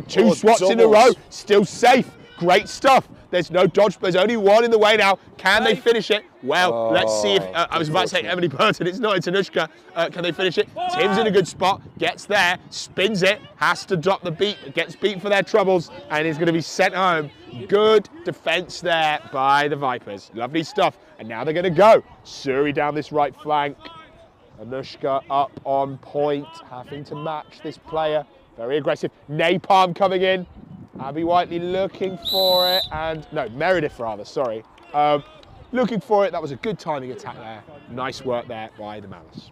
2 swats in a row. Still safe. Great stuff. There's no dodge, there's only 1 in the way now. Can they finish it? Well, let's see if, I was about to say Emily Burton, it's not, it's Anushka. Can they finish it? Tim's in a good spot, gets there, spins it, has to drop the beat, gets beat for their troubles, and is going to be sent home. Good defence there by the Vipers. Lovely stuff. And now they're going to go. Suri down this right flank. Anushka up on point, having to match this player. Very aggressive. Napalm coming in. Abby Whiteley looking for it, and no, Meredith rather, sorry. Looking for it, that was a good timing attack there. Nice work there by the Mammoths.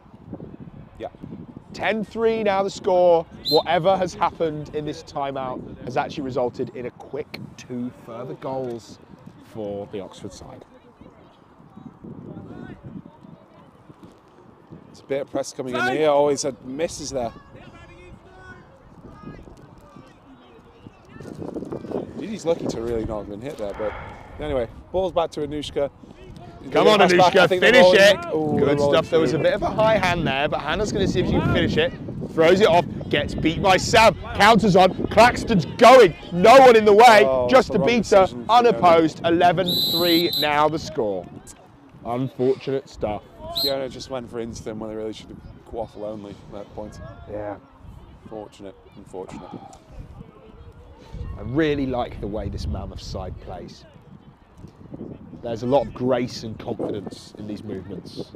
Yeah. 10-3 now the score. Whatever has happened in this timeout has actually resulted in a quick 2 further goals for the Oxford side. It's a bit of press coming in here. Always had misses there. He's lucky to really not have been hit there, but anyway, ball's back to Anushka. Come on, Anushka, finish it. Good stuff. There was a bit of a high hand there, but Hannah's going to see if she can finish it. Throws it off. Gets beat by Sam. Counters on. Claxton's going. No one in the way. Oh, Just the a wrong beater. decision. Unopposed. 11-3 now the score. Unfortunate stuff. Fiona just went for instant when they really should have quaffle only at that point. Yeah. Unfortunate. I really like the way this Mammoth side plays. There's a lot of grace and confidence in these movements.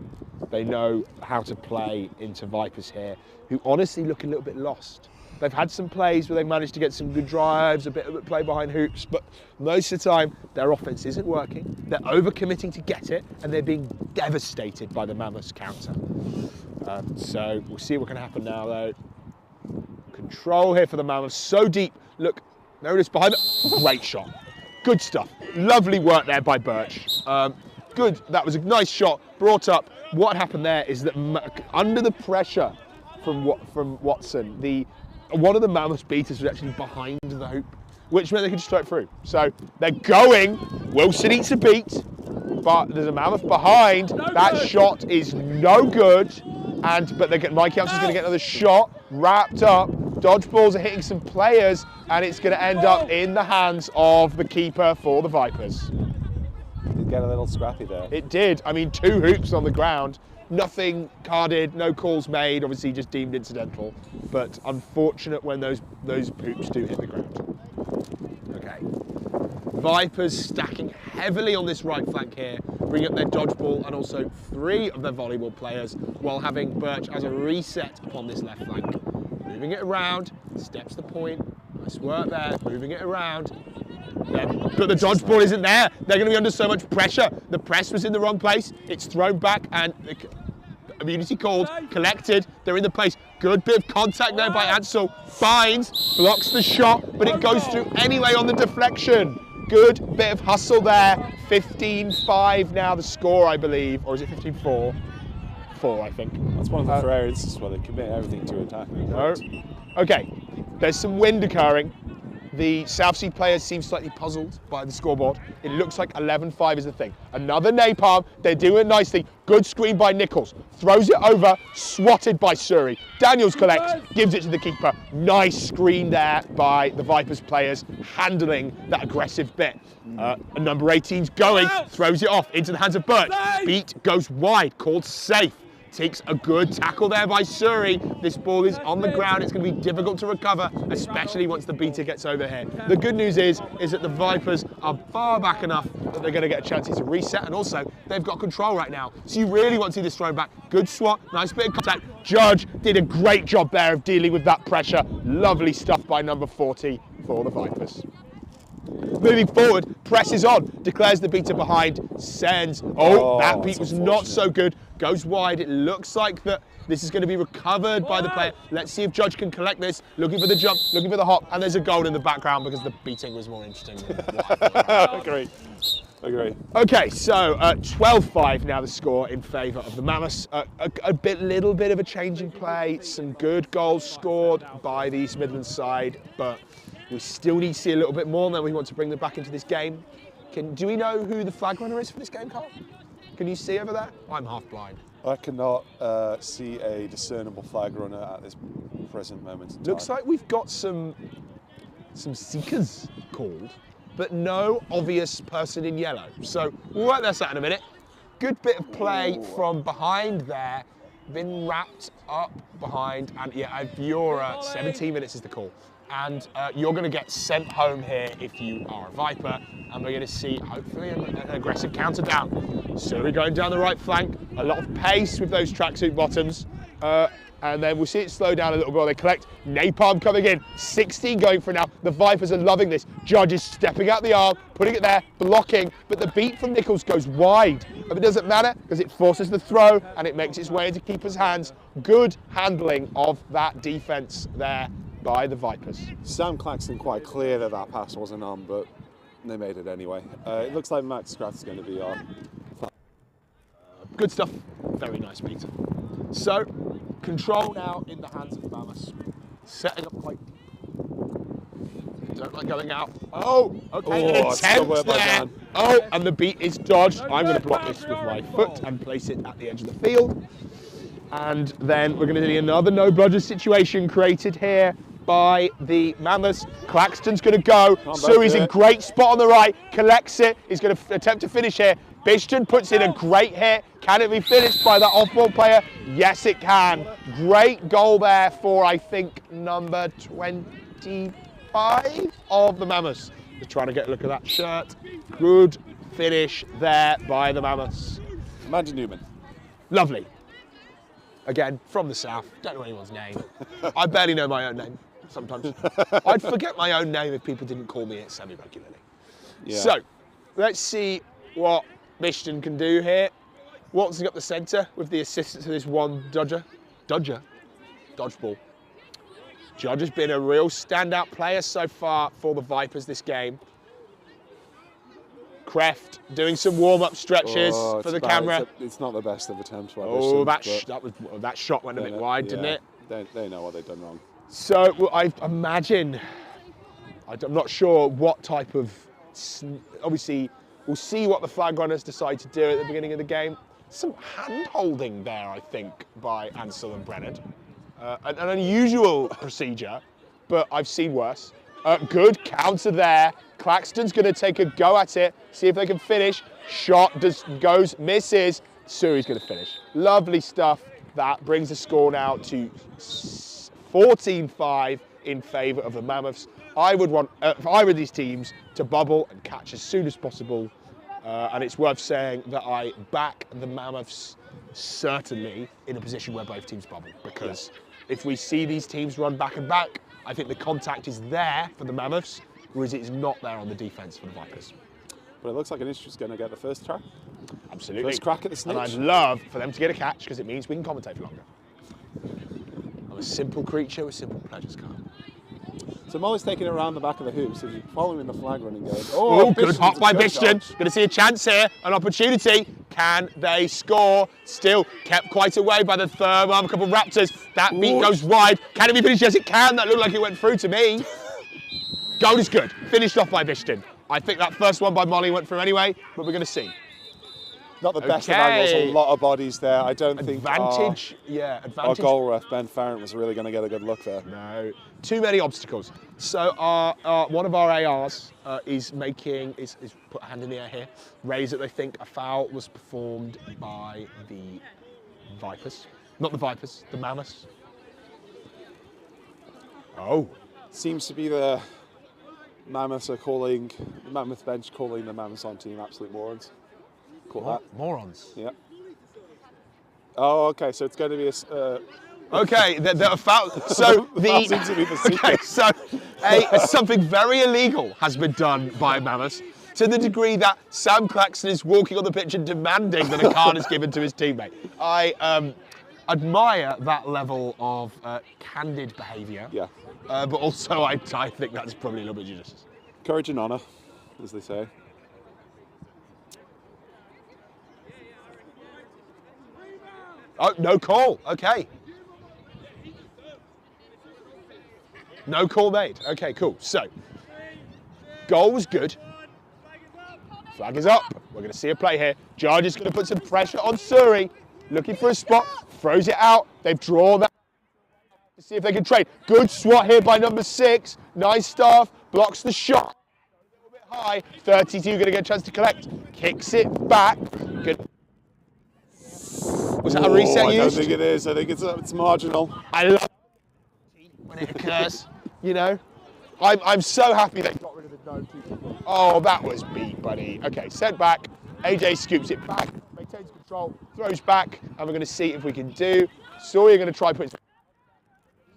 They know how to play into Vipers here, who honestly look a little bit lost. They've had some plays where they've managed to get some good drives, a bit of play behind hoops, but most of the time their offense isn't working. They're overcommitting to get it, and they're being devastated by the Mammoths counter. So we'll see what can happen now, though. Control here for the Mammoths, so deep. Look, there it is behind it. Great shot. Good stuff. Lovely work there by Birch. Good. That was a nice shot. Brought up. What happened there is that under the pressure from Watson, one of the Mammoths beaters was actually behind the hoop, which meant they could strike through. So they're going. Wilson eats a beat, but there's a Mammoth behind. That shot is no good. But Mikey Amson's going to get another shot. Wrapped up. Dodgeballs are hitting some players, and it's going to end up in the hands of the keeper for the Vipers. Did get a little scrappy there. It did. I mean, 2 hoops on the ground. Nothing carded, no calls made, obviously just deemed incidental. But unfortunate when those hoops do hit the ground. Okay. Vipers stacking heavily on this right flank here, bringing up their dodgeball and also 3 of their volleyball players, while having Birch as a reset upon this left flank. Moving it around, steps the point, nice work there, moving it around. But the dodgeball isn't there. They're going to be under so much pressure. The press was in the wrong place. It's thrown back and immunity called, collected. They're in the place. Good bit of contact there by Ansel. Finds, blocks the shot, but it goes through anyway on the deflection. Good bit of hustle there. 15-5 now the score, I believe. Or is it 15-4? 4, I think. That's one of the rare instances where they commit everything to attack. No. Okay, there's some wind occurring. The Southsea players seem slightly puzzled by the scoreboard. It looks like 11-5 is the thing. Another napalm, they're doing it nicely. Good screen by Nichols. Throws it over, swatted by Surrey. Daniels collects, gives it to the keeper. Nice screen there by the Vipers players, handling that aggressive bit. Number 18's going, throws it off into the hands of Birch. Beat goes wide, called safe. Takes a good tackle there by Surrey. This ball is on the ground. It's going to be difficult to recover, especially once the beater gets over here. The good news is that the Vipers are far back enough that they're going to get a chance to reset, and also they've got control right now. So you really want to see this thrown back. Good swat, nice bit of contact. Judge did a great job there of dealing with that pressure. Lovely stuff by number 40 for the Vipers. Moving forward, presses on, declares the beater behind, sends. That beat was not so good. Goes wide. It looks like that this is going to be recovered by the player. Let's see if Judge can collect this. Looking for the jump, looking for the hop, and there's a goal in the background because the beating was more interesting than what I thought. Agree. Okay, so 12-5 now the score in favour of the Mammoths. Little bit of a change in play. Some good goals scored by the East Midlands side, but we still need to see a little bit more, and then we want to bring them back into this game. Do we know who the flag runner is for this game, Carl? Can you see over there? I'm half blind. I cannot see a discernible flag runner at this present moment in time. Looks like we've got some seekers called, but no obvious person in yellow. So we'll work this out in a minute. Good bit of play from behind there. Been wrapped up behind, and yeah, you're 17 minutes is the call. And you're going to get sent home here if you are a Viper, and we're going to see hopefully an aggressive counter down. So we're going down the right flank, a lot of pace with those tracksuit bottoms, and then we'll see it slow down a little bit while they collect. Napalm coming in, 16 going for now. The Vipers are loving this. Judge is stepping out the arm, putting it there, blocking, but the beat from Nichols goes wide. But it doesn't matter because it forces the throw and it makes its way into keeper's hands. Good handling of that defense there by the Vipers. Sam Claxton quite clear that pass wasn't on, but they made it anyway. It looks like Max Scraft's going to be on. Good stuff. Very nice beat. So, control now in the hands of Mammoths. Setting up quite deep. Don't like going out. Oh, okay. An attempt there. Oh, and the beat is dodged. I'm going to block this with my foot and place it at the edge of the field. And then we're going to see another no bludger situation created here by the Mammoths. Claxton's going to go. Surrey's in great spot on the right, collects it. He's going to attempt to finish here. Bishton puts in a great hit. Can it be finished by that off-ball player? Yes, it can. Great goal there for, I think, number 25 of the Mammoths. Just trying to get a look at that shirt. Good finish there by the Mammoths. Amanda Newman. Lovely. Again, from the south, don't know anyone's name. I barely know my own name sometimes. I'd forget my own name if people didn't call me it semi-regularly. Yeah. So, let's see what Bishton can do here. Watson up the centre with the assistance of this one dodgeball. Judge has been a real standout player so far for the Vipers this game. Kreft doing some warm-up stretches for the camera. It's not the best of attempts. Oh, that shot went a bit wide, didn't it? They know what they've done wrong. So well, I imagine, I'm not sure what type of, obviously we'll see what the flag runners decide to do at the beginning of the game. Some hand-holding there, I think, by Ansel and Brennan. An unusual procedure, but I've seen worse. Good counter there. Claxton's going to take a go at it, see if they can finish. Shot goes, misses. Surrey's going to finish. Lovely stuff. That brings the score now to 14-5 in favour of the Mammoths. I would want, if I were these teams, to bubble and catch as soon as possible. And it's worth saying that I back the Mammoths certainly in a position where both teams bubble, because if we see these teams run back and back, I think the contact is there for the Mammoths, whereas it's not there on the defence for the Vipers. But it looks like Inish's going to get the first try. Absolutely. First crack at the snitch. And I'd love for them to get a catch, because it means we can commentate for longer. I'm a simple creature with simple pleasures, Carl. So Molly's taking it around the back of the hoop, so if you're following the flag running game. Oh, good hop by Bishton. Going to see a chance here, an opportunity. Can they score? Still kept quite away by the third arm, a couple of Raptors. That beat goes wide. Can it be finished? Yes, it can. That looked like it went through to me. Goal is good. Finished off by Bishton. I think that first one by Molly went through anyway, but we're going to see. Not the best of angles, a lot of bodies there. I don't think advantage. Our goal ref, Ben Farrant, was really going to get a good look there. No, too many obstacles. So one of our ARs is put a hand in the air here, raised that they think a foul was performed by the Vipers. Not the Vipers, the Mammoths. Oh. Seems to be the Mammoths are calling, the Mammoth bench calling the Mammoths on team absolute morons. Morons. Yeah. Oh, okay. So it's going to be a. Okay, the foul. So something very illegal has been done by Mammoths, to the degree that Sam Claxton is walking on the pitch and demanding that a card is given to his teammate. I admire that level of candid behaviour. Yeah. But also, I think that's probably a little bit judicious. Courage and honour, as they say. Oh, no call. Okay. No call made. Okay, cool. So, goal was good. Flag is up. We're going to see a play here. Judge is going to put some pressure on Surrey. Looking for a spot. Throws it out. They've drawn that to see if they can trade. Good swat here by number 6. Nice stuff. Blocks the shot. A little bit high. 32 going to get a chance to collect. Kicks it back. Good. Was that a reset used? I don't think it is. I think it's marginal. I love it when it occurs. You know, I'm so happy they got rid of the no keeper. Oh, that was beat, buddy. Okay, sent back. AJ scoops it back, maintains control, throws back, and we're going to see if we can do. Sawyer going to try put it.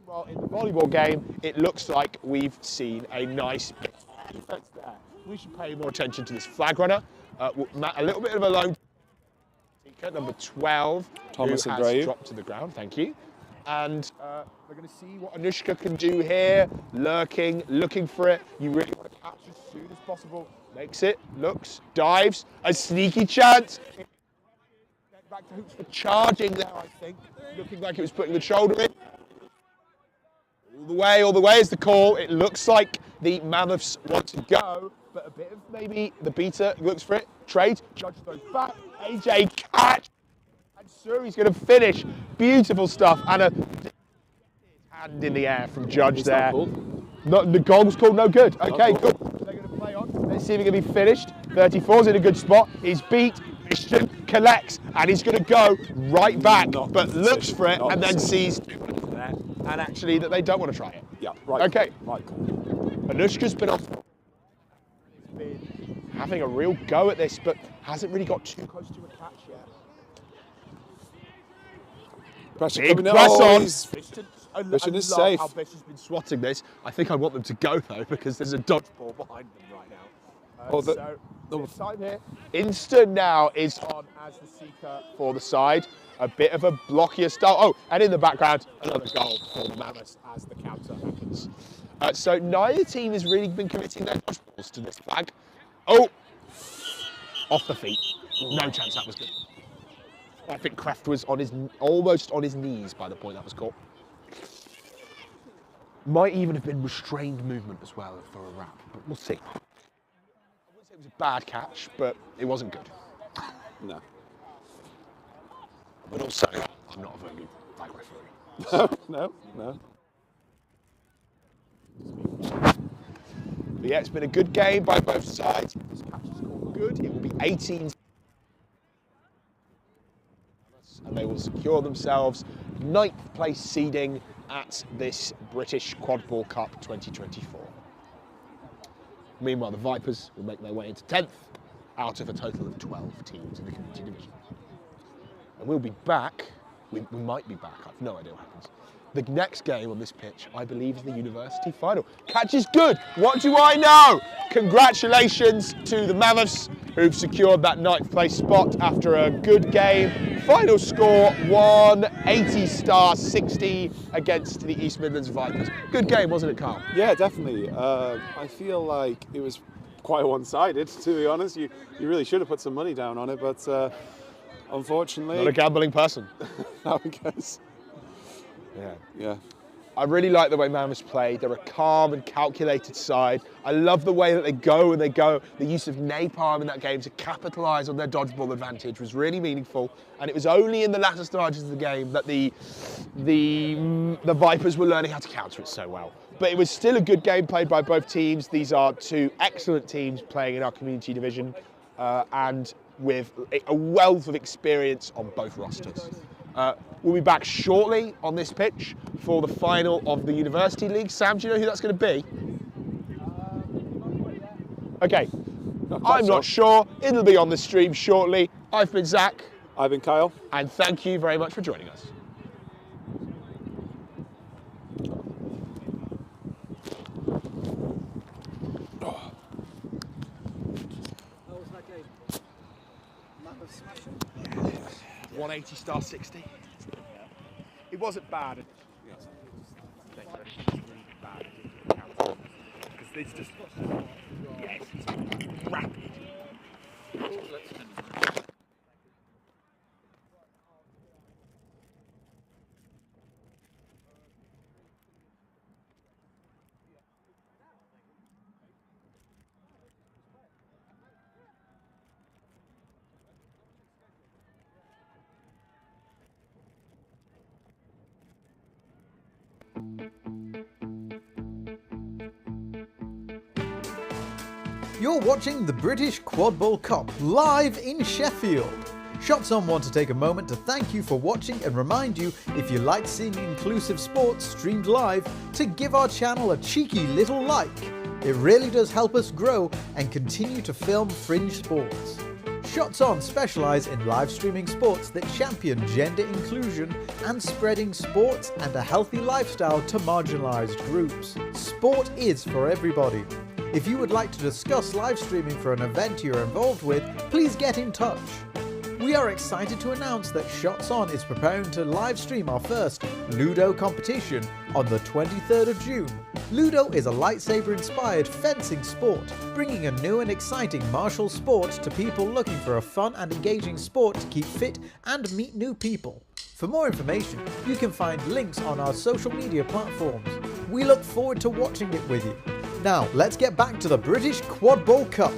Well, in the volleyball game, it looks like we've seen a nice bit of defense there. We should pay more attention to this flag runner. A little bit of a low. Number 12, Thomas who has Abreu. dropped to the ground, thank you. And we're going to see what Anushka can do here. Lurking, looking for it. You really want to catch as soon as possible. Makes it, looks, dives. A sneaky chance. Back to hoops for charging there, I think. Looking like it was putting the shoulder in. All the way is the call. It looks like the Mammoths want to go, but a bit of maybe the beater looks for it. Trade, Judge throws back. AJ catch. And Suri's going to finish. Beautiful stuff. And a hand in the air from Judge there. The goal was called no good. Okay, good. They're going to play on. Let's see if he can be finished. 34's in a good spot. He's beat. Christian collects, and he's going to go right back, but looks for it and then sees there, and actually that they don't want to try it. Yeah, right. Okay. Right. Anushka's been off. Been having a real go at this, but hasn't really got too close to a catch yet. Pressure Big coming press on. I Mission is love safe. how Bish has been swatting this. I think I want them to go though, because there's a dodgeball behind them right now. This time here. Insta now is on as the seeker for the side. A bit of a blockier style. Oh, and in the background, another goal for the Mammoths as the counter happens. So neither team has really been committing their dodgeballs to this flag. Oh, off the feet. No chance that was good. I think Kraft was on almost on his knees by the point that was caught. Might even have been restrained movement as well for a wrap, but we'll see. I wouldn't say it was a bad catch, but it wasn't good. No. But also, I'm not a very good flag referee. No. But yeah, it's been a good game by both sides. This catch is called good. It will be 18. And they will secure themselves 9th place seeding at this British Quadball Cup 2024. Meanwhile, the Vipers will make their way into 10th out of a total of 12 teams in the community division. And we'll be back, we might be back, I've no idea what happens. The next game on this pitch, I believe, is the university final. Catch is good, what do I know? Congratulations to the Mammoths, who've secured that 9th place spot after a good game. Final score, 180-60 against the East Midlands Vipers. Good game, wasn't it, Carl? Yeah, definitely. I feel like it was quite one-sided, to be honest. You really should have put some money down on it, but unfortunately... Not a gambling person. I guess. Yeah. I really like the way Mammoths play. They're a calm and calculated side. I love the way that they go. The use of napalm in that game to capitalise on their dodgeball advantage was really meaningful. And it was only in the latter stages of the game that the Vipers were learning how to counter it so well. But it was still a good game played by both teams. These are two excellent teams playing in our community division and with a wealth of experience on both rosters. We'll be back shortly on this pitch for the final of the University League. Sam, do you know who that's going to be? Okay, I'm not sure. It'll be on the stream shortly. I've been Zach. I've been Kyle. And thank you very much for joining us. How was that game? Mammoth smashing? 180-60. It wasn't bad. Because it's just it's rapid. You're watching the British Quadball Cup live in Sheffield. Shots On want to take a moment to thank you for watching and remind you, if you like seeing inclusive sports streamed live, to give our channel a cheeky little like. It really does help us grow and continue to film fringe sports. Shots On specialise in live streaming sports that champion gender inclusion and spreading sports and a healthy lifestyle to marginalised groups. Sport is for everybody. If you would like to discuss live streaming for an event you're involved with, please get in touch. We are excited to announce that Shots On is preparing to live stream our first Ludo competition on the 23rd of June. Ludo is a lightsaber-inspired fencing sport, bringing a new and exciting martial sport to people looking for a fun and engaging sport to keep fit and meet new people. For more information, you can find links on our social media platforms. We look forward to watching it with you. Now, let's get back to the British Quadball Cup.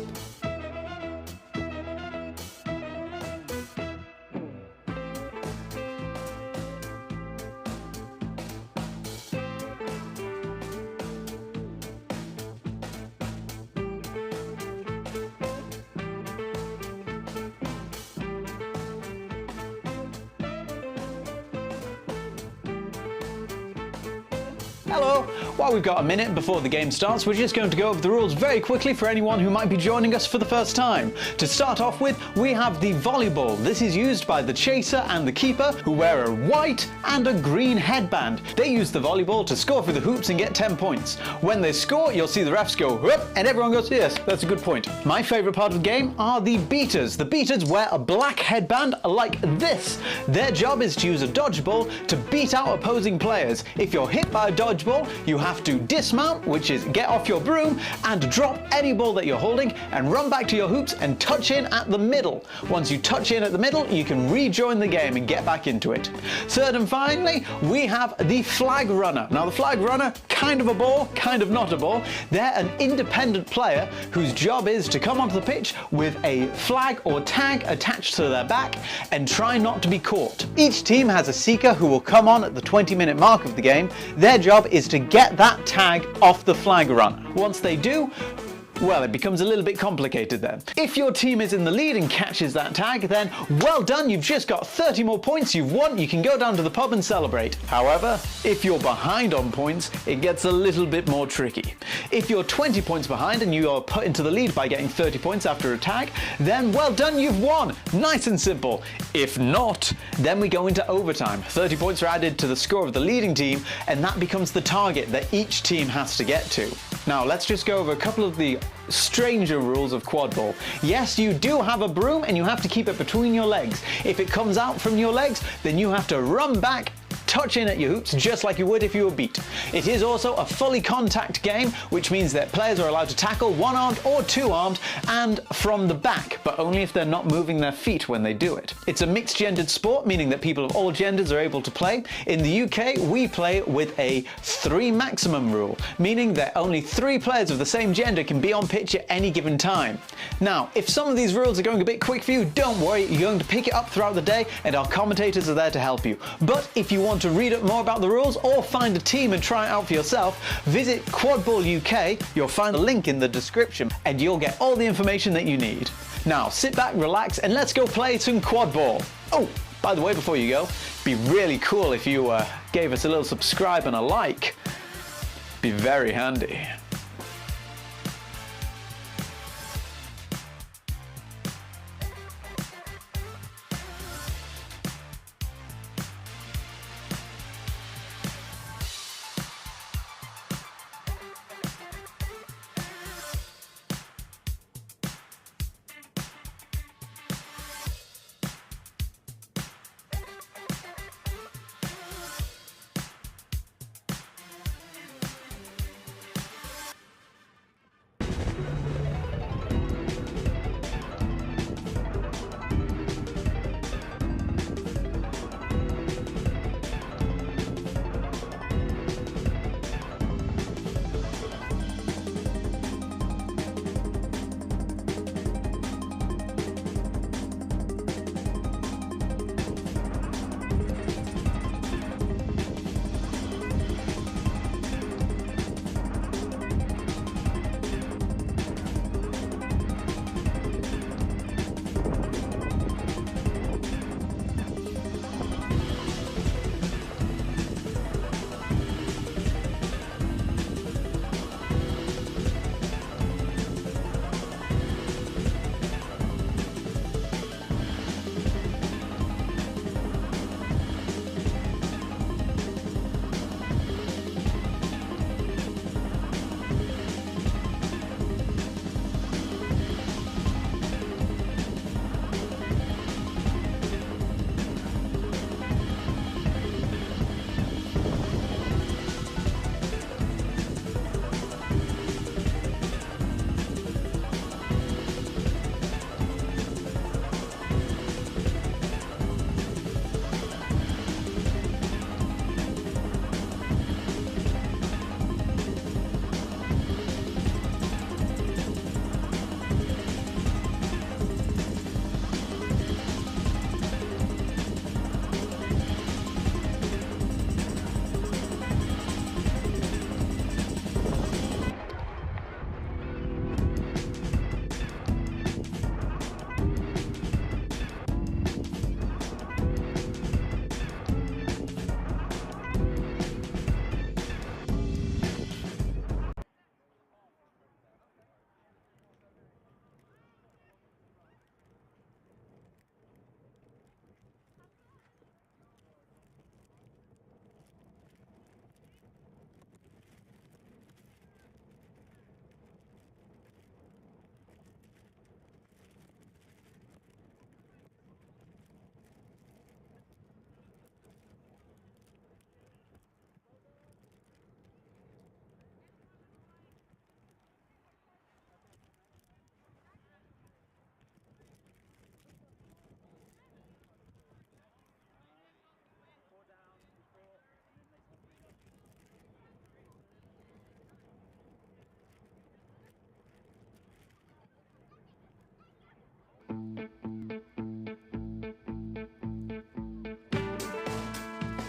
Hello! While we've got a minute before the game starts, we're just going to go over the rules very quickly for anyone who might be joining us for the first time. To start off with, we have the volleyball. This is used by the chaser and the keeper, who wear a white and a green headband. They use the volleyball to score through the hoops and get 10 points. When they score, you'll see the refs go, whoop, and everyone goes, yes, that's a good point. My favourite part of the game are the beaters. The beaters wear a black headband like this. Their job is to use a dodgeball to beat out opposing players. If you're hit by a dodgeball, you have to dismount, which is get off your broom, and drop any ball that you're holding and run back to your hoops and touch in at the middle. Once you touch in at the middle, you can rejoin the game and get back into it. Third and finally, we have the flag runner. Now the flag runner, kind of a ball, kind of not a ball. They're an independent player whose job is to come onto the pitch with a flag or tag attached to their back and try not to be caught. Each team has a seeker who will come on at the 20-minute mark of the game. Their job is to get that tag off the flag runner. Once they do, well, it becomes a little bit complicated then. If your team is in the lead and catches that tag, then well done, you've just got 30 more points, you've won, you can go down to the pub and celebrate. However, if you're behind on points, it gets a little bit more tricky. If you're 20 points behind and you are put into the lead by getting 30 points after a tag, then well done, you've won. Nice and simple. If not, then we go into overtime. 30 points are added to the score of the leading team, and that becomes the target that each team has to get to. Now, let's just go over a couple of the stranger rules of quadball. Yes, you do have a broom and you have to keep it between your legs. If it comes out from your legs, then you have to run back, touch in at your hoops just like you would if you were beat. It is also a fully contact game, which means that players are allowed to tackle one-armed or two-armed and from the back, but only if they're not moving their feet when they do it. It's a mixed-gendered sport, meaning that people of all genders are able to play. In the UK, we play with a 3 maximum rule, meaning that only 3 players of the same gender can be on pitch at any given time. Now, if some of these rules are going a bit quick for you, don't worry, you're going to pick it up throughout the day and our commentators are there to help you. But if you want to read up more about the rules or find a team and try it out for yourself, visit Quadball UK. You'll find a link in the description and you'll get all the information that you need. Now sit back, relax, and let's go play some quadball. Oh, by the way, before you go, it'd be really cool if you gave us a little subscribe and a like. Be very handy.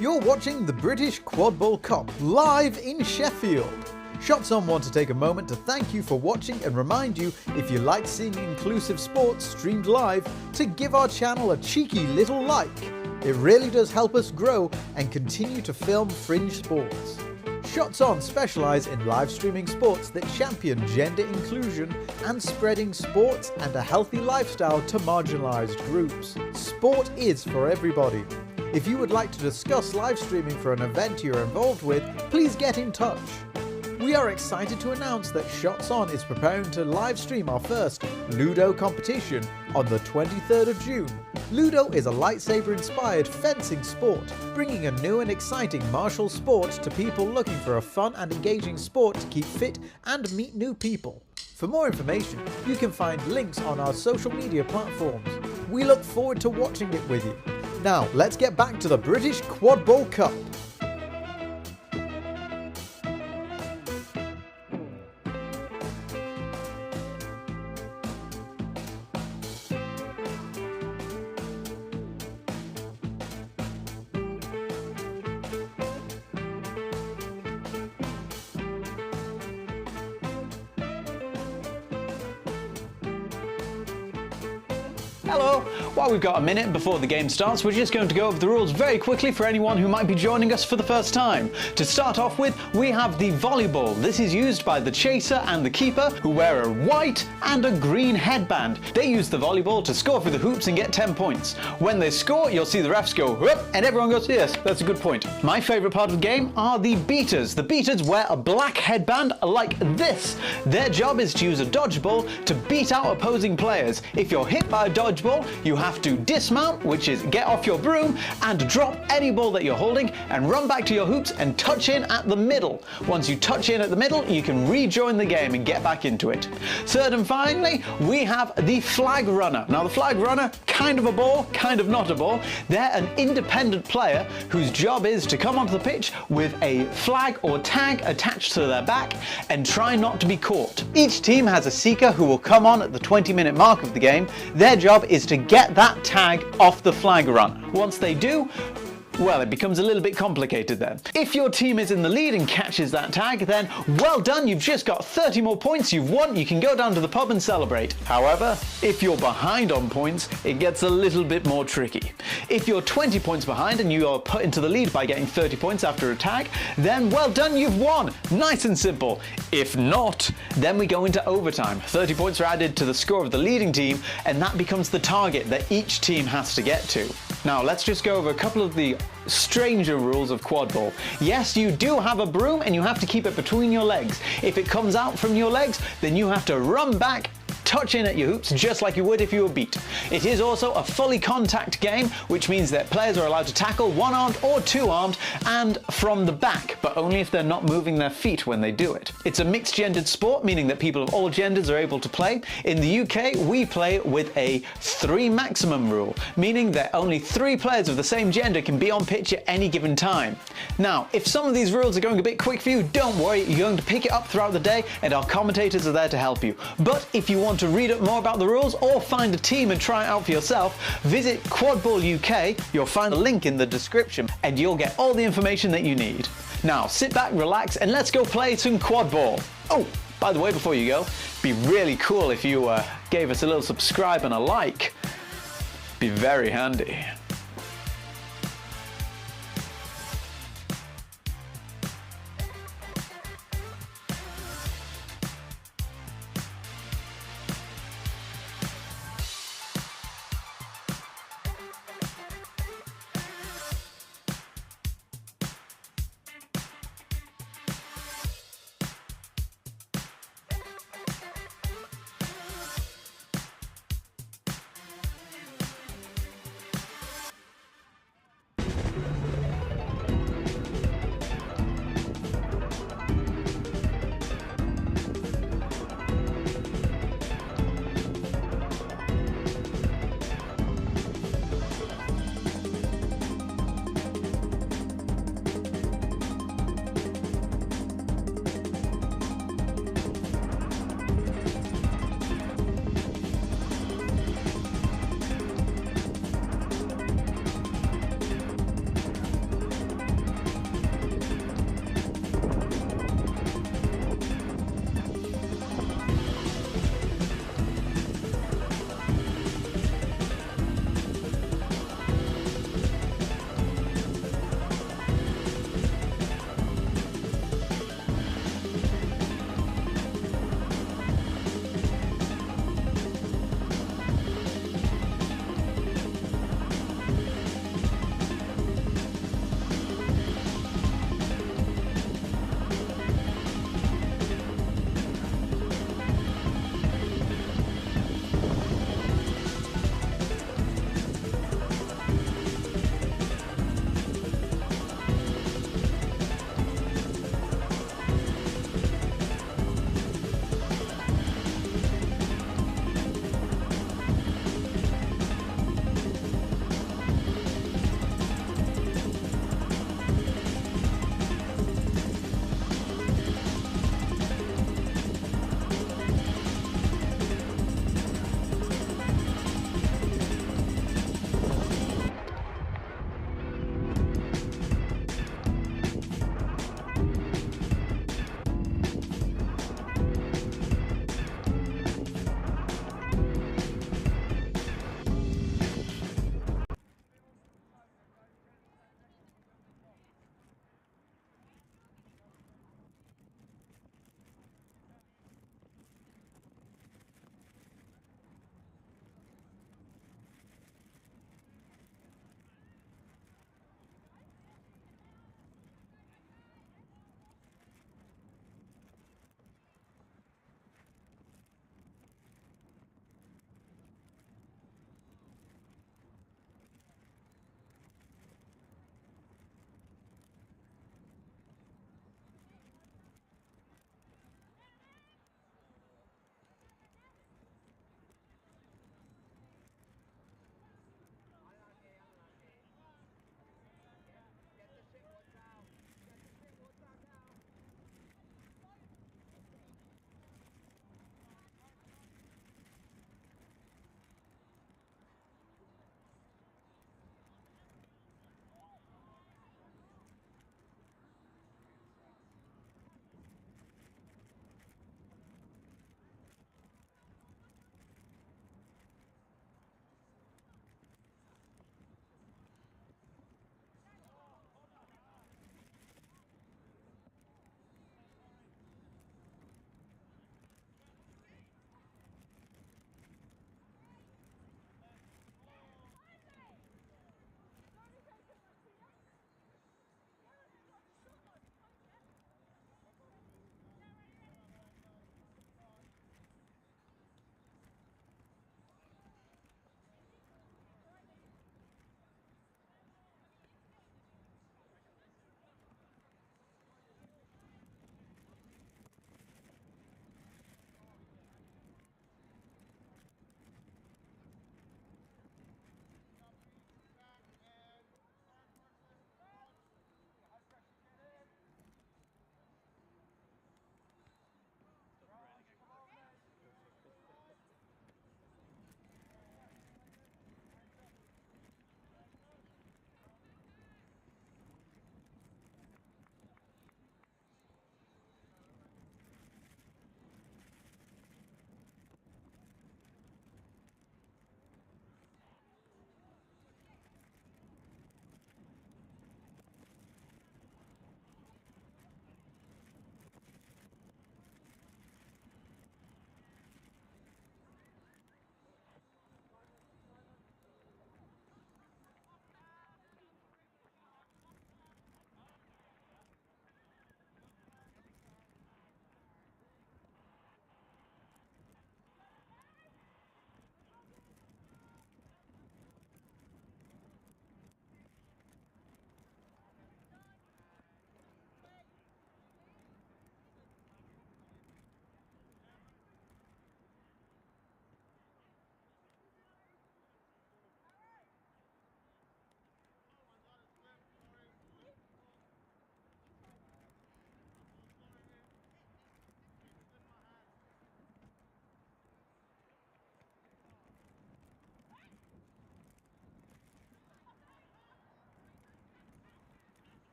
You're watching the British Quadball Cup live in Sheffield. Shots On want to take a moment to thank you for watching and remind you, if you like seeing inclusive sports streamed live, to give our channel a cheeky little like. It really does help us grow and continue to film fringe sports. Shots On specialise in live streaming sports that champion gender inclusion and spreading sports and a healthy lifestyle to marginalised groups. Sport is for everybody. If you would like to discuss live streaming for an event you're involved with, please get in touch. We are excited to announce that Shots On is preparing to live stream our first Ludo competition on the 23rd of June. Ludo is a lightsaber-inspired fencing sport, bringing a new and exciting martial sport to people looking for a fun and engaging sport to keep fit and meet new people. For more information, you can find links on our social media platforms. We look forward to watching it with you. Now, let's get back to the British Quadball Cup. Hello! While we've got a minute before the game starts, we're just going to go over the rules very quickly for anyone who might be joining us for the first time. To start off with, we have the volleyball. This is used by the chaser and the keeper, who wear a white and a green headband. They use the volleyball to score through the hoops and get 10 points. When they score, you'll see the refs go, whoop, and everyone goes, yes, that's a good point. My favourite part of the game are the beaters. The beaters wear a black headband like this. Their job is to use a dodgeball to beat out opposing players. If you're hit by a dodgeball, you have to dismount, which is get off your broom and drop any ball that you're holding and run back to your hoops and touch in at the middle. Once you touch in at the middle, you can rejoin the game and get back into it. Third and finally, we have the flag runner. Now the flag runner, kind of a ball, kind of not a ball. They're an independent player whose job is to come onto the pitch with a flag or tag attached to their back and try not to be caught. Each team has a seeker who will come on at the 20-minute mark of the game. Their job is to get that tag off the flag runner. Once they do, well, it becomes a little bit complicated then. If your team is in the lead and catches that tag, then well done, you've just got 30 more points, you've won, you can go down to the pub and celebrate. However, if you're behind on points, it gets a little bit more tricky. If you're 20 points behind and you are put into the lead by getting 30 points after a tag, then well done, you've won. Nice and simple. If not, then we go into overtime. 30 points are added to the score of the leading team, and that becomes the target that each team has to get to. Now, let's just go over a couple of the stranger rules of quadball. Yes, you do have a broom and you have to keep it between your legs. If it comes out from your legs, then you have to run back, touch in at your hoops just like you would if you were beat. It is also a fully contact game, which means that players are allowed to tackle one-armed or two-armed and from the back, but only if they're not moving their feet when they do it. It's a mixed-gendered sport, meaning that people of all genders are able to play. In the UK, we play with a 3 maximum rule, meaning that only 3 players of the same gender can be on pitch at any given time. Now, if some of these rules are going a bit quick for you, don't worry, you're going to pick it up throughout the day and our commentators are there to help you. But if you want to read up more about the rules or find a team and try it out for yourself, visit Quadball UK. You'll find a link in the description and you'll get all the information that you need. Now sit back, relax, and let's go play some quadball. Oh, by the way, before you go, it'd be really cool if you gave us a little subscribe and a like. Be very handy.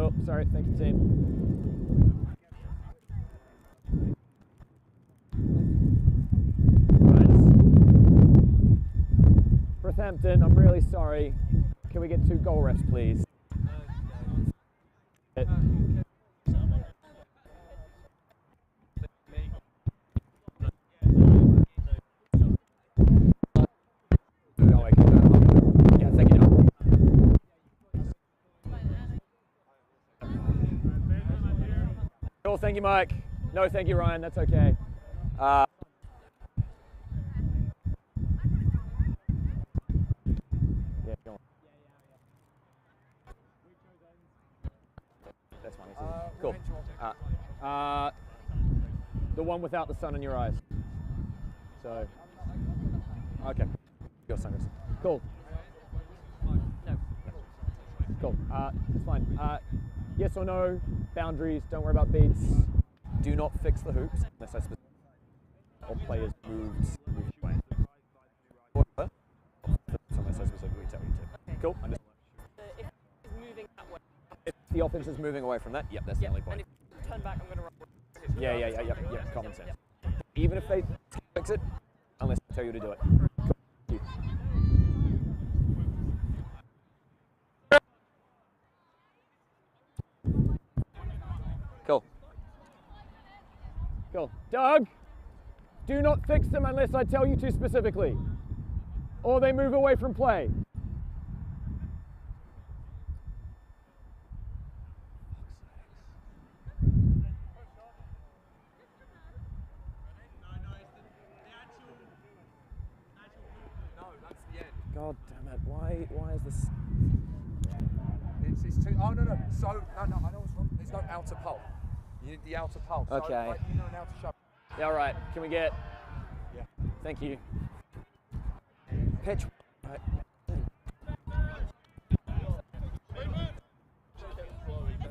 Oh, sorry, thank you, team. Northampton, I'm really sorry. Can we get 2 goal refs, please? Yeah, thank you. Cool, thank you, Mike. No, thank you, Ryan. That's okay. Yeah, go on. That's fine. Cool. The one without the sun in your eyes. So, okay. Your sunglasses. Cool. Cool. It's fine. Yes or no? Boundaries. Don't worry about beats. Do not fix the hoops unless I specify. Or players moved away. Unless I specifically tell you to. Cool. If it's moving that way. If the offense is moving away from that, yep, that's the only point. And if you turn back, I'm going to run. Yeah, common sense. Even if they fix it, unless I tell you to do it. Cool. Cool. Doug, do not fix them unless I tell you to specifically, or they move away from play. God damn it! Why is this? It's too. Oh no! So no! I know what's wrong. There's no outer pole. You need the outer pole. Okay. So, like, you know, an outer shove. Yeah. All right. Can we get? Yeah. Thank you. Pitch. Right.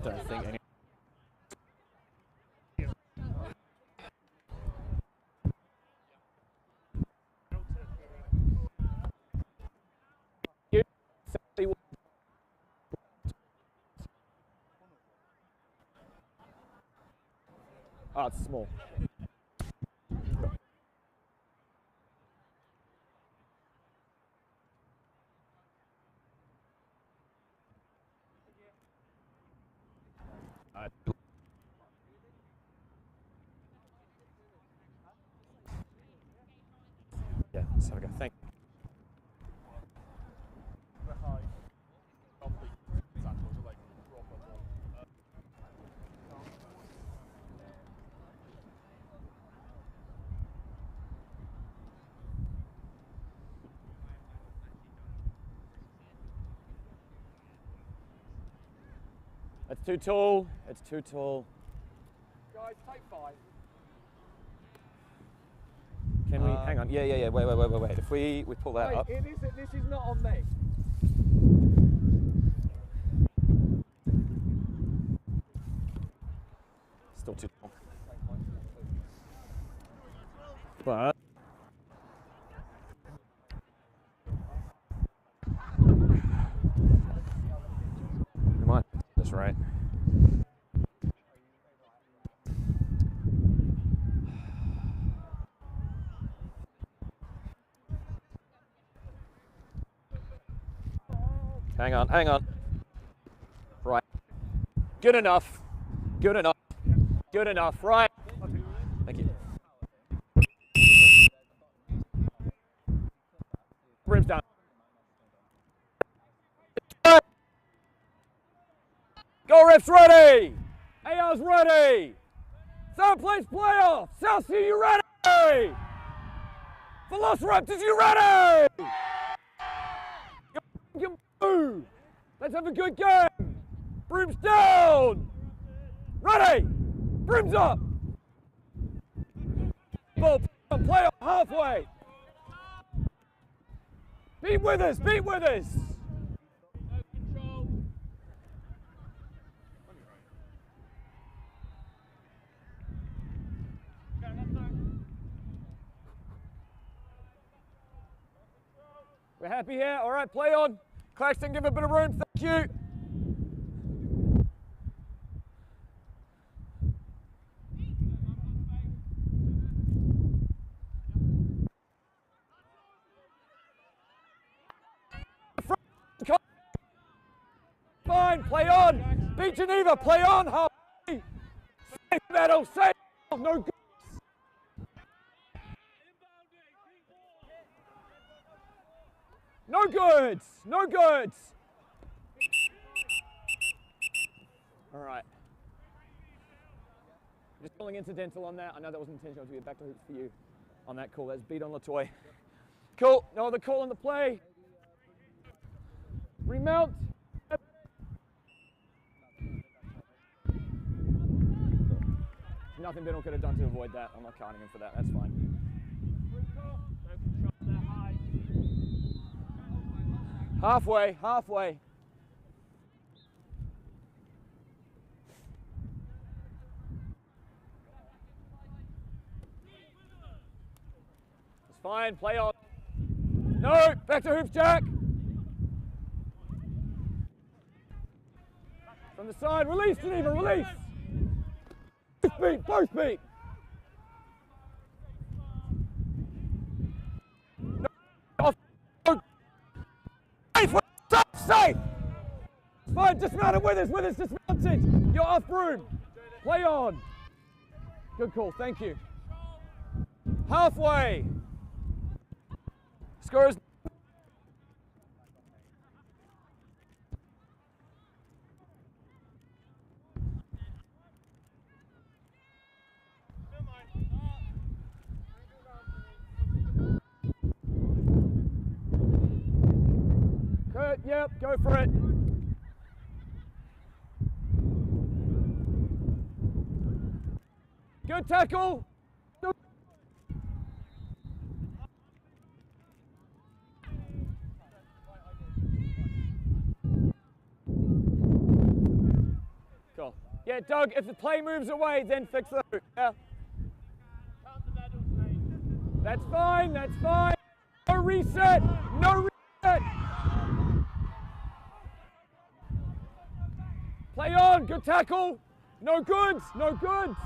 Don't think any. Oh, it's small. Yeah, let's have a go. Thank you. That's too tall. It's too tall. Guys, take 5. Can we hang on? Yeah. Wait. If we pull that up. This is not on me. Still too tall. But we might. That's right. Hang on. Right. Good enough. Right. Thank you. Brim's done. Go refs ready! AR's ready! Third place playoff! Southsea, you ready? Velociraptors, you ready? Move! Let's have a good game! Brim's down! Ready! Brim's up! Ball playoff halfway! Beat with us! We're happy here. All right, play on. Claxton, give a bit of room. Thank you. play on. Beat Geneva, play on, Harvey. Safe medal, safe, no good. No goods, no goods. All right. Just calling incidental on that. I know that wasn't intentional to be a back to hoops for you on that call. That's beat on Latoy. Cool, no other call on the play. Remount. Nothing Biddle could have done to avoid that. I'm not counting him for that, that's fine. Halfway, halfway. It's fine, play on. No, back to hoops, Jack. From the side, release Geneva, release. Both beat. No, off. Safe. It's fine, dismount it with us dismounted. You're off broom. Play on. Good call, thank you. Halfway. Score is good, yep, go for it. Good tackle. Cool. Yeah, Doug, if the play moves away, then fix the hoop. Yeah. That's fine, that's fine. No reset, no reset. Play on, good tackle. No goods, no goods.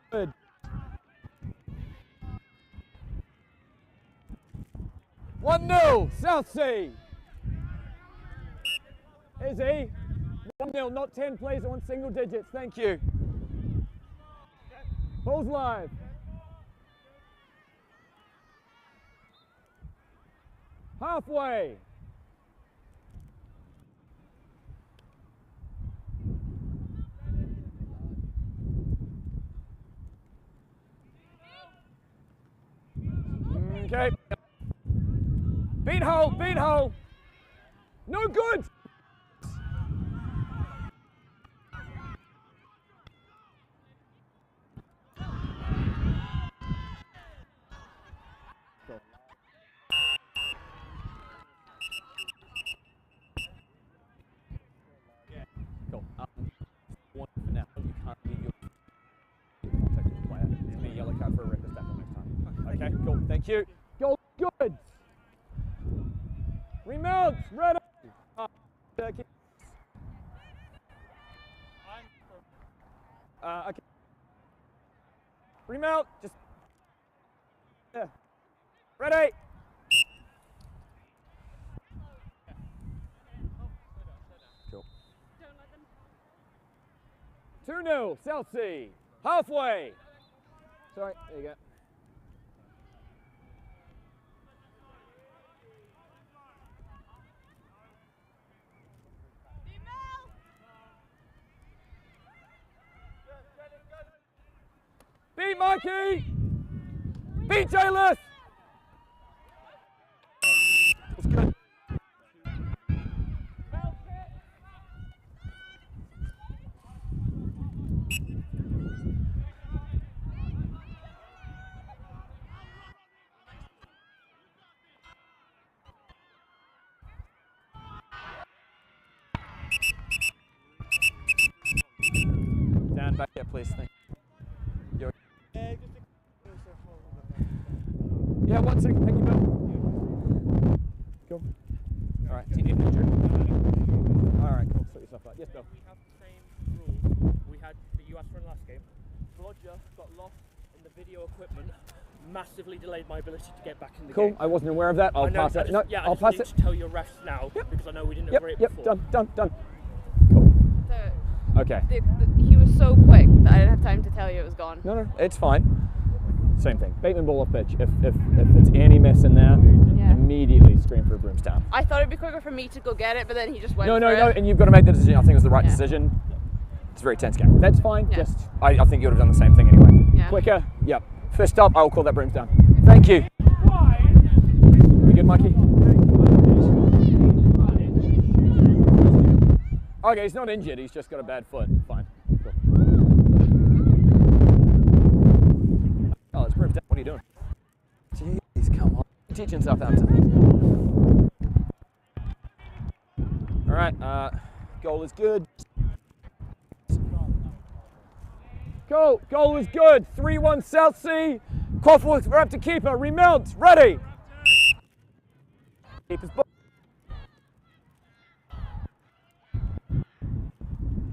Good. One 0, Southsea. Izzy. 1-0, not 10 plays, I want single digits, thank you. Ball's live. Halfway. Okay. Beat hole, beat hole. No good. Cool. One for now. You can't leave your contact with the player. It's going to be a yellow card for a reckless tackle next time. Okay, cool. Thank you. Goal good. Remount. Ready. Okay. Okay. Remount. Just. Yeah. Ready. Cool. 2-0, Southsea. Halfway. Sorry, there you go. Beat Mikey! Beat Jayless! That's good. Down back here, please. Thank you. Yeah, 1 second. Thank you, Bill. Cool. All right. Do you need an injury? All right, cool. Sort yourself out. Yes, Bill. We have the same rules we had that you asked for in the last game. Roger got lost in the video equipment. massively delayed my ability to get back in the Cool. game. I wasn't aware of that. I'll pass it. No, Yeah, I'll pass I it. just need to tell your refs now because I know we didn't agree it before. Done. Okay. He was so quick that I didn't have time to tell you it was gone. No, it's fine. Same thing. Bateman ball off pitch. If it's any mess in there, immediately scream for a brooms down. I thought it'd be quicker for me to go get it, but then he just went No, for it. and you've got to make the decision. I think it was the right decision. It's a very tense game. That's fine. Yeah. Just, I think you would have done the same thing anyway. Yeah. Quicker. Yep. First up, I will call that brooms down. Thank you. We good, Mikey? Okay, he's not injured. He's just got a bad foot. Fine. Cool. Oh, it's brooms down. What are you doing? Jeez, come on. Teaching Southampton. All right. Goal is good. Goal is good. 3-1 Southsea. Quadball Raptor keeper. Remount. Ready. Keeper's ball.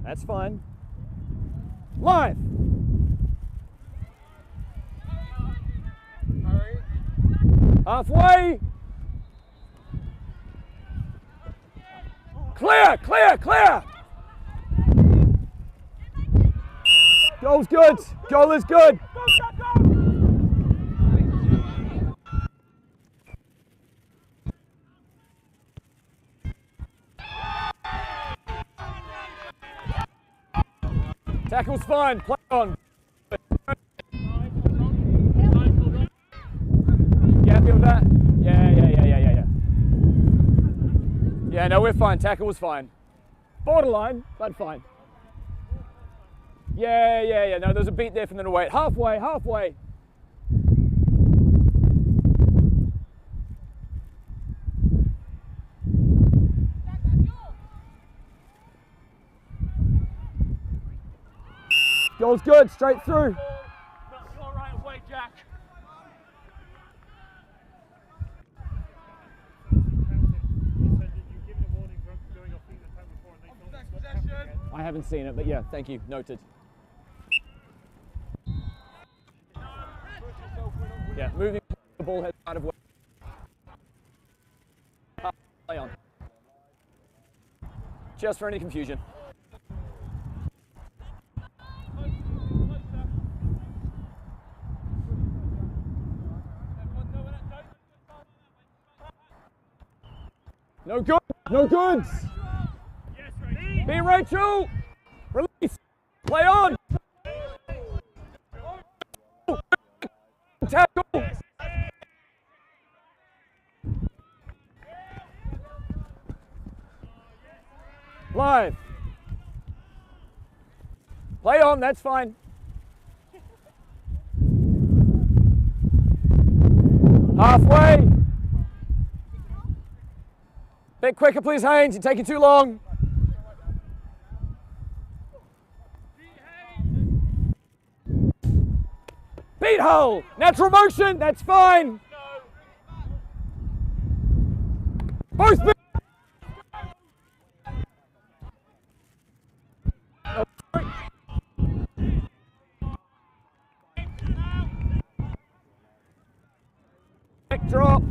That's fine. Live. Halfway. Clear. Goal's good. Goal is good. Tackle's fine. Play on. You happy with that? Yeah. Yeah, no, we're fine. Tackle was fine. Borderline, but fine. Yeah. No, there's a beat there from the away. Halfway. Goal's good, straight through. You're right away, Jack. I haven't seen it, but yeah, thank you. Noted. Yeah, moving the ball head out of way. Play on. Just for any confusion. No good. No goods. Be Rachel. Release. Play on. Tackle. Live. Play on, that's fine. Halfway. Bit quicker, please, Haynes. You're taking too long. Beat hole. Natural motion. That's fine. Both. Drop.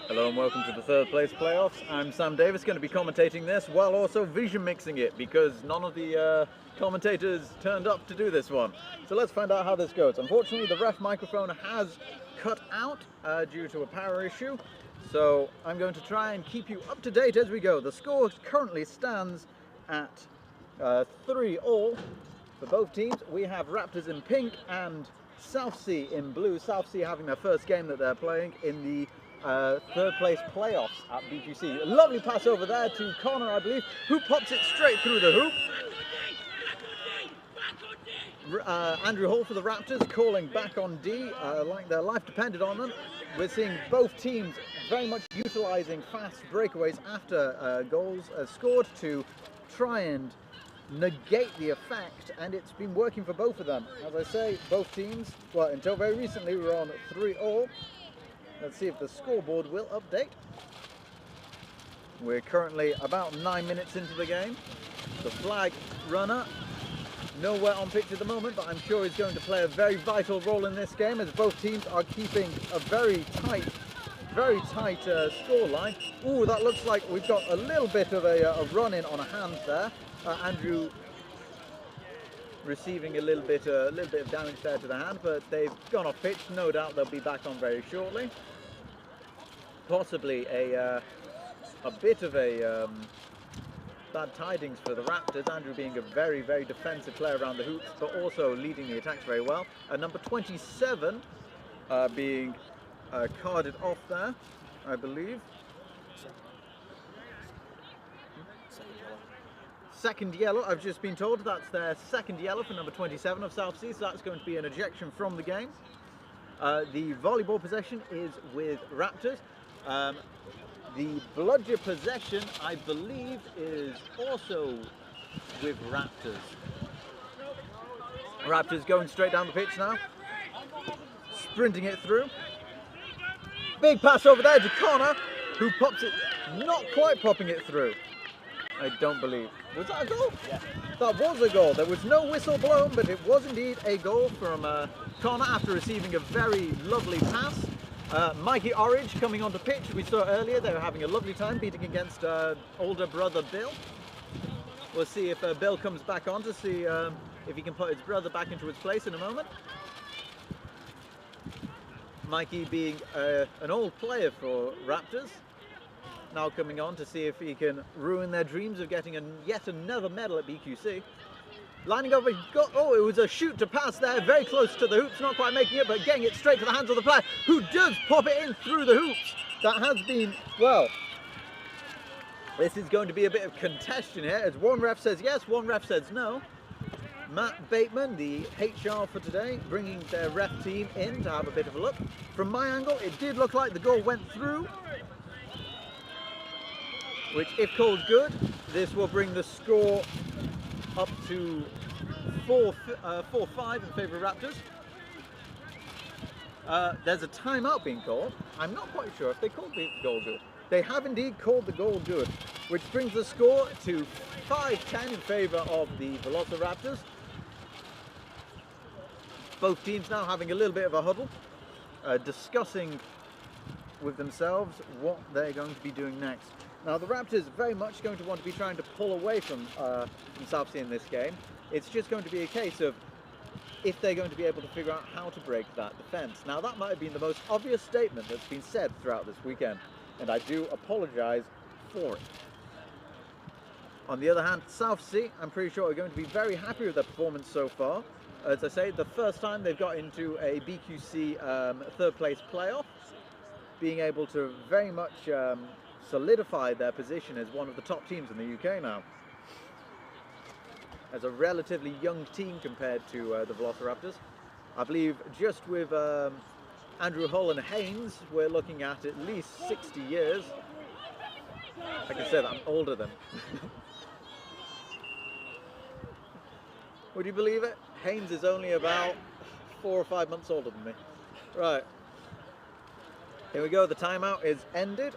Hello and welcome to the third place playoffs. I'm Sam Davis, going to be commentating this while also vision mixing it because none of the commentators turned up to do this one. So let's find out how this goes. Unfortunately, the ref microphone has cut out due to a power issue. So I'm going to try and keep you up to date as we go. The score currently stands at 3-all for both teams. We have Raptors in pink and Southsea in blue. Southsea having their first game that they're playing in the third place playoffs at BQC. A lovely pass over there to Connor, I believe, who pops it straight through the hoop. Andrew Hall for the Raptors calling back on D, like their life depended on them. We're seeing both teams very much utilising fast breakaways after goals scored to try and negate the effect, and it's been working for both of them. As I say, both teams, well, until very recently, we were on 3-all. Let's see if the scoreboard will update. We're currently about 9 minutes into the game. The flag runner, nowhere on pitch at the moment, but I'm sure he's going to play a very vital role in this game as both teams are keeping a very tight score line. Ooh, that looks like we've got a little bit of a run-in on a hand there. Andrew receiving a little bit of damage there to the hand, but they've gone off pitch. No doubt they'll be back on very shortly. Possibly a bit of a bad tidings for the Raptors. Andrew being a very, very defensive player around the hoops, but also leading the attacks very well. Number 27 being carded off there, I believe. Second yellow, I've just been told that's their second yellow for number 27 of Southsea, so that's going to be an ejection from the game. The volleyball possession is with Raptors. The bludger possession, I believe, is also with Raptors. Raptors going straight down the pitch now, sprinting it through. Big pass over there to Connor, who pops it, not quite popping it through. I don't believe. Was that a goal? Yeah. That was a goal. There was no whistle blown, but it was indeed a goal from Connor after receiving a very lovely pass. Mikey Orridge coming onto pitch. We saw earlier they were having a lovely time beating against older brother Bill. We'll see if Bill comes back on to see if he can put his brother back into his place in a moment. Mikey being an old player for Raptors. Now coming on to see if he can ruin their dreams of getting yet another medal at BQC. Lining up, oh, it was a shoot to pass there, very close to the hoops, not quite making it, but getting it straight to the hands of the player, who does pop it in through the hoops. That has been, well, this is going to be a bit of contention here, as one ref says yes, one ref says no. Matt Bateman, the HR for today, bringing their ref team in to have a bit of a look. From my angle, it did look like the goal went through, which, if called good, this will bring the score up to 4-5 in favour of Raptors. There's a timeout being called. I'm not quite sure if they called the goal good. They have indeed called the goal good, which brings the score to 5-10 in favour of the Velociraptors. Both teams now having a little bit of a huddle, discussing with themselves what they're going to be doing next. Now the Raptors very much going to want to be trying to pull away from Southsea in this game. It's just going to be a case of if they're going to be able to figure out how to break that defence. Now that might have been the most obvious statement that's been said throughout this weekend, and I do apologise for it. On the other hand, Southsea, I'm pretty sure, are going to be very happy with their performance so far. As I say, the first time they've got into a BQC third place playoff, being able to very much solidify their position as one of the top teams in the UK now. As a relatively young team compared to the Velociraptors. I believe just with Andrew Hull and Haynes, we're looking at least 60 years. I can say that I'm older than. Would you believe it? Haynes is only about 4 or 5 months older than me. Right. Here we go, the timeout is ended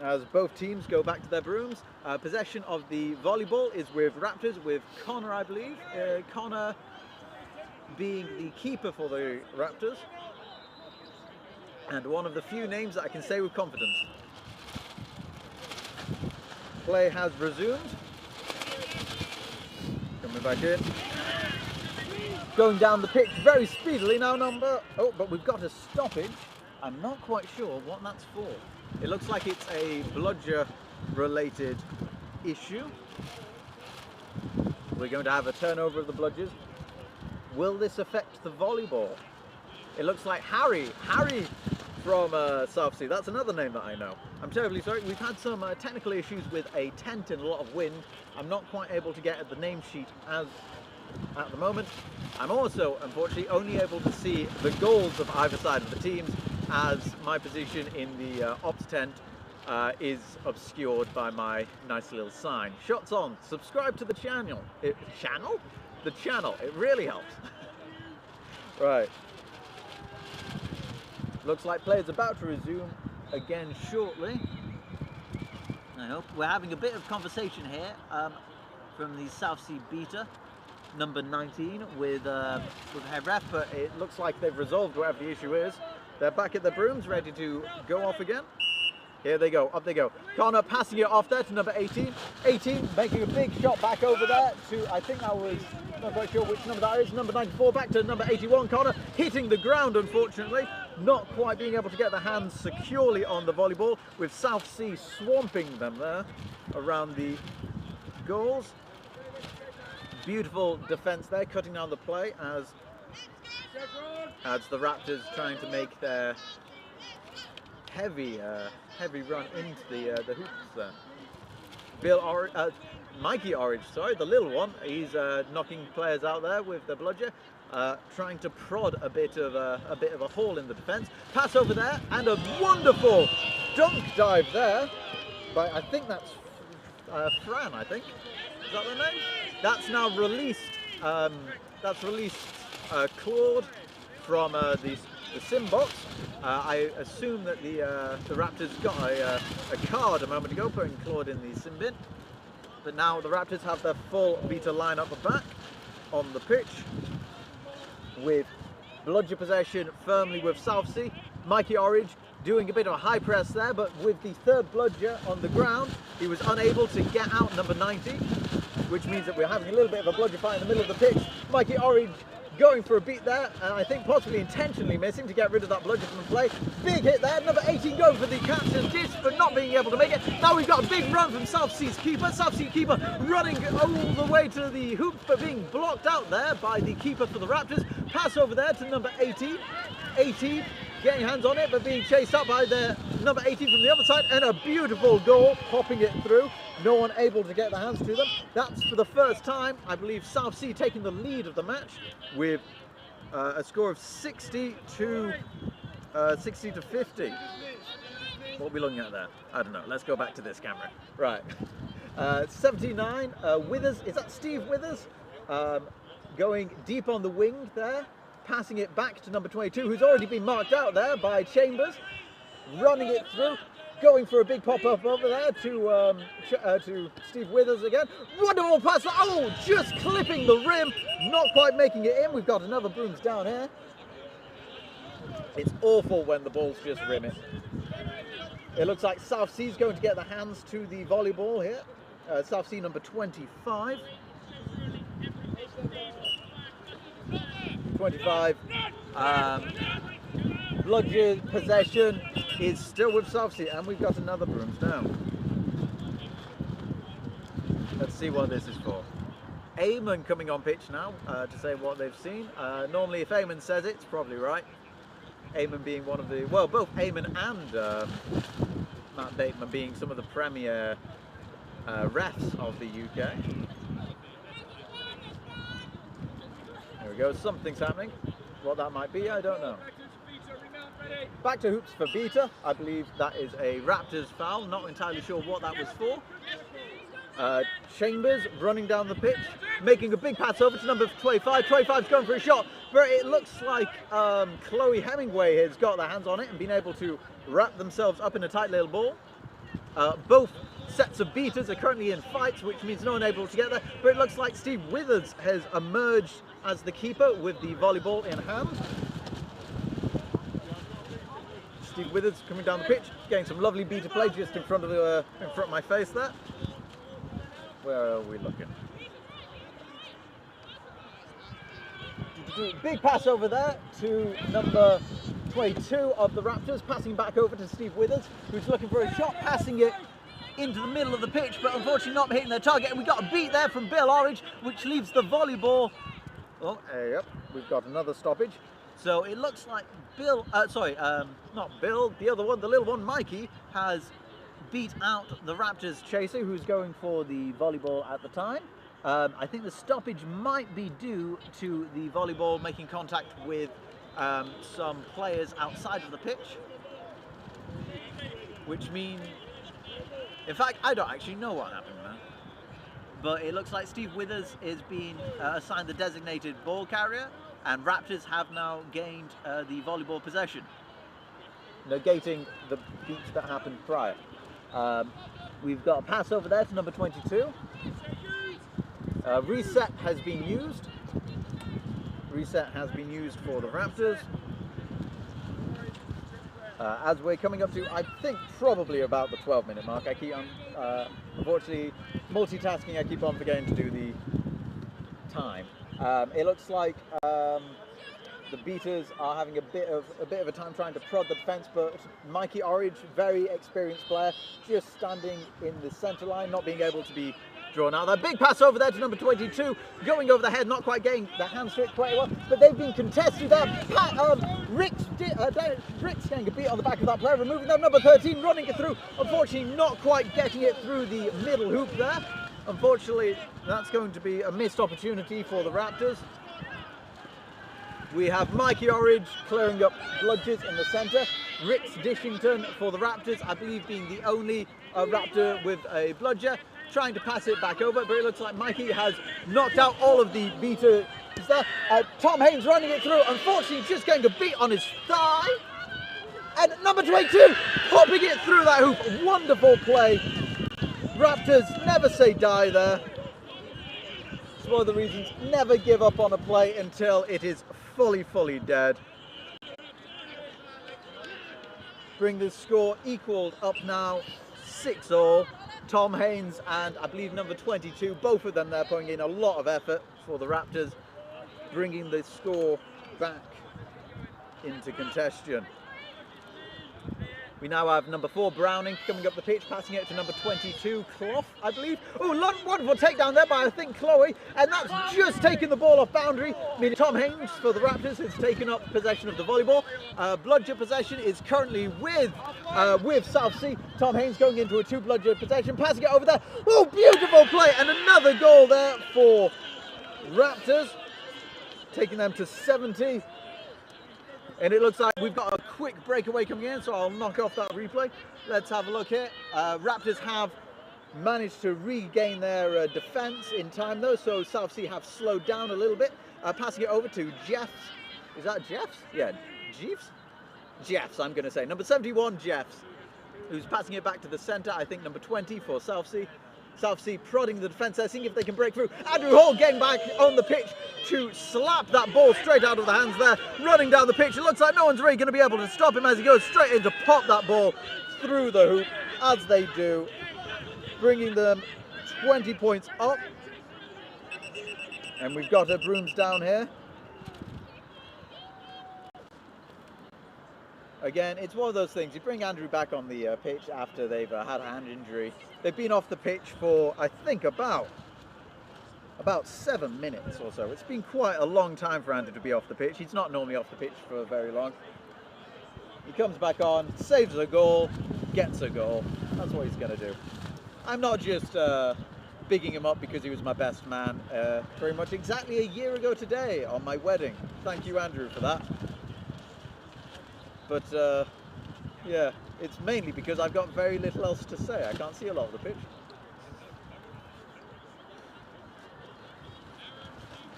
as both teams go back to their brooms. Possession of the volleyball is with Raptors, with Connor, I believe. Connor being the keeper for the Raptors. And one of the few names that I can say with confidence. Play has resumed. Coming back in. Going down the pitch very speedily now, but we've got a stoppage. I'm not quite sure what that's for. It looks like it's a bludger related issue. We're going to have a turnover of the bludgers. Will this affect the volleyball? It looks like Harry from Southsea. That's another name that I know. I'm terribly sorry. We've had some technical issues with a tent and a lot of wind. I'm not quite able to get at the name sheet as at the moment. I'm also, unfortunately, only able to see the goals of either side of the teams, as my position in the ops tent is obscured by my nice little sign. Shots on. Subscribe to the channel. The channel. It really helps. Right. Looks like play's about to resume again shortly. I hope. We're having a bit of conversation here from the Southsea beta, number 19, with head ref, but it looks like they've resolved whatever the issue is. They're back at their brooms, ready to go off again. Here they go, up they go. Connor passing it off there to number 18. 18 making a big shot back over there to, I think that was, not quite sure which number that is, number 94, back to number 81. Connor hitting the ground, unfortunately, not quite being able to get the hands securely on the volleyball, with Southsea swamping them there around the goals. Beautiful defence there, cutting down the play as the Raptors trying to make their heavy run into the hoops there. Mikey Orange, sorry, the little one, he's knocking players out there with the bludger, trying to prod a bit of a hole in the defence. Pass over there and a wonderful dunk dive there. But I think that's Fran. I think is that the name? That's now released. That's released Claude from the sim box. I assume that the Raptors got a card a moment ago, putting Claude in the sim bin. But now the Raptors have their full beta lineup back on the pitch, with bludger possession firmly with Southsea. Mikey Orange doing a bit of a high press there, but with the third bludger on the ground, he was unable to get out number 90, which means that we're having a little bit of a bludger fight in the middle of the pitch. Mikey Orange going for a beat there, and I think possibly intentionally missing to get rid of that bludger from the play. Big hit there, number 18 going for the catch and dish, but not being able to make it. Now we've got a big run from Southsea's keeper. Southsea keeper running all the way to the hoops, but being blocked out there by the keeper for the Raptors. Pass over there to number 18. 18 getting hands on it, but being chased up by the number 18 from the other side, and a beautiful goal, popping it through. No one able to get the hands to them. That's for the first time, I believe, Southsea taking the lead of the match with a score of 60 to 50. What are we looking at there? I don't know. Let's go back to this camera. Right. 79, Withers, is that Steve Withers? Going deep on the wing there, passing it back to number 22, who's already been marked out there by Chambers, running it through, going for a big pop-up over there to Steve Withers again. Wonderful pass, oh, just clipping the rim, not quite making it in. We've got another brooms down here. It's awful when the balls just rim it. It looks like Southsea's going to get the hands to the volleyball here. Southsea number 25. 25. Bludger possession is still with Southsea, and we've got another brooms down. Let's see what this is for. Eamon coming on pitch now to say what they've seen. Normally if Eamon says it, it's probably right. Eamon being one of the, well, both Eamon and Matt Bateman being some of the premier refs of the UK. There we go, something's happening. What that might be, I don't know. Back to hoops for Beta. I believe that is a Raptors foul. Not entirely sure what that was for. Chambers running down the pitch, making a big pass over to number 25. 25's going for a shot, but it looks like Chloe Hemingway has got their hands on it and been able to wrap themselves up in a tight little ball. Both sets of beaters are currently in fights, which means no one able to get there, but it looks like Steve Withers has emerged as the keeper with the volleyball in hand. Steve Withers coming down the pitch, getting some lovely beater play just in front of my face there. Where are we looking? Big pass over there to number 22 of the Raptors, passing back over to Steve Withers, who's looking for a shot, passing it into the middle of the pitch, but unfortunately not hitting their target. And we got a beat there from Bill Orridge, which leaves the volleyball. Oh, yep, we've got another stoppage. So it looks like Bill, not Bill, the other one, the little one, Mikey, has beat out the Raptors chaser, who's going for the volleyball at the time. I think the stoppage might be due to the volleyball making contact with some players outside of the pitch, which means, in fact, I don't actually know what happened there, but it looks like Steve Withers is being assigned the designated ball carrier, and Raptors have now gained the volleyball possession, negating the beat that happened prior. We've got a pass over there to number 22. Reset has been used. Reset has been used for the Raptors. As we're coming up to, I think, probably about the 12-minute mark. I keep on, unfortunately, multitasking, I keep on forgetting to do the time. It looks like the beaters are having a bit of a time trying to prod the defence, but Mikey Orridge, very experienced player, just standing in the centre line, not being able to be drawn out. That big pass over there to number 22, going over the head, not quite getting the hands to it quite well, but they've been contested there. Rick's getting a beat on the back of that player, removing that number 13, running it through, unfortunately not quite getting it through the middle hoop there. Unfortunately, that's going to be a missed opportunity for the Raptors. We have Mikey Orridge clearing up bludgers in the centre. Rich Dishington for the Raptors, I believe being the only Raptor with a bludger, trying to pass it back over, but it looks like Mikey has knocked out all of the beaters there. Tom Haynes running it through, unfortunately just getting a beat on his thigh. And number 22 popping it through that hoop. Wonderful play. Raptors never say die there. It's one of the reasons, never give up on a play until it is fully dead. Bring this score equaled up now, 6-all. Tom Haynes and I believe number 22, both of them there putting in a lot of effort for the Raptors, bringing the score back into contention. We now have number 4, Browning, coming up the pitch, passing it to number 22, Clough, I believe. Oh, wonderful takedown there by, I think, Chloe, and that's just taken the ball off boundary, meaning Tom Haynes for the Raptors has taken up possession of the volleyball. Bludger possession is currently with Southsea. Tom Haynes going into a 2-bludger possession, passing it over there. Oh, beautiful play, and another goal there for Raptors, taking them to 70. And it looks like we've got a quick breakaway coming in, so I'll knock off that replay. Let's have a look here. Raptors have managed to regain their defence in time though, so Southsea have slowed down a little bit. Passing it over to Jeffs. Is that Jeffs? Yeah, Jeeves? Jeffs, I'm going to say. Number 71, Jeffs, who's passing it back to the centre. I think number 20 for Southsea. Southsea prodding the defence there, seeing if they can break through. Andrew Hall getting back on the pitch to slap that ball straight out of the hands there, running down the pitch. It looks like no one's really going to be able to stop him as he goes straight in to pop that ball through the hoop, as they do, bringing them 20 points up. And we've got her brooms down here. Again, it's one of those things, you bring Andrew back on the pitch after they've had a hand injury. They've been off the pitch for, I think, about 7 minutes or so. It's been quite a long time for Andrew to be off the pitch. He's not normally off the pitch for very long. He comes back on, saves a goal, gets a goal. That's what he's going to do. I'm not just bigging him up because he was my best man very much exactly a year ago today on my wedding. Thank you, Andrew, for that. But yeah, it's mainly because I've got very little else to say. I can't see a lot of the pitch.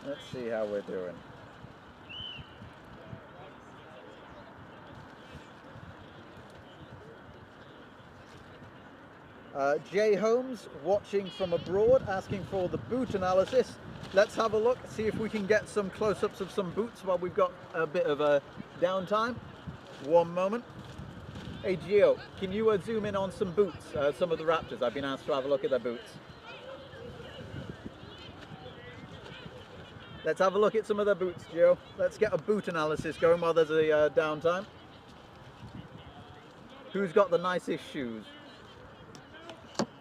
Let's see how we're doing. Jay Holmes watching from abroad, asking for the boot analysis. Let's have a look, see if we can get some close-ups of some boots while we've got a bit of a downtime. One moment. Hey Gio, can you zoom in on some boots, some of the Raptors? I've been asked to have a look at their boots. Let's have a look at some of the boots, Joe. Let's get a boot analysis going while there's a downtime. Who's got the nicest shoes?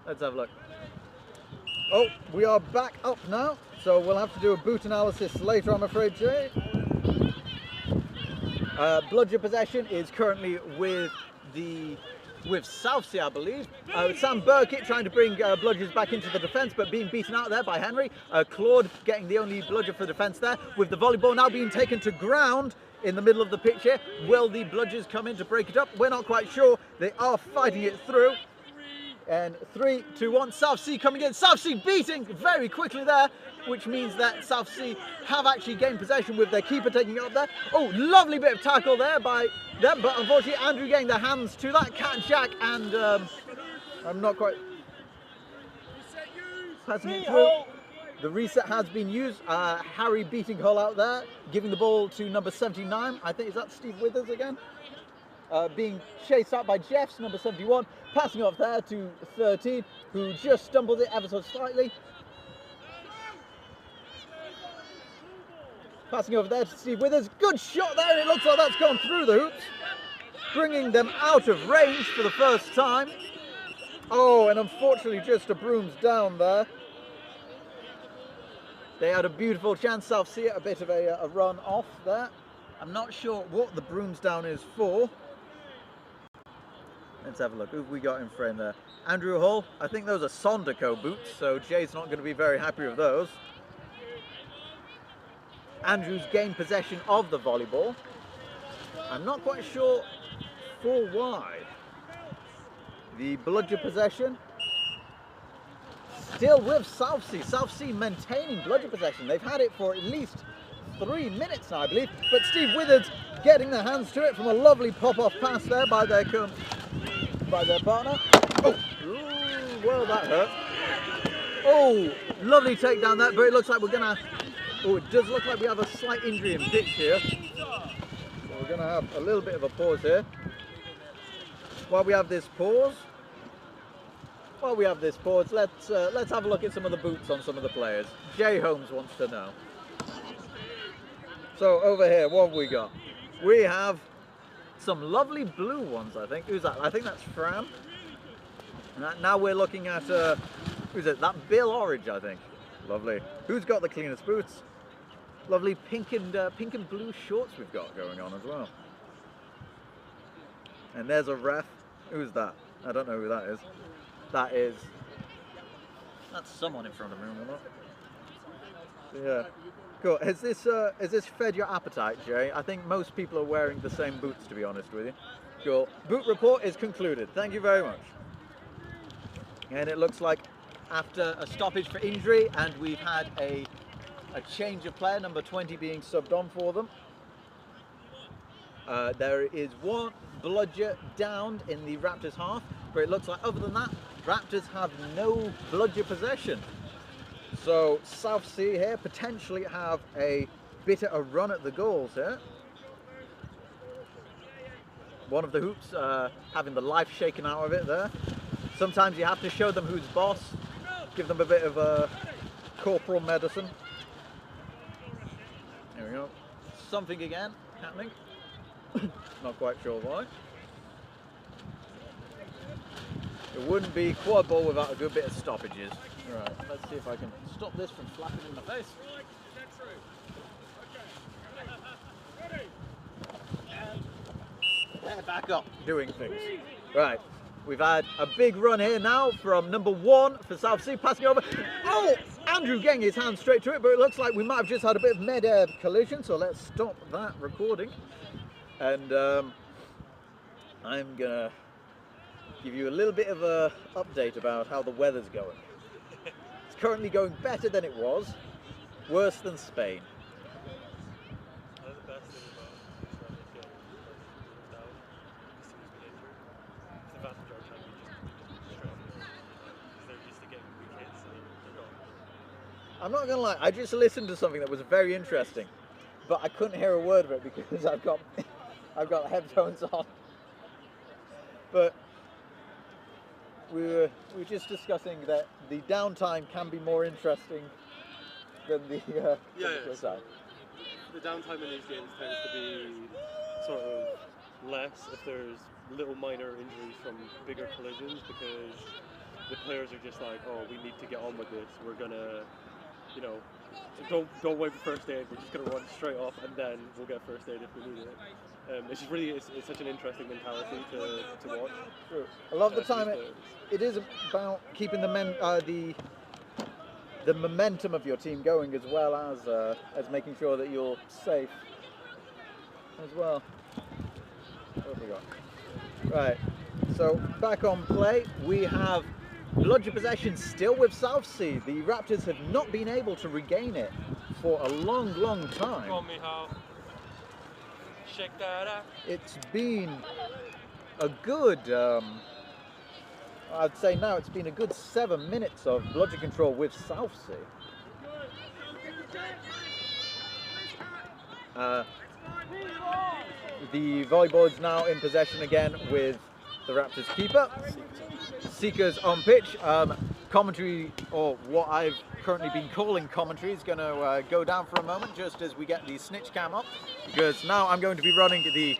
Let's have a look. Oh, we are back up now, so we'll have to do a boot analysis later, I'm afraid, Jay. Bludger possession is currently with Southsea, I believe. Sam Burkitt trying to bring Bludgers back into the defence, but being beaten out there by Henry. Claude getting the only Bludger for defence there, with the volleyball now being taken to ground in the middle of the pitch here. Will the Bludgers come in to break it up? We're not quite sure. They are fighting it through. And 3, 2, 1, Southsea coming in. Southsea beating very quickly there, which means that Southsea have actually gained possession with their keeper taking it up there. Oh, lovely bit of tackle there by them, but unfortunately Andrew getting their hands to that cat and jack, and I'm not quite passing it through. The reset has been used. Harry beating Hull out there, giving the ball to number 79. I think, is that Steve Withers again? Being chased out by Jeffs, number 71, passing off there to 13, who just stumbled it ever so slightly. Passing over there to Steve Withers, good shot there, and it looks like that's gone through the hoops, bringing them out of range for the first time. Oh, and unfortunately just a brooms down there. They had a beautiful chance, Southsea, a bit of a run off there. I'm not sure what the brooms down is for. Let's have a look. Who have we got in frame there? Andrew Hull. I think those are Sonderco boots, so Jay's not going to be very happy with those. Andrew's gained possession of the volleyball. I'm not quite sure for why. The Bludger possession. Still with Southsea. Southsea maintaining Bludger possession. They've had it for at least 3 minutes now, I believe. But Steve Withers getting their hands to it from a lovely pop-off pass there by their partner. Oh, ooh, well, that hurt. Oh, lovely takedown there, but it looks like we're gonna. Oh, it does look like we have a slight injury in pitch here. So we're gonna have a little bit of a pause here. While we have this pause, let's have a look at some of the boots on some of the players. Jay Holmes wants to know. So over here, what have we got? We have some lovely blue ones, I think. Who's that? I think that's Fran. Now we're looking at, who's it? That Bill Orridge, I think. Lovely. Who's got the cleanest boots? Lovely pink and blue shorts we've got going on as well. And there's a ref. Who's that? I don't know who that is. That's someone in front of me, or not? Yeah. Cool. Has this fed your appetite, Jay? I think most people are wearing the same boots, to be honest with you. Cool. Boot report is concluded. Thank you very much. And it looks like after a stoppage for injury, and we've had a change of player, number 20 being subbed on for them. There is one Bludger downed in the Raptors half, but it looks like other than that, Raptors have no Bludger possession. So Southsea here potentially have a bit of a run at the goals here. One of the hoops having the life shaken out of it there. Sometimes you have to show them who's boss, give them a bit of corporal medicine. There we go. Something again happening. Not quite sure why. It wouldn't be quad ball without a good bit of stoppages. Right, let's see if I can stop this from flapping in my face. They're back up doing things. Right, we've had a big run here now from number 1 for Southsea, passing over. Oh, Andrew getting his hand straight to it, but it looks like we might have just had a bit of mid-air collision, so let's stop that recording. And I'm gonna give you a little bit of a update about how the weather's going. It's currently going better than it was, worse than Spain. I'm not gonna lie, I just listened to something that was very interesting, but I couldn't hear a word of it because I've got headphones on. But we were just discussing that the downtime can be more interesting than the side. The downtime in these games tends to be sort of less if there's little minor injuries from bigger collisions, because the players are just like, oh, we need to get on with this. We're gonna, you know, don't wait for first aid. We're just gonna run straight off, and then we'll get first aid if we need it. It's just really, it's such an interesting mentality to watch. True. A lot of the time, it is about keeping the momentum of your team going, as well as making sure that you're safe as well. What have we got? Right. So back on play, we have bludger possession still with Southsea. The Raptors have not been able to regain it for a long, long time. Come on, Michal. Shake that up. It's been a good, I'd say now it's been a good 7 minutes of bludger control with Southsea. The volleyboard's now in possession again with the Raptors keeper. Seekers on pitch. Commentary, or what I've currently been calling commentary, is going to go down for a moment just as we get the snitch cam up, because now I'm going to be running the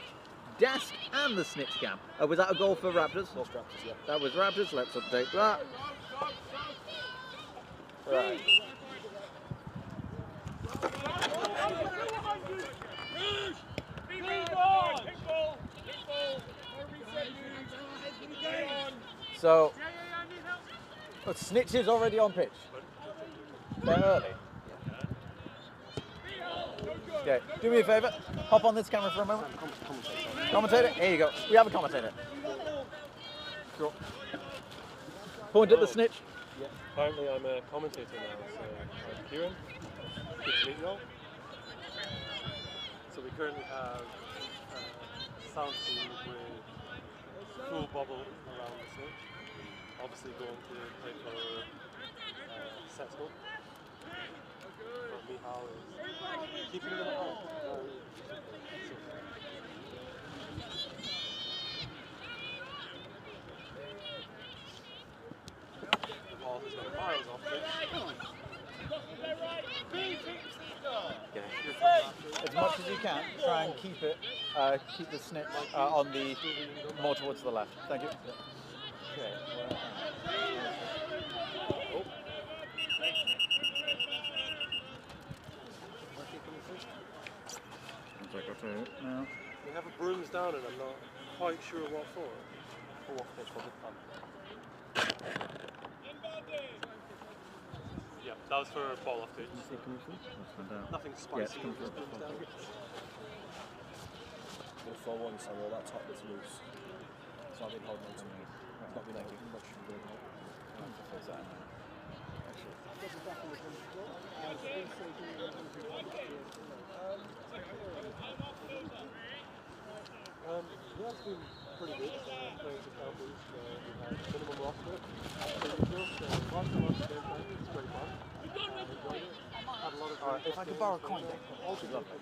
desk and the snitch cam. Was that a goal for Raptors? That was Raptors, yeah. That was Raptors. Let's update that. Right. So, Snitch is already on pitch. They're early. Okay, do me a favour. Hop on this camera for a moment. Commentator? Here you go. We have a commentator. Sure. Point at the Snitch. Yeah. Apparently I'm a commentator now, so I'm Kieran. Good to meet you all. So we currently have Southsea with full bubble around the Snitch. Obviously going to play for Settle. But Michal is keeping them at home. The ball has gone miles off pitch. As much as you can, try and keep it, keep the Snitch on the more towards the left. Thank you. Okay. No. We have a brooms down and I'm not quite sure what for. For what pitch was it from? Yeah, that was for ball off pitch. Nothing spicy. We'll throw one, so all that top bit's loose. So I've been holding on to me. It's not been able to much from doing Yeah, it's been pretty good. Playing for Cowboys, we've had minimum roster. Lots of game time. It's great fun. Enjoyed it. Had a lot of if I could borrow a coin, oh, we've got good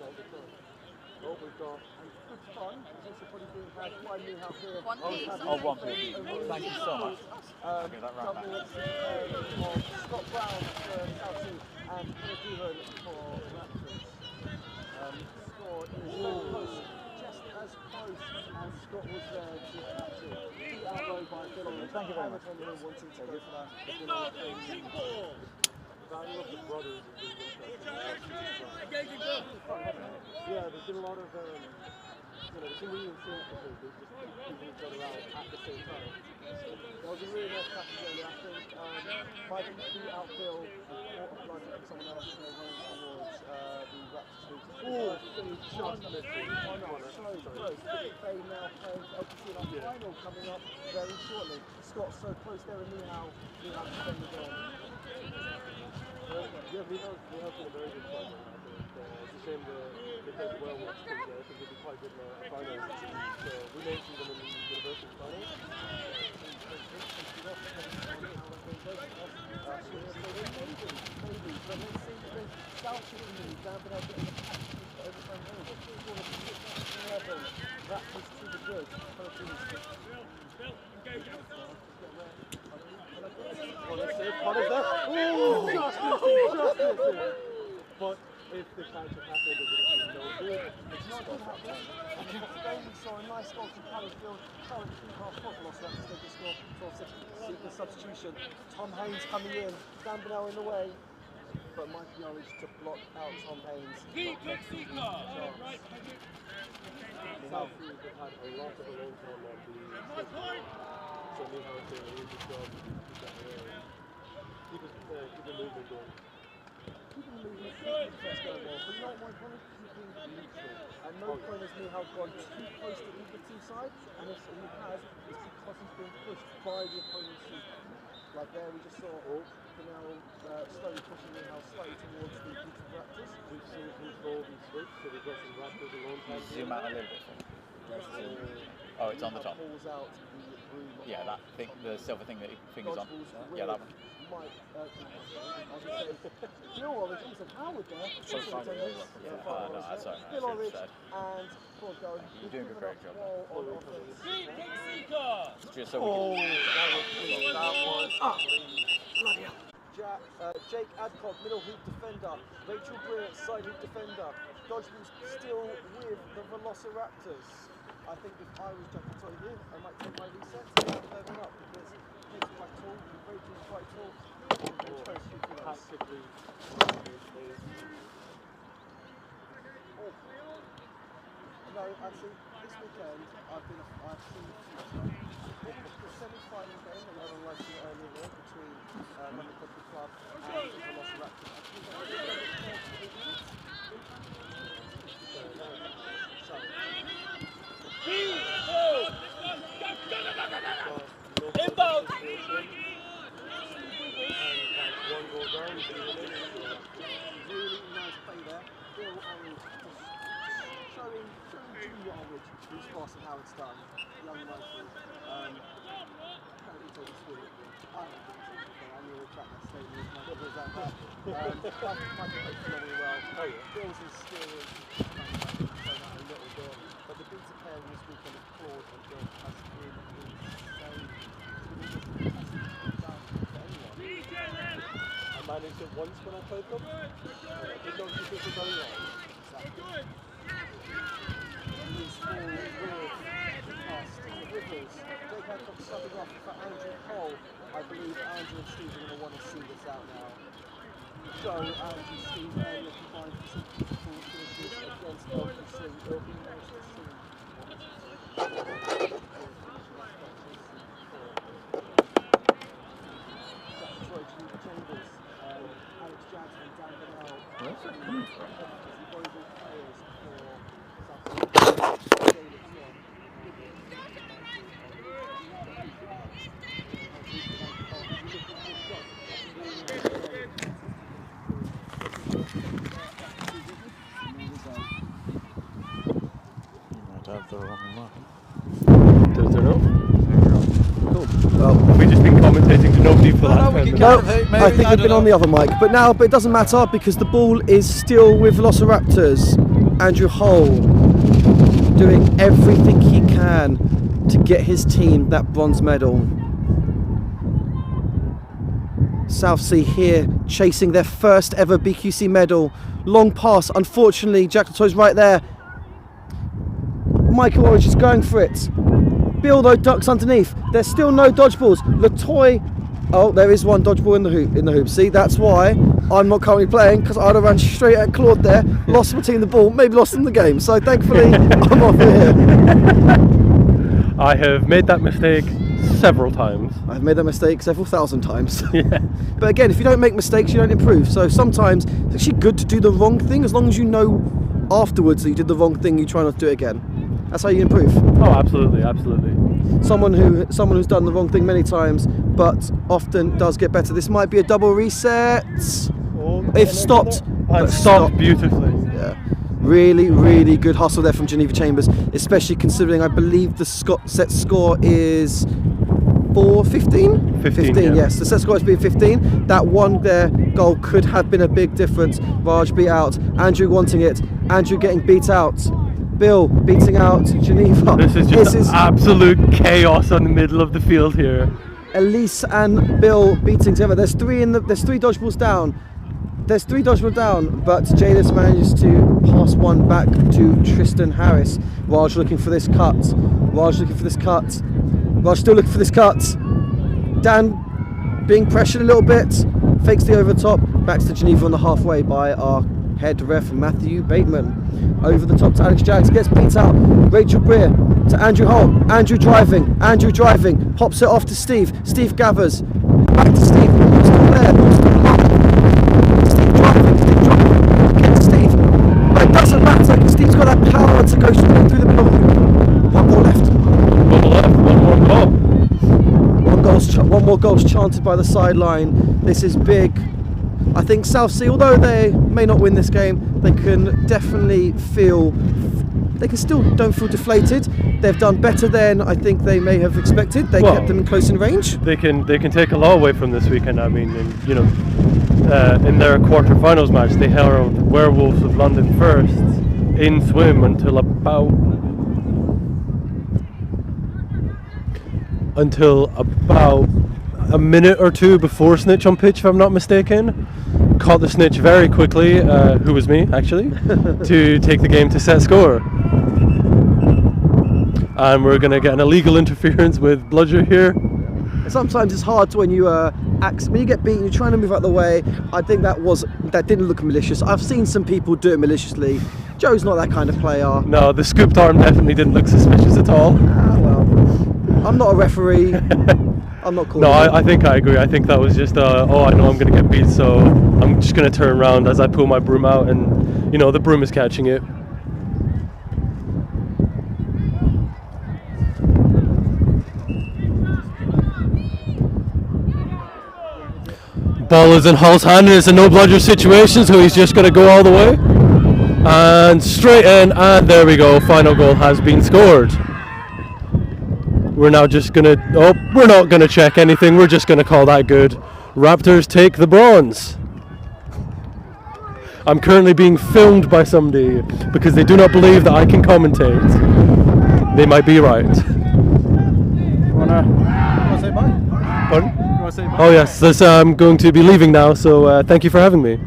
fun. This will probably be had quite new house here. Oh, 1 piece. Thank you so much. Okay, that round back. Scott Brown for Southsea and Dylan for Raptors. Scored so close, just as close as Scott was there to catch it. Beat elbow by Dylan. Thank you very much. Wanting to go for that. Battle of the Brothers is really interesting. Yeah, there's been a lot of, there's some really intense because they're just keeping each other out at the same time. That was a really nice catch earlier. I think fighting through outfield, caught a blood from someone else running towards the Raptors. Oh, just missed it. Oh no, so close. They now playing LPC in our final coming up very shortly. Scott's so close there with Michal defending again. Yeah, we have been a very good player. It's a shame they played the Werewolves because I think they'd be quite good in the finals. So we may see them in the university finals. But if the counter tackle doesn't no good, it's not going to happen. And the game we saw a nice goal from Callisfield. Current 3.5 foot loss left. They just scored 12 the substitution. Tom Haynes coming in. Dan Bennell in the way. But Mike Norwich to block out Tom Haynes. Southsea have had a lot of alone time on the so we have to really good job keep the movement going. Keep the movement going well, but not one point keeping neutral. At no point has Mihal gone too close to either team side, and if he has, it's because he's been pushed by the opponent's team. Like there we just saw Canal slowly pushing Mihal slightly towards the Raptors. We've seen control and switch, so we've got some Raptors alone time. Zoom out a little bit for me. Oh, it's on the top. Yeah, that thing, the silver thing that your finger's on. Yeah, that one. Bill Orridge, he said Howard there. No, that's all right. Bill Orridge and Paul Gowan. You're doing a great job. Just so Oh, we can... that was bloody hell. Jake Adcock, middle hoop defender. Rachel Brea, side hoop defender. Dodgeball's still with the Velociraptors. I think if I was Jack Toy here, I might take my reset and level up because Jake's quite tall, Rachel's quite tall. Tactically, no, actually, this weekend I've seen the semi-final game that I had on live stream earlier here between London Quadball Club and the Velociraptors. inbound! Really nice play there. Bill Orridge just showing Junior Orridge who's fast and how it's done. Young rifle. Kind of easy to score it. I knew we'd track that statement. My God, was that bad. Michael played phenomenally well. Bill's is still a little bit. But the beta pairing this weekend of Claude and Bill has been insane. I managed it once when I played them. Did not keep it going on. He's full with the cast to the Rivers. Jake Hancock subbing off for Andrew Cole. I believe Andrew and Steve are going to want to see this out now. So Andrew, Steve, and if you find some beautiful finishes against LPC, it'll be nice to see. Troy Chambers, Alex Jackson, Dan Bennell. Where's that coming from? Players for Southsea. Have the wrong one. Does it turn off? Cool. Well, have we just been commentating to nobody for the last 10 minutes? No, I think we've been on the other mic, but it doesn't matter because the ball is still with Velociraptors. Andrew Hull doing everything he can to get his team that bronze medal. Southsea here chasing their first ever BQC medal. Long pass, unfortunately, Jack Latoy's right there. Michael Orridge is going for it. Bill though ducks underneath. There's still no dodgeballs. Latoy, oh, there is one dodgeball in the hoop. See, that's why I'm not currently playing, because I'd have ran straight at Claude there, lost between the ball, maybe lost in the game. So thankfully, I'm off here. I have made that mistake several times. I've made that mistake several thousand times. Yeah. But again, if you don't make mistakes, you don't improve. So sometimes it's actually good to do the wrong thing, as long as you know afterwards that you did the wrong thing, you try not to do it again. That's how you improve. Oh, absolutely, absolutely. Someone who's done the wrong thing many times, but often does get better. This might be a double reset. If stopped. And stopped beautifully. Yeah. Really, really good hustle there from Geneva Chambers, especially considering I believe the set score is 4-15? 15, yes. The set score has been 15. That one there goal could have been a big difference. Raj beat out. Andrew wanting it. Andrew getting beat out. Bill beating out Geneva. This is just absolute chaos on the middle of the field here. Elise and Bill beating together. There's three dodgeballs down. There's 3 dodgeball down, but Jadis manages to pass one back to Tristan Harris. Raj looking for this cut. Raj still looking for this cut. Dan being pressured a little bit. Fakes the over top. Backs to Geneva on the halfway by our head ref Matthew Bateman. Over the top to Alex Jaggs. Gets beat out. Rachel Breer to Andrew Holt. Andrew driving. Pops it off to Steve. Steve gathers. Back to Steve. Still there. Steve driving. Against Steve. But it doesn't matter. Steve's got that power to go straight through the middle. One more left. One more goal's chanted by the sideline. This is big. I think Southsea, although they may not win this game, they can definitely don't feel deflated. They've done better than I think they may have expected. They kept them close in range. They can take a lot away from this weekend. I mean, in their quarter-finals match, they held Werewolves of London first in swim until about a minute or two before snitch on pitch, if I'm not mistaken. Caught the snitch very quickly, who was me actually, to take the game to set score. And we're going to get an illegal interference with Bludger here. Sometimes it's hard when you when you get beaten, you're trying to move out the way. I think that didn't look malicious. I've seen some people do it maliciously. Joe's not that kind of player. No, the scooped arm definitely didn't look suspicious at all. Well, I'm not a referee. I'm not calling. No, I think I agree. I think that was just I know I'm going to get beat, so I'm just going to turn around as I pull my broom out, and the broom is catching it. Ball is in Hall's hand, and it's a no bludger situation, so he's just going to go all the way and straight in, and there we go. Final goal has been scored. We're now just going to we're not going to check anything, we're just going to call that good. Raptors take the bronze. I'm currently being filmed by somebody because they do not believe that I can commentate. They might be right. Wanna say bye? Pardon? Say bye? Oh yes, I'm going to be leaving now, so thank you for having me.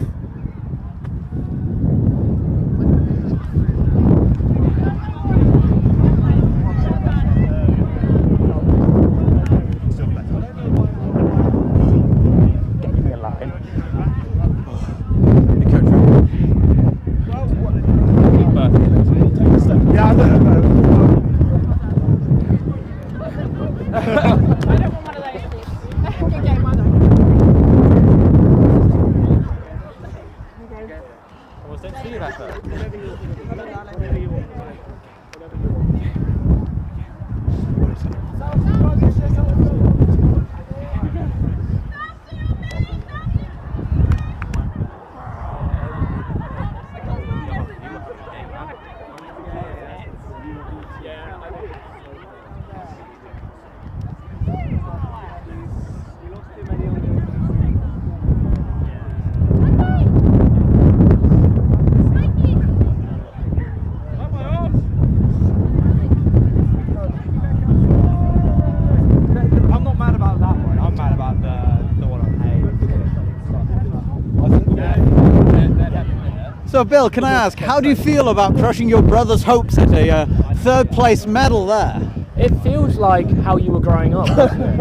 So Bill, can I ask, how do you feel about crushing your brother's hopes at a third place medal there? It feels like how you were growing up, doesn't it?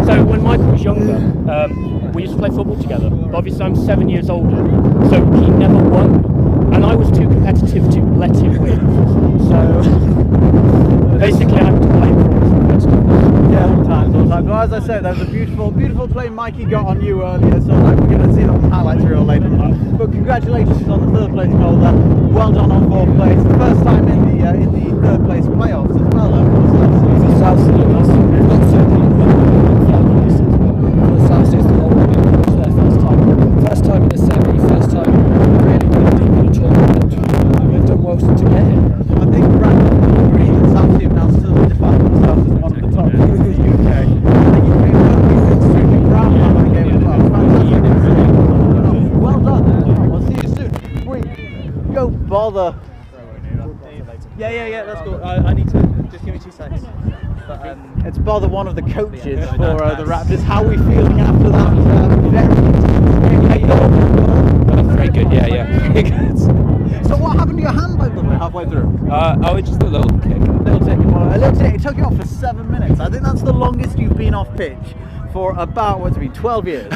So when Michael was younger, we used to play football together, but obviously I'm 7 years older, so he never won, and I was too competitive to let him win. So basically I had to play for his competitive. Yeah, all time. Well, as I said, that was a beautiful play Mikey got on you earlier, so we're going to see that on the highlights reel later on. But congratulations on the third place goal there. Well done on fourth place. The first time in the third place playoffs as well, though. For Southsea, not certainly for Southsea, it's the whole thing. It's their first time in the semi, first time really deep in a tournament. They've done well to get here. I think Brad will agree that Southsea have now still defined themselves as one of the top teams in the UK. I think you've been extremely proud of that game as well. Well done. We'll see you soon. Don't bother. Yeah, that's cool. I need to just give me 2 seconds. But, it's bother one of the coaches for the Raptors. How are we feeling after that? Very good, yeah. Very good. So what happened to your hand, by the way, halfway through? Oh, it's just a little kick. A little tick. It took you off for 7 minutes. I think that's the longest you've been off pitch for about, what's it been, 12 years.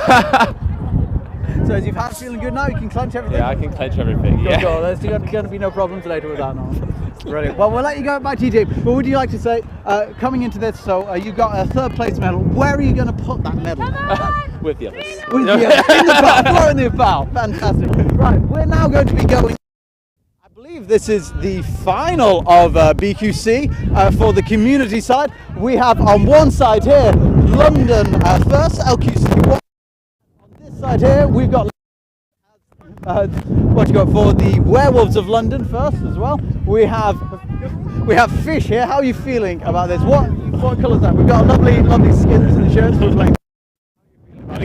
So as you've had feeling good now, you can clench everything? Yeah, I can clench everything, yeah. Cool. There's going to be no problems later with that now. Brilliant. Well, we'll let you go, bye TJ. What would you like to say, coming into this, so you got a 3rd place medal. Where are you going to put that medal? With the others. With the others. In the bow, throw in the bow. Fantastic. Right, we're now going to be going, I believe this is the final of BQC for the community side. We have on one side here, London first, LQC1. On this side here, we've got what you got for the Werewolves of London first as well. We have Fish here. How are you feeling about this? What colour is that? We've got lovely skins in the shirts. Feeling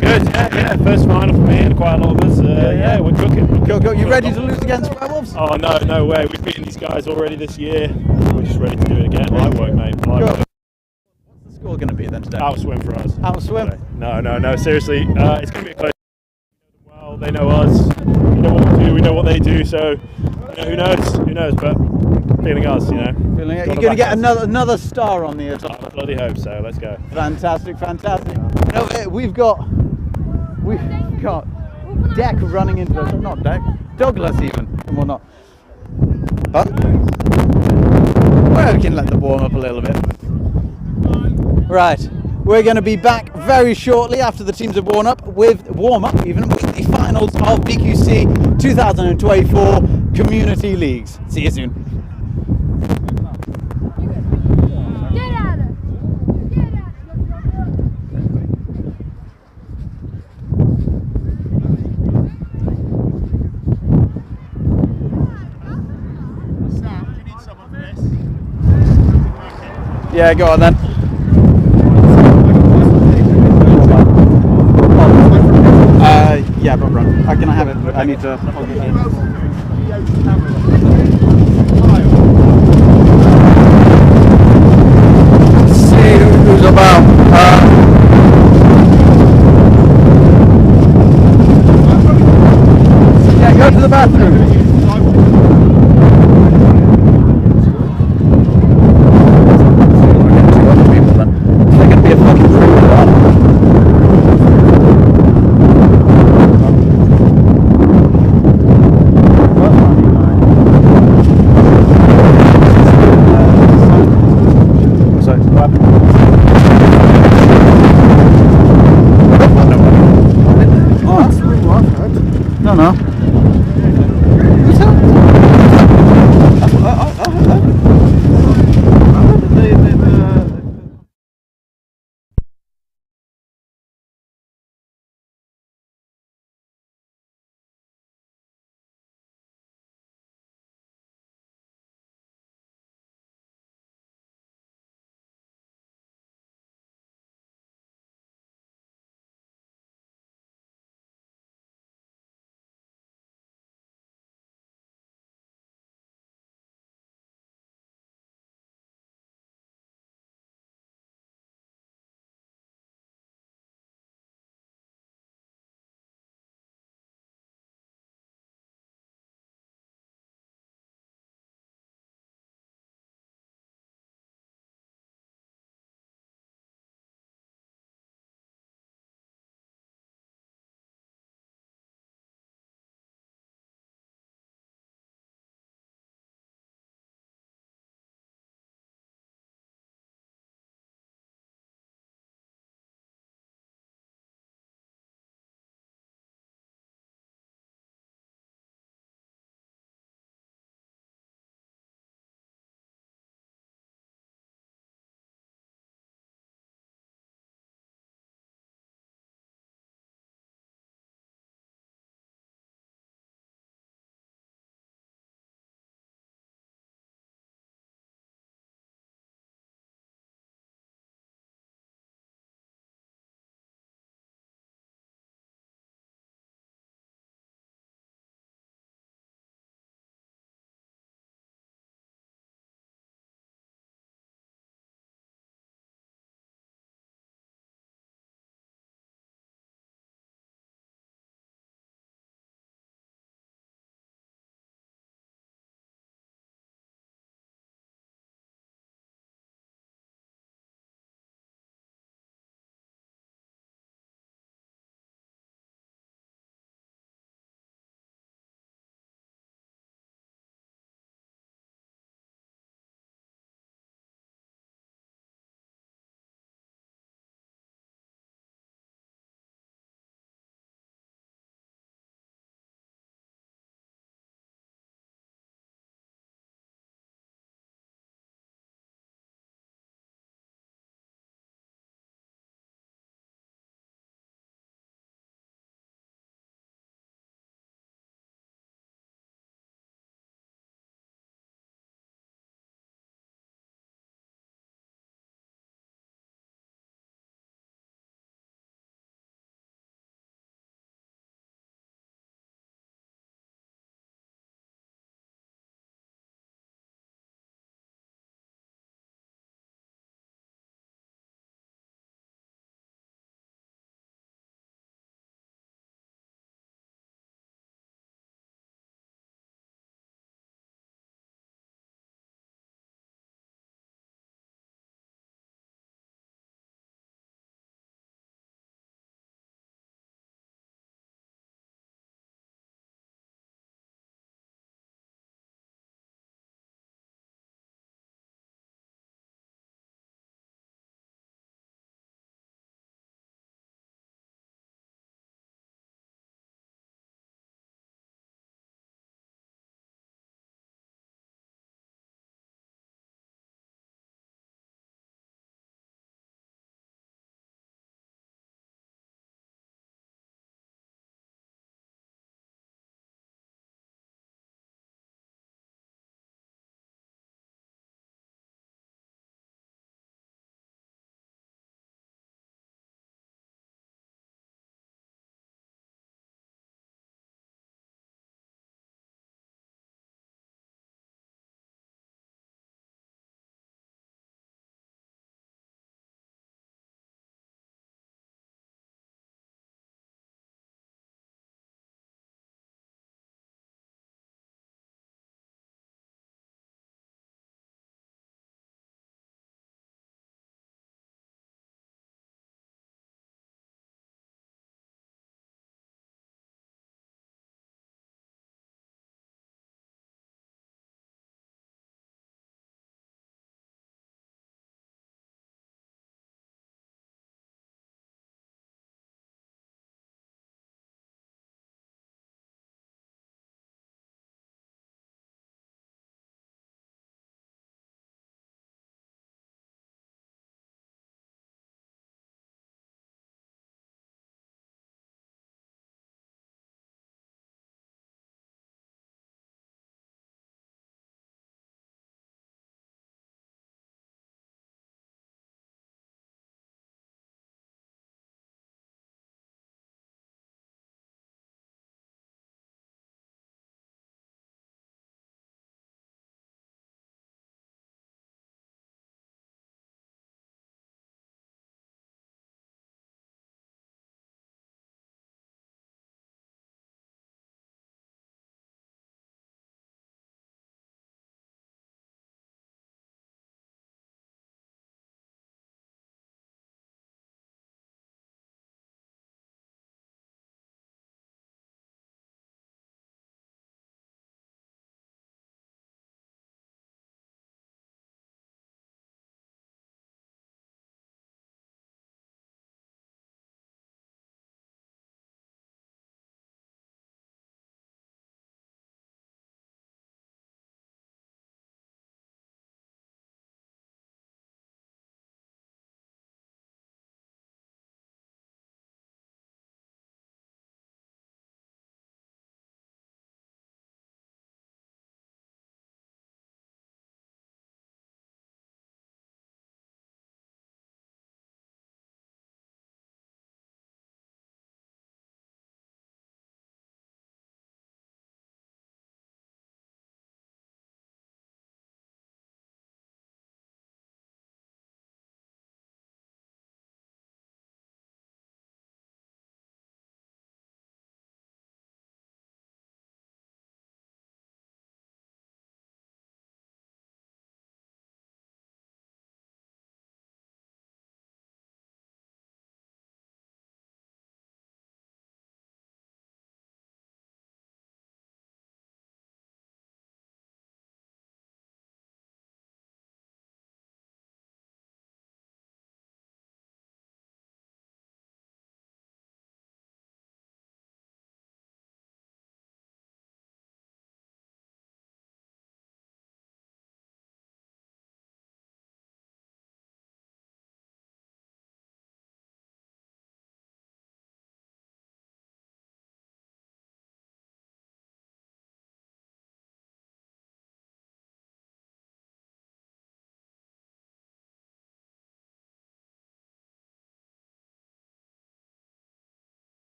good, yeah. First final for me and quite a lot of us. Yeah, we're cooking. Cool. You ready to lose against Werewolves? Oh no way. We've beaten these guys already this year. We're just ready to do it again. Light work, mate. Light work. What's the score going to be then today? Outswim for us. Outswim? No. Seriously, it's going to be a close. Well, they know us. We know what we do. We know what they do. So, who knows? But feeling us, Feeling it. You're going to get another star on the top. I bloody hope so. Let's go. Fantastic. No, we've got Deck running into us. Not Deck. Douglas even. And whatnot. But we can let them warm up a little bit. Right. We're going to be back very shortly after the teams have warm up with the finals of BQC 2024 Community Leagues. See you soon. Yeah, go on then. Yeah, but run. How can I have it? I need to. See who's about. Yeah, go to the bathroom.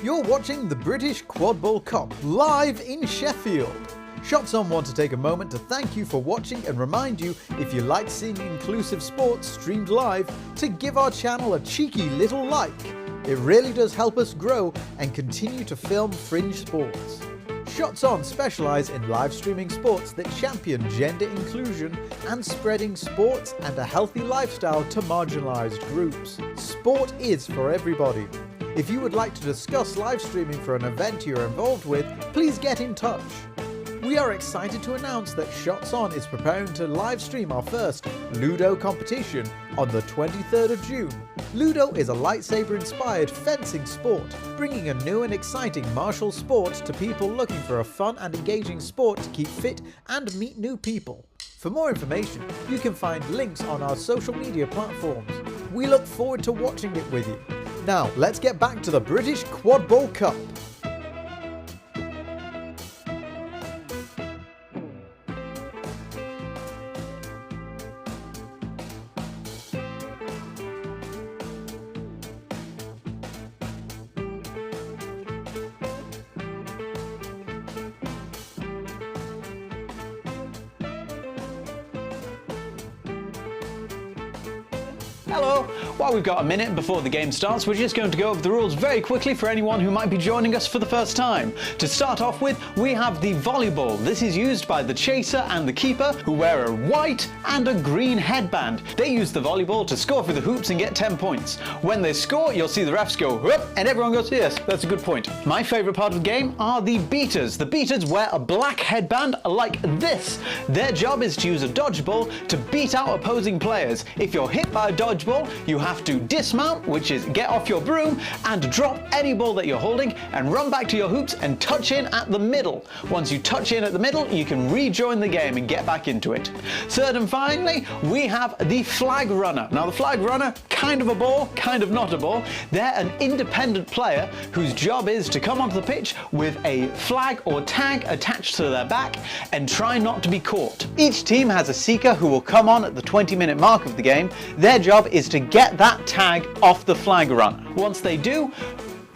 You're watching the British Quadball Cup live in Sheffield. Shots On want to take a moment to thank you for watching and remind you, if you like seeing inclusive sports streamed live, to give our channel a cheeky little like. It really does help us grow and continue to film fringe sports. Shots On specialise in live streaming sports that champion gender inclusion and spreading sports and a healthy lifestyle to marginalised groups. Sport is for everybody. If you would like to discuss live streaming for an event you're involved with, please get in touch. We are excited to announce that Shots On is preparing to live stream our first Ludo competition on the 23rd of June. Ludo is a lightsaber-inspired fencing sport, bringing a new and exciting martial sport to people looking for a fun and engaging sport to keep fit and meet new people. For more information, you can find links on our social media platforms. We look forward to watching it with you. Now, let's get back to the British Quadball Cup. Hello! While we've got a minute before the game starts, we're just going to go over the rules very quickly for anyone who might be joining us for the first time. To start off with, we have the volleyball. This is used by the chaser and the keeper, who wear a white and a green headband. They use the volleyball to score for the hoops and get 10 points. When they score, you'll see the refs go whoop, and everyone goes, yes, that's a good point. My favourite part of the game are the beaters. The beaters wear a black headband like this. Their job is to use a dodgeball to beat out opposing players. If you're hit by a dodgeball, you have to dismount, which is get off your broom and drop any ball that you're holding and run back to your hoops and touch in at the middle. Once you touch in at the middle, you can rejoin the game and get back into it. Third and finally, we have the flag runner. Now the flag runner, kind of a ball, kind of not a ball. They're an independent player whose job is to come onto the pitch with a flag or tag attached to their back and try not to be caught. Each team has a seeker who will come on at the 20-minute mark of the game. Their job is to get that tag off the flag runner. Once they do,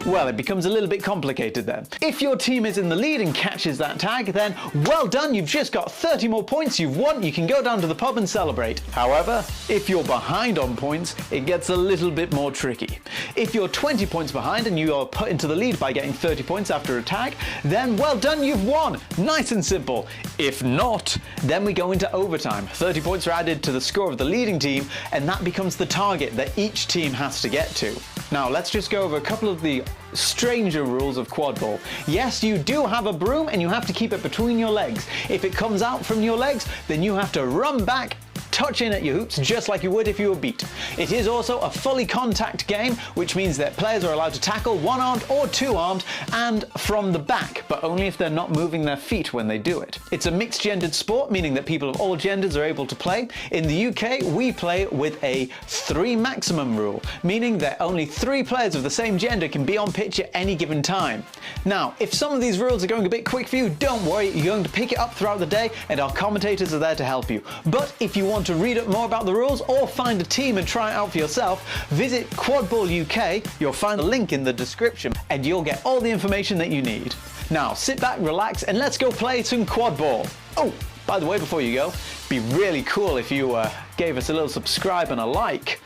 well, it becomes a little bit complicated then. If your team is in the lead and catches that tag, then well done, you've just got 30 more points, you've won, you can go down to the pub and celebrate. However, if you're behind on points, it gets a little bit more tricky. If you're 20 points behind and you are put into the lead by getting 30 points after a tag, then well done, you've won. Nice and simple. If not, then we go into overtime. 30 points are added to the score of the leading team, and that becomes the target that each team has to get to. Now, let's just go over a couple of the stranger rules of quadball. Yes, you do have a broom and you have to keep it between your legs. If it comes out from your legs, then you have to run back, touch in at your hoops just like you would if you were beat. It is also a fully contact game, which means that players are allowed to tackle one-armed or two-armed and from the back, but only if they're not moving their feet when they do it. It's a mixed-gendered sport, meaning that people of all genders are able to play. In the UK, we play with a 3 maximum rule, meaning that only 3 players of the same gender can be on pitch at any given time. Now, if some of these rules are going a bit quick for you, don't worry, you're going to pick it up throughout the day and our commentators are there to help you. But if you want to read up more about the rules or find a team and try it out for yourself, visit Quadball UK. You'll find the link in the description and you'll get all the information that you need. Now sit back, relax, and let's go play some quadball. Oh, by the way, before you go, it'd be really cool if you gave us a little subscribe and a like.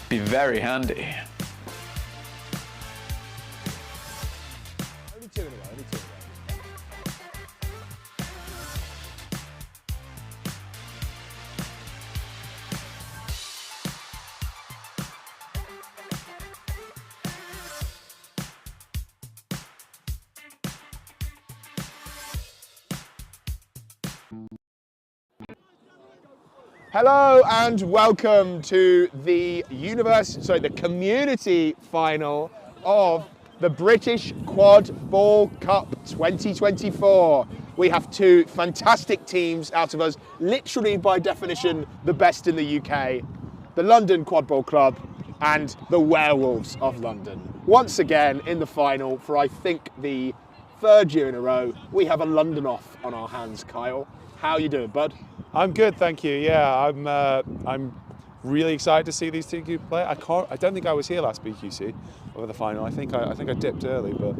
Be very handy. Only 2 in a row, only 2 in a row. Hello and welcome to the community final of the British Quadball Cup 2024. We have 2 fantastic teams out of us, literally by definition the best in the UK, the London Quadball Club and the Werewolves of London. Once again in the final for I think the 3rd year in a row, we have a London off on our hands. Kyle, how you doing, bud? I'm good, thank you. Yeah, I'm really excited to see these two play. I don't think I was here last BQC over the final. I think I dipped early, but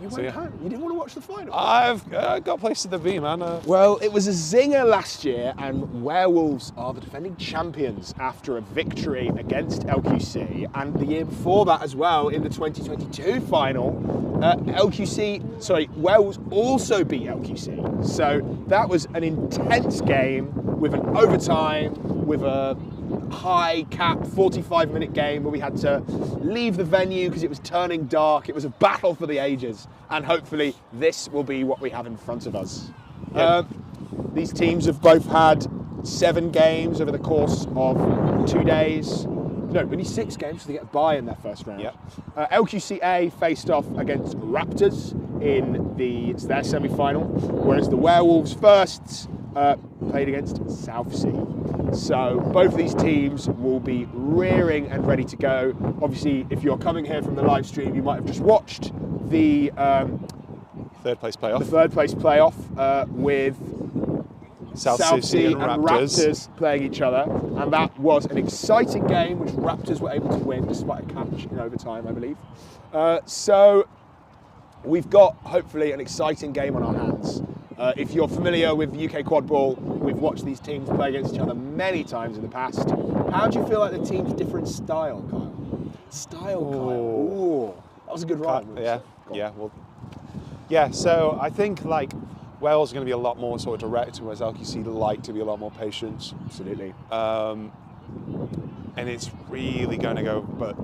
You went home. You didn't want to watch the final. I've got places to be, man. Well, it was a zinger last year, and Werewolves are the defending champions after a victory against LQC, and the year before that as well in the 2022 final. Werewolves also beat LQC, so that was an intense game with an overtime, with a high cap 45-minute game where we had to leave the venue because it was turning dark. It was a battle for the ages, and hopefully this will be what we have in front of us. Yep. These teams have both had 7 games over the course of 2 days. No, only 6 games, so they get a bye in their first round. Yep. LQCA faced off against Raptors in their semi-final, whereas the Werewolves first played against Southsea. So both of these teams will be rearing and ready to go. Obviously, if you're coming here from the live stream, you might have just watched the third place playoff. The third place playoff with Southsea and Raptors playing each other, and that was an exciting game which Raptors were able to win despite a catch in overtime, I believe. So we've got hopefully an exciting game on our hands. If you're familiar with UK Quadball, we've watched these teams play against each other many times in the past. How do you feel like the team's different style, Kyle? Kyle. Ooh, that was a good ride. So I think like Wales are going to be a lot more sort of direct, whereas LQC like to be a lot more patient. Absolutely. And it's really going to go, but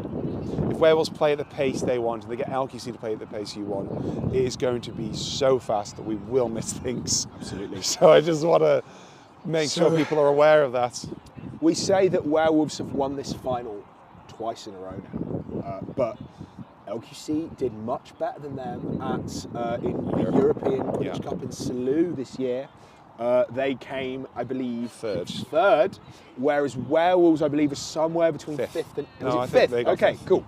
if Werewolves play at the pace they want and they get LQC to play at the pace you want, it is going to be so fast that we will miss things. Absolutely. So I just want to make sure people are aware of that. We say that Werewolves have won this final twice in a row now, but LQC did much better than them in the European British Cup in Salou this year. They came, I believe, third, whereas Werewolves, I believe, are somewhere between fifth and fifth. Okay, cool.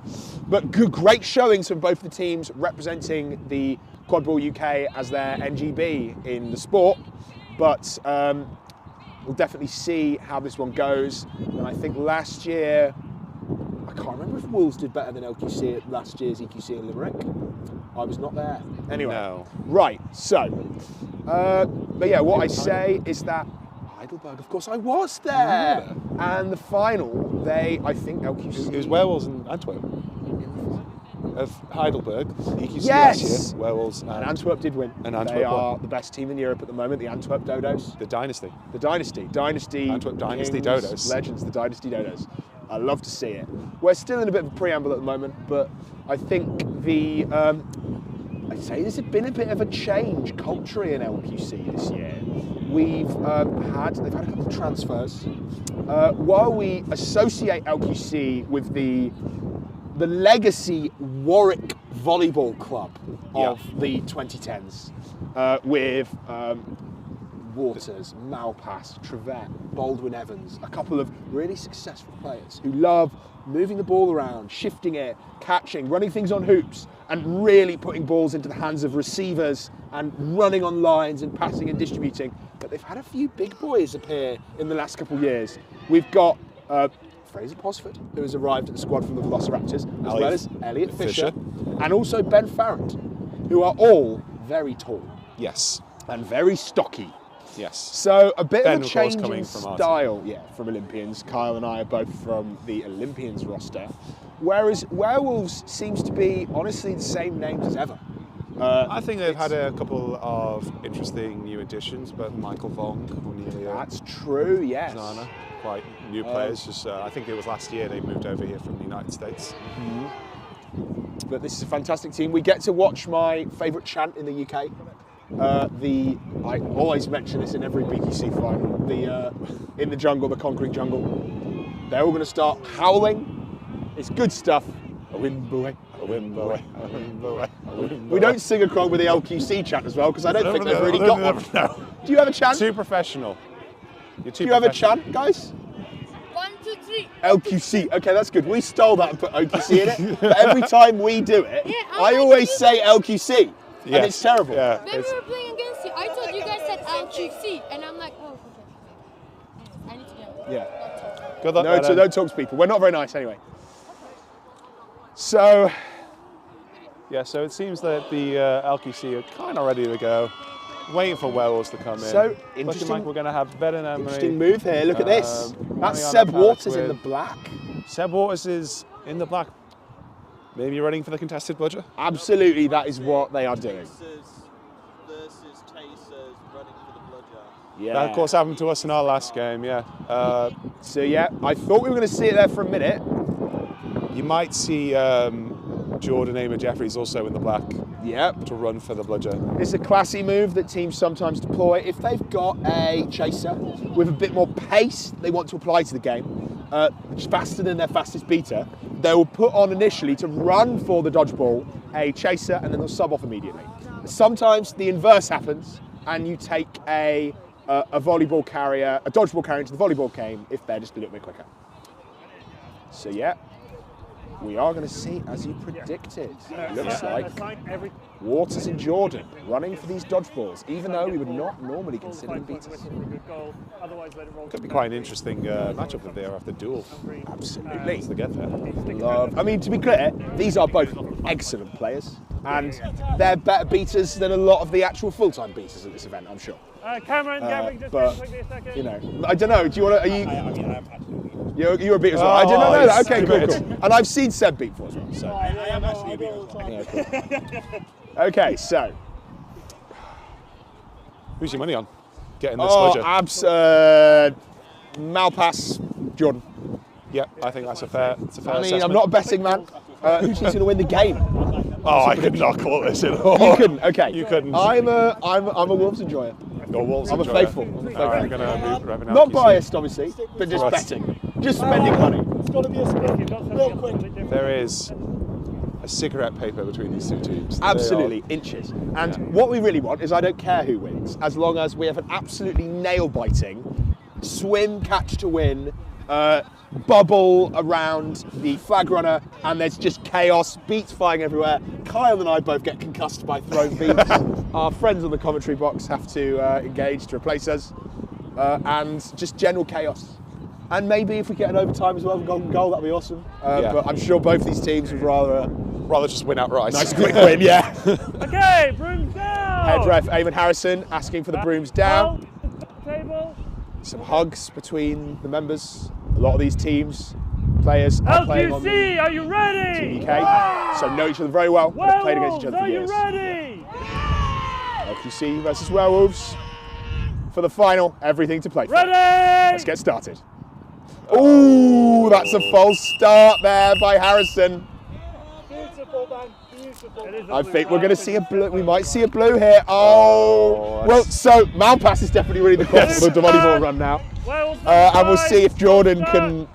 But great showings from both the teams representing the Quadball UK as their NGB in the sport. But we'll definitely see how this one goes. And I think last year, I can't remember if Wolves did better than LQC at last year's EQC in Limerick. I was not there. Anyway, right, so, but yeah, what I say is that Heidelberg, of course I was there. And the final, I think LQC... It was Werewolves and Antwerp. Of Heidelberg, EQC yes! last year, Werewolves and Antwerp did win. And Antwerp they are the best team in Europe at the moment, the Antwerp Dodos. The Dynasty. The Dynasty. Antwerp Dynasty Kings, Dodos. Legends, the Dynasty Dodos. I love to see it. We're still in a bit of a preamble at the moment, but I think I'd say there's been a bit of a change culturally in LQC this year. They've had a couple of transfers. While we associate LQC with the legacy Warwick Volleyball Club of the 2010s, with Waters, Malpass, Trevette, Baldwin Evans, a couple of really successful players who love moving the ball around, shifting it, catching, running things on hoops, and really putting balls into the hands of receivers and running on lines and passing and distributing. But they've had a few big boys appear in the last couple of years. We've got Fraser Posford, who has arrived at the squad from the Velociraptors, as well as Elliot Fisher, and also Ben Farrant, who are all very tall. Yes. And very stocky. Yes. So a bit Ben, of a change coming in from style, from Olympians. Kyle and I are both from the Olympians roster, whereas Werewolves seems to be honestly the same names as ever. I think they've had a couple of interesting new additions, but Michael Vong, Cornelia. That's true, yes. Zana, quite new players. Just I think it was last year they moved over here from the United States. Mm-hmm. But this is a fantastic team. We get to watch my favourite chant in the UK. I always mention this in every BQC final. In the jungle, the concrete jungle. They're all going to start howling. It's good stuff. A Wimboe, a Wimboe, a Wimboe, a Wimboe. We don't sing along with the LQC chant as well because I don't think they've really got one. No. Do you have a chant? Too professional. Do you have a chant, guys? 1, 2, 3. LQC. Okay, that's good. We stole that and put OQC in it. But every time we do it, I always say LQC. Yes. And it's terrible. Yeah, when we were playing against you, I thought you guys said LQC, and I'm like, oh, okay. I need to get it. Yeah. Good luck, no, Adam. don't talk to people. We're not very nice anyway. So, yeah, so it seems that the LQC are kind of ready to go. Waiting for Werewolves to come in. So, Looking interesting. like we're going to have Ben and Emery. Interesting move here. Look at this. That's Mariana Seb Waters Paris in the with- black. Seb Waters is in the black. Maybe running for the contested bludger? Absolutely, that is what they are doing. Versus Chasers running for the bludger. Yeah. That, of course, happened to us in our last game, yeah. So, yeah, I thought we were going to see it there for a minute. You might see Jordan Amer Jeffries also in the black. Yep. To run for the bludger. This is a classy move that teams sometimes deploy. If they've got a chaser with a bit more pace they want to apply to the game, which is faster than their fastest beater, they will put on initially to run for the dodgeball a chaser and then they'll sub off immediately. Sometimes the inverse happens and you take a volleyball carrier, a dodgeball carrier into the volleyball game if they're just a little bit quicker. So yeah, we are going to see as you predicted. Looks like Waters and Jordan running for these dodgeballs, even though we would not normally consider them beaters. Could be quite an interesting matchup if they are after duel. Absolutely. To get there. I mean, to be clear, these are both excellent players, and they're better beaters than a lot of the actual full-time beaters at this event, I'm sure. Cameron, just but, quickly a second. you know, I don't know. Do you want to? Are you? You're a beater as well. I didn't know that. Okay, cool. And I've seen Seb beat before as well. So. I am actually a bit as well. Yeah, cool. Okay, so. Who's your money on? Getting this Oh, bludger. Malpass, Jordan. Yep, I think that's a fair. It's a fair I mean, assessment. I'm not a betting man. Who's going to win the game? Oh, I could not call this at all. You couldn't. Okay. You couldn't. I'm a Wolves enjoyer. You're a Wolves I'm a enjoyer. faithful. You're gonna move Revenant Not LQC. biased, obviously, but just Right. betting, just spending money. It's got to be a sprint. Real quick. There is a cigarette paper between these two teams. They Absolutely, inches. And what we really want is I don't care who wins, as long as we have an absolutely nail-biting swim, catch to win, bubble around the flag runner, and there's just chaos, beats flying everywhere. Kyle and I both get concussed by thrown beats. Our friends on the commentary box have to engage to replace us, and just general chaos. And maybe if we get an overtime as well, a golden goal, that'd be awesome. But I'm sure both these teams would rather just win outright. Nice quick win, yeah. Okay, brooms down. Head ref Eamon Harrison asking for the brooms down. Table. Some hugs between the members. A lot of these teams, players are playing on the LQC, are you ready? Team UK, so know each other very well, but have played against each other for Are you years. ready? LQC versus Werewolves for the final. Everything to play for. Ready? Let's get started. Ooh, that's a false start there by Harrison. Beautiful, man. Beautiful. I think we're going to see a blue. We might see a blue here. Oh, well, so Malpass is definitely really the cause for the volleyball run now. And we'll see if Jordan can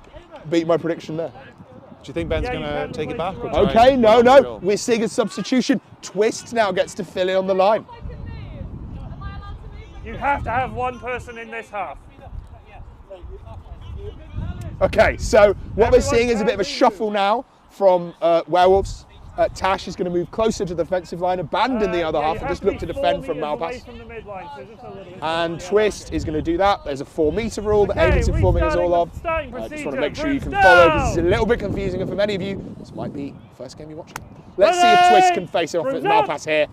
beat my prediction there. Do you think Ben's going to take it back? Or try Okay, and- no. We're seeing a substitution. Twist now gets to fill in on the line. You have to have one person in this half. Okay, so what we're seeing is a bit of a shuffle now from Werewolves. Tash is going to move closer to the defensive line, abandon the other half, and just look to defend from Malpass. And Twist is going to do that. There's a 4 metre rule that Aiden's informing us all of. Just want to make sure you can follow because it's a little bit confusing, and for many of you, this might be the first game you're watching. Let's see if Twist can face off with Malpass here.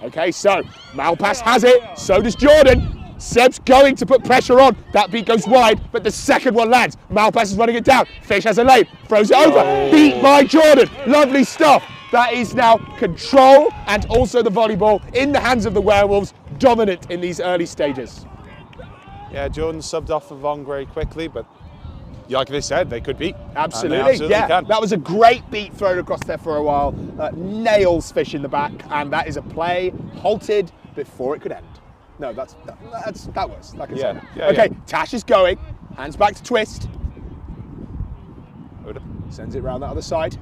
Okay, so Malpass has it, so does Jordan. Seb's going to put pressure on. That beat goes wide, but the second one lands. Malpass is running it down. Fish has a lane, throws it over. Beat by Jordan. Lovely stuff. That is now control and also the volleyball in the hands of the Werewolves, dominant in these early stages. Yeah, Jordan subbed off for Vaughn very quickly, but like they said, they could beat. Absolutely, yeah. Can. That was a great beat thrown across there for a while. Nails Fish in the back, and that is a play halted before it could end. No, that works. Like I said. Okay, Tash is going. Hands back to Twist. Sends it around that other side.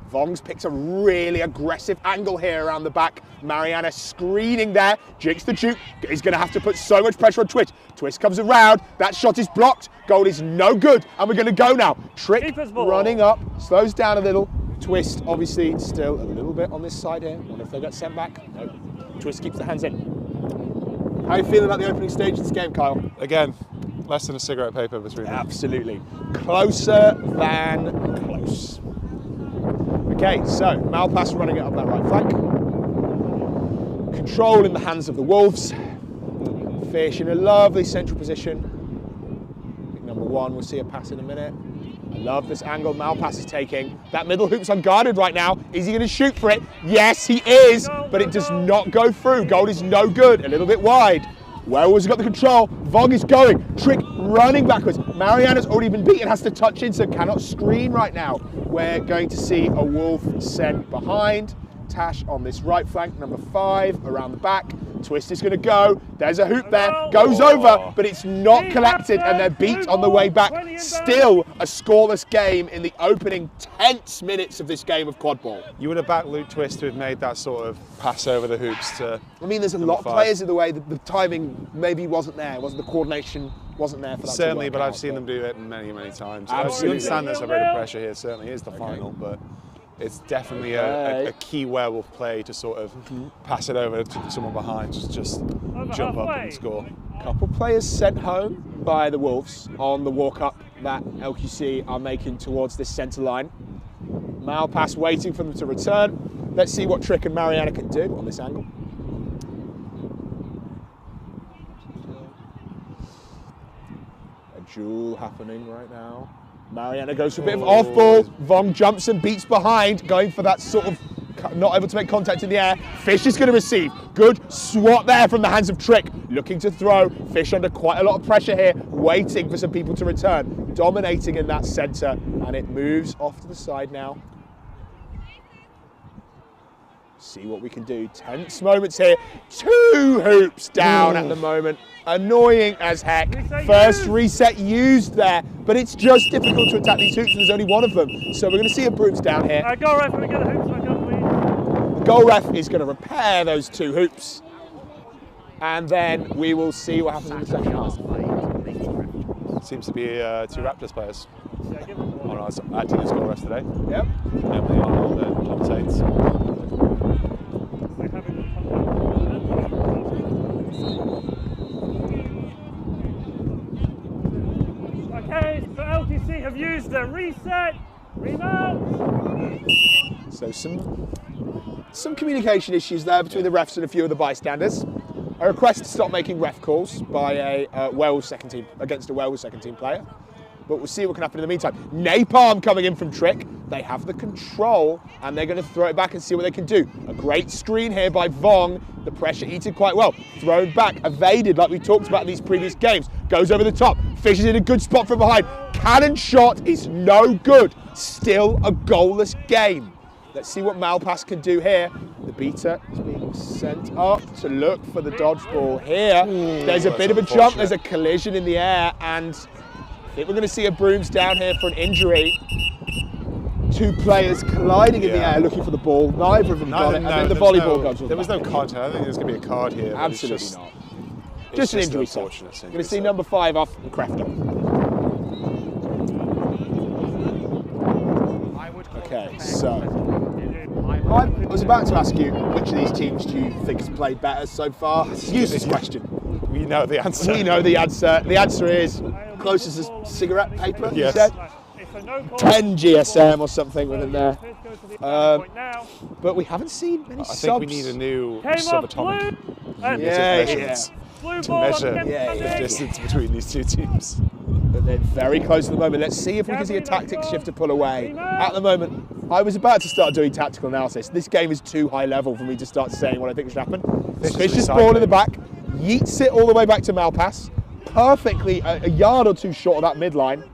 Vong's picked a really aggressive angle here around the back. Mariana screening there. Jinx the Duke is going to have to put so much pressure on Twist. Twist comes around. That shot is blocked. Goal is no good. And we're going to go now. Trick running up. Slows down a little. Twist obviously still a little bit on this side here. Wonder if they get sent back. No. Twist keeps the hands in. How are you feeling about the opening stage of this game, Kyle? Again, Less than a cigarette paper between them. Absolutely. Closer than close. Okay, so Malpass running it up that right flank. Control in the hands of the Wolves. Fish in a lovely central position. I think number 1, we'll see a pass in a minute. I love this angle Malpass is taking. That middle hoop's unguarded right now. Is he going to shoot for it? Yes, he is, but it does not go through. Goal is no good, a little bit wide. Werewolves got the control. Vong is going. Trick running backwards. Mariana's already been beaten, has to touch in, so cannot screen right now. We're going to see a Wolf sent behind. Tash on this right flank, number 5, around the back. Twist is going to go. There's a hoop there. Goes over, but it's not collected, and they're beat on the way back. Still a scoreless game in the opening tense minutes of this game of quadball. You would have backed Luke Twist to have made that sort of pass over the hoops to. I mean, there's a lot of players in the way. The timing maybe wasn't there. The coordination wasn't there for that. Certainly, but I've seen them do it many, many times. Absolutely. I understand there's a bit of pressure here. Certainly is the final, but it's definitely a key Werewolf play to sort of pass it over to someone behind, just jump up and score. Couple players sent home by the Wolves on the walk-up that LQC are making towards this centre line. Malpass waiting for them to return. Let's see what Trick and Mariana can do on this angle. A duel happening right now. Mariana goes for a bit of off-ball. Vong jumps and beats behind, going for that sort of not able to make contact in the air. Fish is going to receive. Good swat there from the hands of Trick. Looking to throw. Fish under quite a lot of pressure here, waiting for some people to return. Dominating in that centre, and it moves off to the side now. See what we can do. Tense moments here. 2 hoops down at the moment. Annoying as heck. First reset used there, but it's just difficult to attack these hoops, and there's only 1 of them. So we're going to see a brooms down here. Goal ref, we get the hoops back up, please. The goal ref is going to repair those 2 hoops, and then we will see what happens in the second half. Seems to be 2 Raptors players on our acting as goal refs today. Yep. Emily Arnold and Tom Saints. Okay, so LTC have used the reset, rebound. So some communication issues there between the refs and a few of the bystanders. A request to stop making ref calls by a Werewolves second team against a Werewolves second team player. But we'll see what can happen in the meantime. Napalm coming in from Trick. They have the control, and they're going to throw it back and see what they can do. A great screen here by Vong. The pressure eaten quite well. Thrown back, evaded like we talked about in these previous games. Goes over the top. Fish is in a good spot from behind. Cannon shot is no good. Still a goalless game. Let's see what Malpass can do here. The beater is being sent up to look for the dodgeball here. There's a bit of a jump. There's a collision in the air, and I think we're going to see a brooms down here for an injury. 2 players colliding in the air looking for the ball. Neither of them got it, and then the volleyball goes on. There was no contact. I think there's going to be a card here. Absolutely not. Just an injury. Going to see number 5 off and Crafter. Okay, so I was about to ask you which of these teams do you think has played better so far. Use this question. We know the answer. We know the answer. The answer is closest as cigarette paper, yes. You said. 10 GSM or something within there. But we haven't seen many subs. I think we need a new subatomic measurements to measure the distance between these 2 teams. But they're very close at the moment. Let's see if we can see a tactics shift to pull away. At the moment, I was about to start doing tactical analysis. This game is too high level for me to start saying what I think should happen. Vicious ball in the back, yeets it all the way back to Malpass. Perfectly a yard or 2 short of that midline.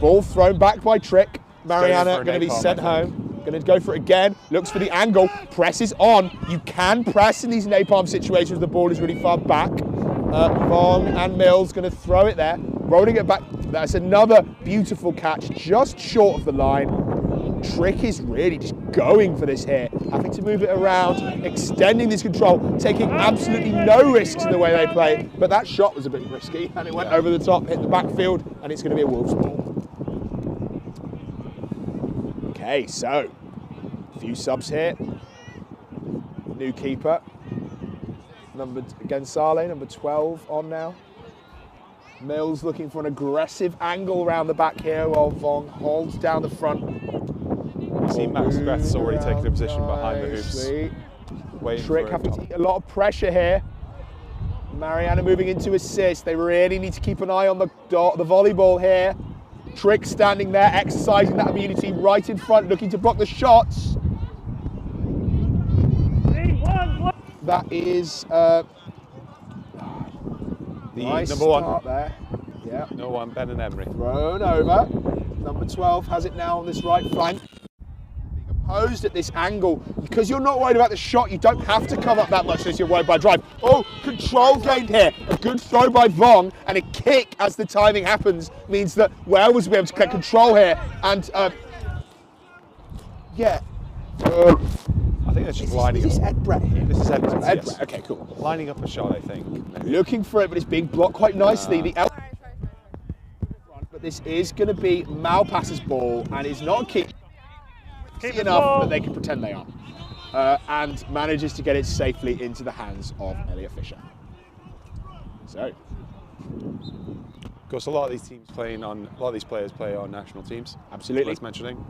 Ball thrown back by Trick. Mariana going to be sent home. Going to go for it again. Looks for the angle. Presses on. You can press in these napalm situations. The ball is really far back. Vong and Mills going to throw it there. Rolling it back. That's another beautiful catch. Just short of the line. Trick is really just going for this here. Having to move it around. Extending this control. Taking absolutely no risks in the way they play. But that shot was a bit risky. And it went over the top. Hit the backfield. And it's going to be a Wolves ball. Okay, so a few subs here. New keeper. Numbered again, Saleh, number 12 on now. Mills looking for an aggressive angle around the back here while Vong holds down the front. You see Max Greth's already taken a position behind the hoops. Trick having to take a lot of pressure here. Mariana moving into assist. They really need to keep an eye on the volleyball here. Trick standing there, exercising that immunity right in front, looking to block the shots. That is the nice number one start there. Yeah. No one, Ben and Emery. Thrown over. Number 12 has it now on this right flank. Being opposed at this angle. Because you're not worried about the shot, you don't have to come up that much as you're worried by drive. Oh, control gained here. A good throw by Vong and a kick as the timing happens means that Werewolves will be able to get control here. And yeah. I think that's just lining up. Is this Ed Brett here? This is Ed Brett, Ed yes. Brett. Okay, cool. Lining up a shot, I think. Maybe. Looking for it, but it's being blocked quite nicely. But this is going to be Malpass's ball, and it's not keep enough that they can pretend they are. And manages to get it safely into the hands of Elliot Fisher. So, of course, a lot of these teams playing on, a lot of these players play on national teams. Absolutely. Worth mentioning.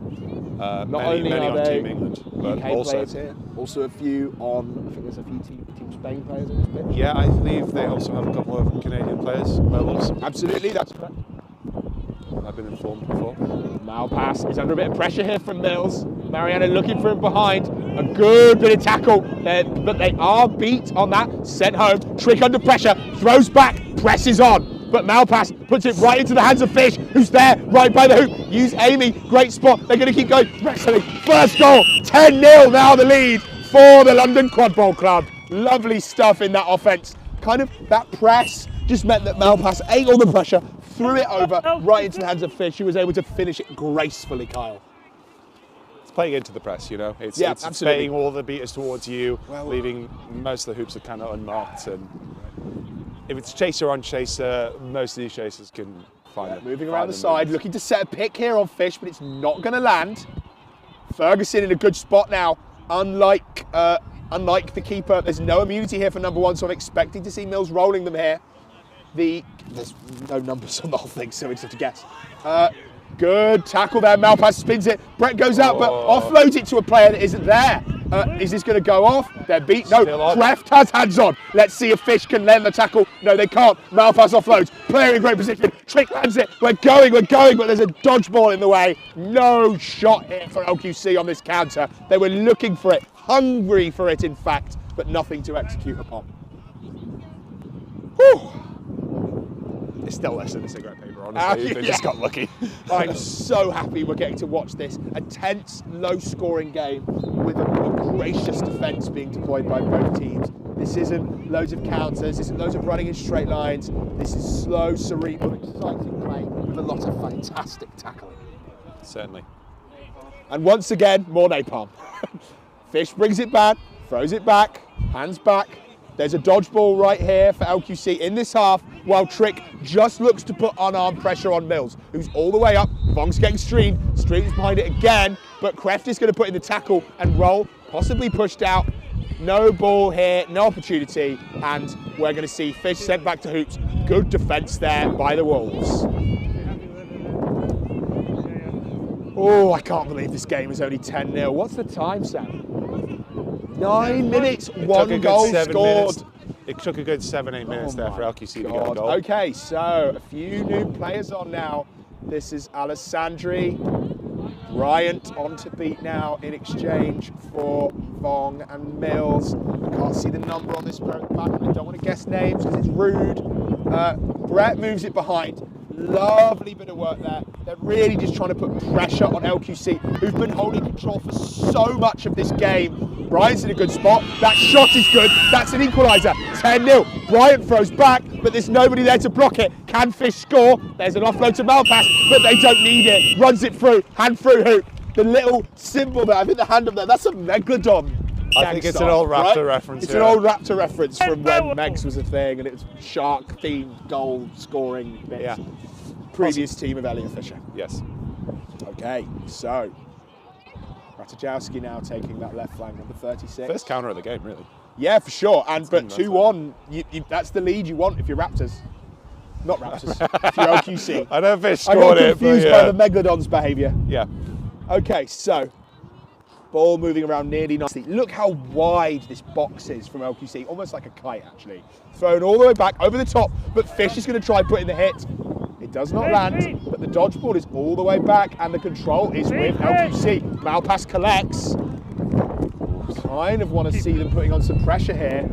Not many only on are Team they England, but UK also players here, also a few on. I think there's a few Team Spain players on this pitch. Yeah, I believe they also have a couple of Canadian players. Werewolves. Absolutely, that's correct. I've been informed before. Malpass is under a bit of pressure here from Mills. Mariana looking for him behind. A good bit of tackle, but they are beat on that. Sent home. Trick under pressure. Throws back. Presses on. But Malpass puts it right into the hands of Fish, who's there right by the hoop. Use Amy. Great spot. They're going to keep going. Wrestling. First goal. 10-0 now the lead for the London Quadball Club. Lovely stuff in that offence. Kind of that press just meant that Malpass ate all the pressure, threw it over right into the hands of Fish, who was able to finish it gracefully, Kyle. It's playing into the press, you know. It's absolutely. playing all the beaters towards you, leaving most of the hoops are kind of unmarked. And if it's chaser on chaser, most of these chasers can find them. Moving around the side, looking to set a pick here on Fish, but it's not going to land. Ferguson in a good spot now. Unlike the keeper, there's no immunity here for number one, so I'm expecting to see Mills rolling them here. There's no numbers on the whole thing, so we just have to guess. Good tackle there. Malpass spins it. Brett goes out, but offloads it to a player that isn't there. Is this going to go off? They're beat. No, Kreft has hands on. Let's see if Fish can land the tackle. No, they can't. Malpass offloads. Player in great position. Trick lands it. We're going, but there's a dodgeball in the way. No shot here for LQC on this counter. They were looking for it, hungry for it, in fact, but nothing to execute upon. Whew. It's still less than a cigarette paper, honestly. They just got lucky. I'm so happy we're getting to watch this. A tense, low-scoring game with a gracious defence being deployed by both teams. This isn't loads of counters, this isn't loads of running in straight lines. This is slow, cerebral, exciting play with a lot of fantastic tackling. Certainly. And once again, more napalm. Fish brings it back, throws it back, hands back. There's a dodgeball right here for LQC in this half, while Trick just looks to put unarmed pressure on Mills, who's all the way up. Vong's getting streamed behind it again, but Kreft is going to put in the tackle and roll, possibly pushed out. No ball here, no opportunity, and we're going to see Fish sent back to hoops. Good defence there by the Wolves. Oh, I can't believe this game is only 10-0. What's the time, Sam? 9 minutes, one goal scored. It took a good 7-8 minutes there for LQC to get a goal. Okay, so a few new players on now. This is Alessandri. Bryant on to beat now in exchange for Vong and Mills. I can't see the number on this back, and I don't want to guess names because it's rude. Brett moves it behind. Lovely bit of work there. They're really just trying to put pressure on LQC, who've been holding control for so much of this game. Bryant's in a good spot. That shot is good. That's an equaliser. 10-0. Bryant throws back, but there's nobody there to block it. Can Fish score? There's an offload to Malpass, but they don't need it. Runs it through. Hand through hoop. The little symbol there, I think the hand up there, that's a Megalodon. I think it's an old Raptor reference. It's an old Raptor reference from when Megs was a thing and it was shark-themed goal scoring bit. Yeah. Previous team of Elliot Fisher. Yes. Okay, so Ratajkowski now taking that left flank, number 36. First counter of the game, really. Yeah, for sure. But 2-1, that's the lead you want if you're Raptors. Not Raptors. If you're LQC. I know Fish I scored got it, but confused yeah. by the Megalodon's behaviour. Yeah. Okay, so ball moving around nearly nicely. Look how wide this box is from LQC, almost like a kite actually. Thrown all the way back over the top, but Fish is going to try putting the hit. It does not land, but the dodgeball is all the way back and the control is with LQC. Malpass collects. Kind of want to see them putting on some pressure here.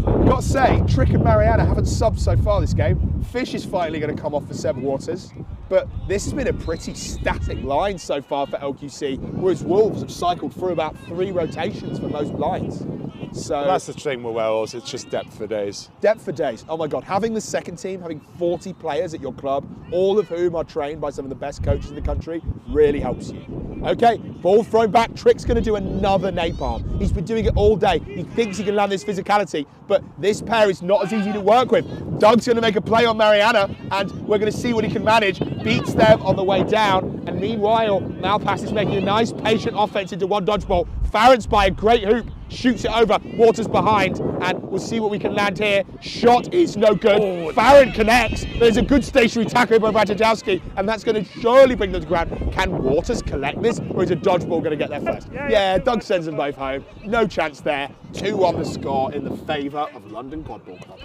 I've got to say, Trick and Mariana haven't subbed so far this game. Fish is finally going to come off for Seb Waters. But this has been a pretty static line so far for LQC, whereas Wolves have cycled through about 3 rotations for most lines. So Well, that's the thing with Werewolves, it's just depth for days. Depth for days. Oh my God, having the second team, having 40 players at your club, all of whom are trained by some of the best coaches in the country, really helps you. Okay, ball thrown back. Trick's going to do another napalm. He's been doing it all day. He thinks he can land this physicality, but this pair is not as easy to work with. Doug's going to make a play on Mariana, and we're going to see what he can manage. Beats them on the way down, and meanwhile, Malpass is making a nice, patient offense into one dodgeball. Farrant's by a great hoop, shoots it over, Waters behind, and we'll see what we can land here. Shot is no good. Farrant connects. There's a good stationary tackle by Ratajkowski, and that's going to surely bring them to ground. Can Waters collect this, or is a dodgeball going to get there first? Yeah, Doug sends them both home. No chance there. 2 on the score in the favour of London Quadball Cup.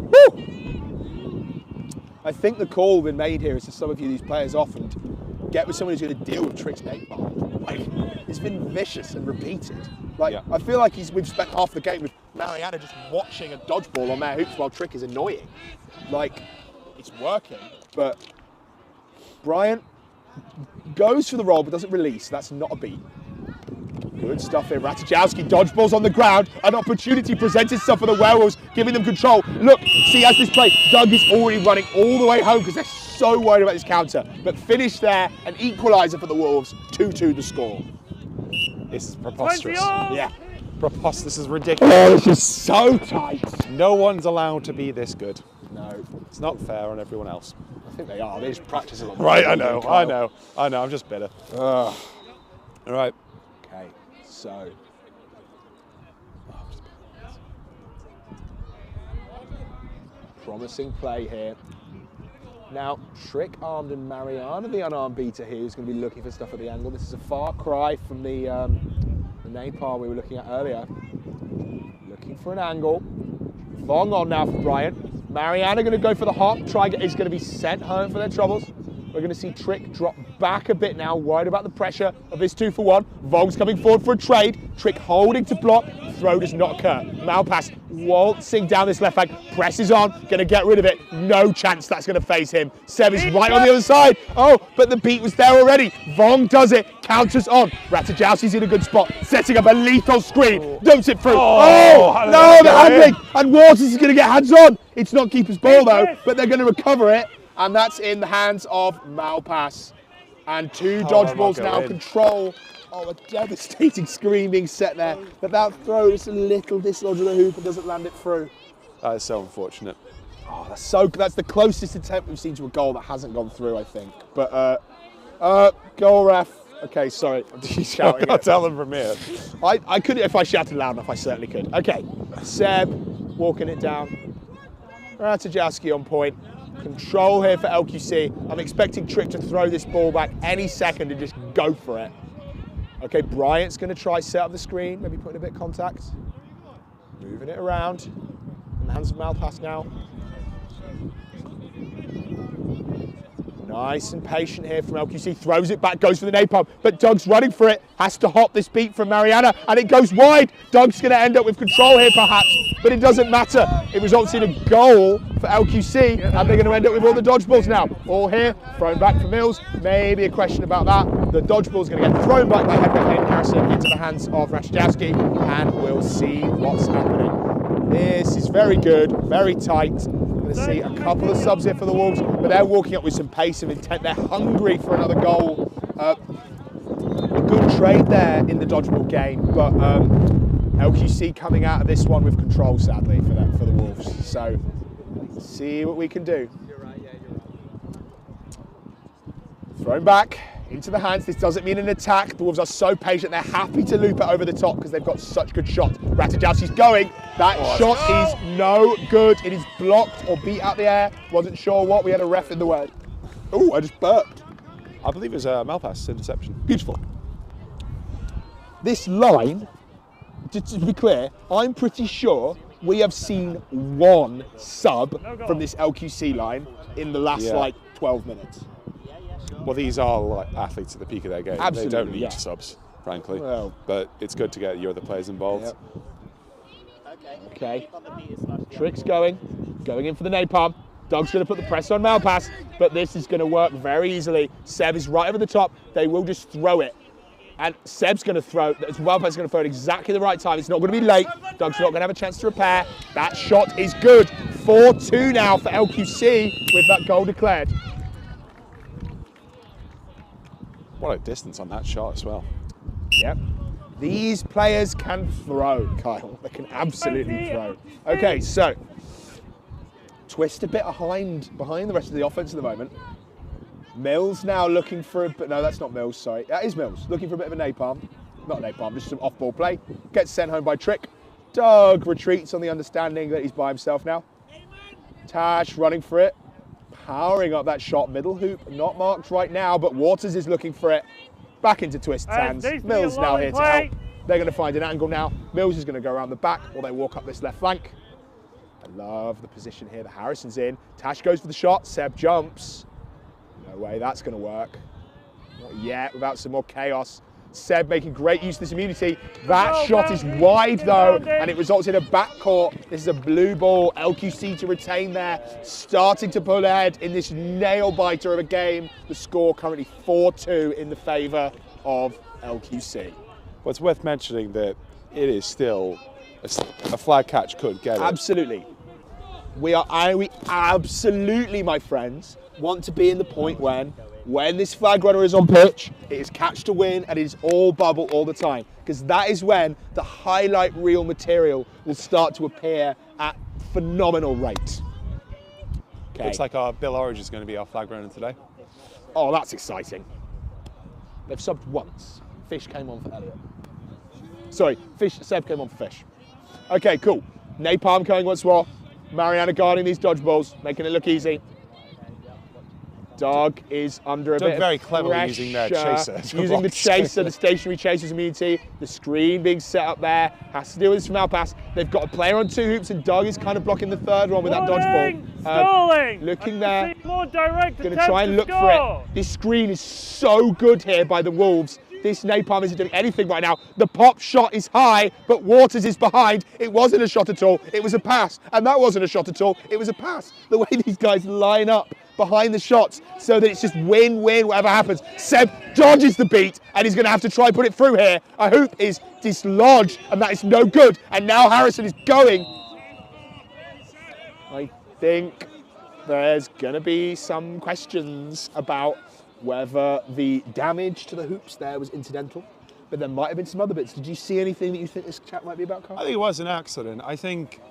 Woo! I think the call been made here is to some of you these players off and get with someone who's going to deal with Trick's napalm. Like, it's been vicious and repeated. Like, I feel like we've spent half the game with Mariana just watching a dodgeball on their hoops while Trick is annoying. Like, it's working, but Bryant goes for the roll but doesn't release. That's not a beat. Good stuff here. Ratajkowski, dodgeballs on the ground. An opportunity presents itself for the Werewolves, giving them control. Look, see as this play, Doug is already running all the way home because they're so worried about this counter. But finish there, an equaliser for the Wolves. 2-2 the score. This is preposterous. Yeah. Preposterous. This is ridiculous. Oh, this is so tight. No one's allowed to be this good. No. It's not fair on everyone else. I think they are. They just practice a lot. Right, I know. I'm just bitter. All right. Okay, so. Promising play here. Now, Trick armed and Mariana, the unarmed beater here, is going to be looking for stuff at the angle. This is a far cry from the napalm we were looking at earlier. Looking for an angle. Long on now for Bryant. Mariana going to go for the hop. Triger is going to be sent home for their troubles. We're going to see Trick drop back a bit now, worried about the pressure of this 2-for-1. Vog's coming forward for a trade. Trick holding to block. Throw does not occur. Malpass waltzing down this left flank. Presses on. Going to get rid of it. No chance that's going to phase him. Seb is right on the other side. Oh, but the beat was there already. Vong does it. Counters on. Ratajkowski's in a good spot. Setting up a lethal screen. Dumps it through. Oh, no, the handling. And Waters is going to get hands on. It's not keeper's ball though, but they're going to recover it. And that's in the hands of Malpass. And 2 dodgeballs now control. Oh, a devastating screen being set there. But that throw is a little dislodged with the hoop and doesn't land it through. That is so unfortunate. Oh, that's the closest attempt we've seen to a goal that hasn't gone through, I think. But goal ref. Okay, sorry. I'm just shouting. I can't tell them from here. I could, if I shouted loud enough, I certainly could. Okay, Seb walking it down. Ratajkowski on point. Control here for LQC. I'm expecting Trick to throw this ball back any second and just go for it. Okay, Bryant's going to try set up the screen, maybe putting a bit of contact. Moving it around. In the hands of Malpass now. Nice and patient here from LQC. Throws it back, goes for the napalm, but Doug's running for it. Has to hop this beat from Mariana, and it goes wide. Doug's going to end up with control here perhaps, but it doesn't matter. It results in a goal for LQC, and they're going to end up with all the dodgeballs now. All here, thrown back for Mills. Maybe a question about that. The dodgeball's going to get thrown back by Henrik Harrison into the hands of Ratajkowski, and we'll see what's happening. This is very good, very tight. Going to see a couple of subs here for the Wolves, but they're walking up with some pace and intent. They're hungry for another goal. A good trade there in the dodgeball game, but LQC coming out of this one with control, sadly, for the Wolves. So, see what we can do. Thrown back. Into the hands. This doesn't mean an attack. The Wolves are so patient. They're happy to loop it over the top because they've got such good shots. Ratajowski's going. That shot is no good. It is blocked or beat out the air. Wasn't sure what. We had a ref in the way. Oh, I just burped. I believe it was a Malpass interception. Beautiful. This line, to be clear, I'm pretty sure we have seen one sub from this LQC line in the last like 12 minutes. Well, these are like athletes at the peak of their game. Absolutely, they don't need yeah. subs, frankly. Well. But it's good to get your other players involved. Okay. Trick's going in for the napalm. Doug's going to put the press on Malpass, but this is going to work very easily. Seb is right over the top. They will just throw it. And Seb's going to throw, Malpass is going to throw it exactly the right time. It's not going to be late. Doug's not going to have a chance to repair. That shot is good. 4-2 now for LQC with that goal declared. What a distance on that shot as well. Yep. These players can throw, Kyle. They can absolutely throw. Okay, so Twist a bit behind the rest of the offense at the moment. Mills now looking for a bit. No, that's not Mills, sorry. That is Mills. Looking for a bit of a napalm. Not a napalm, just some off-ball play. Gets sent home by Trick. Doug retreats on the understanding that he's by himself now. Tash running for it. Powering up that shot, middle hoop, not marked right now, but Waters is looking for it. Back into Twist's hands. Mills now here to help. They're going to find an angle now. Mills is going to go around the back while they walk up this left flank. I love the position here that Harrison's in. Tash goes for the shot. Seb jumps. No way that's going to work. Not yet, without some more chaos. Seb making great use of this immunity. That shot is wide though, and it results in a backcourt. This is a blue ball. LQC to retain there. Starting to pull ahead in this nail biter of a game. The score currently 4-2 in the favour of LQC. Well, it's worth mentioning that it is still a flag catch could get it. Absolutely. We absolutely, my friends, want to be in the point when this flag runner is on pitch, it is catch to win and it is all bubble all the time. Because that is when the highlight reel material will start to appear at phenomenal rate. Okay. Looks like our Bill Orange is going to be our flag runner today. Oh, that's exciting. They've subbed once. Fish came on for Elliot. Sorry, Seb came on for Fish. Okay, cool. Napalm going once more. Mariana guarding these dodgeballs, making it look easy. Doug is under a bit of very cleverly pressure. using their chaser. Using the chaser, the stationary chaser's immunity. The screen being set up there. Has to deal with this from Malpass. They've got a player on two hoops and Doug is kind of blocking the third one with that dodgeball. Stalling! Looking there. More direct Going to try and look for it. This screen is so good here by the Wolves. This napalm isn't doing anything right now. The pop shot is high, but Waters is behind. It wasn't a shot at all. It was a pass. And that wasn't a shot at all. It was a pass. The way these guys line up behind the shots so that it's just win-win, whatever happens. Seb dodges the beat, and he's going to have to try and put it through here. A hoop is dislodged, and that is no good. And now Harrison is going. I think there's going to be some questions about whether the damage to the hoops there was incidental, but there might have been some other bits. Did you see anything that you think this chat might be about, Carl? I think it was an accident. I think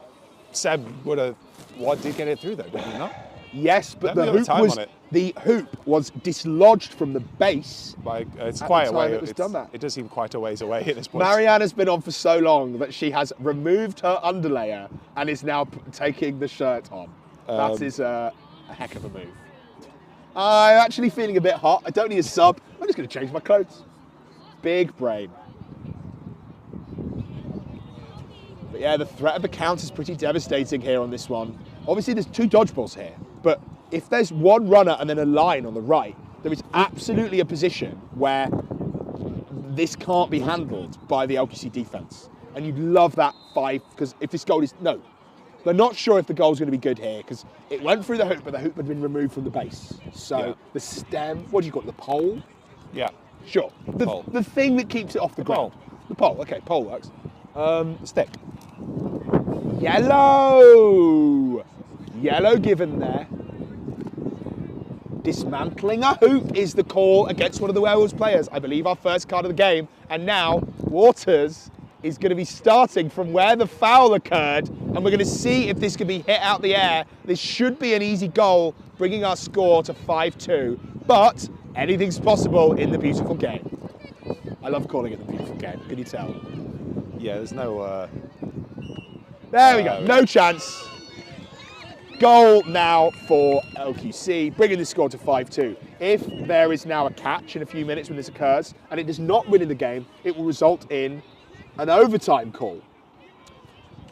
Seb did get it through though, did he not? Yes, but the hoop was dislodged from the base. It's quite a way. It was done that. It does seem quite a ways away at this point. Mariana's been on for so long that she has removed her underlayer and is now taking the shirt on. That is a heck of a move. I'm actually feeling a bit hot. I don't need a sub. I'm just going to change my clothes. Big brain. But yeah, the threat of the count is pretty devastating here on this one. Obviously, there's two dodgeballs here, but if there's one runner and then a line on the right, there is absolutely a position where this can't be handled by the LQC defense. And you'd love that five, because if this goal is, no. They're not sure if the goal's going to be good here, because it went through the hoop, but the hoop had been removed from the base. So the stem, what do you call it, the pole? Yeah. Sure. The thing that keeps it off the ground. The pole, okay, pole works. The stick. Yellow! Yellow given there. Dismantling a hoop is the call against one of the Werewolves players. I believe our first card of the game. And now Waters is going to be starting from where the foul occurred, and we're going to see if this can be hit out the air. This should be an easy goal, bringing our score to 5-2. But anything's possible in the beautiful game. I love calling it the beautiful game. Can you tell? Yeah, there's no... There we go. No chance. Goal now for LQC, bringing the score to 5-2. If there is now a catch in a few minutes when this occurs, and it does not win in the game, it will result in an overtime call.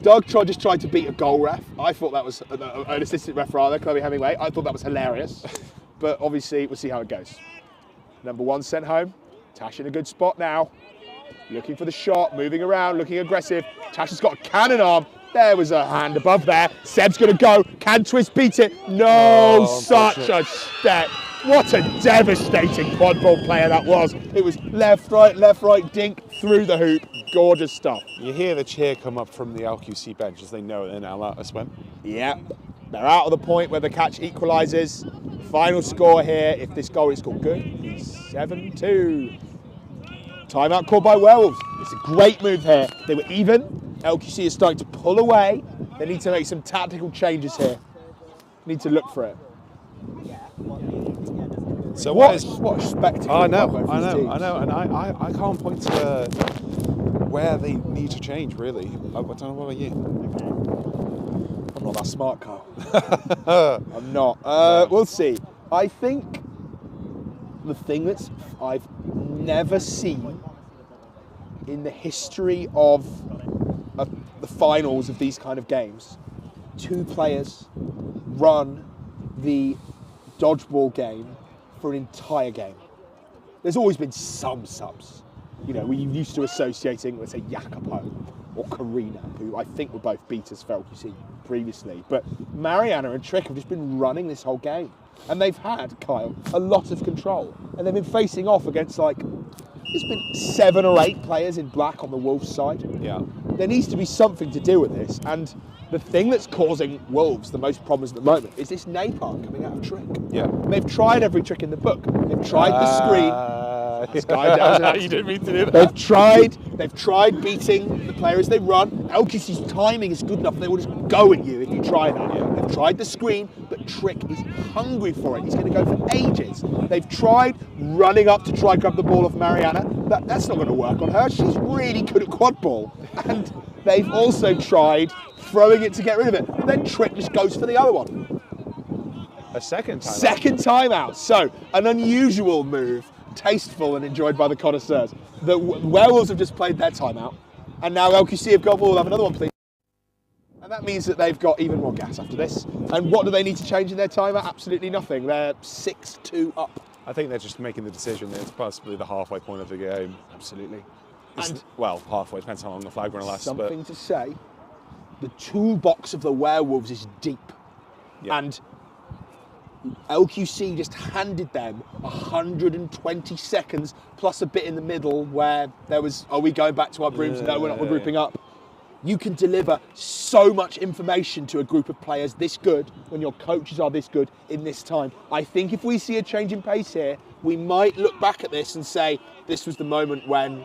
Doug just tried to beat a goal ref. I thought that was an assistant ref rather, Chloe Hemingway. I thought that was hilarious, but obviously we'll see how it goes. Number 1 sent home. Tash in a good spot now. Looking for the shot, moving around, looking aggressive. Tash has got a cannon arm. There was a hand above there. Seb's going to go. Can Twist beat it? No, such a step. What a devastating quadball player that was. It was left, right, dink, through the hoop. Gorgeous stuff. You hear the cheer come up from the LQC bench as they know they're now out of swim. Yeah, they're out of the point where the catch equalises. Final score here, if this goal is called good, is 7-2. Timeout called by Werewolves. It's a great move here. They were even. LQC is starting to pull away. They need to make some tactical changes here. Need to look for it. So what a spectacle! I know, and I can't point to where they need to change really. I don't know what about you. I'm not that smart, Carl. I'm not. We'll see. I think the thing that I've never seen in the history of the finals of these kind of games, 2 players run the dodgeball game for an entire game. There's always been some subs. You know, we're used to associating, let's say, Jacopo or Karina, who I think were both beaters for LQC previously. But Mariana and Trick have just been running this whole game. And they've had, Kyle, a lot of control. And they've been facing off against, like, there's been 7 or 8 players in black on the Wolves side. Yeah. There needs to be something to do with this. And the thing that's causing Wolves the most problems at the moment is this napalm coming out of Trick. Yeah. They've tried every trick in the book. They've tried the screen. You didn't mean to do that. They've tried beating the player as they run. LQC's timing is good enough, they will just go at you if you try that. Yeah. They've tried the screen, but Trick is hungry for it. He's going to go for ages. They've tried running up to try and grab the ball off Mariana. That's not going to work on her. She's really good at quad ball. And they've also tried throwing it to get rid of it. And then Trick just goes for the other one. A second timeout. Second timeout. So, an unusual move. Tasteful and enjoyed by the connoisseurs. The Werewolves have just played their timeout, and now LQC have got, we'll have another one, please. And that means that they've got even more gas after this. And what do they need to change in their timeout? Absolutely nothing. They're 6-2 up. I think they're just making the decision that it's possibly the halfway point of the game. Absolutely. Well, halfway, depends how long the flag run lasts. Something to say, the toolbox of the Werewolves is deep. Yeah. And LQC just handed them 120 seconds plus a bit in the middle where there was, are we going back to our brooms? No, we're not, we're grouping up. You can deliver so much information to a group of players this good when your coaches are this good in this time. I think if we see a change in pace here, we might look back at this and say this was the moment when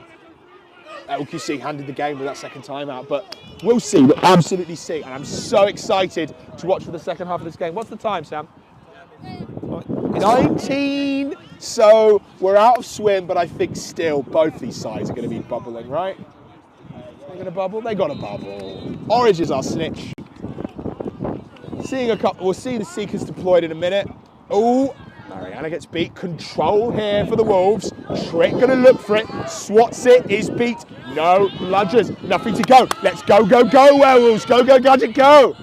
LQC handed the game with that second timeout. But we'll see, we'll absolutely see. And I'm so excited to watch for the second half of this game. What's the time, Sam? 19. So we're out of swim, but I think still both these sides are going to be bubbling, right? They're going to bubble? They got to bubble. Orange is our snitch. Seeing a couple, we'll see the Seekers deployed in a minute. Oh, Mariana gets beat. Control here for the Wolves. Trick going to look for it. Swats it. Is beat. No, bludgers. Nothing to go. Let's go, go, go, Werewolves. Go, go, Gadget, go.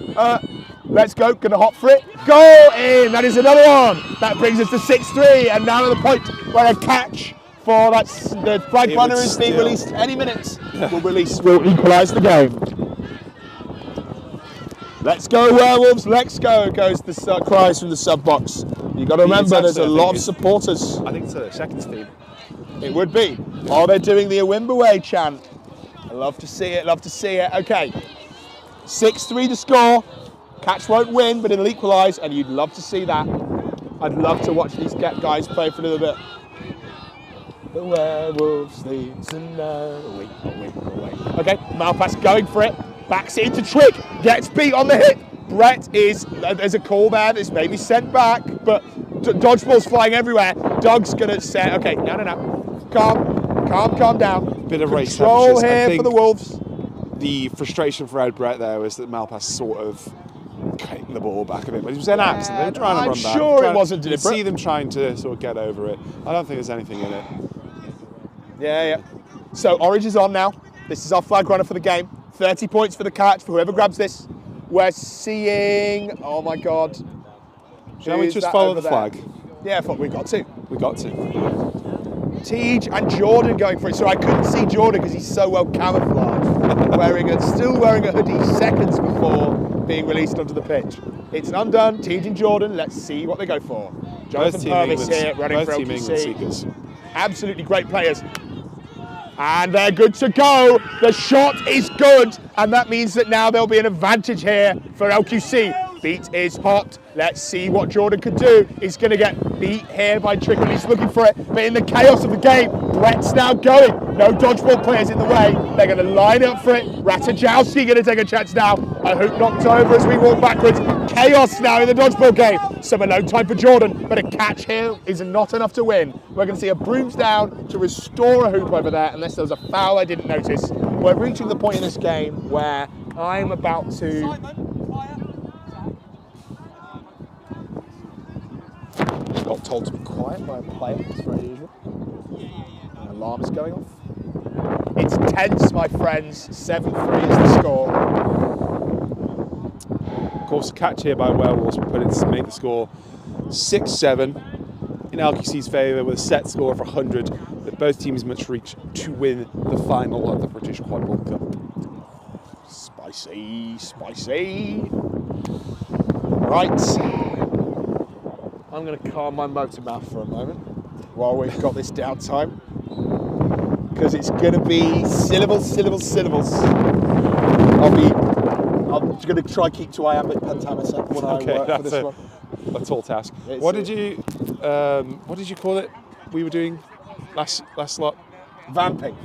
Let's go. Going to hop for it. Goal in. That is another one. That brings us to 6-3. And now at the point where a catch for the flag runner is being released any minute. Will equalise the game. Let's go, Werewolves. Let's go. Goes the cries from the sub box. You've got to remember, there's a lot of supporters. I think it's the second team. It would be. Oh, they're doing the Awimbawe chant. I love to see it. Love to see it. Okay. 6-3 to score. Catch won't win, but it'll equalise, and you'd love to see that. I'd love to watch these guys play for a little bit. The Werewolves lead tonight. Okay, Malpass going for it. Backs it into Trick. Gets beat on the hit. Brett is, there's a call there that's maybe sent back, but Dodgeballs flying everywhere. Doug's gonna set. Okay, no. Calm down. Bit of race Control temperatures. here for the Wolves. The frustration for Ed Brett there was that Malpass sort of kicked the ball back a bit, but he was in abs. They were trying to run back. I'm sure it wasn't You could deliberate. see them trying to sort of get over it. I don't think there's anything in it. Yeah. So orange is on now. This is our flag runner for the game. 30 points for the catch for whoever grabs this. We're seeing. Oh my God. Shall we Who's just that follow over the there? flag? Yeah, I thought we got to. We got to. Tej and Jordan going for it. So I couldn't see Jordan because he's so well camouflaged. Still wearing a hoodie seconds before being released onto the pitch. It's undone. Tej and Jordan. Let's see what they go for. Jonathan Purvis here running for LQC. Absolutely great players. And they're good to go. The shot is good. And that means that now there'll be an advantage here for LQC. Beat is hot. Let's see what Jordan could do. He's going to get beat here by Trick when he's looking for it. But in the chaos of the game, Brett's now going. No dodgeball players in the way. They're going to line up for it. Ratajkowski going to take a chance now. A hoop knocked over as we walk backwards. Chaos now in the dodgeball game. Some alone time for Jordan, but a catch here is not enough to win. We're going to see a brooms down to restore a hoop over there, unless there was a foul I didn't notice. We're reaching the point in this game where I'm about to... Got told to be quiet by a player, it's very usual. An alarm is going off. It's tense, my friends. 7-3 is the score. Of course, a catch here by Werewolves will put it to make the score 6-7 in LQC's favour with a set score of 100 that both teams must reach to win the final of the British Quadball Cup. Spicy. Right. I'm going to calm my motor mouth for a moment while we've got this downtime, because it's going to be syllables. I'm going to try and keep to iambic pentameter when I work for this one. A tall task. What did you call it? We were doing last lot. Vamping.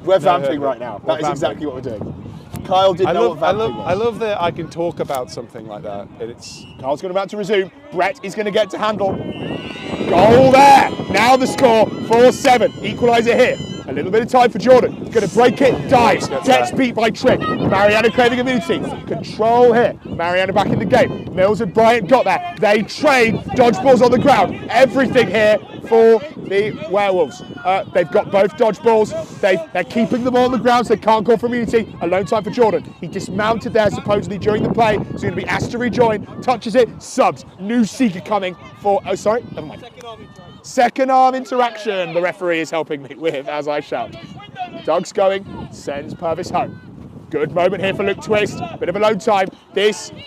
We're vamping right now. That is exactly what we're doing. Kyle didn't know what vamping was. I love that I can talk about something like that. Kyle's about to resume. Brett is going to get to handle. Goal there. Now the score 4-7. Equaliser here. A little bit of time for Jordan. Going to break it. Dives. Gets beat by Trick. Mariana creating immunity. Control here. Mariana back in the game. Mills and Bryant got there. They trade. Dodgeballs on the ground. Everything here for the Werewolves. They've got both dodgeballs. They're keeping them on the ground so they can't go for immunity. Alone time for Jordan. He dismounted there supposedly during the play. So he's going to be asked to rejoin. Touches it. Subs. New seeker coming for... Oh, sorry. Never mind. Second arm interaction. The referee is helping me with as I shout. Doug's going. Sends Purvis home. Good moment here for Luke Twist. Bit of alone time.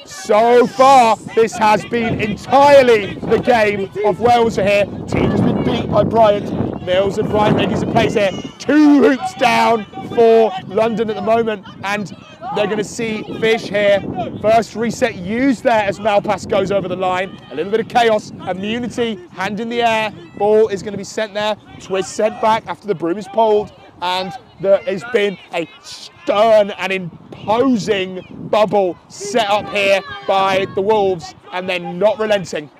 So far, this has been entirely the game of Wales here. Team has been beat by Bryant. Mills and Bryant making some plays here. 2 hoops down for London at the moment, and they're going to see Fish here. First reset used there as Malpass goes over the line. A little bit of chaos. Immunity, hand in the air. Ball is going to be sent there. Twist sent back after the broom is pulled, and there has been a stern and imposing bubble set up here by the Wolves, and they're not relenting.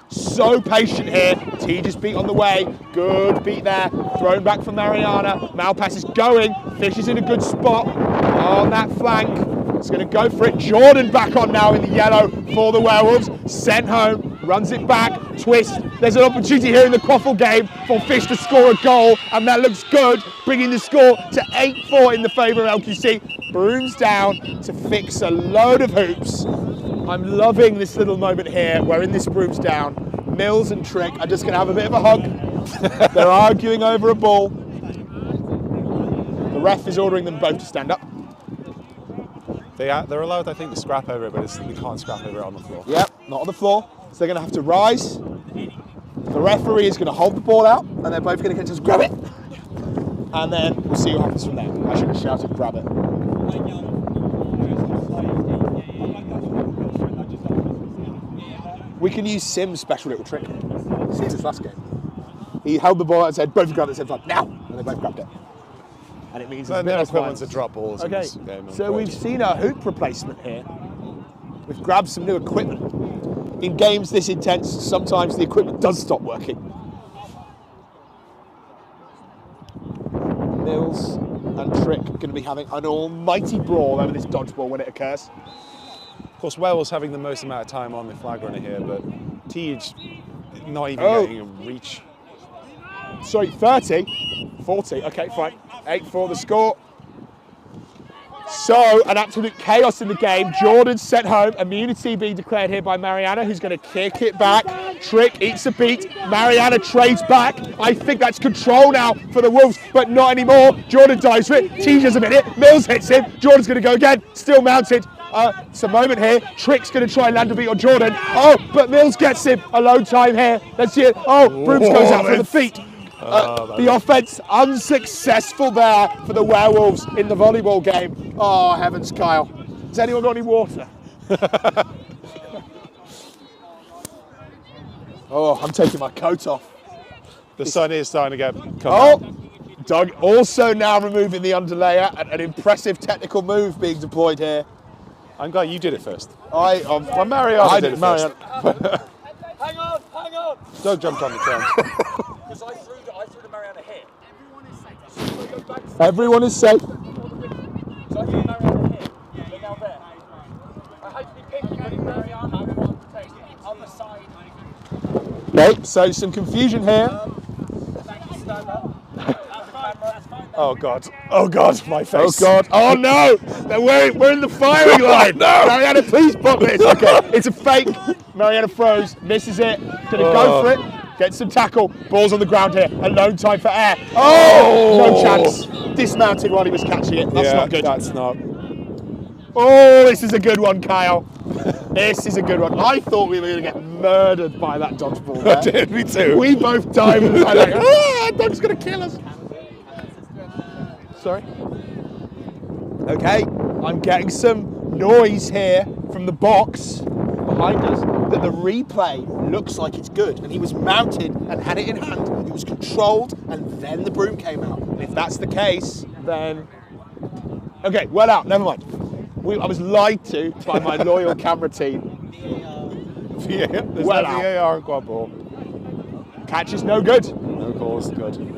So patient here. T just beat on the way. Good beat there. Thrown back from Mariana. Malpass is going. Fish is in a good spot on that flank. It's going to go for it. Jordan back on now in the yellow for the Werewolves. Sent home. Runs it back. Twist. There's an opportunity here in the Quaffle game for Fish to score a goal, and that looks good, bringing the score to 8-4 in the favour of LQC. Brooms down to fix a load of hoops. I'm loving this little moment here. We're in this brooms down. Mills and Trick are just going to have a bit of a hug. They're arguing over a ball. The ref is ordering them both to stand up. They're allowed, I think, to scrap over it, but they can't scrap over it on the floor. Yep, not on the floor. So they're going to have to rise. The referee is going to hold the ball out, and they're both going to just grab it. And then we'll see what happens from there. I should have shouted, grab it. We can use Sim's special little trick. See his last game. He held the ball out and said, both grab it at the same time, now! And they both grabbed it. And it means they're equivalent to drop balls in this game. So we've seen a hoop replacement here. We've grabbed some new equipment. in games this intense, sometimes the equipment does stop working. Mills and Trick are going to be having an almighty brawl over this dodgeball when it occurs. Of course, Werewolves having the most amount of time on the flag runner here, but Tej not even getting a reach. Sorry, 30? 40, okay, fine. 8-4 the score. So, an absolute chaos in the game. Jordan sent home. Immunity being declared here by Mariana, who's going to kick it back. Trick eats a beat. Mariana trades back. I think that's control now for the Wolves, but not anymore. Jordan dives for it. Tej doesn't hit it. Mills hits him. Jordan's going to go again. Still mounted. It's a moment here. Trick's going to try and land a beat on Jordan. Oh, but Mills gets him. Alone time here. Let's see it. Oh, Brooms goes out for the feet. The offense unsuccessful there for the Werewolves in the volleyball game. Oh, heavens, Kyle. Has anyone got any water? Oh, I'm taking my coat off. The sun is starting to get Doug also now removing the underlayer. An impressive technical move being deployed here. I'm glad you did it first. Well, Mariana did it first. Hang on! Doug jumped on the trend. Because I threw the Mariana hit. Everyone is safe. So I threw Mariana hit. They're now there. I hate to be picky, but in Mariana, I'm going to take it on the side. Okay, so some confusion here. Thank you, stand up. Oh God! Oh God! My face! Oh God! Oh no! We're in the firing line! No! Mariana, please pop this. Okay, it's a fake. Mariana throws, misses it. Gonna go for it. Gets some tackle. Ball's on the ground here. Alone time for air. Oh! No chance. Dismounted while he was catching it. That's not good. That's not. Oh, this is a good one, Kyle. This is a good one. I thought we were going to get murdered by that dodgeball there. I did, me too. We both dived and I like, Doug's going to kill us. Sorry. Okay, I'm getting some noise here from the box behind us that the replay looks like it's good. And he was mounted and had it in hand. He was controlled and then the broom came out. And if that's the case, then... Okay, well out, never mind. I was lied to by my loyal camera team. There's well no out. VAR and Quadball. Catch is no good. No calls, good.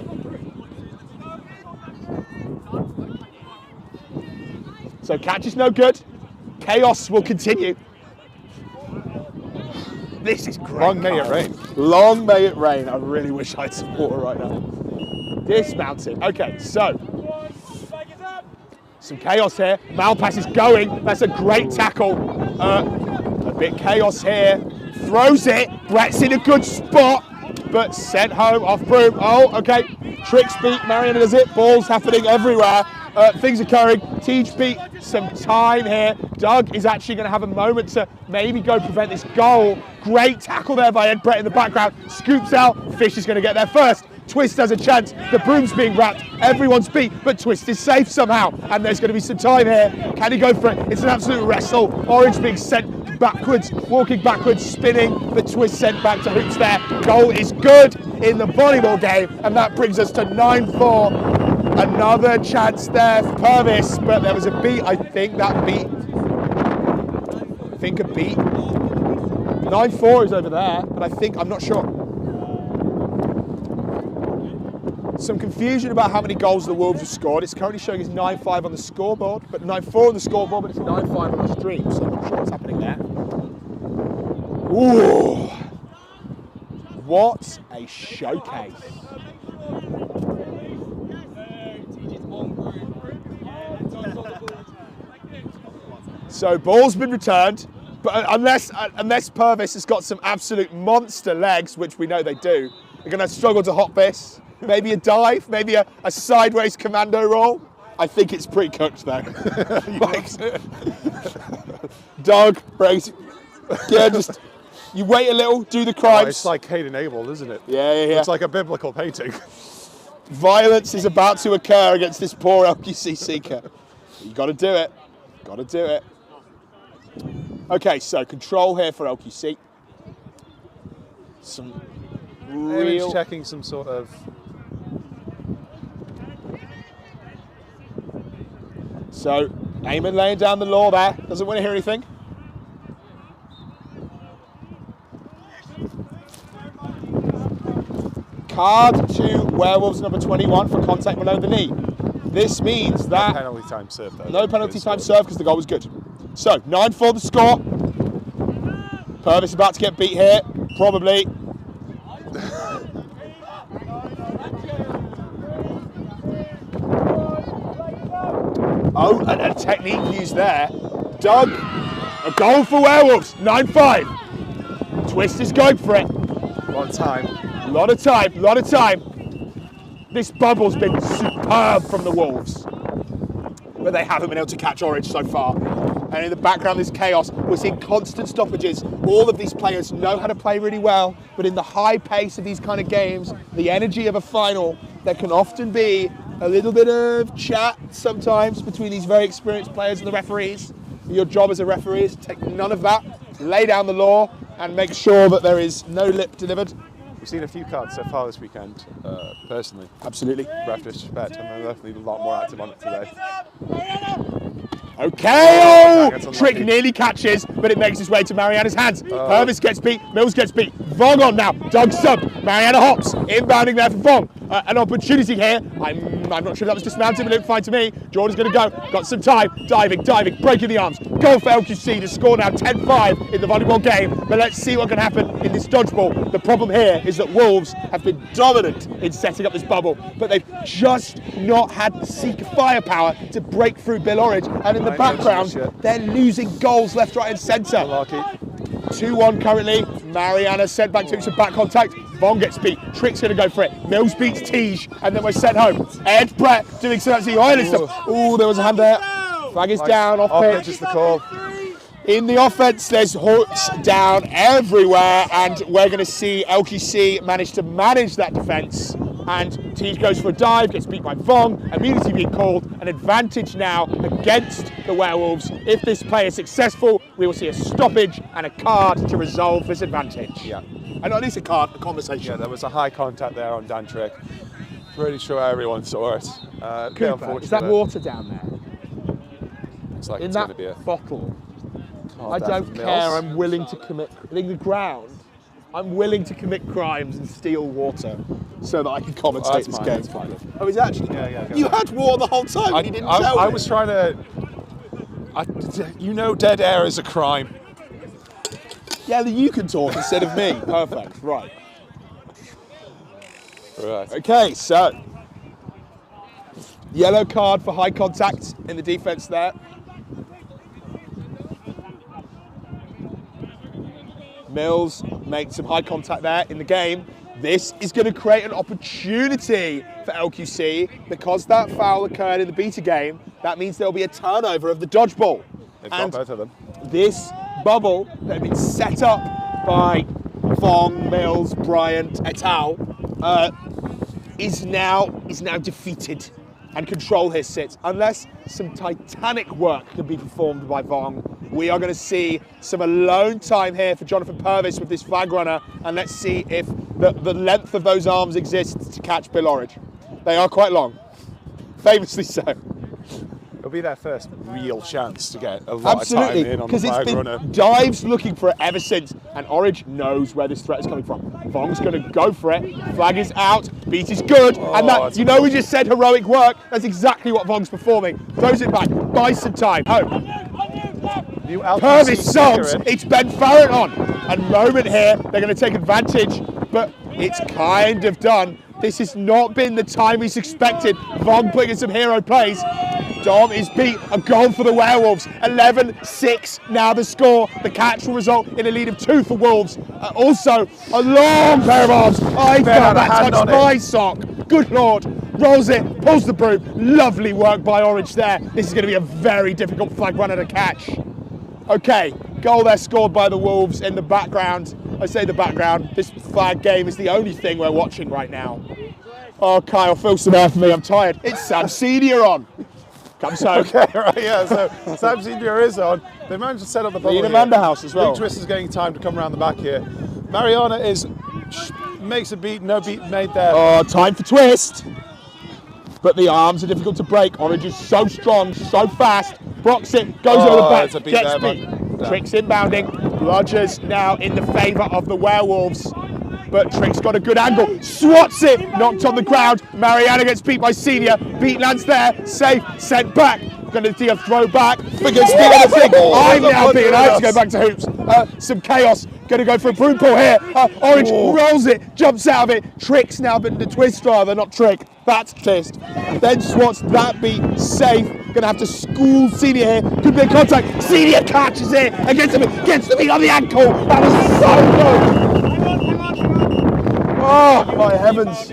So catch is no good. Chaos will continue. This is great. Long may it rain. Long may it rain. I really wish I had some water right now. Dismounted. Okay, so some chaos here. Malpass is going. That's a great tackle. A bit chaos here. Throws it. Brett's in a good spot, but sent home off broom. Oh, okay. Tricks beat. Mariana does it. Balls happening everywhere. Things occurring. Tej beat some time here. Doug is actually going to have a moment to maybe go prevent this goal. Great tackle there by Ed Brett in the background. Scoops out. Fish is going to get there first. Twist has a chance. The broom's being wrapped. Everyone's beat, but Twist is safe somehow. And there's going to be some time here. Can he go for it? It's an absolute wrestle. Orange being sent backwards, walking backwards, spinning. The Twist sent back to hoops there. Goal is good in the volleyball game. And that brings us to 9-4. Another chance there for Purvis, but there was a beat. I think that beat. I think a beat. 9-4 is over there, but I'm not sure. Some confusion about how many goals the Wolves have scored. It's currently showing as 9-5 on the scoreboard, but 9-4 on the scoreboard, but it's 9-5 on our stream, so I'm not sure what's happening there. Ooh! What a showcase. So ball's been returned, but unless Purvis has got some absolute monster legs, which we know they do, they're going to struggle to hop this. Maybe a dive, maybe a sideways commando roll. I think it's pre-cooked though. Doug, brace. Yeah, just you wait a little, do the crimes. Oh, it's like Cain and Abel, isn't it? Yeah. It's like a biblical painting. Violence is about to occur against this poor LQC seeker. You got to do it. Got to do it. Okay, so control here for LQC. Some real checking some sort of. So Eamon laying down the law there. Doesn't want to hear anything. Card to Werewolves number 21 for contact below the knee. This means that... No penalty time served, though. No penalty time served because the goal was good. So, 9-4 the score. Purvis about to get beat here. Probably. Oh, and a technique used there. Doug, a goal for Werewolves. 9-5. Twist is going for it. A lot of time. A lot of time, a lot of time. This bubble's been superb from the Wolves, but they haven't been able to catch Orange so far. And in the background, there's chaos. We're seeing constant stoppages. All of these players know how to play really well, but in the high pace of these kind of games, the energy of a final, there can often be a little bit of chat sometimes between these very experienced players and the referees. Your job as a referee is to take none of that, lay down the law, and make sure that there is no lip delivered. We've seen a few cards so far this weekend, personally. Absolutely. Ref disrespect, and they're definitely a lot more active on it today. Okay, oh! Trick nearly catches, but it makes its way to Mariana's hands. Purvis gets beat, Mills gets beat. Vong on now, Doug sub, Mariana hops, inbounding there for Vong. An opportunity here. I'm not sure that was dismounted, but it looked fine to me. Jordan's going to go, got some time, diving, breaking the arms. Goal for LQC to score now 10-5 in the volleyball game, but let's see what can happen in this dodgeball. The problem here is that Wolves have been dominant in setting up this bubble, but they've just not had the seeker firepower to break through Bill Orridge, and in the background, they're losing goals left, right and centre. 2-1 currently. Mariana sent back to some back contact. Vong gets beat. Trick's going to go for it. Mills beats Tige, and then we're sent home. Ed Brett doing some absolutely oily stuff. Ooh, there was a hand there. Flag is down, off pitch. Is the call. In the offence, there's hooks down everywhere, and we're going to see LQC manage to manage that defence. And Tige goes for a dive, gets beat by Vong, immunity being called, an advantage now against the Werewolves. If this play is successful, we will see a stoppage and a card to resolve this advantage. Yeah. And at least a card, a conversation. Yeah, there was a high contact there on Dan Trick. Pretty sure everyone saw it. Cooper, is that water down there? Looks like in it's that going to be a bottle? card I there don't for care, Mills. I'm willing to commit, in the ground, I'm willing to commit crimes and steal water so that I can commentate this game. Oh, is it actually? Yeah. You had water the whole time and you didn't tell I me. was trying to... you know dead air is a crime. Yeah, then you can talk instead of me. Perfect, right. Right. Okay, so yellow card for high contact in the defence there. Mills makes some high contact there in the game. This is going to create an opportunity for LQC because that foul occurred in the beta game. That means there'll be a turnover of the dodgeball. They've got both of them. This bubble that had been set up by Vong, Mills, Bryant, et al. Is now defeated, and control here sits. Unless some titanic work can be performed by Vong, we are going to see some alone time here for Jonathan Purvis with this flag runner, and let's see if the length of those arms exists to catch Bill Orridge. They are quite long, famously so. It'll be their first real chance to get a lot of time in on the because it's flag been runner. dives looking for it ever since, and Orridge knows where this threat is coming from. Vong's going to go for it. Flag is out. Beat is good, and that you know we just said heroic work. That's exactly what Vong's performing. Throws it back, buys some time. Purvis subs. It's Ben Farrett on. A moment here. They're going to take advantage, but it's kind of done. This has not been the time he's expected. Vong putting in some hero plays. Dom is beat, a goal for the Werewolves. 11-6 now the score. The catch will result in a lead of 2 for Wolves. Also, a long pair of arms. I thought that touched my sock. Good Lord. Rolls it, pulls the broom. Lovely work by Orridge there. This is going to be a very difficult flag runner to catch. Okay, goal there scored by the Wolves in the background. I say the background. This flag game is the only thing we're watching right now. Oh, Kyle, feel some air for me. I'm tired. It's Sam Senior on. Comes home. Okay, right, yeah, so Sam Senior is on. They managed to set up the bubble Lead Amanda House as well. Big Twist is getting time to come around the back here. Mariana makes a beat, no beat made there. Oh, time for Twist. But the arms are difficult to break. Orange is so strong, so fast. Blocks it, goes over the back, gets beat. Tricks inbounding. Rogers now in the favour of the Werewolves. but Trick's got a good angle. Swats it, knocked on the ground. Mariana gets beat by Senior. Beat lands there, safe, sent back. Going to do a throw back. But gets beat on the thing. I'm now being out to go back to hoops. Some chaos. Going to go for a broom pull here. Orange rolls it, jumps out of it. Trick's now been the twist rather, not Trick. That's twist. Then Swats that beat safe. Going to have to school Senior here. Could be a contact. Senior catches it against him. Gets the beat on the ankle. That was so good. Oh my heavens.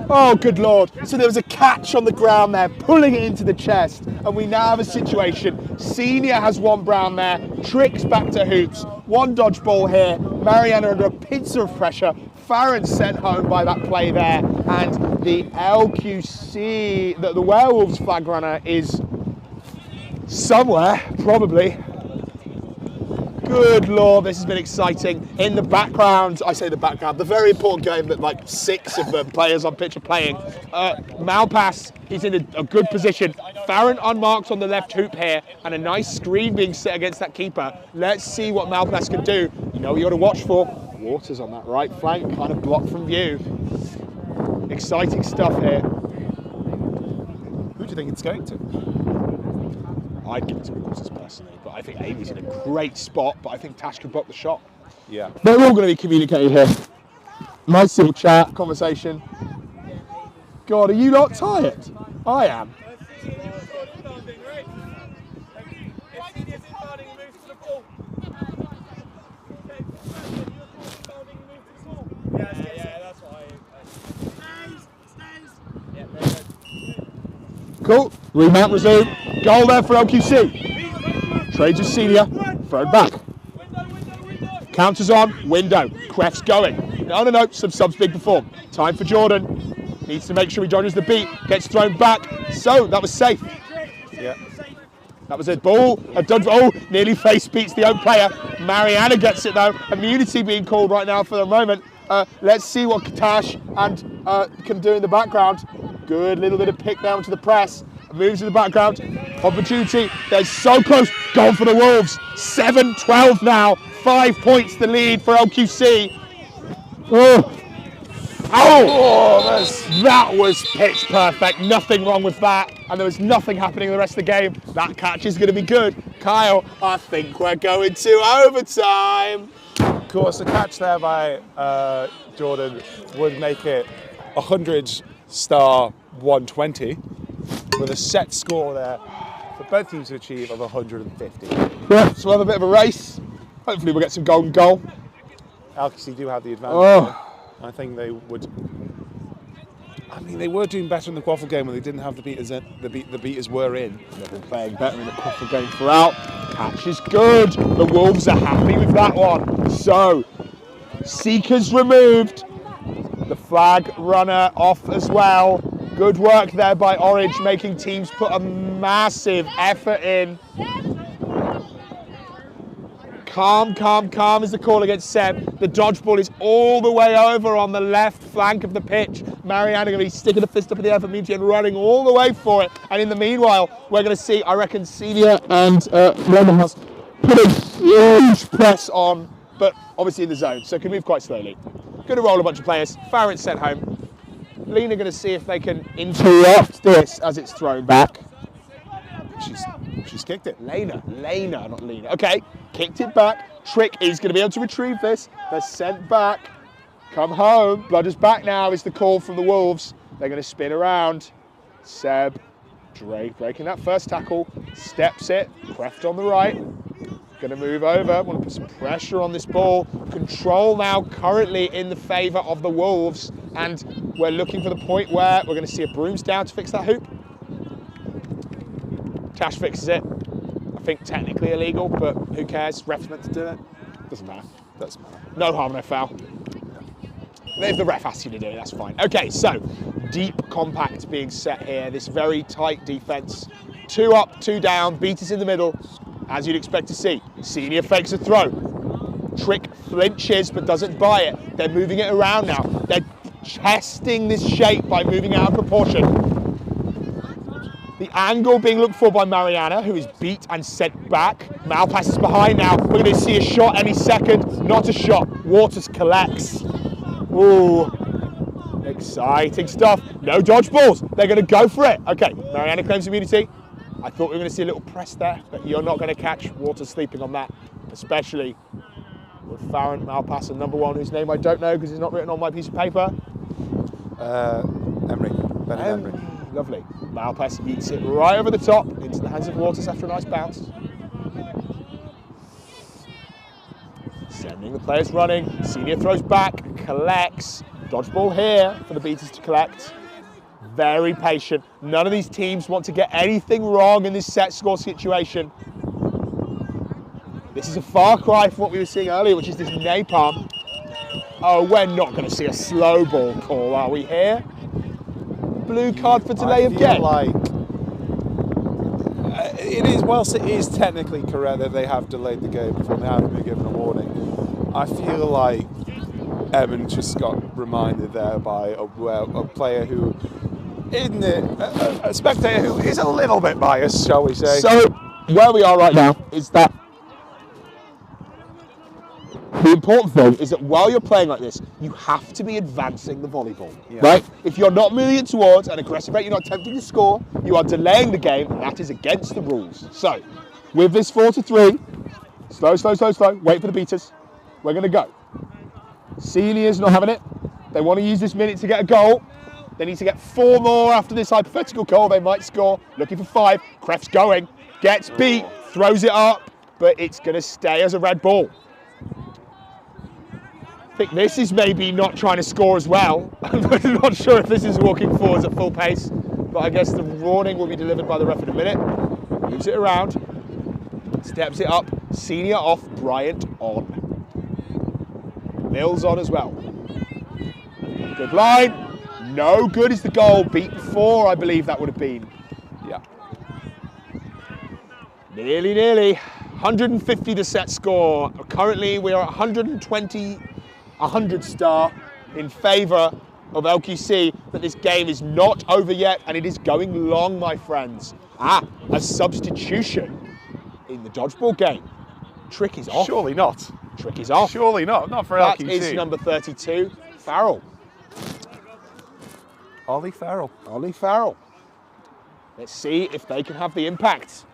Oh, good Lord. So there was a catch on the ground there, pulling it into the chest. And we now have a situation. Senior has one brown there. Trick's back to hoops. One dodgeball here. Mariana under a pincer of pressure. Farron sent home by that play there. And the LQC, the Werewolves flag runner is somewhere, probably. Good Lord, this has been exciting. In the background, I say the background, the very important game that like 6 of the players on pitch are playing. Malpass, he's in a good position. Farron unmarked on the left hoop here, and a nice screen being set against that keeper. Let's see what Malpass can do. You know what you got to watch for? Waters on that right flank, kind of blocked from view. Exciting stuff here. Who do you think it's going to? I'd give it to Waters personally, but I think Amy's in a great spot, but I think Tash could block the shot. Yeah. They're all going to be communicating here. Nice little chat, conversation. God, are you not tired? I am. Cool. Remount resume. Goal there for LQC. Trades with Senior. Throw back. Counters on. Window. Cref's going. No. Some subs big perform. Time for Jordan. Needs to make sure he dodges the beat. Gets thrown back. So that was safe. Yeah. That was a ball. Nearly face beats the own player. Mariana gets it though. Immunity being called right now for the moment. Let's see what Tash and can do in the background. Good little bit of pick down to the press. Moves in the background. Opportunity. They're so close. Goal for the Wolves. 7-12 now. 5 points the lead for LQC. That was pitch perfect. Nothing wrong with that. And there was nothing happening in the rest of the game. That catch is going to be good. Kyle, I think we're going to overtime. Of course, the catch there by Jordan would make it 100-120 with a set score there for both teams to achieve of 150. Yeah, so we'll have a bit of a race. Hopefully we'll get some golden goal. LQC do have the advantage. I think they would. I mean, they were doing better in the quaffle game when they didn't have the beaters. The beaters were in. They've been playing better in the quaffle game throughout. Catch is good. The Wolves are happy with that one. So, Seekers removed. The flag runner off as well. Good work there by Orange, making teams put a massive effort in. Calm is the call against Seb. The dodgeball is all the way over on the left flank of the pitch. Mariana going to be sticking a fist up in the air for Muti and running all the way for it. And in the meanwhile, we're going to see, I reckon, Senior and Mammoths put a huge press on, but obviously in the zone, so it can move quite slowly. Going to roll a bunch of players. Farron sent home. Lena going to see if they can interrupt this as it's thrown back. She's kicked it. Lena, not Lena. Okay, kicked it back. Trick is going to be able to retrieve this. They're sent back. Come home. Blood is back now is the call from the Wolves. They're going to spin around. Seb, Drake breaking that first tackle. Steps it. Creft on the right. Going to move over. Want to put some pressure on this ball. Control now currently in the favour of the Wolves. And we're looking for the point where we're going to see a brooms down to fix that hoop. Tash fixes it. I think technically illegal, but who cares? Ref's meant to do it. Doesn't matter. No harm, no foul. If the ref asks you to do it, that's fine. Okay, so deep compact being set here. This very tight defence. 2 up, 2 down. Beaters in the middle, as you'd expect to see. Senior fakes a throw. Trick flinches but doesn't buy it. They're moving it around now. They're testing this shape by moving out of proportion. The angle being looked for by Mariana, who is beat and sent back. Malpass is behind now. We're going to see a shot any second. Not a shot. Waters collects. Ooh. Exciting stuff. No dodgeballs. They're going to go for it. Okay, Mariana claims immunity. I thought we were going to see a little press there, but you're not going to catch Waters sleeping on that, especially with Farron Malpass and number 1, whose name I don't know because it's not written on my piece of paper. Emery. Lovely. Malpass eats it right over the top into the hands of Waters after a nice bounce. Sending the players running. Senior throws back, collects. Dodgeball here for the beaters to collect. Very patient. None of these teams want to get anything wrong in this set score situation. This is a far cry from what we were seeing earlier, which is this napalm. Oh, we're not going to see a slow ball call, are we here? Blue card for delay of game. Like it is, whilst it is technically correct that they have delayed the game before they haven't been given a warning, I feel like Evan just got reminded there by a player who, a spectator who is a little bit biased, shall we say. So, where we are right now is that the important thing is that while you're playing like this, you have to be advancing the volleyball, right? If you're not moving it towards an aggressive rate, you're not attempting to score, you are delaying the game, and that is against the rules. So, with this 4-3, slow, wait for the beaters, we're going to go. Seniors not having it. They want to use this minute to get a goal. They need to get 4 more after this hypothetical goal. They might score. Looking for 5. Kref's going. Gets beat. Throws it up. But it's going to stay as a red ball. I think this is maybe not trying to score as well. I'm not sure if this is walking forwards at full pace. But I guess the warning will be delivered by the ref in a minute. Moves it around. Steps it up. Senior off. Bryant on. Mills on as well. Good line. No good is the goal. Beat 4, I believe that would have been. Yeah. Nearly. 150 the set score. Currently we are at 120, 100 star in favour of LQC, but this game is not over yet and it is going long, my friends. A substitution in the dodgeball game. Trick is off. Surely not. Trick is off. Surely not for that LQC. That is number 32, Farrell. Ollie Farrell. Let's see if they can have the impact.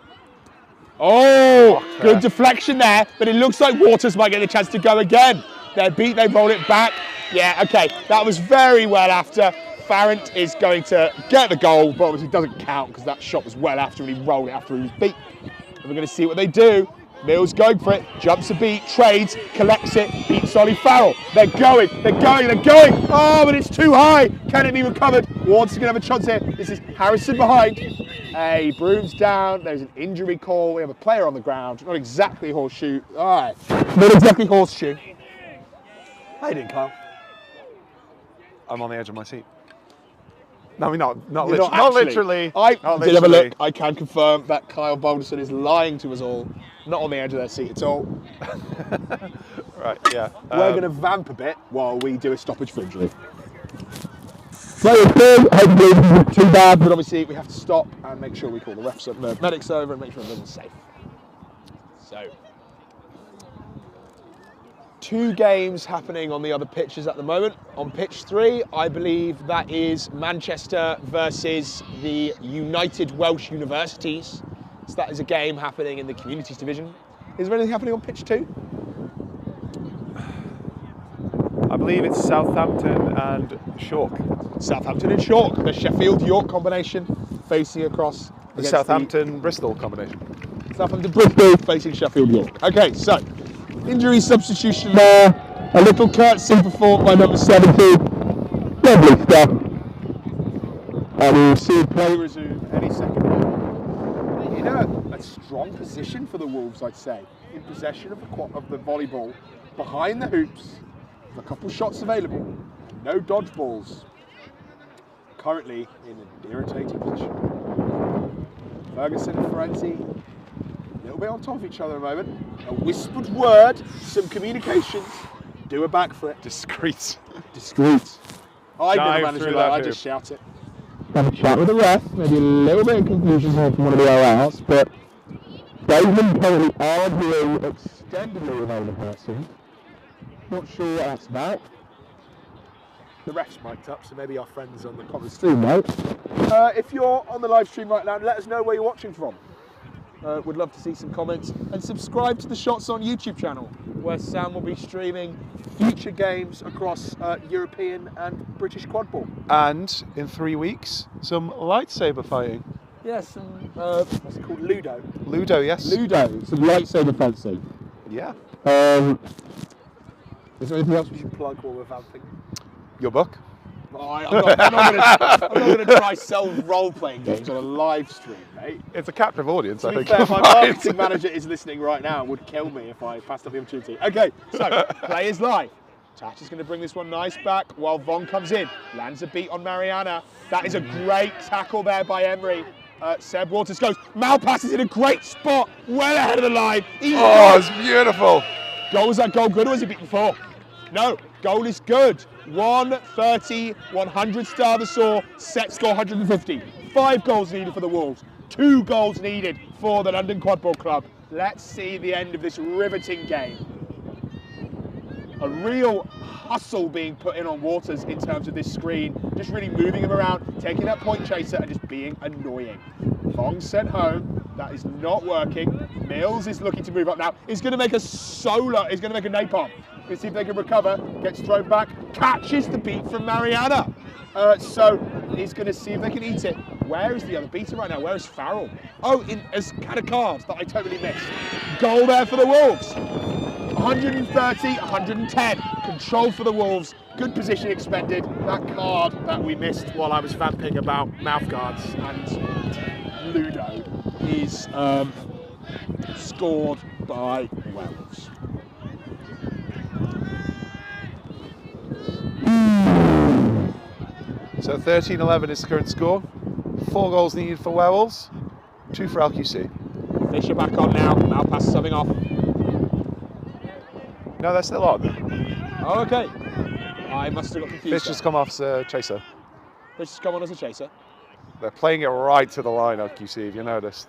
Oh, good deflection there, but it looks like Waters might get the chance to go again. They're beat, they roll it back. Yeah, okay, that was very well after. Farrant is going to get the goal, but obviously doesn't count because that shot was well after and he rolled it after he was beat. And we're going to see what they do. Mills going for it, jumps a beat, trades, collects it, beats Ollie Farrell. They're going. Oh, but it's too high. Can it be recovered? Ward's going to have a chance here. This is Harrison behind. Hey, Broom's down. There's an injury call. We have a player on the ground. Not exactly horseshoe. All right. Not exactly horseshoe. How you doing, Kyle? I'm on the edge of my seat. No, not literally. I did have a look. I can confirm that Kyle Balderson is lying to us all. Not on the edge of their seat at all. Right, yeah. We're going to vamp a bit while we do a stoppage for injury. Players through, hopefully this isn't too bad, but obviously we have to stop and make sure we call the refs up, the medics over and make sure everyone's safe. So, 2 games happening on the other pitches at the moment. On pitch 3, I believe that is Manchester versus the United Welsh Universities. So that is a game happening in the Communities Division. Is there anything happening on pitch 2? I believe it's Southampton and Chalk. Southampton and Chalk, the Sheffield-York combination facing across the Southampton-Bristol combination. Southampton-Bristol facing Sheffield-York. Okay, so injury substitution there. A little curtsy performed by number 17. Lovely stuff. And we'll see play resume any second. In a strong position for the Wolves, I'd say. In possession of the volleyball, behind the hoops, with a couple shots available, no dodgeballs. Currently in an irritating position. Ferguson and Ferenzi, a little bit on top of each other at the moment. A whispered word, some communications. Do a back flip. Discreet. I never manage to do that, I just shout it. have a chat with the ref. Maybe a little bit of confusion here from one of the ORs, but Daveman currently arguing extendedly with another person. Not sure what that's about. The ref's mic'd up, so maybe our friends on the common stream might. If you're on the live stream right now, let us know where you're watching from. Would love to see some comments, and subscribe to the Shots On YouTube channel, where Sam will be streaming future games across European and British Quadball. And in 3 weeks, some lightsaber fighting. Yes, some what's it called? Ludo. Ludo, yes. Ludo, some lightsaber fencing. Yeah. Is there anything else we should plug while we're vamping? Your book. Oh, I'm not going to try sell role-playing games on a live stream, mate. It's a captive audience, I To be think. fair, my marketing manager is listening right now and would kill me if I passed up the opportunity. Okay, so players live. Tatch is going to bring this one nice back while Von comes in. Lands a beat on Mariana. That is a great tackle there by Emery. Seb Waters goes. Malpass is in a great spot, well ahead of the line. It's beautiful. Goal, was that goal good or was it beaten before? No, goal is good. 130, 100 star the saw, set score 150. 5 goals needed for the Wolves, 2 goals needed for the London Quadball Club. Let's see the end of this riveting game. A real hustle being put in on Waters in terms of this screen, just really moving him around, taking that point chaser and just being annoying. Vong sent home, that is not working. Mills is looking to move up now. He's going to make a solo, he's going to make a napalm. Let's see if they can recover, gets thrown back, catches the beat from Mariana. So he's going to see if they can eat it. Where is the other beater right now? Where is Farrell? Oh, as kind of card that I totally missed. Goal there for the Wolves. 130, 110. Control for the Wolves. Good position expended. That card that we missed while I was vamping about mouth guards and Ludo is scored by Werewolves. So 13-11 is the current score. 4 goals needed for Werewolves, 2 for LQC. Fisher back on now. Malpass subbing off. No, they're still on. Oh, okay. I must have got confused. Fisher's come off as a chaser. Fisher's come on as a chaser. They're playing it right to the line, LQC, if you noticed.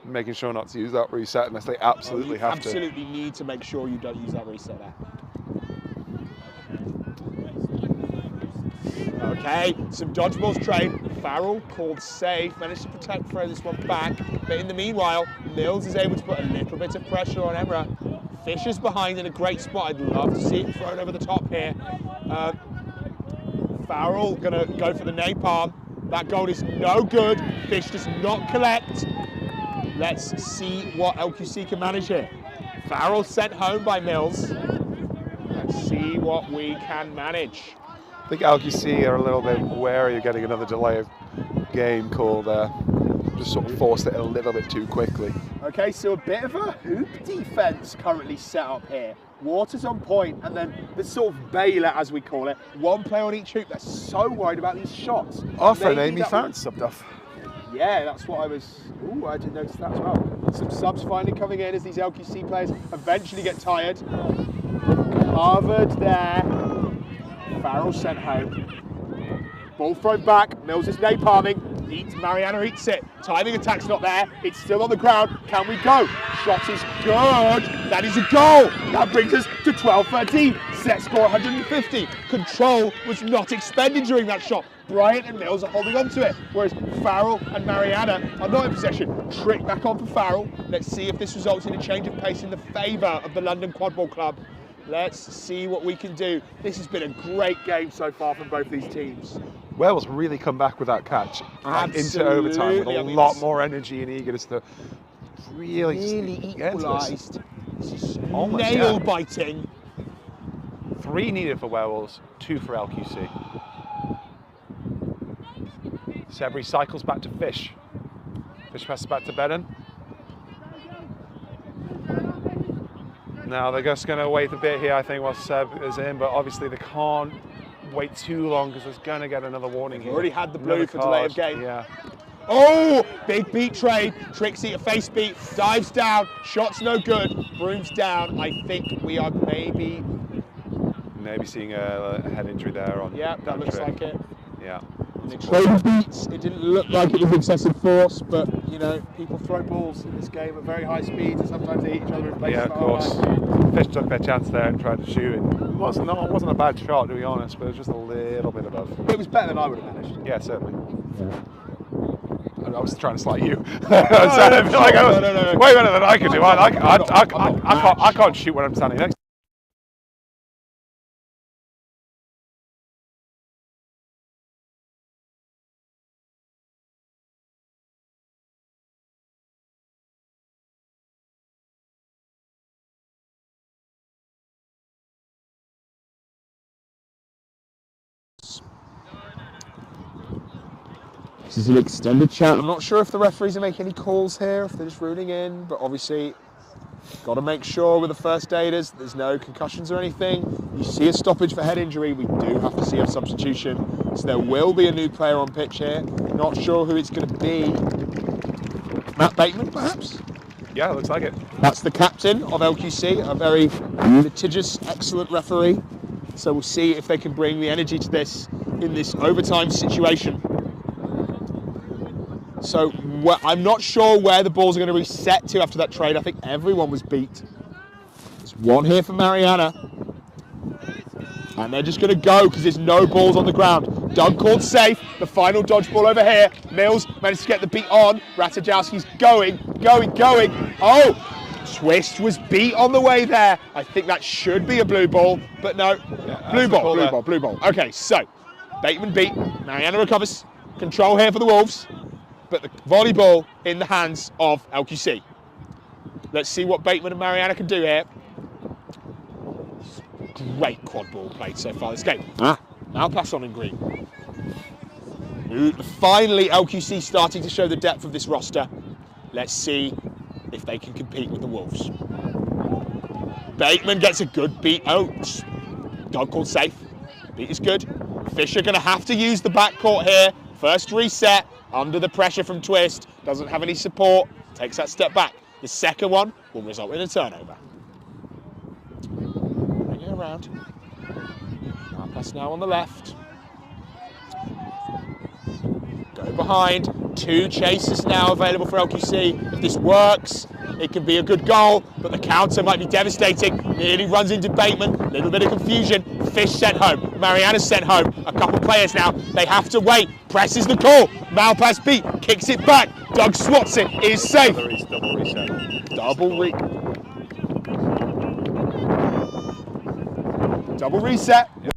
Making sure not to use that reset unless they absolutely have to. Absolutely need to make sure you don't use that reset there. Okay, some dodgeballs trade. Farrell called safe, managed to throw this one back. But in the meanwhile, Mills is able to put a little bit of pressure on Emra. Fisher's behind in a great spot. I'd love to see it thrown over the top here. Farrell gonna go for the napalm. That goal is no good. Fish does not collect. Let's see what LQC can manage here. Farrell sent home by Mills. Let's see what we can manage. I think LQC are a little bit wary of getting another delay of game call there. Just sort of forced it a little bit too quickly. Okay, so a bit of a hoop defence currently set up here. Waters on point, and then the sort of bailer, as we call it. 1 player on each hoop. They're so worried about these shots. Fred Amy found subbed off. Yeah, that's what I was. Ooh, I didn't notice that as well. Some subs finally coming in as these LQC players eventually get tired. Harvard there. Farrell sent home. Ball thrown back. Mills is napalming. Mariana eats it. Timing attack's not there. It's still on the ground. Can we go? Shot is good. That is a goal. That brings us to 12-13. Set score 150. Control was not expended during that shot. Bryant and Mills are holding on to it, whereas Farrell and Mariana are not in possession. Trick back on for Farrell. Let's see if this results in a change of pace in the favour of the London Quadball Club. Let's see what we can do. This has been a great game so far from both these teams. Wales really come back with that catch into overtime with a lot more energy and eagerness to really equalised. Almost, nail biting. 3 needed for Werewolves, 2 for LQC. Sebri cycles back to Fish. Fish passes back to Bennon. Now they're just going to wait a bit here, I think, while Seb is in, but obviously they can't wait too long because there's going to get another warning here. Already had the blue for delay of game. Yeah. Oh, big beat trade. Trixie a face beat, dives down, shot's no good, Broom's down. I think we are maybe seeing a head injury there on. Yeah, that looks like it. Yeah. And it showed beats. It didn't look like it was excessive force, but you know, people throw balls in this game at very high speeds, and sometimes they hit each other in places. Yeah, of course. Fish took their chance there and tried to shoot. It wasn't a bad shot, to be honest, but it was just a little bit above. It was better than I would have managed. Yeah, certainly. I was trying to slight you. No. Way better than I could do. I can't shoot when I'm standing next. This is an extended chat. I'm not sure if the referees are making any calls here, if they're just ruling in, but obviously got to make sure with the first aiders there's no concussions or anything. You see a stoppage for head injury, we do have to see a substitution. So there will be a new player on pitch here. Not sure who it's going to be. Matt Bateman, perhaps? Yeah, looks like it. That's the captain of LQC, a very litigious, excellent referee. So we'll see if they can bring the energy to this in this overtime situation. So I'm not sure where the balls are going to reset to after that trade. I think everyone was beat. There's one here for Mariana. And they're just going to go because there's no balls on the ground. Doug called safe. The final dodgeball over here. Mills managed to get the beat on. Ratajkowski's going. Oh! Twist was beat on the way there. I think that should be a blue ball, but no. Yeah, blue ball. Okay, so Bateman beat. Mariana recovers. Control here for the Wolves. But the volleyball in the hands of LQC. Let's see what Bateman and Mariana can do here. Great quad ball played so far this game. Now pass on in green. Finally, LQC starting to show the depth of this roster. Let's see if they can compete with the Wolves. Bateman gets a good beat. Oh, Doug called safe. Beat is good. Fisher going to have to use the backcourt here. First reset. Under the pressure from Twist, doesn't have any support, takes that step back. The second one will result in a turnover. Bring it around. Now pass now on the left. Go behind. Two chasers now available for LQC. If this works, it can be a good goal, but the counter might be devastating. Nearly runs into Bateman. A little bit of confusion. Fish sent home. Mariana's sent home. A couple players now. They have to wait. Presses the call. Malpass beat. Kicks it back. Doug swats it. Is safe. Double reset. Double reset. Yep.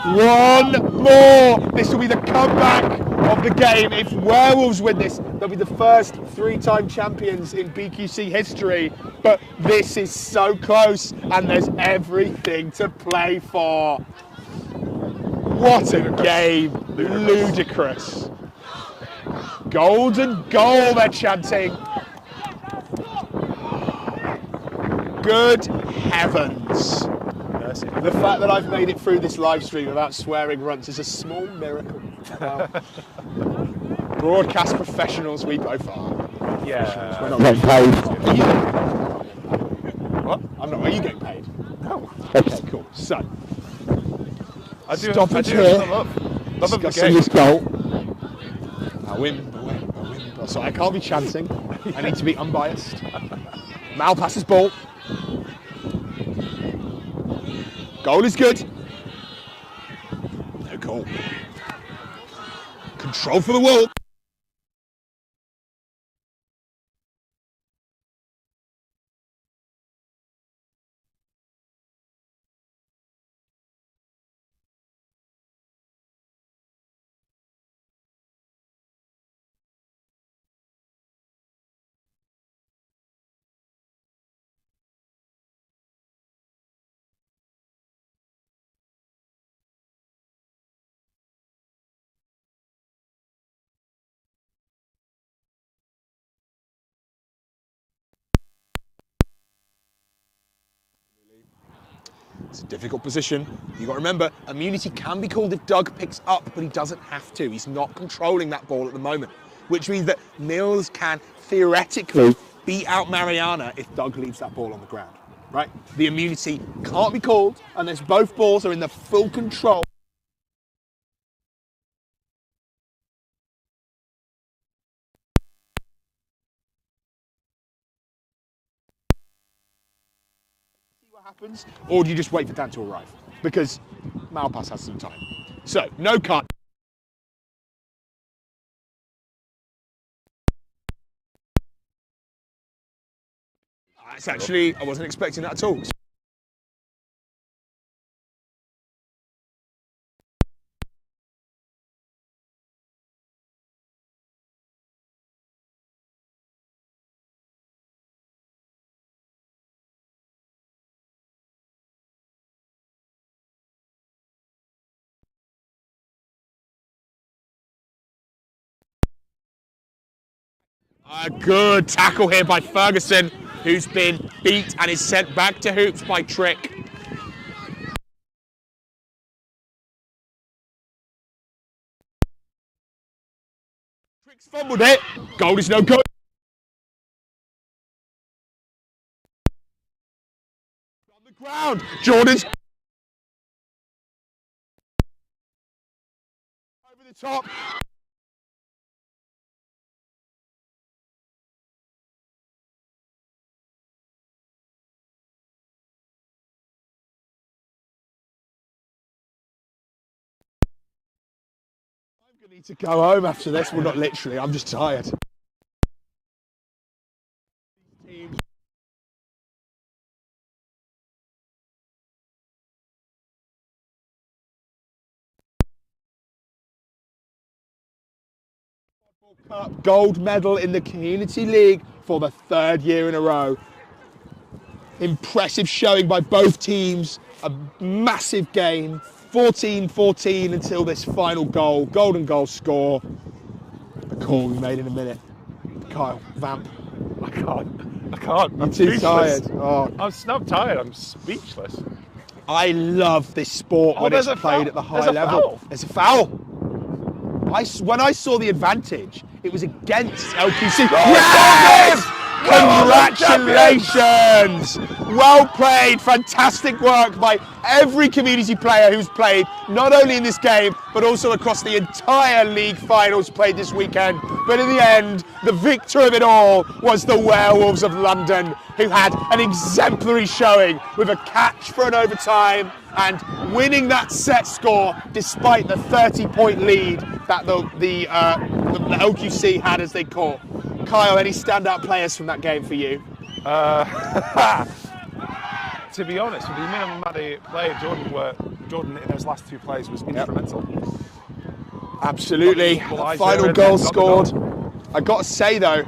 One more. This will be the comeback of the game. If Werewolves win this, they'll be the first 3-time champions in BQC history. But this is so close, and there's everything to play for. What a game. Ludicrous. Golden goal, they're chanting. Good heavens. The fact that I've made it through this live stream without swearing once is a small miracle. Wow. Broadcast professionals we both are. Yeah. We're not getting paid. Are you? What? I'm not. Are you getting paid? No. Okay, cool. So, stoppage here. Love of the Discussing game. this goal. I win. So I can't be chanting. I need to be unbiased. Mal passes ball. Goal is good. No goal. Control for the Wolves. It's a difficult position. You've got to remember, immunity can be called if Doug picks up, but he doesn't have to. He's not controlling that ball at the moment, which means that Mills can theoretically beat out Mariana if Doug leaves that ball on the ground, right? The immunity can't be called unless both balls are in the full control. Happens, or do you just wait for Dan to arrive? Because Malpass has some time. So, no card. It's actually, I wasn't expecting that at all. A good tackle here by Ferguson, who's been beat and is sent back to hoops by Trick. Trick's fumbled it. Goal is no good. On the ground, Jordan's over the top. I need to go home after this. Well, not literally, I'm just tired. Quadball Cup gold medal in the Community League for the 3rd year in a row. Impressive showing by both teams. A massive game. 14-14 until this final goal. Golden goal score. A call we made in a minute. Kyle, vamp. I can't. I'm too speechless. tired. Oh. I'm tired. I'm speechless. I love this sport when it's played at the high level. There's a foul. When I saw the advantage, it was against LQC. Yes! Congratulations! Well played, fantastic work by every community player who's played, not only in this game, but also across the entire league finals played this weekend. But in the end, the victor of it all was the Werewolves of London, who had an exemplary showing with a catch for an overtime and winning that set score despite the 30-point lead that the LQC had as they caught. Kyle, any standout players from that game for you? To be honest, with the minimum amount they played, Jordan worked Jordan in those last two plays was instrumental. Absolutely. Equaliser Final and goal then got the scored. I got to say though,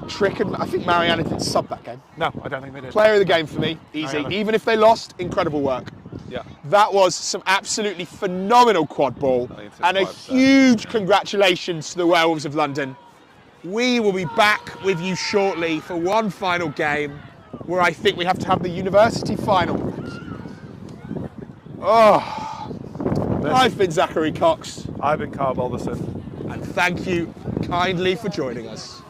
Trick and I think Mariana didn't sub that game. No, I don't think they did. Player of the game for me, easy. Mariana. Even if they lost, incredible work. Yeah. That was some absolutely phenomenal quad ball, and a huge congratulations to the Werewolves of London. We will be back with you shortly for one final game, where I think we have to have the university final. Oh, I've been Zachary Cox. I've been Carl Balderson. And thank you kindly for joining us.